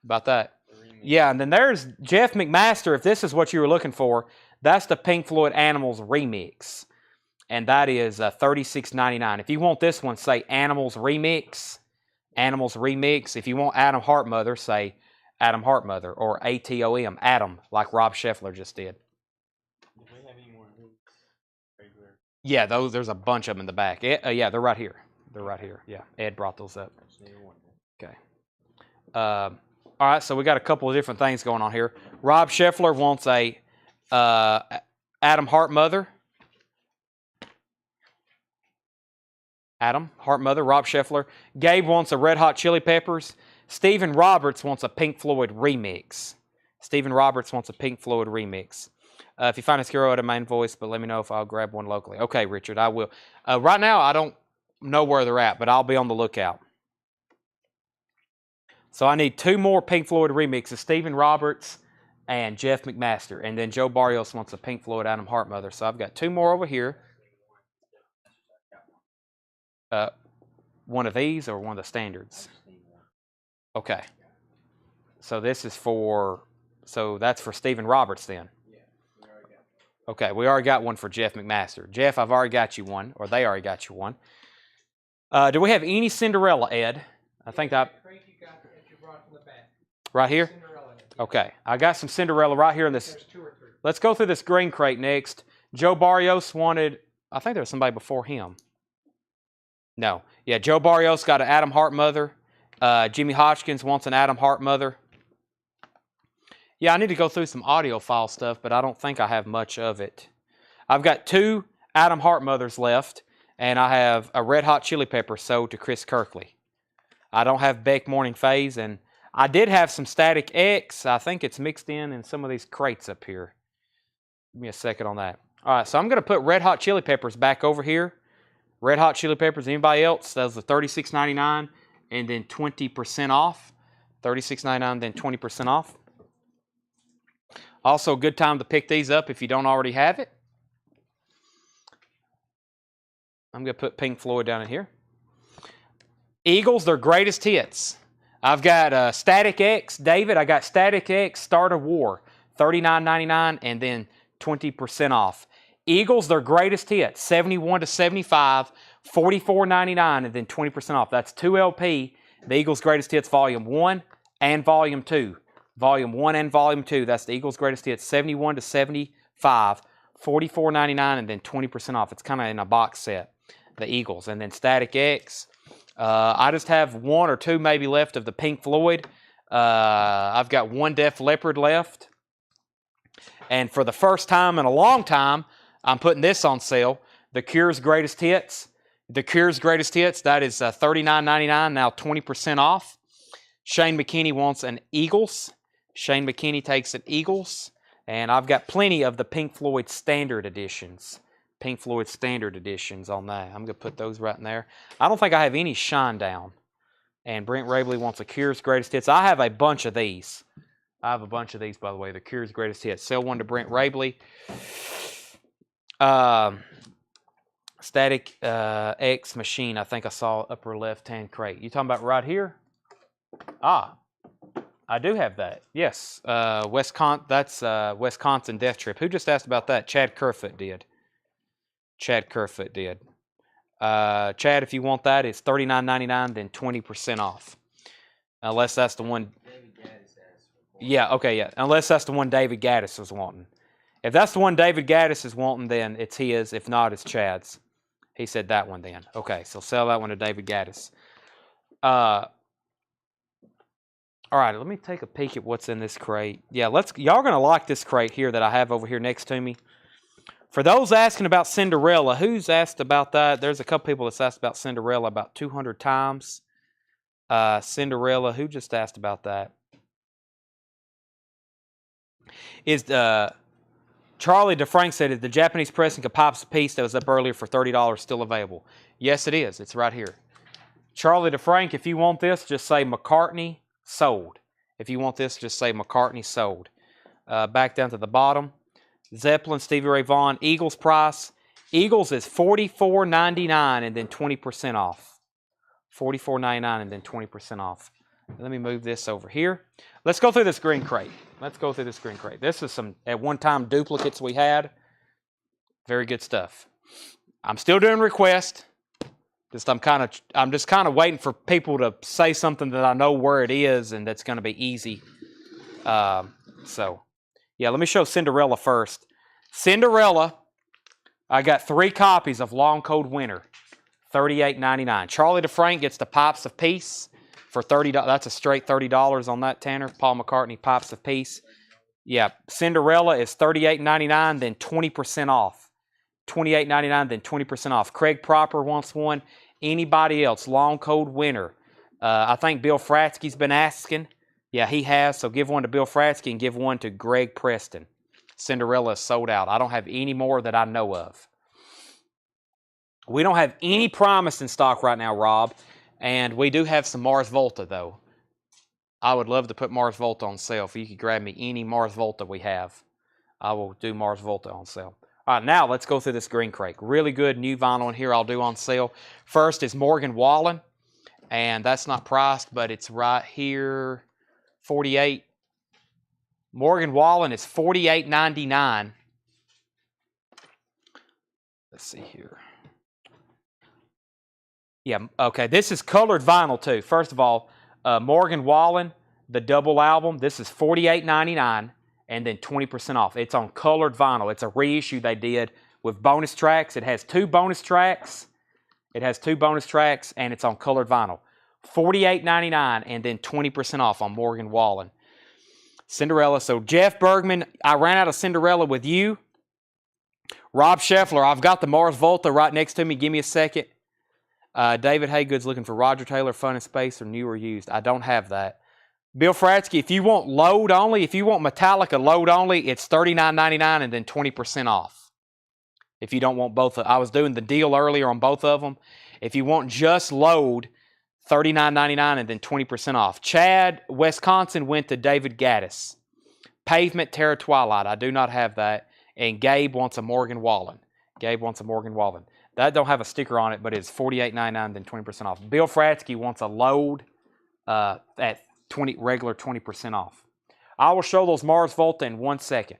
about that. Yeah, and then there's Jeff McMaster. If this is what you were looking for, that's the Pink Floyd Animals remix. And that is $36.99. If you want this one, say Animals Remix. Animals Remix. If you want Adam Hartmother, say Adam Hartmother or ATOM, Adam, like Rob Scheffler just did. Do we have any more regular? Yeah, there's a bunch of them in the back. Yeah, they're right here. They're right here. Yeah, Ed brought those up. Okay. All right, so we got a couple of different things going on here. Rob Scheffler wants a Adam Hartmother. Adam Hartmother, Rob Scheffler. Gabe wants a Red Hot Chili Peppers. Stephen Roberts wants a Pink Floyd remix. Stephen Roberts wants a Pink Floyd remix. If you find a hero at a main voice, but let me know if I'll grab one locally. Okay, Richard, I will. Right now, I don't know where they're at, but I'll be on the lookout. So I need two more Pink Floyd remixes, Stephen Roberts and Jeff McMaster. And then Joe Barrios wants a Pink Floyd Adam Hartmother. So I've got two more over here. One of these or one of the standards? Okay. So this is for, so that's for Stephen Roberts then? Yeah, we already got one. Okay, we already got one for Jeff McMaster. Jeff, I've already got you one, or they already got you one. Do we have any Cinderella, Ed? I think that. Right here? Okay, I got some Cinderella right here in this. There's 2 or 3. Let's go through this green crate next. Joe Barrios wanted, I think there was somebody before him. No. Yeah, Joe Barrios got an Adam Hartmother. Jimmy Hodgkins wants an Adam Hartmother. Yeah, I need to go through some audio file stuff, but I don't think I have much of it. I've got 2 Adam Hartmothers left, and I have a Red Hot Chili Pepper sold to Chris Kirkley. I don't have Beck Morning Phase, and I did have some Static X. I think it's mixed in some of these crates up here. Give me a second on that. All right, so I'm going to put Red Hot Chili Peppers back over here. Red Hot Chili Peppers, anybody else? Those are $36.99 and then 20% off. $36.99, then 20% off. Also, a good time to pick these up if you don't already have it. I'm going to put Pink Floyd down in here. Eagles, their greatest hits. I've got Static X. David, I got Static X, Start a War. $39.99 and then 20% off. Eagles, their greatest hits. 71 to 75, $44.99 and then 20% off. That's 2 LP. The Eagles' greatest hits, Volume 1 and Volume 2. Volume 1 and Volume 2. That's the Eagles' greatest hits. 71 to 75, $44.99 and then 20% off. It's kind of in a box set. The Eagles. And then Static X. I just have 1 or 2 maybe left of the Pink Floyd. I've got one Def Leppard left. And for the first time in a long time, I'm putting this on sale. The Cure's Greatest Hits. The Cure's Greatest Hits, that is $39.99, now 20% off. Shane McKinney wants an Eagles. Shane McKinney takes an Eagles. And I've got plenty of the Pink Floyd Standard Editions. Pink Floyd Standard Editions on that. I'm going to put those right in there. I don't think I have any Shinedown. And Brent Rabley wants a Cure's Greatest Hits. I have a bunch of these. I have a bunch of these, by the way. The Cure's Greatest Hits. Sell one to Brent Rabley. Static X Machine. I think I saw upper left-hand crate. You talking about right here? Ah, I do have that. Yes. That's Wisconsin Death Trip. Who just asked about that? Chad Kerfoot did. Chad Kerfoot did. Chad, if you want that, it's $39.99, then 20% off. Unless that's the one. David Gaddis asked for. Yeah, okay, yeah. Unless that's the one David Gaddis was wanting. If that's the one David Gaddis is wanting, then it's his. If not, it's Chad's. He said that one then. Okay, so sell that one to David Gaddis. All right, let me take a peek at what's in this crate. Yeah, y'all are going to like this crate here that I have over here next to me. For those asking about Cinderella, who's asked about that? There's a couple people that's asked about Cinderella about 200 times. Cinderella, who just asked about that? Is Charlie DeFrank said, is the Japanese pressing of Pops piece that was up earlier for $30 still available? Yes, it is. It's right here. Charlie DeFrank, if you want this, just say McCartney sold. If you want this, just say McCartney sold. Back down to the bottom. Zeppelin, Stevie Ray Vaughan, Eagles price. Eagles is $44.99 and then 20% off. $44.99 and then 20% off. Let me move this over here. Let's go through this green crate. Let's go through this green crate. This is some, at one time, duplicates we had. Very good stuff. I'm still doing requests. I'm just kind of waiting for people to say something that I know where it is and that's going to be easy. Yeah, let me show Cinderella first. Cinderella, I got 3 copies of Long Cold Winter, $38.99. Charlie DeFrank gets the Pipes of Peace for $30. That's a straight $30 on that, Tanner. Paul McCartney, Pipes of Peace. Yeah, Cinderella is $38.99, then 20% off. $28.99, then 20% off. Craig Proper wants one. Anybody else? Long Cold Winter. I think Bill Fratsky's been asking. Yeah, he has. So give one to Bill Fratsky and give one to Greg Preston. Cinderella is sold out. I don't have any more that I know of. We don't have any Promise in stock right now, Rob. And we do have some Mars Volta, though. I would love to put Mars Volta on sale. If you could grab me any Mars Volta we have, I will do Mars Volta on sale. All right, now let's go through this green crate. Really good new vinyl in here I'll do on sale. First is Morgan Wallen, and that's not priced, but it's right here, 48. Morgan Wallen is $48.99. Let's see here. Yeah, okay, this is colored vinyl too. First of all, Morgan Wallen, the double album, this is $48.99. And then 20% off. It's on colored vinyl. It's a reissue they did with bonus tracks. It has 2 bonus tracks. And it's on colored vinyl. $48.99 and then 20% off on Morgan Wallen. Cinderella. So Jeff Bergman, I ran out of Cinderella with you. Rob Scheffler, I've got the Mars Volta right next to me. Give me a second. David Haygood's looking for Roger Taylor, Fun and Space, or new or used. I don't have that. Bill Fratsky, if you want load only, if you want Metallica load only, it's $39.99 and then 20% off. If you don't want both, I was doing the deal earlier on both of them. If you want just load, $39.99 and then 20% off. Chad, Wisconsin went to David Gaddis. Pavement, Terra Twilight, I do not have that. And Gabe wants a Morgan Wallen. That don't have a sticker on it, but it's $48.99 then 20% off. Bill Fratsky wants a load at regular 20% off. I will show those Mars Volta in 1 second.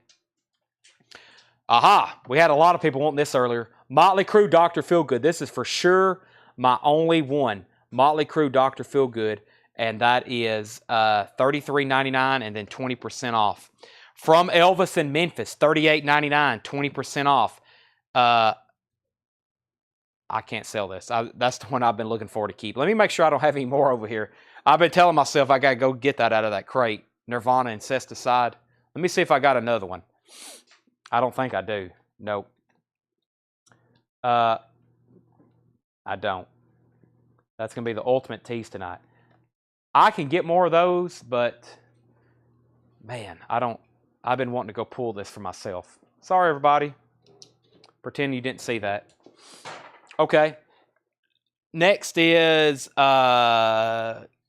Aha! We had a lot of people wanting this earlier. Motley Crue, Dr. Feelgood. This is for sure my only one. Motley Crue, Dr. Feelgood. And that is $33.99 and then 20% off. From Elvis in Memphis, $38.99, 20% off. I I can't sell this. That's the one I've been looking for to keep. Let me make sure I don't have any more over here. I've been telling myself I got to go get that out of that crate. Nirvana Incesticide. Let me see if I got another one. I don't think I do. Nope. I don't. That's going to be the ultimate tease tonight. I can get more of those, but man, I don't. I've been wanting to go pull this for myself. Sorry, everybody. Pretend you didn't see that. Okay. Next is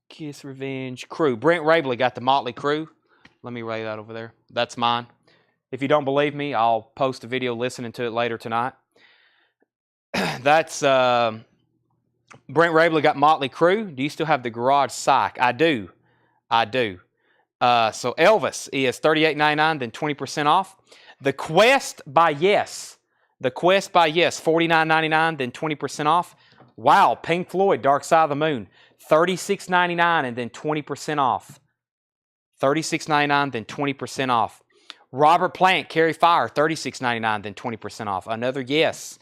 Kiss Revenge Crew. Brent Rabley got the Motley Crew. Let me lay that over there. That's mine. If you don't believe me, I'll post a video listening to it later tonight. That's Brent Rabley got Motley Crue. Do you still have the Garage Psych? I do. So Elvis is $38.99, then 20% off. The Quest by Yes. $49.99, then 20% off. Wow, Pink Floyd, Dark Side of the Moon. $36.99, and then 20% off. $36.99, then 20% off. Robert Plant, Carry Fire, $36.99, then 20% off. Another Yes.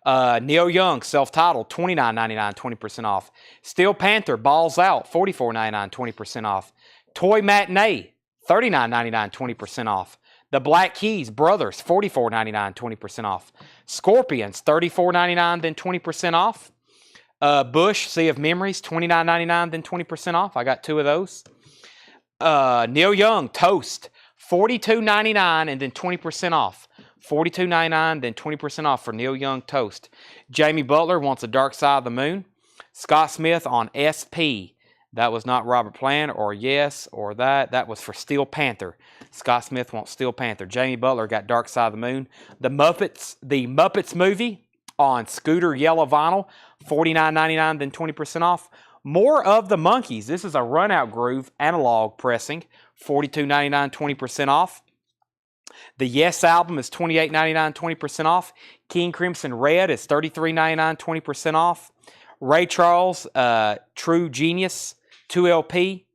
Neil Young, self-titled, $29.99, 20% off. Steel Panther, Balls Out, $44.99, 20% off. Toy Matinee, $39.99, 20% off. The Black Keys Brothers, $44.99, 20% off. Scorpions, $34.99, then 20% off. Bush, Sea of Memories, $29.99, then 20% off. I got 2 of those. Neil Young, Toast, $42.99, and then 20% off. $42.99, then 20% off for Neil Young Toast. Jamie Butler wants a Dark Side of the Moon. Scott Smith on SP. That was not Robert Plant or Yes or that. That was for Steel Panther. Scott Smith wants Steel Panther. Jamie Butler got Dark Side of the Moon. The Muppets movie on Scooter Yellow Vinyl, $49.99, then 20% off. More of the Monkees. This is a Runout Groove analog pressing, $42.99, 20% off. The Yes album is $28.99, 20% off. King Crimson Red is $33.99, 20% off. Ray Charles, True Genius, 2LP,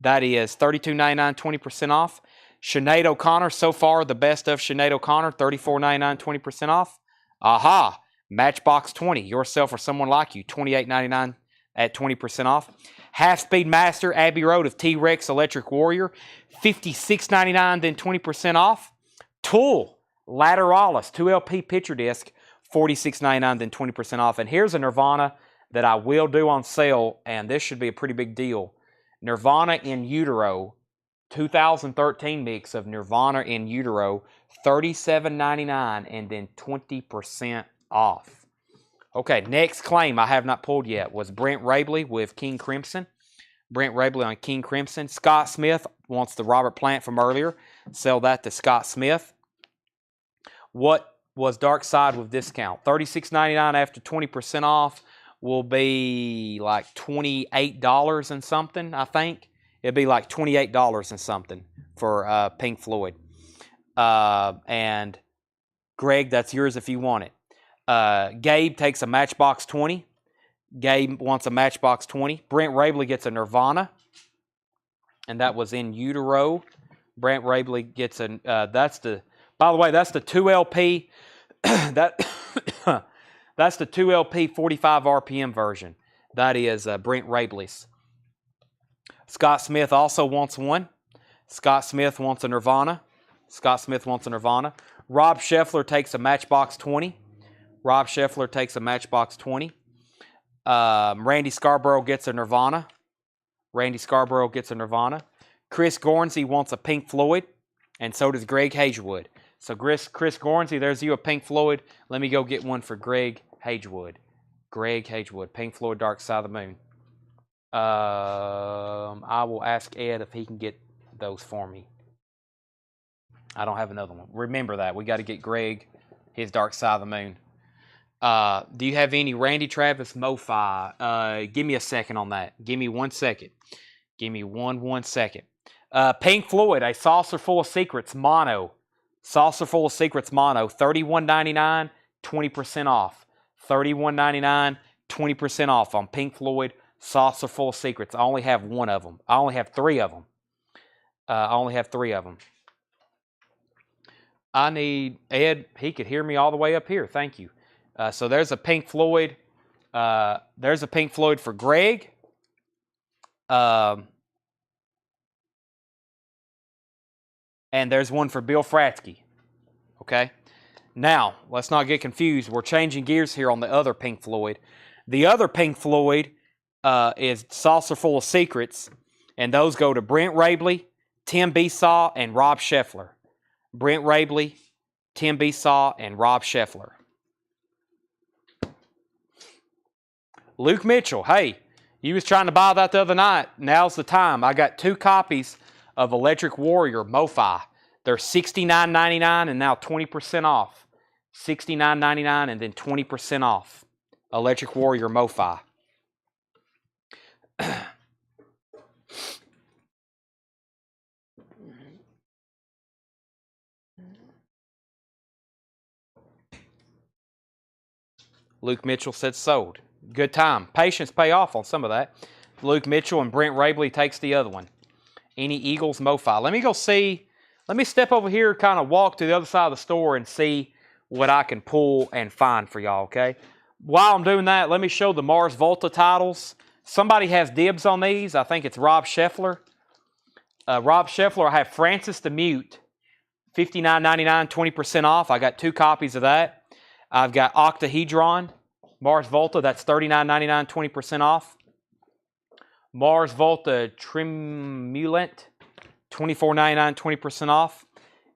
that is $32.99, 20% off. Sinead O'Connor, So Far the Best of Sinead O'Connor, $34.99, 20% off. Aha! Matchbox 20, Yourself or Someone Like You, $28.99 at 20% off. Half Speed Master, Abbey Road of T-Rex Electric Warrior, $56.99, then 20% off. Tool, Lateralis, 2LP picture disc, $46.99, then 20% off. And here's a Nirvana that I will do on sale, and this should be a pretty big deal. Nirvana in Utero, 2013 mix of Nirvana in Utero, $37.99, and then 20% off. Okay, next claim I have not pulled yet was Brent Rabley with King Crimson. Brent Rabley on King Crimson. Scott Smith wants the Robert Plant from earlier. Sell that to Scott Smith. What was Dark Side with discount? $36.99 after 20% off will be like $28 and something, I think. It'd be like $28 and something for Pink Floyd. And Greg, that's yours if you want it. Gabe takes a Matchbox 20. Gabe wants a Matchbox 20. Brent Rabley gets a Nirvana. And that was in Utero. Brent Rabley gets a, by the way, that's the 2LP. That's the 2LP 45 RPM version. That is Brent Rabley's. Scott Smith also wants one. Scott Smith wants a Nirvana. Scott Smith wants a Nirvana. Rob Scheffler takes a Matchbox 20. Rob Scheffler takes a Matchbox 20. Randy Scarborough gets a Nirvana. Randy Scarborough gets a Nirvana. Chris Gornsey wants a Pink Floyd, and so does Greg Hagewood. So Chris Gornsey, there's you a Pink Floyd. Let me go get one for Greg Hagewood. Greg Hagewood, Pink Floyd, Dark Side of the Moon. I will ask Ed if he can get those for me. I don't have another one. Remember that. We got to get Greg his Dark Side of the Moon. Do you have any Randy Travis MoFi? Give me a second on that. Give me 1 second. Give me one second. Pink Floyd, A Saucer Full of Secrets Mono. Saucer Full of Secrets Mono, $31.99, 20% off. $31.99, 20% off on Pink Floyd Saucer Full of Secrets. I only have one of them. I only have three of them. I need Ed. He could hear me all the way up here. Thank you. So there's a Pink Floyd. There's a Pink Floyd for Greg. And there's one for Bill Fratsky. Okay? Now, let's not get confused. We're changing gears here on the other Pink Floyd. The other Pink Floyd is Saucer Full of Secrets, and those go to Brent Rabley, Tim Besaw, and Rob Scheffler. Brent Rabley, Tim Besaw, and Rob Scheffler. Luke Mitchell, hey, you was trying to buy that the other night. Now's the time. I got 2 copies of Electric Warrior MoFi. They're $69.99 and now 20% off. $69.99 and then 20% off. Electric Warrior MoFi. Luke Mitchell said sold. Good time. Patience pay off on some of that. Luke Mitchell and Brent Rabley takes the other one. Any Eagles MoFi. Let me go see. Let me step over here, kind of walk to the other side of the store and see what I can pull and find for y'all, okay? While I'm doing that, let me show the Mars Volta titles. Somebody has dibs on these. I think it's Rob Scheffler. Rob Scheffler, I have Francis the Mute. $59.99, 20% off. I got 2 copies of that. I've got Octahedron, Mars Volta. That's $39.99, 20% off. Mars Volta Tremulant, $24.99, 20% off.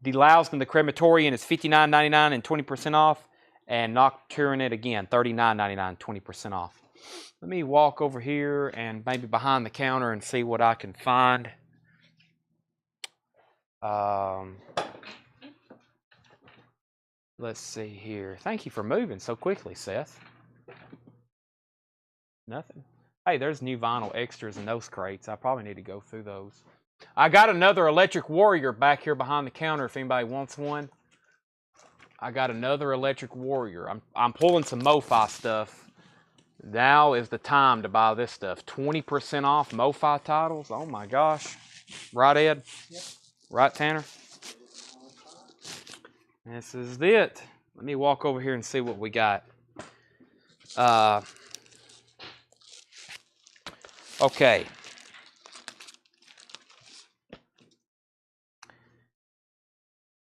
Deloused in the Crematorian is $59.99 and 20% off. And Nocturne again, $39.99, 20% off. Let me walk over here and maybe behind the counter and see what I can find. Let's see here. Thank you for moving so quickly, Seth. Nothing. Hey, there's new vinyl extras in those crates. I probably need to go through those. I got another Electric Warrior back here behind the counter if anybody wants one. I got another Electric Warrior. I'm pulling some MoFi stuff. Now is the time to buy this stuff. 20% off MoFi titles. Oh my gosh. Right, Ed? Yep. Right, Tanner? This is it. Let me walk over here and see what we got. Okay.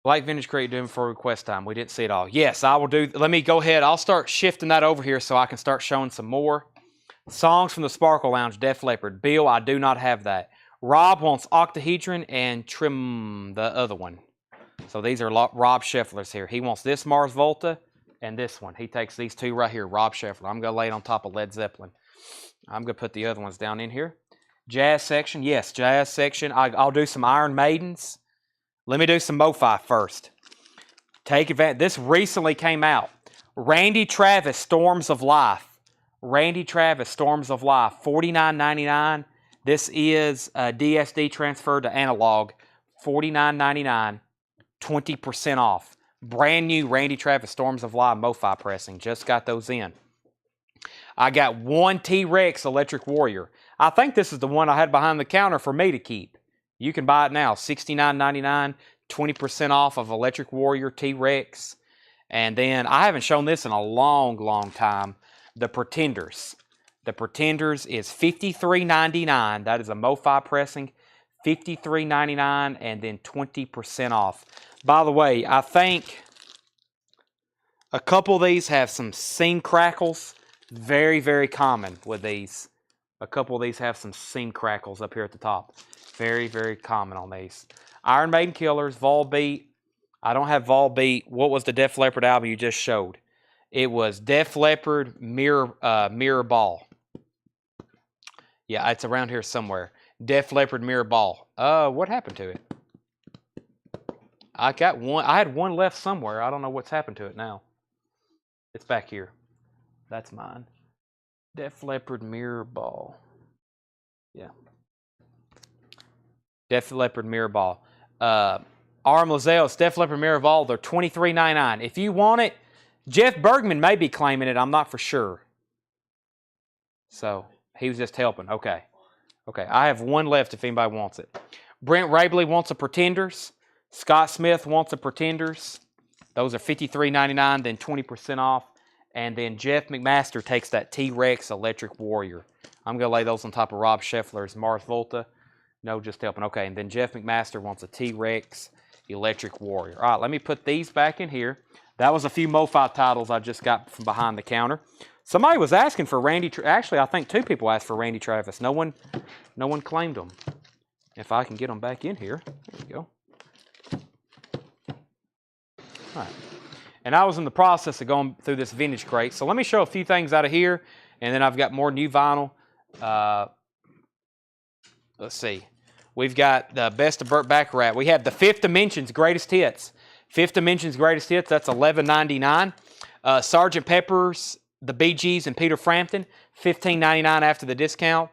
Black Vintage Crate doing for request time. We didn't see it all. Yes, I will do. Let me go ahead. I'll start shifting that over here so I can start showing some more. Songs from the Sparkle Lounge, Def Leppard. Bill, I do not have that. Rob wants Octahedron and Trim, the other one. So these are Rob Scheffler's here. He wants this Mars Volta and this one. He takes these 2 right here, Rob Scheffler. I'm going to lay it on top of Led Zeppelin. I'm going to put the other ones down in here. Jazz section. Yes, jazz section. I'll do some Iron Maidens. Let me do some MoFi first. Take advantage. This recently came out. Randy Travis, Storms of Life. Randy Travis, Storms of Life. $49.99. This is DSD transferred to analog. $49.99. 20% off. Brand new Randy Travis Storms of Life MoFi pressing. Just got those in. I got 1 T-Rex Electric Warrior. I think this is the one I had behind the counter for me to keep. You can buy it now. $69.99. 20% off of Electric Warrior T-Rex. And then, I haven't shown this in a long, long time. The Pretenders. The Pretenders is $53.99. That is a MoFi pressing. $53.99 and then 20% off. By the way, I think a couple of these have some seam crackles. Very, very common with these. A couple of these have some seam crackles up here at the top. Very, very common on these. Iron Maiden Killers, Volbeat. I don't have Volbeat. What was the Def Leppard album you just showed? It was Def Leppard Mirror Ball. Yeah, it's around here somewhere. Def Leppard Mirror Ball. What happened to it? I got one. I had one left somewhere. I don't know what's happened to it now. It's back here. That's mine. Def Leppard Mirror Ball. Yeah. Def Leppard Mirror Ball. Arm Lozelle, Def Leppard Mirror Ball. They're $23.99. If you want it, Jeff Bergman may be claiming it. I'm not for sure. So, he was just helping. Okay. Okay, I have one left if anybody wants it. Brent Rabley wants a Pretenders. Scott Smith wants a Pretenders. Those are $53.99, then 20% off. And then Jeff McMaster takes that T-Rex Electric Warrior. I'm going to lay those on top of Rob Scheffler's Mars Volta. No, just helping. Okay, and then Jeff McMaster wants a T-Rex Electric Warrior. All right, let me put these back in here. That was a few MoFi titles I just got from behind the counter. Somebody was asking for Randy. Actually, I think 2 people asked for Randy Travis. No one claimed them. If I can get them back in here. There we go. All right. And I was in the process of going through this vintage crate. So let me show a few things out of here. And then I've got more new vinyl. Let's see. We've got the Best of Burt Baccarat. We have the Fifth Dimension's Greatest Hits. Fifth Dimension's Greatest Hits, that's $11.99. Sgt. Pepper's, the Bee Gees, and Peter Frampton, $15.99 after the discount.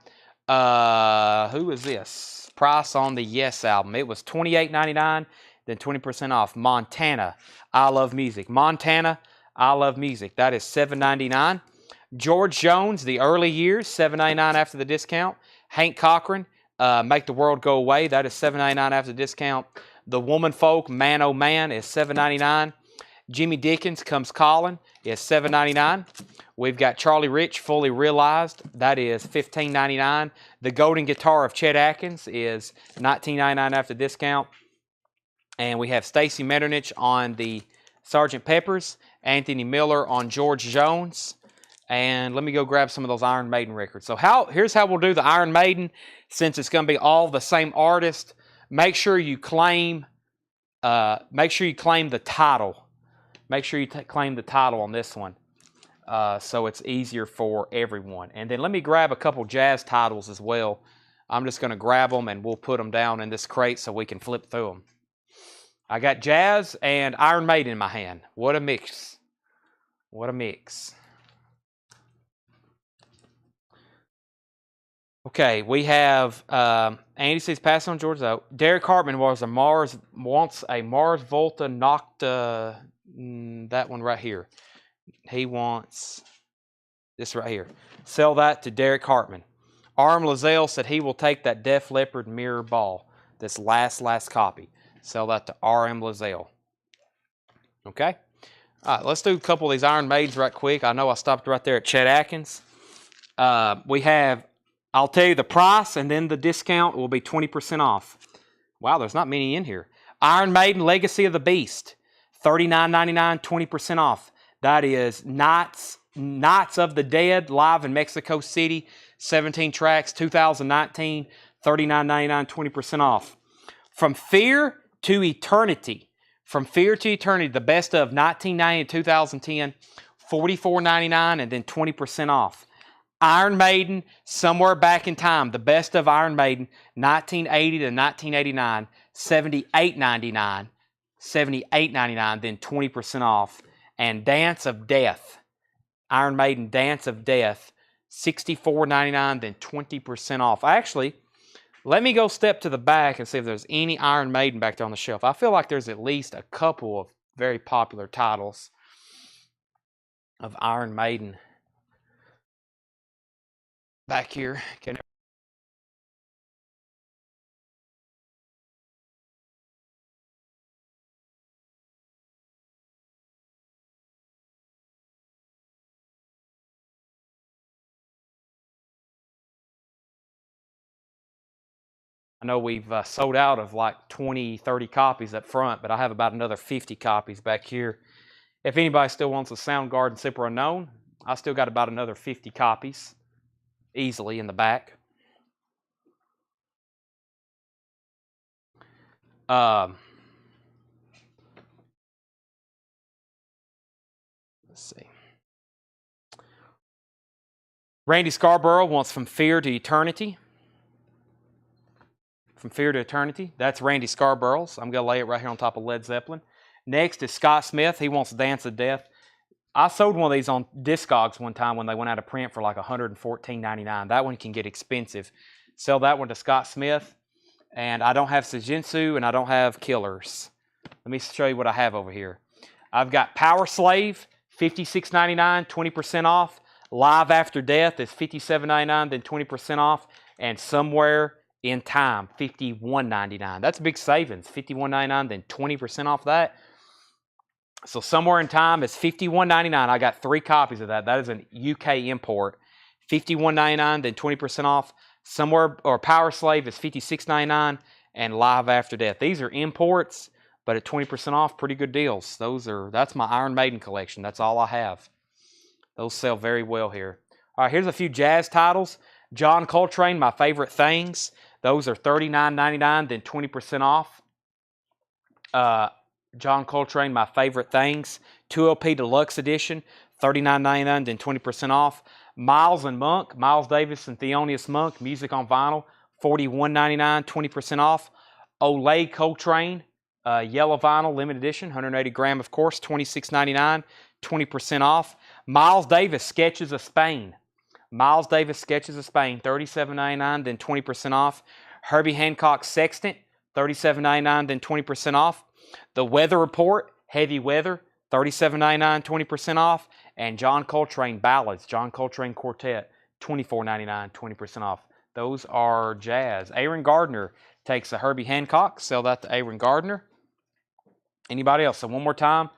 Who is this? Price on the Yes album. It was $28.99, then 20% off. Montana, I Love Music. Montana, I Love Music. That is $7.99. George Jones, The Early Years, $7.99 after the discount. Hank Cochran, Make the World Go Away. That is $7.99 after the discount. The Woman Folk, Man Oh Man, is $7.99. Jimmy Dickens, Comes Calling, is $7.99. We've got Charlie Rich, Fully Realized. That is $15.99. The Golden Guitar of Chet Atkins is $19.99 after discount. And we have Stacy Metternich on the Sgt. Pepper's, Anthony Miller on George Jones. And let me go grab some of those Iron Maiden records. So here's how we'll do the Iron Maiden, since it's going to be all the same artist. Make sure you claim the title. Make sure you claim the title on this one, so it's easier for everyone. And then let me grab a couple jazz titles as well. I'm just going to grab them and we'll put them down in this crate so we can flip through them. I got jazz and Iron Maiden in my hand. What a mix. What a mix. Okay, we have Andy says pass on George though. Derek Hartman wants a Mars Volta Nocta. That one right here. He wants this right here. Sell that to Derek Hartman. Arm Lazelle said he will take that Def Leppard mirror ball. This last copy. Sell that to R.M. Lazelle. Okay. All right, let's do a couple of these Iron Maidens right quick. I know I stopped right there at Chet Atkins. We have, I'll tell you the price, and then the discount will be 20% off. Wow, there's not many in here. Iron Maiden Legacy of the Beast. $39.99, 20% off. That is Knights of the Dead live in Mexico City. 17 tracks, 2019, $39.99, 20% off. From Fear to Eternity. From Fear to Eternity, the best of 1990 and 2010, $44.99 and then 20% off. Iron Maiden, Somewhere Back in Time, the best of Iron Maiden, 1980 to 1989, $78.99. $78.99, then 20% off. And Dance of Death, Iron Maiden Dance of Death, $64.99, then 20% off. Actually, let me go step to the back and see if there's any Iron Maiden back there on the shelf. I feel like there's at least a couple of very popular titles of Iron Maiden back here. I know we've sold out of like 20, 30 copies up front, but I have about another 50 copies back here. If anybody still wants a Soundgarden Super Unknown, I still got about another 50 copies easily in the back. Let's see. Randy Scarborough wants From Fear to Eternity. From Fear to Eternity. That's Randy Scarborough's. I'm going to lay it right here on top of Led Zeppelin. Next is Scott Smith. He wants Dance of Death. I sold one of these on Discogs one time when they went out of print for like $114.99. That one can get expensive. Sell that one to Scott Smith. And I don't have Sejinsu and I don't have Killers. Let me show you what I have over here. I've got Power Slave, $56.99, 20% off. Live After Death is $57.99, then 20% off. And Somewhere in Time, $51.99. That's a big savings. $51.99, then 20% off that. So Somewhere in Time is $51.99. I got 3 copies of that. That is an UK import. $51.99, then 20% off. Power Slave is $56.99, and Live After Death. These are imports, but at 20% off, pretty good deals. That's my Iron Maiden collection. That's all I have. Those sell very well here. All right, here's a few jazz titles. John Coltrane, My Favorite Things. Those are $39.99, then 20% off. John Coltrane, My Favorite Things. 2LP Deluxe Edition, $39.99, then 20% off. Miles and Monk, Miles Davis and Thelonious Monk, Music on Vinyl, $41.99, 20% off. Olay Coltrane, Yellow Vinyl, Limited Edition, 180 gram, of course, $26.99, 20% off. Miles Davis, Sketches of Spain. Miles Davis, Sketches of Spain, $37.99, then 20% off. Herbie Hancock Sextant, $37.99, then 20% off. The Weather Report, Heavy Weather, $37.99, 20% off. And John Coltrane Ballads, John Coltrane Quartet, $24.99, 20% off. Those are jazz. Aaron Gardner takes a Herbie Hancock, sell that to Aaron Gardner. Anybody else? So one more time,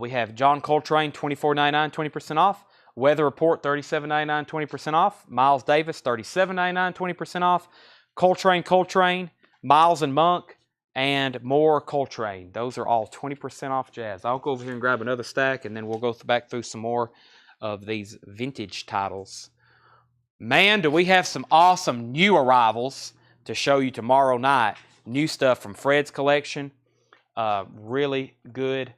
we have John Coltrane, $24.99, 20% off. Weather Report, $37.99, 20% off. Miles Davis, $37.99, 20% off. Coltrane, Miles and Monk, and more Coltrane. Those are all 20% off jazz. I'll go over here and grab another stack, and then we'll go back through some more of these vintage titles. Man, do we have some awesome new arrivals to show you tomorrow night. New stuff from Fred's collection. Really good,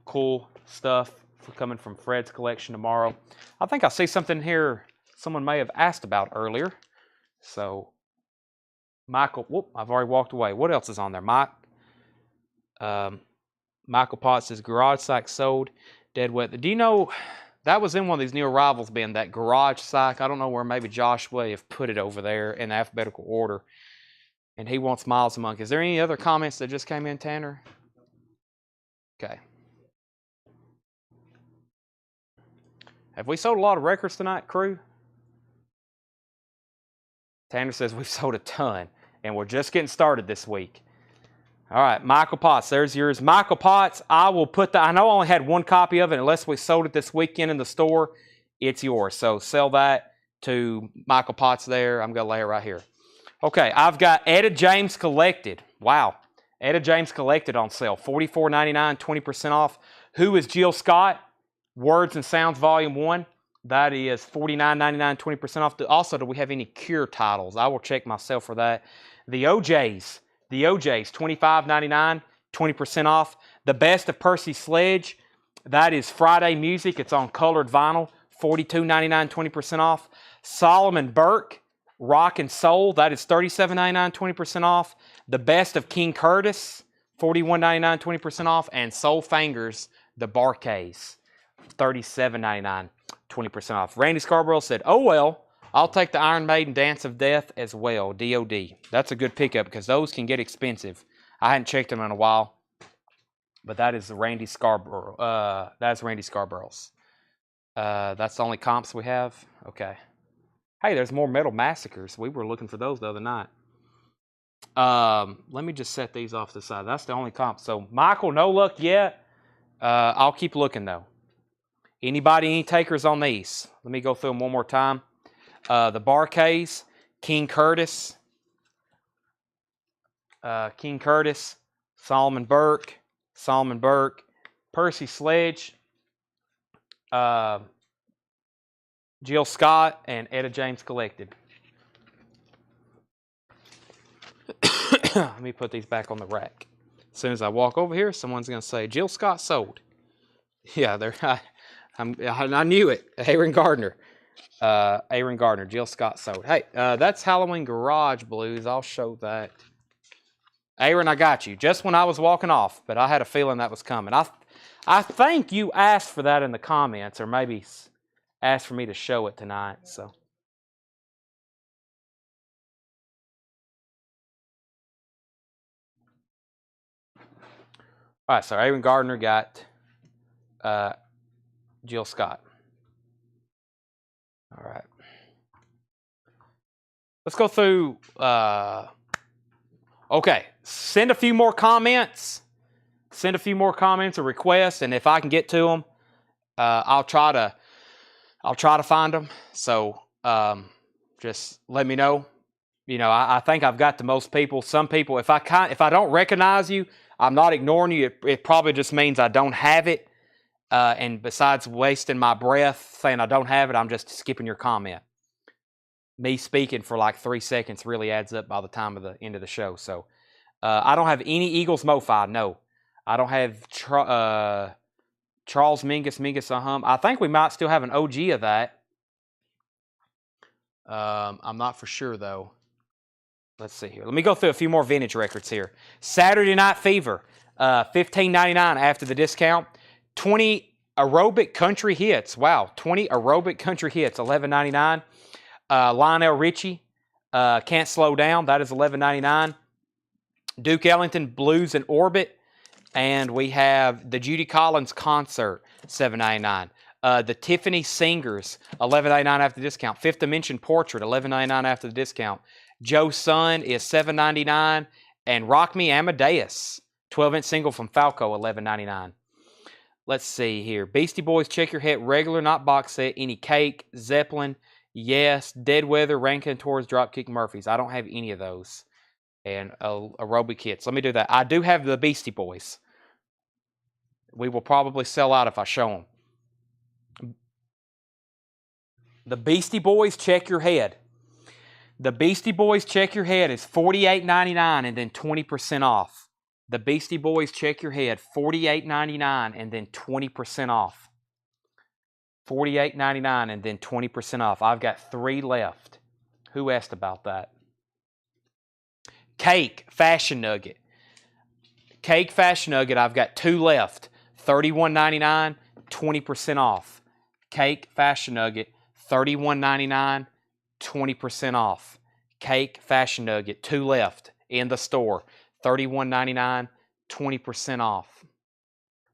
cool stuff coming from Fred's collection tomorrow. I think I see something here someone may have asked about earlier. So, Michael, I've already walked away. What else is on there? Michael Potts says, Garage Psych sold, dead wet. Do you know, that was in one of these new arrivals bin, that Garage Psych. I don't know where maybe Josh may have put it over there in alphabetical order. And he wants Miles and Monk. Is there any other comments that just came in, Tanner? Okay. Have we sold a lot of records tonight, crew? Tanner says we've sold a ton, and we're just getting started this week. All right, Michael Potts, there's yours. Michael Potts, I will put I know I only had 1 copy of it. Unless we sold it this weekend in the store, it's yours. So sell that to Michael Potts there. I'm going to lay it right here. Okay, I've got Etta James Collected. Wow. Etta James Collected on sale. $44.99, 20% off. Who is Jill Scott? Words and Sounds Volume 1. That is $49.99, 20% off. Also, do we have any Cure titles? I will check myself for that. The OJs, $25.99, 20% off. The Best of Percy Sledge, that is Friday Music. It's on colored vinyl, $42.99, 20% off. Solomon Burke, Rock and Soul, that is $37.99, 20% off. The Best of King Curtis, $41.99, 20% off. And Soul Fingers, the Barkays, $37.99, 20% off. Randy Scarborough said, oh well, I'll take the Iron Maiden Dance of Death as well, DOD. That's a good pickup because those can get expensive. I hadn't checked them in a while, but that is Randy Scarborough. That's Randy Scarborough's. That's the only comps we have? Okay. Hey, there's more Metal Massacres. We were looking for those the other night. Let me just set these off to the side. That's the only comp. So, Michael, no luck yet. I'll keep looking, though. Any takers on these? Let me go through them one more time. The Barkays, King Curtis, Solomon Burke, Percy Sledge, Jill Scott, and Etta James Collected. Let me put these back on the rack. As soon as I walk over here, someone's going to say, Jill Scott sold. Yeah, I knew it. Aaron Gardner, Jill Scott sold. Hey, that's Halloween Garage Blues. I'll show that. Aaron, I got you. Just when I was walking off, but I had a feeling that was coming. I think you asked for that in the comments, or maybe asked for me to show it tonight. So. All right, so Aaron Gardner got Jill Scott. All right. Let's go through. Okay, send a few more comments. send a few more comments or requests, and if I can get to them, I'll try to find them. So just let me know. You know, I think I've got to most people. Some people, if I don't recognize you, I'm not ignoring you. It probably just means I don't have it. And besides wasting my breath saying I don't have it, I'm just skipping your comment. Me speaking for like 3 seconds really adds up by the time of the end of the show. So I don't have any Eagles MoFi. No, I don't have Charles Mingus I think we might still have an OG of that. I'm not for sure though. Let's see here. Let me go through a few more vintage records here. Saturday Night Fever, $15.99 after the discount. 20 aerobic country hits. Wow, 20 aerobic country hits, $11.99. Lionel Richie, Can't Slow Down. That is $11.99. Duke Ellington, Blues in Orbit. And we have the Judy Collins Concert, $7.99. The Tiffany Singers, $11.99 after the discount. Fifth Dimension Portrait, $11.99 after the discount. Joe Sun is $7.99. And Rock Me Amadeus, 12-inch single from Falco, $11.99. Let's see here. Beastie Boys, Check Your Head, regular, not box set. Any Cake, Zeppelin, Yes, Dead Weather, Rankin Tours, Dropkick Murphys. I don't have any of those. And aerobic hits. Let me do that. I do have the Beastie Boys. We will probably sell out if I show them. The Beastie Boys, Check Your Head. The Beastie Boys, Check Your Head is $48.99 and then 20% off. The Beastie Boys, Check Your Head, $48.99 and then 20% off. $48.99 and then 20% off. I've got 3 left. Who asked about that? Cake, Fashion Nugget. Cake, Fashion Nugget, I've got 2 left. $31.99, 20% off. Cake, Fashion Nugget, $31.99, 20% off. Cake, Fashion Nugget, 2 left in the store. $31.99, 20% off.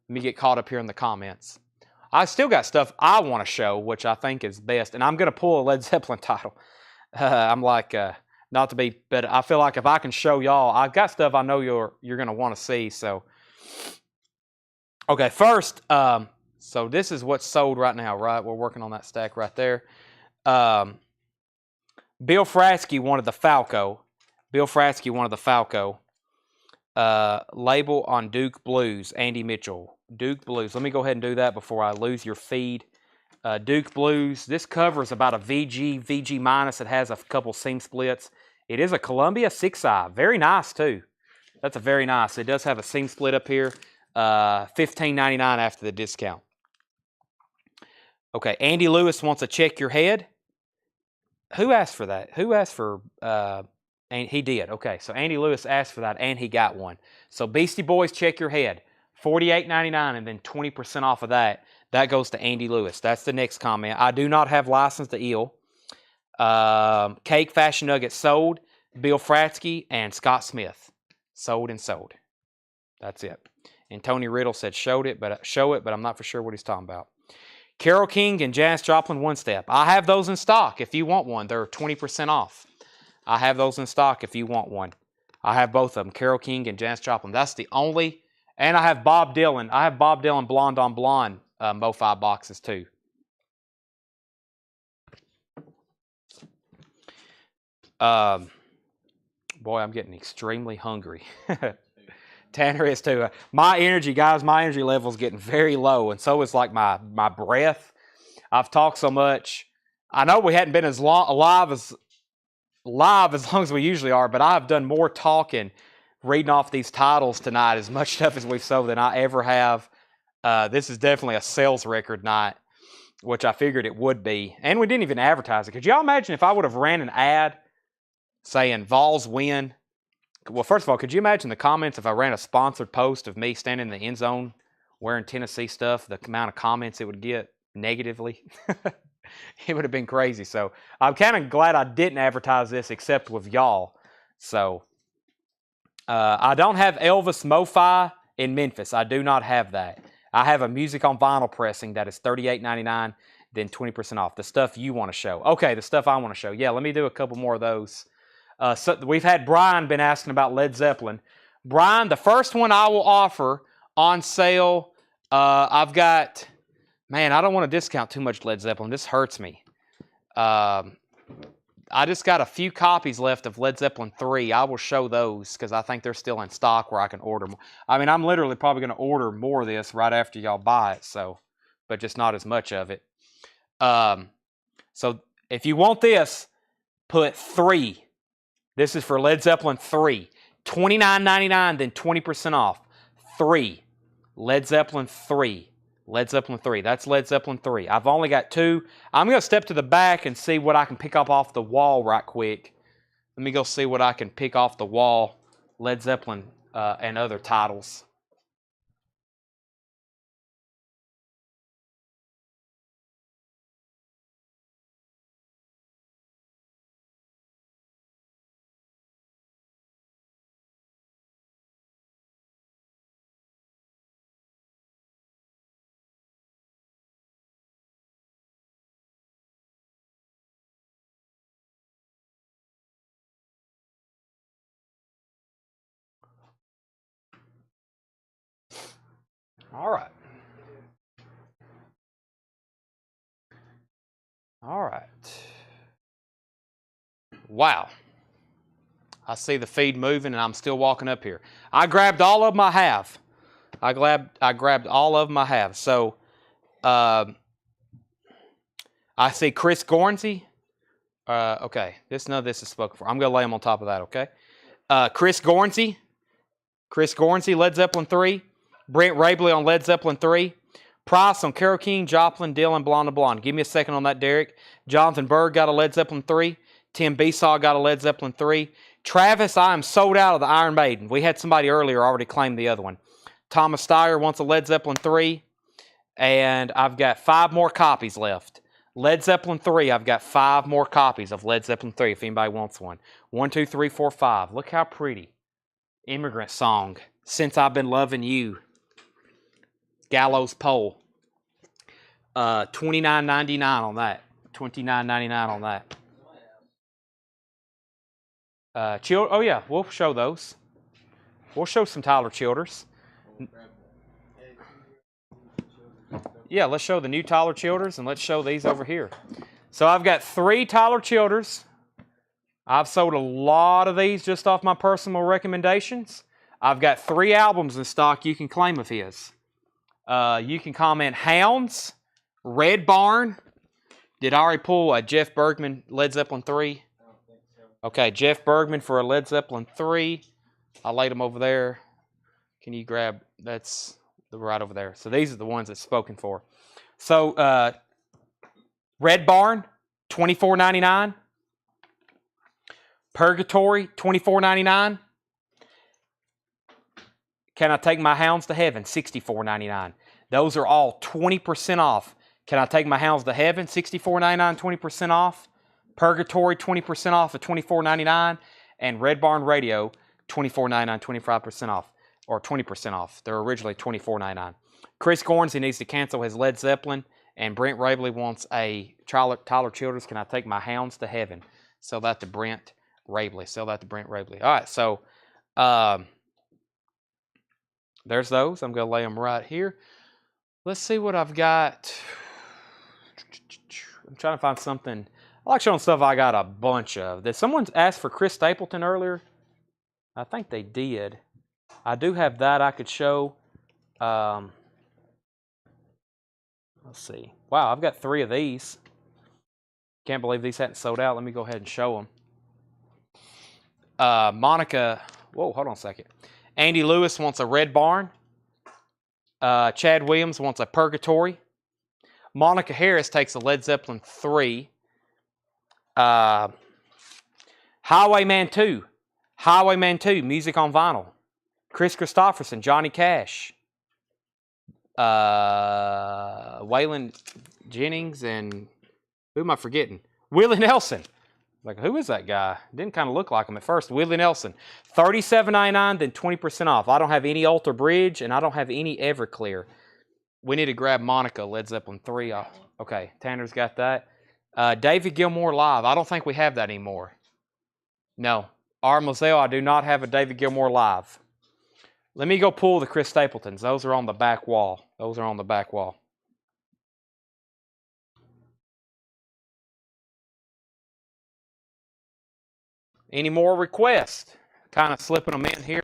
Let me get caught up here in the comments. I still got stuff I want to show, which I think is best. And I'm going to pull a Led Zeppelin title. I'm like, not to be, but I feel like if I can show y'all, I've got stuff I know you're going to want to see. So, okay, first, so this is what's sold right now, right? We're working on that stack right there. Bill Fratsky wanted the Falco. Label on Duke Blues, Andy Mitchell. Duke Blues. Let me go ahead and do that before I lose your feed. Duke Blues. This cover is about a VG minus. It has a couple seam splits. It is a Columbia 6i. Very nice, too. That's a very nice. It does have a seam split up here. $15.99 after the discount. Okay, Andy Lewis wants to Check Your Head. Who asked for that? Who asked for... and he did. Okay, so Andy Lewis asked for that, and he got one. So Beastie Boys, Check Your Head. $48.99, and then 20% off of that. That goes to Andy Lewis. That's the next comment. I do not have License to Ill. Cake, Fashion Nugget sold. Bill Fratsky and Scott Smith. Sold and sold. That's it. And Tony Riddle said show it, but I'm not for sure what he's talking about. Carole King and Janis Joplin One Step. I have those in stock if you want one. They're 20% off. I have those in stock if you want one. I have both of them, Carole King and Janis Joplin. That's the only, and I have Bob Dylan. I have Bob Dylan Blonde on Blonde MoFi boxes too. Boy, I'm getting extremely hungry. Tanner is too. My energy, guys, my energy level is getting very low, and so is like my breath. I've talked so much. I know we hadn't been as live as long as we usually are, but I've done more talking, reading off these titles tonight, as much stuff as we've sold than I ever have. This is definitely a sales record night, which I figured it would be. And we didn't even advertise it. Could y'all imagine if I would have ran an ad saying Vols win? Well, first of all, could you imagine the comments if I ran a sponsored post of me standing in the end zone wearing Tennessee stuff, the amount of comments it would get negatively? It would have been crazy. So I'm kind of glad I didn't advertise this except with y'all. So I don't have Elvis MoFi in Memphis. I do not have that. I have a music on vinyl pressing that is $38.99, then 20% off. The stuff you want to show. Okay, the stuff I want to show. Yeah, let me do a couple more of those. So we've had Brian been asking about Led Zeppelin. Brian, the first one I will offer on sale. I've got, man, I don't want to discount too much Led Zeppelin. This hurts me. I just got a few copies left of Led Zeppelin 3. I will show those because I think they're still in stock where I can order more. I mean, I'm literally probably going to order more of this right after y'all buy it, so, but just not as much of it. So if you want this, put 3. This is for Led Zeppelin 3. $29.99, then 20% off. 3. Led Zeppelin 3. Led Zeppelin 3. That's Led Zeppelin 3. I've only got 2. I'm going to step to the back and see what I can pick up off the wall right quick. Let me go see what I can pick off the wall. Led Zeppelin and other titles. All right. All right. Wow. I see the feed moving and I'm still walking up here. I grabbed all of them I have. I grabbed all of them I have. So I see Chris Gornsey. Okay. None of this is spoken for. I'm going to lay them on top of that, okay? Chris Gornsey, Led Zeppelin 3. Brent Rabley on Led Zeppelin 3. Price on Carole King, Joplin, Dylan, Blonde to Blonde. Give me a second on that, Derek. Jonathan Berg got a Led Zeppelin 3. Tim Besaw got a Led Zeppelin 3. Travis, I am sold out of the Iron Maiden. We had somebody earlier already claim the other one. Thomas Steyer wants a Led Zeppelin 3. And I've got 5 more copies left. Led Zeppelin 3, I've got 5 more copies of Led Zeppelin 3 if anybody wants one. 1, 2, 3, 4, 5. Look how pretty. Immigrant Song. Since I've Been Loving You. Gallows Pole. $29.99 on that. $29.99 on that. Oh yeah, we'll show those. We'll show some Tyler Childers. Yeah, let's show the new Tyler Childers and let's show these over here. So I've got 3 Tyler Childers. I've sold a lot of these just off my personal recommendations. I've got 3 albums in stock you can claim of his. You can comment Hounds, Red Barn. Did I already pull a Jeff Bergman Led Zeppelin 3? I don't think so. Okay, Jeff Bergman for a Led Zeppelin 3. I laid them over there. Can you grab, that's right over there. So these are the ones that's spoken for. So Red Barn, $24.99. Purgatory, $24.99. Can I Take My Hounds to Heaven, $64.99. Those are all 20% off. Can I Take My Hounds to Heaven, $64.99, 20% off. Purgatory, 20% off at $24.99. And Red Barn Radio, $24.99, 25% off. Or 20% off. They're originally $24.99. Chris Gornsey needs to cancel his Led Zeppelin. And Brent Rabley wants a Tyler Childers, Can I Take My Hounds to Heaven. Sell that to Brent Rabley. Sell that to Brent Rabley. All right, so there's those. I'm going to lay them right here. Let's see what I've got. I'm trying to find something. I like showing stuff I got a bunch of. Did someone ask for Chris Stapleton earlier? I think they did. I do have that I could show. Let's see. Wow, I've got 3 of these. Can't believe these hadn't sold out. Let me go ahead and show them. Monica. Whoa, hold on a second. Andy Lewis wants a Red Barn. Chad Williams wants a Purgatory. Monica Harris takes a Led Zeppelin 3. Highwayman 2. Highwayman 2, music on vinyl. Chris Christopherson, Johnny Cash. Waylon Jennings and who am I forgetting? Willie Nelson. Like, who is that guy? Didn't kind of look like him at first. Willie Nelson. $37.99, then 20% off. I don't have any Alter Bridge, and I don't have any Everclear. We need to grab Monica, Led Zeppelin 3. Okay, Tanner's got that. David Gilmour Live. I don't think we have that anymore. No. R. Moselle, I do not have a David Gilmour Live. Let me go pull the Chris Stapletons. Those are on the back wall. Those are on the back wall. Any more requests? Kind of slipping them in here.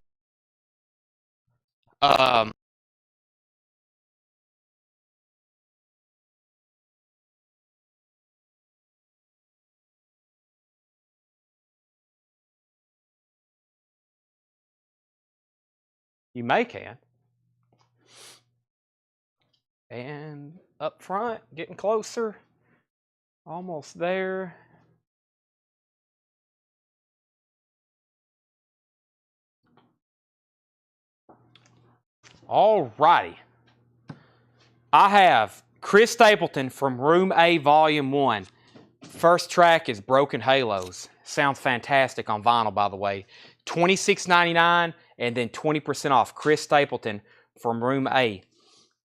You may can. And up front, getting closer. Almost there. All righty. I have Chris Stapleton from Room A, Volume 1. First track is Broken Halos. Sounds fantastic on vinyl, by the way. $26.99 and then 20% off. Chris Stapleton from Room A.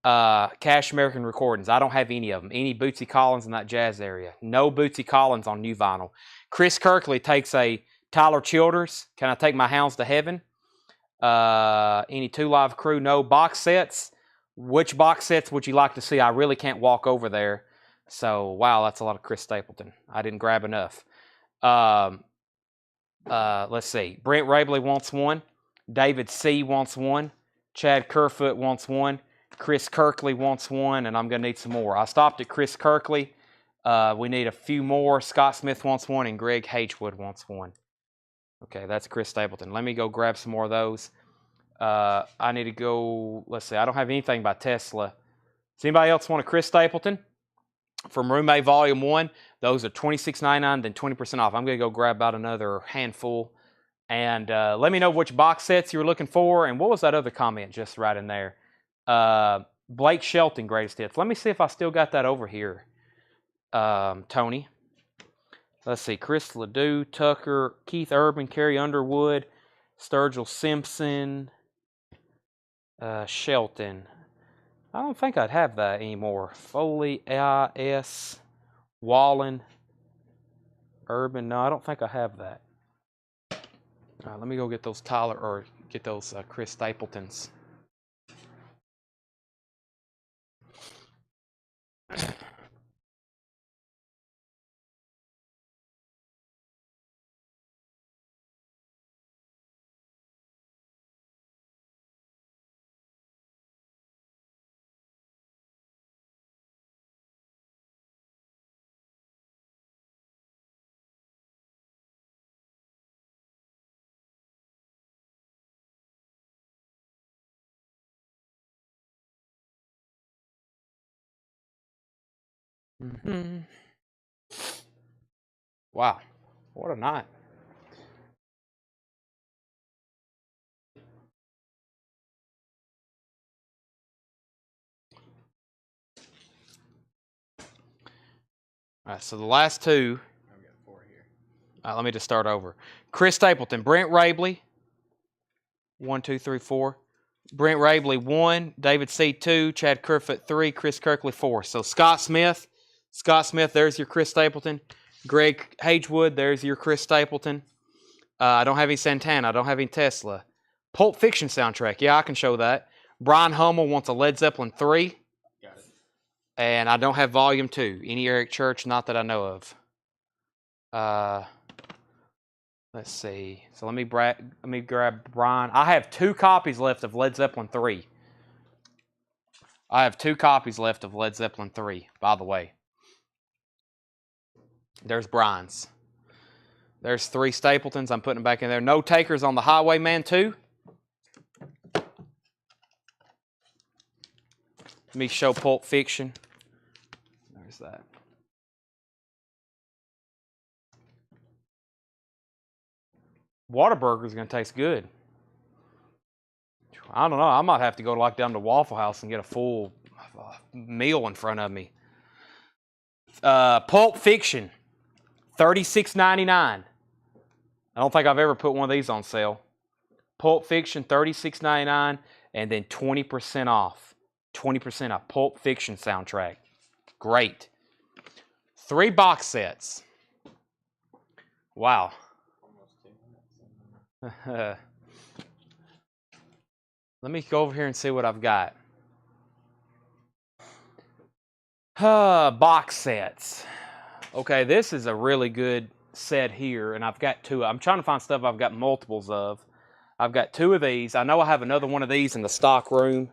Cash American Recordings. I don't have any of them. Any Bootsy Collins in that jazz area. No Bootsy Collins on new vinyl. Chris Kirkley takes a Tyler Childers. Can I Take My Hounds to Heaven? Any Two Live Crew? No. Box sets. Which box sets would you like to see? I really can't walk over there. So, wow, that's a lot of Chris Stapleton. I didn't grab enough. Let's see. Brent Rabley wants one. David C. wants one. Chad Kerfoot wants one. Chris Kirkley wants one, and I'm going to need some more. I stopped at Chris Kirkley. We need a few more. Scott Smith wants one, and Greg Hagewood wants one. Okay, that's Chris Stapleton. Let me go grab some more of those. I need to go, let's see, I don't have anything by Tesla. Does anybody else want a Chris Stapleton? From Room A Volume 1, those are $26.99, then 20% off. I'm going to go grab about another handful. And let me know which box sets you were looking for. And what was that other comment just right in there? Blake Shelton, Greatest Hits. Let me see if I still got that over here, Tony. Let's see, Chris Ledoux, Tucker, Keith Urban, Carrie Underwood, Sturgill Simpson, Shelton. I don't think I'd have that anymore. Foley, AIS, Wallen, Urban. No, I don't think I have that. All right, let me go get those Tyler, or get those Chris Stapletons. Mm-hmm. Wow, what a night. All right, so the last two. I've got 4 here. All right, let me just start over. Chris Stapleton, Brent Rabley. 1, 2, 3, 4. Brent Rabley 1, David C 2, Chad Kerfoot 3, Chris Kirkley 4. So Scott Smith, there's your Chris Stapleton. Greg Hagewood, there's your Chris Stapleton. I don't have any Santana, I don't have any Tesla. Pulp Fiction soundtrack, yeah, I can show that. Brian Hummel wants a Led Zeppelin 3. Got it. And I don't have Volume 2. Any Eric Church, not that I know of. Let's see. So let me grab Brian. I have 2 copies left of Led Zeppelin 3. I have 2 copies left of Led Zeppelin 3, by the way. There's Brian's. There's 3 Stapletons. I'm putting them back in there. No takers on the Highwayman 2. Let me show Pulp Fiction. There's that. Whataburger's going to taste good. I don't know. I might have to go like down to Waffle House and get a full meal in front of me. Pulp Fiction, $36.99. I don't think I've ever put one of these on sale. Pulp Fiction, $36.99, and then 20% off. 20% off. Pulp Fiction soundtrack. Great. 3 box sets. Wow. Almost 2 minutes. Let me go over here and see what I've got. Box sets. Okay, this is a really good set here, and I've got two. I'm trying to find stuff I've got multiples of. I've got two of these. I know I have another one of these in the stock room.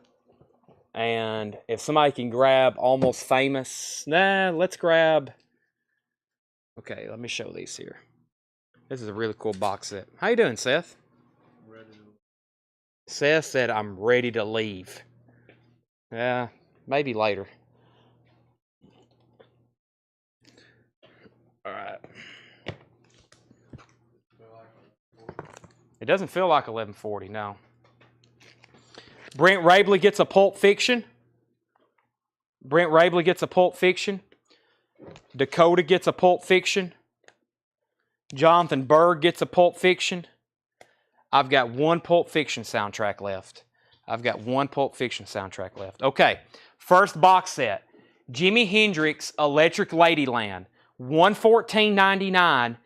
And if somebody can grab Almost Famous, let's grab. Okay, let me show these here. This is a really cool box set. How you doing, Seth? Seth said, I'm ready to leave. Yeah, maybe later. All right. It doesn't feel like 11:40, no. Brent Rabley gets a Pulp Fiction. Brent Rabley gets a Pulp Fiction. Dakota gets a Pulp Fiction. Jonathan Berg gets a Pulp Fiction. I've got one Pulp Fiction soundtrack left. Okay, first box set. Jimi Hendrix Electric Ladyland, $114.99,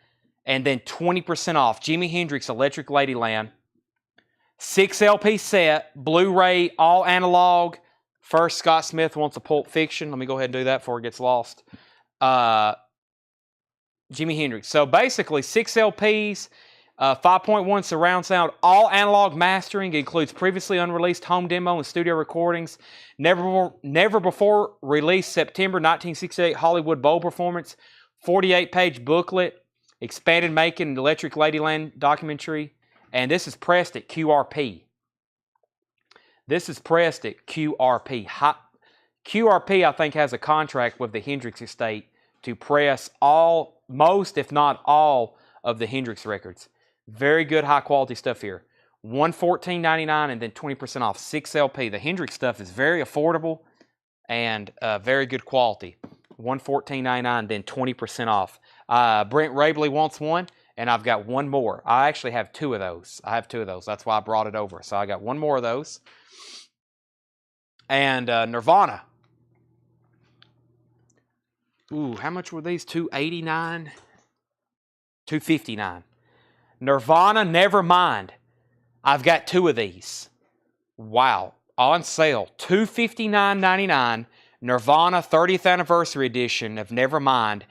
and then 20% off. Jimi Hendrix Electric Ladyland. 6 LP set, Blu-ray, all analog. First, Scott Smith wants a Pulp Fiction. Let me go ahead and do that before it gets lost. Jimi Hendrix. So basically, 6 LPs, 5.1 surround sound, all analog mastering, includes previously unreleased home demo and studio recordings. Never before released September 1968 Hollywood Bowl performance. 48-page booklet, expanded making Electric Ladyland documentary. And this is pressed at QRP. QRP, I think, has a contract with the Hendrix estate to press most, if not all, of the Hendrix records. Very good, high-quality stuff here. $114.99 and then 20% off. 6 LP. The Hendrix stuff is very affordable and very good quality. $114.99, then 20% off. Brent Rabley wants one. And I've got one more. I actually have two of those. That's why I brought it over. So I got one more of those. And Nirvana. Ooh, how much were these? $289? $259. Nirvana, Nevermind. I've got two of these. Wow. On sale. $259.99. Nirvana 30th Anniversary Edition of Nevermind.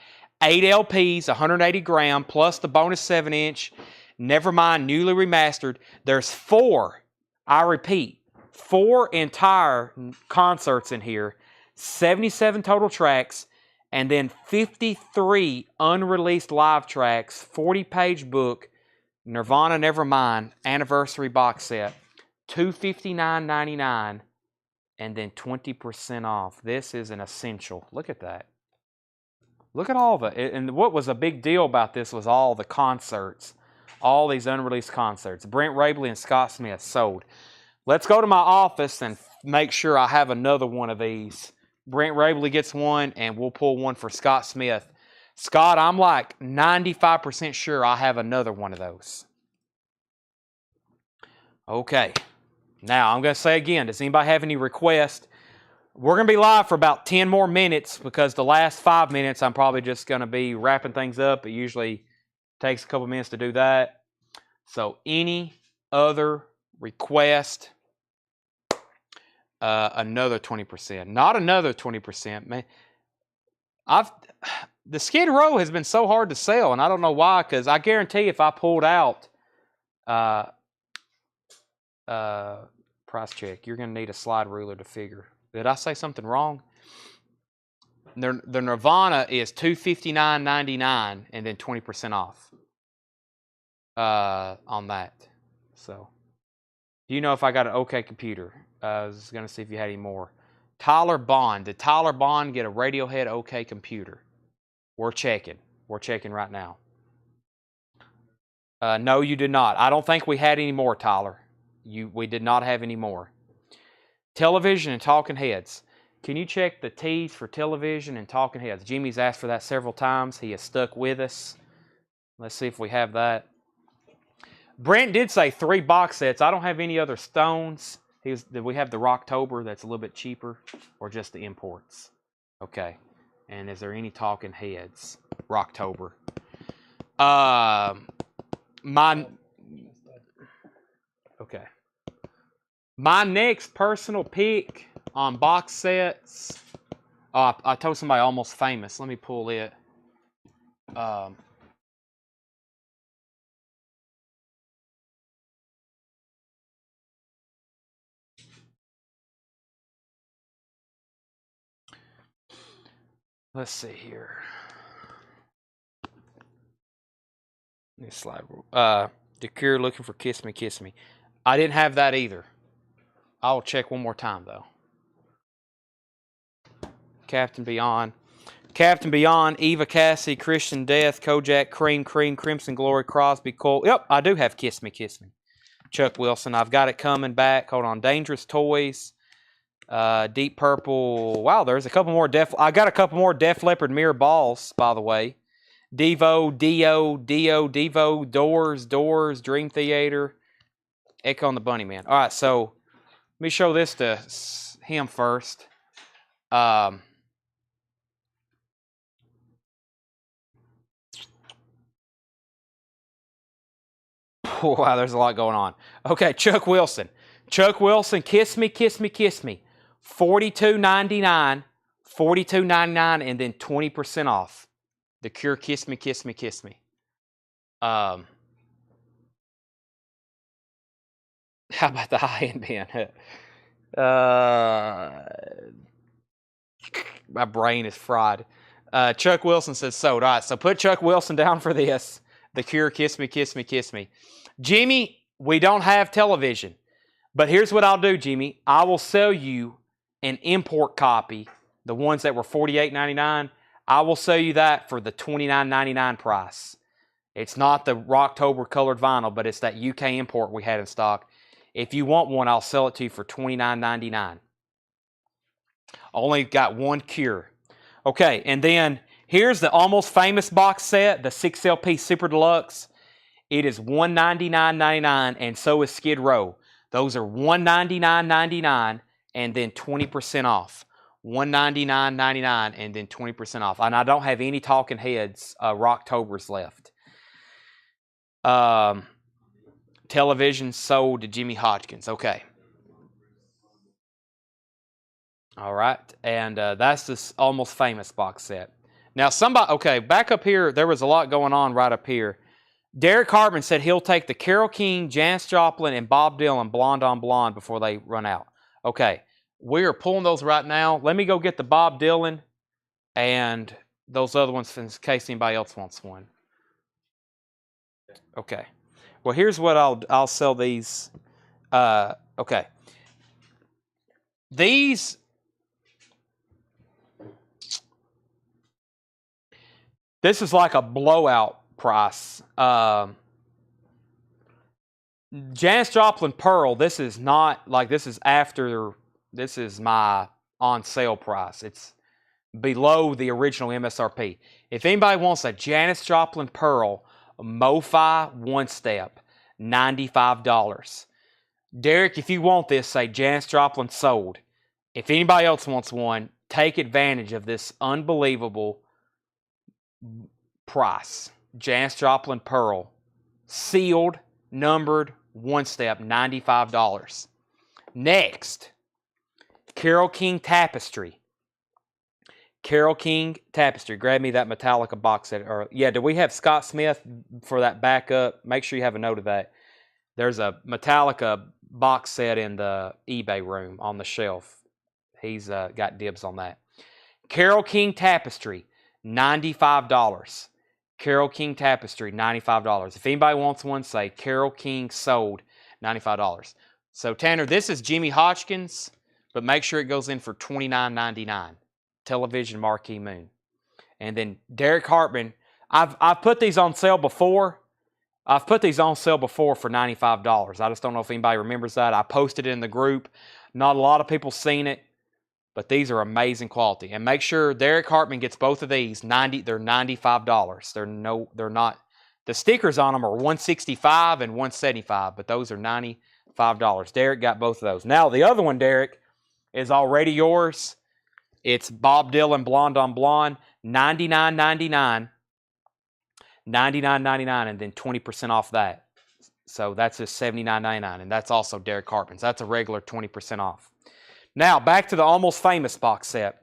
8 LPs, 180 gram, plus the bonus 7-inch. Nevermind, newly remastered. There's 4, I repeat, 4 entire concerts in here. 77 total tracks, and then 53 unreleased live tracks. 40-page book. Nirvana Nevermind anniversary box set. $259.99, and then 20% off. This is an essential. Look at that. Look at all of it. And what was a big deal about this was all the concerts. All these unreleased concerts. Brent Rabley and Scott Smith sold. Let's go to my office and make sure I have another one of these. Brent Rabley gets one, and we'll pull one for Scott Smith. Scott, I'm like 95% sure I have another one of those. Okay. Now, I'm going to say again, does anybody have any requests? We're going to be live for about 10 more minutes because the last 5 minutes I'm probably just going to be wrapping things up. It usually takes a couple minutes to do that. So any other request, another 20%. Not another 20%. Man, the Skid Row has been so hard to sell, and I don't know why, because I guarantee if I pulled out price check, you're going to need a slide ruler to figure. Did I say something wrong? The Nirvana is $259.99 and then 20% off on that. So, do you know if I got an OK computer? I was going to see if you had any more. Tyler Bond. Did Tyler Bond get a Radiohead OK computer? We're checking. We're checking right now. No, you did not. I don't think we had any more, Tyler. We did not have any more. Television and talking heads. Can you check the T's for television and talking heads? Jimmy's asked for that several times. He has stuck with us. Let's see if we have that. Brent did say 3 box sets. I don't have any other Stones. We have the Rocktober that's a little bit cheaper, or just the imports. Okay. And is there any talking heads? Rocktober. Okay. My next personal pick on box sets. I told somebody Almost Famous. Let me pull it. Let's see here. Let me slide. The Cure looking for Kiss Me, Kiss Me. I didn't have that either. I'll check one more time though. Captain Beyond, Eva Cassie, Christian Death, Kojak, Cream, Crimson Glory, Crosby, Cole. Yep, I do have Kiss Me, Kiss Me. Chuck Wilson. I've got it coming back. Hold on. Dangerous Toys. Deep Purple. Wow, there's a couple more I got a couple more Def Leppard mirror balls, by the way. Devo, Doors, Dream Theater, Echo and the Bunnyman. All right, so let me show this to him first. Wow, there's a lot going on. Okay, Chuck Wilson, Kiss Me, Kiss Me, Kiss Me. $42.99, $42.99, and then 20% off. The Cure, Kiss Me, Kiss Me, Kiss Me. How about the high-end bin? My brain is fried. Chuck Wilson says sold. All right, so put Chuck Wilson down for this. The Cure, Kiss Me, Kiss Me, Kiss Me. Jimmy, we don't have television. But here's what I'll do, Jimmy. I will sell you an import copy, the ones that were $48.99. I will sell you that for the $29.99 price. It's not the Rocktober colored vinyl, but it's that UK import we had in stock. If you want one, I'll sell it to you for $29.99. Only got one Cure. Okay, and then here's the Almost Famous box set, the 6LP Super Deluxe. It is $199.99, and so is Skid Row. Those are $199.99 and then 20% off. $199.99 and then 20% off. And I don't have any Talking Heads Rocktobers left. Television sold to Jimmy Hodgkins. Okay. All right. And that's this Almost Famous box set. Now, okay, back up here, there was a lot going on right up here. Derek Hartman said he'll take the Carole King, Janis Joplin, and Bob Dylan Blonde on Blonde before they run out. Okay, we are pulling those right now. Let me go get the Bob Dylan and those other ones in case anybody else wants one. Okay. Well, here's what I'll sell these. Okay. These. This is like a blowout price. Janis Joplin Pearl, this is not like this is my on sale price. It's below the original MSRP. If anybody wants a Janis Joplin Pearl MoFi one step, $95. Derek, if you want this, say Janis Joplin sold. If anybody else wants one, take advantage of this unbelievable price. Janis Joplin Pearl, sealed, numbered, one step, $95. Next, Carole King Tapestry. Carole King Tapestry. Grab me that Metallica box set. Do we have Scott Smith for that backup? Make sure you have a note of that. There's a Metallica box set in the eBay room on the shelf. He's got dibs on that. Carole King Tapestry, $95. Carole King Tapestry, $95. If anybody wants one, say Carole King sold, $95. So Tanner, this is Jimmy Hodgkins, but make sure it goes in for $29.99. Television Marquee Moon. And then Derek Hartman, I've put these on sale before. I've put these on sale before for $95. I just don't know if anybody remembers that. I posted it in the group. Not a lot of people seen it, but these are amazing quality. And make sure Derek Hartman gets both of these. They're $95. They're not. The stickers on them are $165 and $175, but those are $95. Derek got both of those. Now the other one, Derek, is already yours. It's Bob Dylan Blonde on Blonde, $99.99. $99.99 and then 20% off that. So that's just $79.99, and that's also Derek Hartman's. That's a regular 20% off. Now, back to the Almost Famous box set.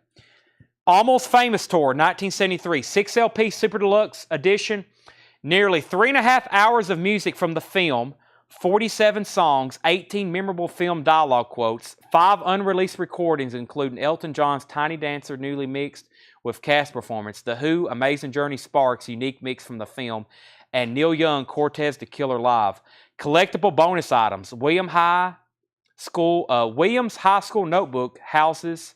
Almost Famous Tour, 1973, 6 LP Super Deluxe Edition. Nearly 3.5 hours of music from the film, 47 songs, 18 memorable film dialogue quotes, 5 unreleased recordings, including Elton John's Tiny Dancer, newly mixed with cast performance, The Who, Amazing Journey Sparks, unique mix from the film, and Neil Young, Cortez the Killer Live. Collectible bonus items, Williams High School Notebook houses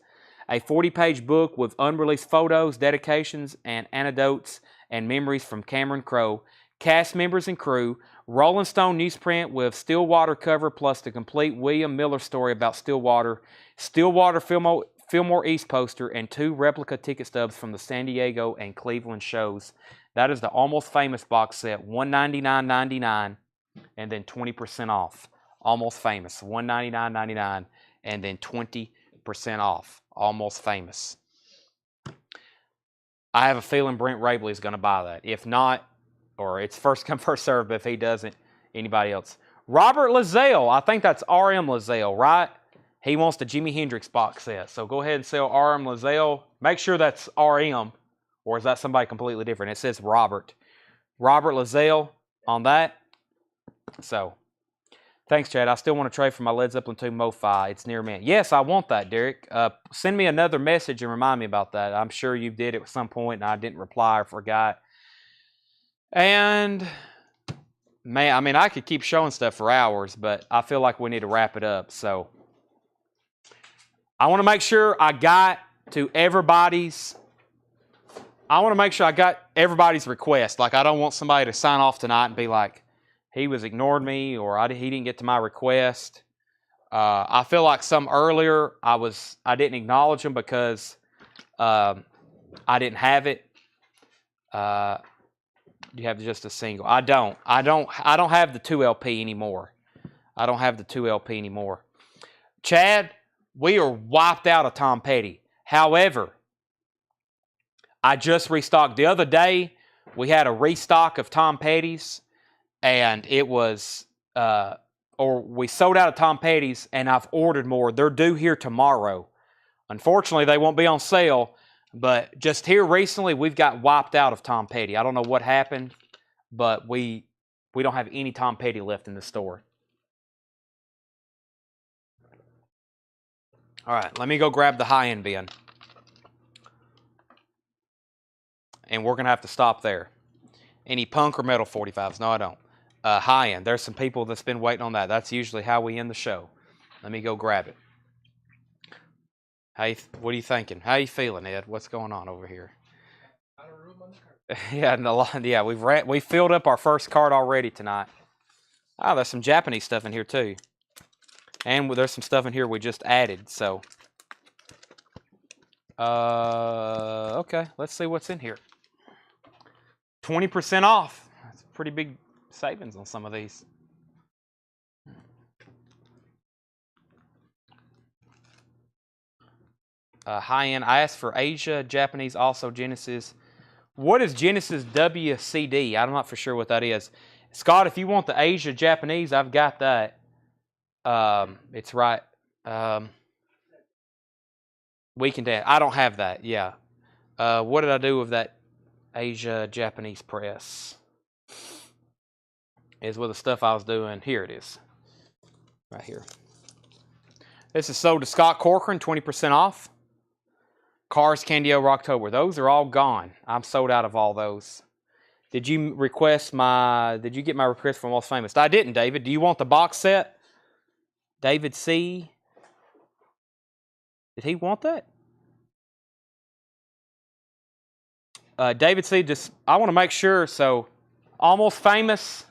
a 40-page book with unreleased photos, dedications, and anecdotes and memories from Cameron Crowe, cast members and crew, Rolling Stone newsprint with Stillwater cover plus the complete William Miller story about Stillwater, Stillwater Fillmore East poster, and 2 replica ticket stubs from the San Diego and Cleveland shows. That is the Almost Famous box set, $199.99, and then 20% off. Almost Famous, $199.99, and then 20% off. Almost Famous. I have a feeling Brent Rabley is going to buy that. If not, or it's first come, first served, but if he doesn't, anybody else. Robert Lazelle, I think that's RM Lazelle, right? He wants the Jimi Hendrix box set. So go ahead and sell RM Lazelle. Make sure that's RM, or is that somebody completely different? It says Robert. Robert Lazelle on that. So, thanks, Chad. I still want to trade for my Led Zeppelin 2 MoFi. It's near me. Yes, I want that, Derek. Send me another message and remind me about that. I'm sure you did it at some point and I didn't reply or forgot. And, man, I mean, I could keep showing stuff for hours, but I feel like we need to wrap it up. So, I want to make sure I got everybody's request. Like, I don't want somebody to sign off tonight and be like, he was ignored me, or he didn't get to my request. I feel like some earlier I didn't acknowledge them because I didn't have it. You have just a single. I don't have the 2 LP anymore. I don't have the 2 LP anymore. Chad, we are wiped out of Tom Petty. However, I just restocked. The other day, we had a restock of Tom Petty's. And it was, we sold out of Tom Petty's, and I've ordered more. They're due here tomorrow. Unfortunately, they won't be on sale, but just here recently, we've got wiped out of Tom Petty. I don't know what happened, but we don't have any Tom Petty left in the store. All right, let me go grab the high-end bin. And we're going to have to stop there. Any punk or metal 45s? No, I don't. High end. There's some people that's been waiting on that. That's usually how we end the show. Let me go grab it. Hey, what are you thinking? How are you feeling, Ed? What's going on over here? Yeah, we filled up our first cart already tonight. Oh, there's some Japanese stuff in here too, and there's some stuff in here we just added. So, okay, let's see what's in here. 20% off. That's a pretty big savings on some of these. High-end. I asked for Asia, Japanese, also Genesis. What is Genesis WCD? I'm not for sure what that is. Scott, if you want the Asia, Japanese, I've got that. It's right. Weekend Dad. I don't have that. Yeah. What did I do with that Asia, Japanese press? Is with the stuff I was doing. Here it is. Right here. This is sold to Scott Corcoran, 20% off. Cars, Candy Over October. Those are all gone. I'm sold out of all those. Did you get my request from Most Famous? I didn't, David. Do you want the box set? David C. Did he want that? David C. I want to make sure. So, Almost Famous.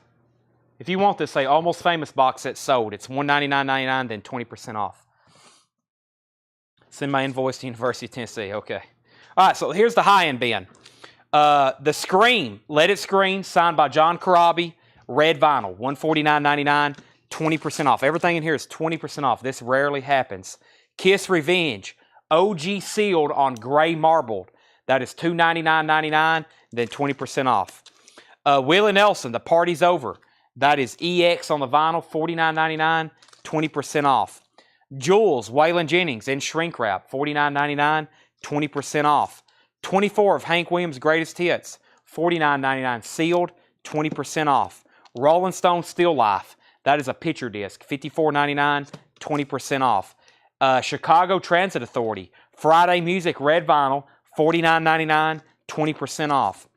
If you want this, say Almost Famous box set sold. It's $199.99, then 20% off. Send my invoice to University of Tennessee. Okay. All right, so here's the high-end bin. The Scream, Let It Scream, signed by John Corabi, red vinyl, $149.99, 20% off. Everything in here is 20% off. This rarely happens. Kiss Revenge, OG sealed on gray marbled. That is $299.99, then 20% off. Willie Nelson, The Party's Over. That is EX on the vinyl, $49.99, 20% off. Jules, Waylon Jennings in shrink wrap, $49.99, 20% off. 24 of Hank Williams' greatest hits, $49.99, sealed, 20% off. Rolling Stone Still Life, that is a picture disc, $54.99, 20% off. Chicago Transit Authority, Friday Music red vinyl, $49.99, 20% off.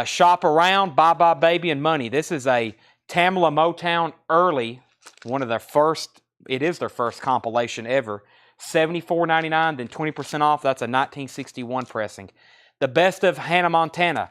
Shop Around, Bye Bye Baby and Money. This is a Tamla Motown early, one of their first, it is their first compilation ever. $74.99, then 20% off. That's a 1961 pressing. The Best of Hannah Montana,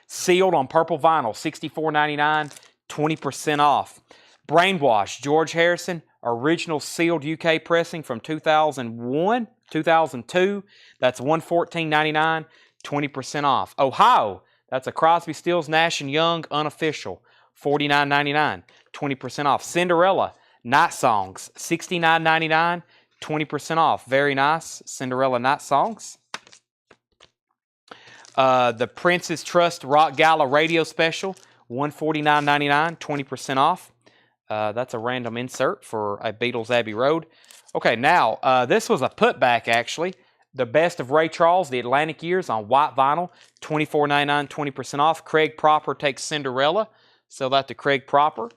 sealed on purple vinyl, $64.99, 20% off. Brainwash, George Harrison, original sealed UK pressing from 2001, 2002. That's $114.99, 20% off. Ohio, that's a Crosby, Stills, Nash & Young unofficial, $49.99, 20% off. Cinderella, Night Songs, $69.99, 20% off. Very nice. Cinderella Night Songs. The Prince's Trust Rock Gala Radio Special, $149.99, 20% off. That's a random insert for a Beatles Abbey Road. Okay, now, this was a putback, actually. The Best of Ray Charles, The Atlantic Years on white vinyl, $24.99, 20% off. Craig Proper takes Cinderella. Sell that to Craig Proper.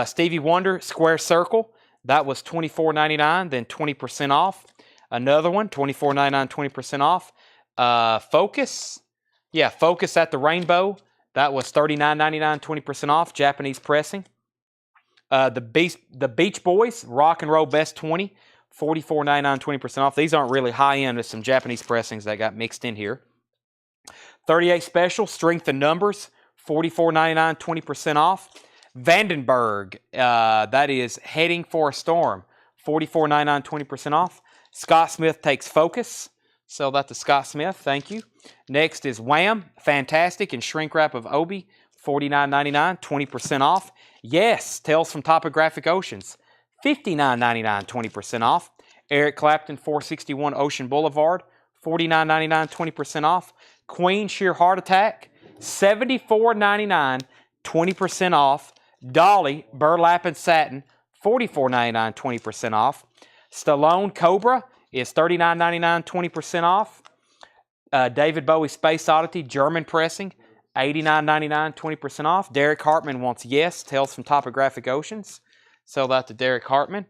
Stevie Wonder, Square Circle. That was $24.99, then 20% off. Another one, $24.99, 20% off. Focus. Yeah, Focus at the Rainbow. That was $39.99, 20% off. Japanese pressing. The Beach Boys, Rock and Roll Best 20, $44.99, 20% off. These aren't really high-end. There's some Japanese pressings that got mixed in here. 38 Special, Strength in Numbers, $44.99, 20% off. Vandenberg, that is Heading for a Storm, $44.99, 20% off. Scott Smith Takes Focus. Sell that to Scott Smith. Thank you. Next is Wham! Fantastic and shrink wrap of Obi, $49.99, 20% off. Yes, Tales from Topographic Oceans, $59.99, 20% off. Eric Clapton, 461 Ocean Boulevard, $49.99, 20% off. Queen, Sheer Heart Attack, $74.99, 20% off. Dolly, Burlap and Satin, $44.99, 20% off. Stallone, Cobra is $39.99, 20% off. David Bowie, Space Oddity, German pressing, $89.99, 20% off. Derek Hartman wants Yes, Tales from Topographic Oceans. Sell that to Derek Hartman.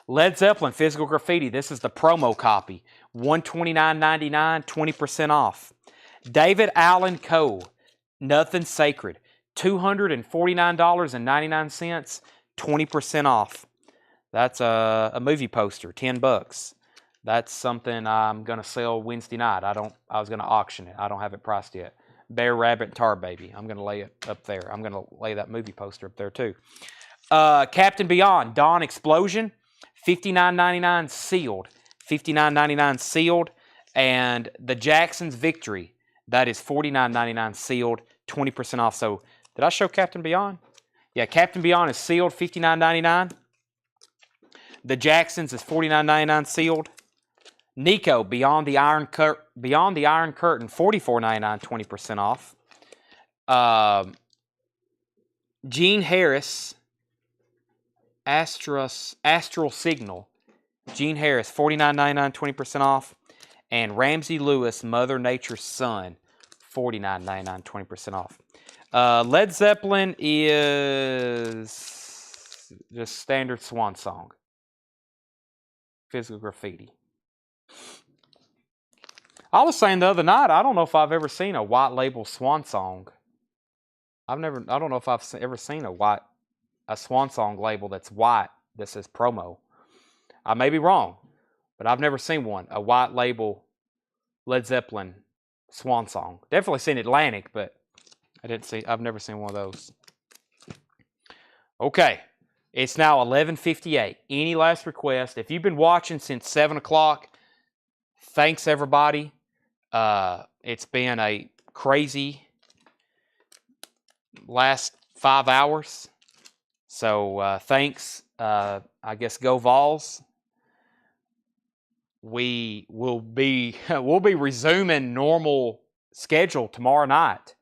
Led Zeppelin, Physical Graffiti. This is the promo copy. $129.99, 20% off. David Allen Coe, Nothing Sacred. $249.99, 20% off. That's a movie poster, $10. That's something I'm gonna sell Wednesday night. I was gonna auction it. I don't have it priced yet. Bear, Rabbit, and Tar Baby. I'm gonna lay it up there. I'm gonna lay that movie poster up there too. Captain Beyond, Dawn Explosion, $59.99 sealed. $59.99 sealed. And the Jacksons Victory, that is $49.99 sealed, 20% off. So did I show Captain Beyond? Yeah, Captain Beyond is sealed, $59.99. The Jacksons is $49.99 sealed. Nico, Beyond the Iron Curtain, $44.99, 20% off. Gene Harris, Astral Signal. Gene Harris, $49.99, 20% off. And Ramsey Lewis, Mother Nature's Son, $49.99, 20% off. Led Zeppelin is just standard Swan Song. Physical Graffiti. I was saying the other night, I don't know if I've ever seen a white label Swan Song. I don't know if I've ever seen a Swan Song label that's white that says promo. I may be wrong, but I've never seen one. A white label Led Zeppelin Swan Song. Definitely seen Atlantic, but I've never seen one of those. Okay. It's now 11:58. Any last request? If you've been watching since 7 o'clock, thanks everybody. It's been a crazy last 5 hours. So thanks. I guess go Vols. We'll be resuming normal schedule tomorrow night.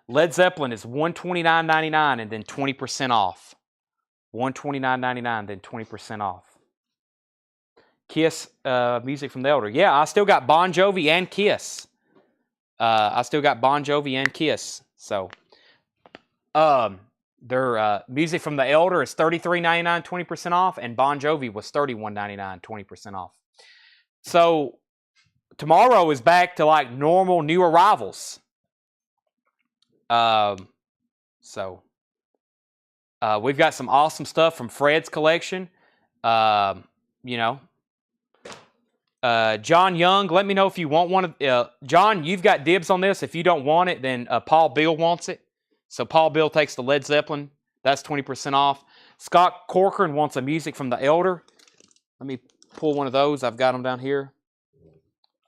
Led Zeppelin is $129.99 and then 20% off. $129.99, then 20% off. Kiss, music from the Elder. Yeah, I still got Bon Jovi and Kiss. I still got Bon Jovi and Kiss. So, their music from the Elder is $33.99, 20% off, and Bon Jovi was $31.99, 20% off. So, tomorrow is back to like normal new arrivals. We've got some awesome stuff from Fred's collection. You know, John Young, let me know if you want one of. John, you've got dibs on this. If you don't want it, then Paul Bill wants it. So Paul Bill takes the Led Zeppelin. That's 20% off. Scott Corcoran wants a music from the Elder. Let me pull one of those. I've got them down here.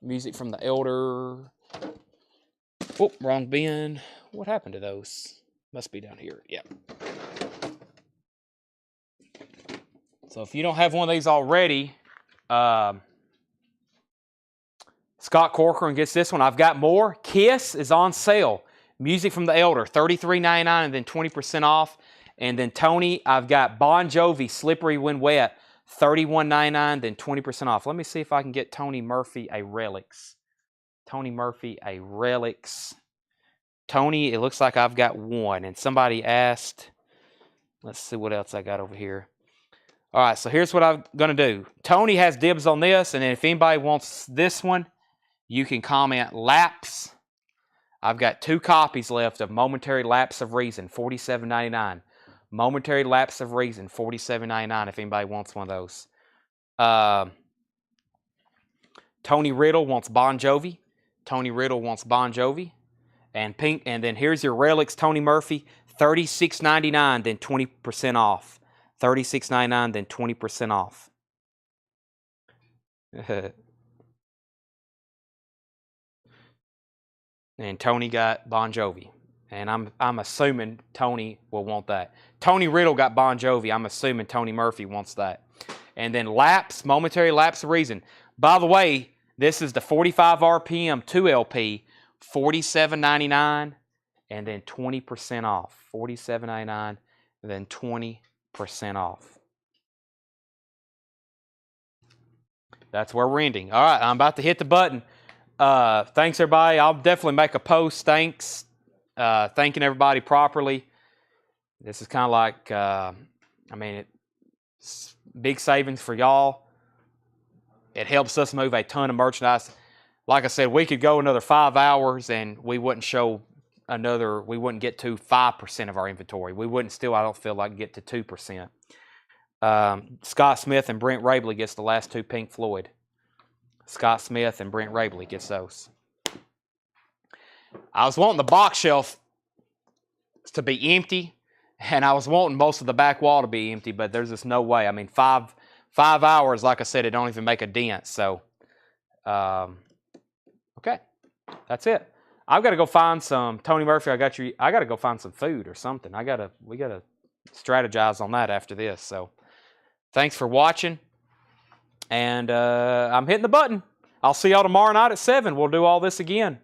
Music from the Elder. Oh, wrong bin. What happened to those? Must be down here. Yeah. So if you don't have one of these already, Scott Corcoran gets this one. I've got more. Kiss is on sale. Music from the Elder, $33.99 and then 20% off. And then Tony, I've got Bon Jovi, Slippery When Wet, $31.99, then 20% off. Let me see if I can get Tony Murphy a Relics. Tony Murphy a Relics. Tony, it looks like I've got one. And somebody asked, let's see what else I got over here. All right, so here's what I'm going to do. Tony has dibs on this, and then if anybody wants this one, you can comment lapse. I've got 2 copies left of Momentary Lapse of Reason, $47.99. Momentary Lapse of Reason, $47.99 if anybody wants one of those. Tony Riddle wants Bon Jovi. Tony Riddle wants Bon Jovi. And pink. And then here's your Relics, Tony Murphy, $36.99, then 20% off. $36.99, then 20% off. And Tony got Bon Jovi. And I'm assuming Tony will want that. Tony Riddle got Bon Jovi. I'm assuming Tony Murphy wants that. And then Lapse, Momentary Lapse of Reason. By the way, this is the 45 RPM 2LP, $47.99, and then 20% off. $47.99, and then 20% off. That's where we're ending. All right, I'm about to hit the button. Thanks, everybody. I'll definitely make a post. Thanks. Thanking everybody properly. This is kind of like, it's big savings for y'all. It helps us move a ton of merchandise. Like I said, we could go another 5 hours and we wouldn't get to 5% of our inventory. We wouldn't still, I don't feel like, get to 2%. Scott Smith and Brent Rabley gets the last 2 Pink Floyd. Scott Smith and Brent Rabley gets those. I was wanting the box shelf to be empty, and I was wanting most of the back wall to be empty, but there's just no way. I mean, five hours, like I said, it don't even make a dent. So, okay, that's it. I've got to go find some Tony Murphy. I got to go find some food or something. We gotta strategize on that after this. So, thanks for watching, and I'm hitting the button. I'll see y'all tomorrow night at 7. We'll do all this again.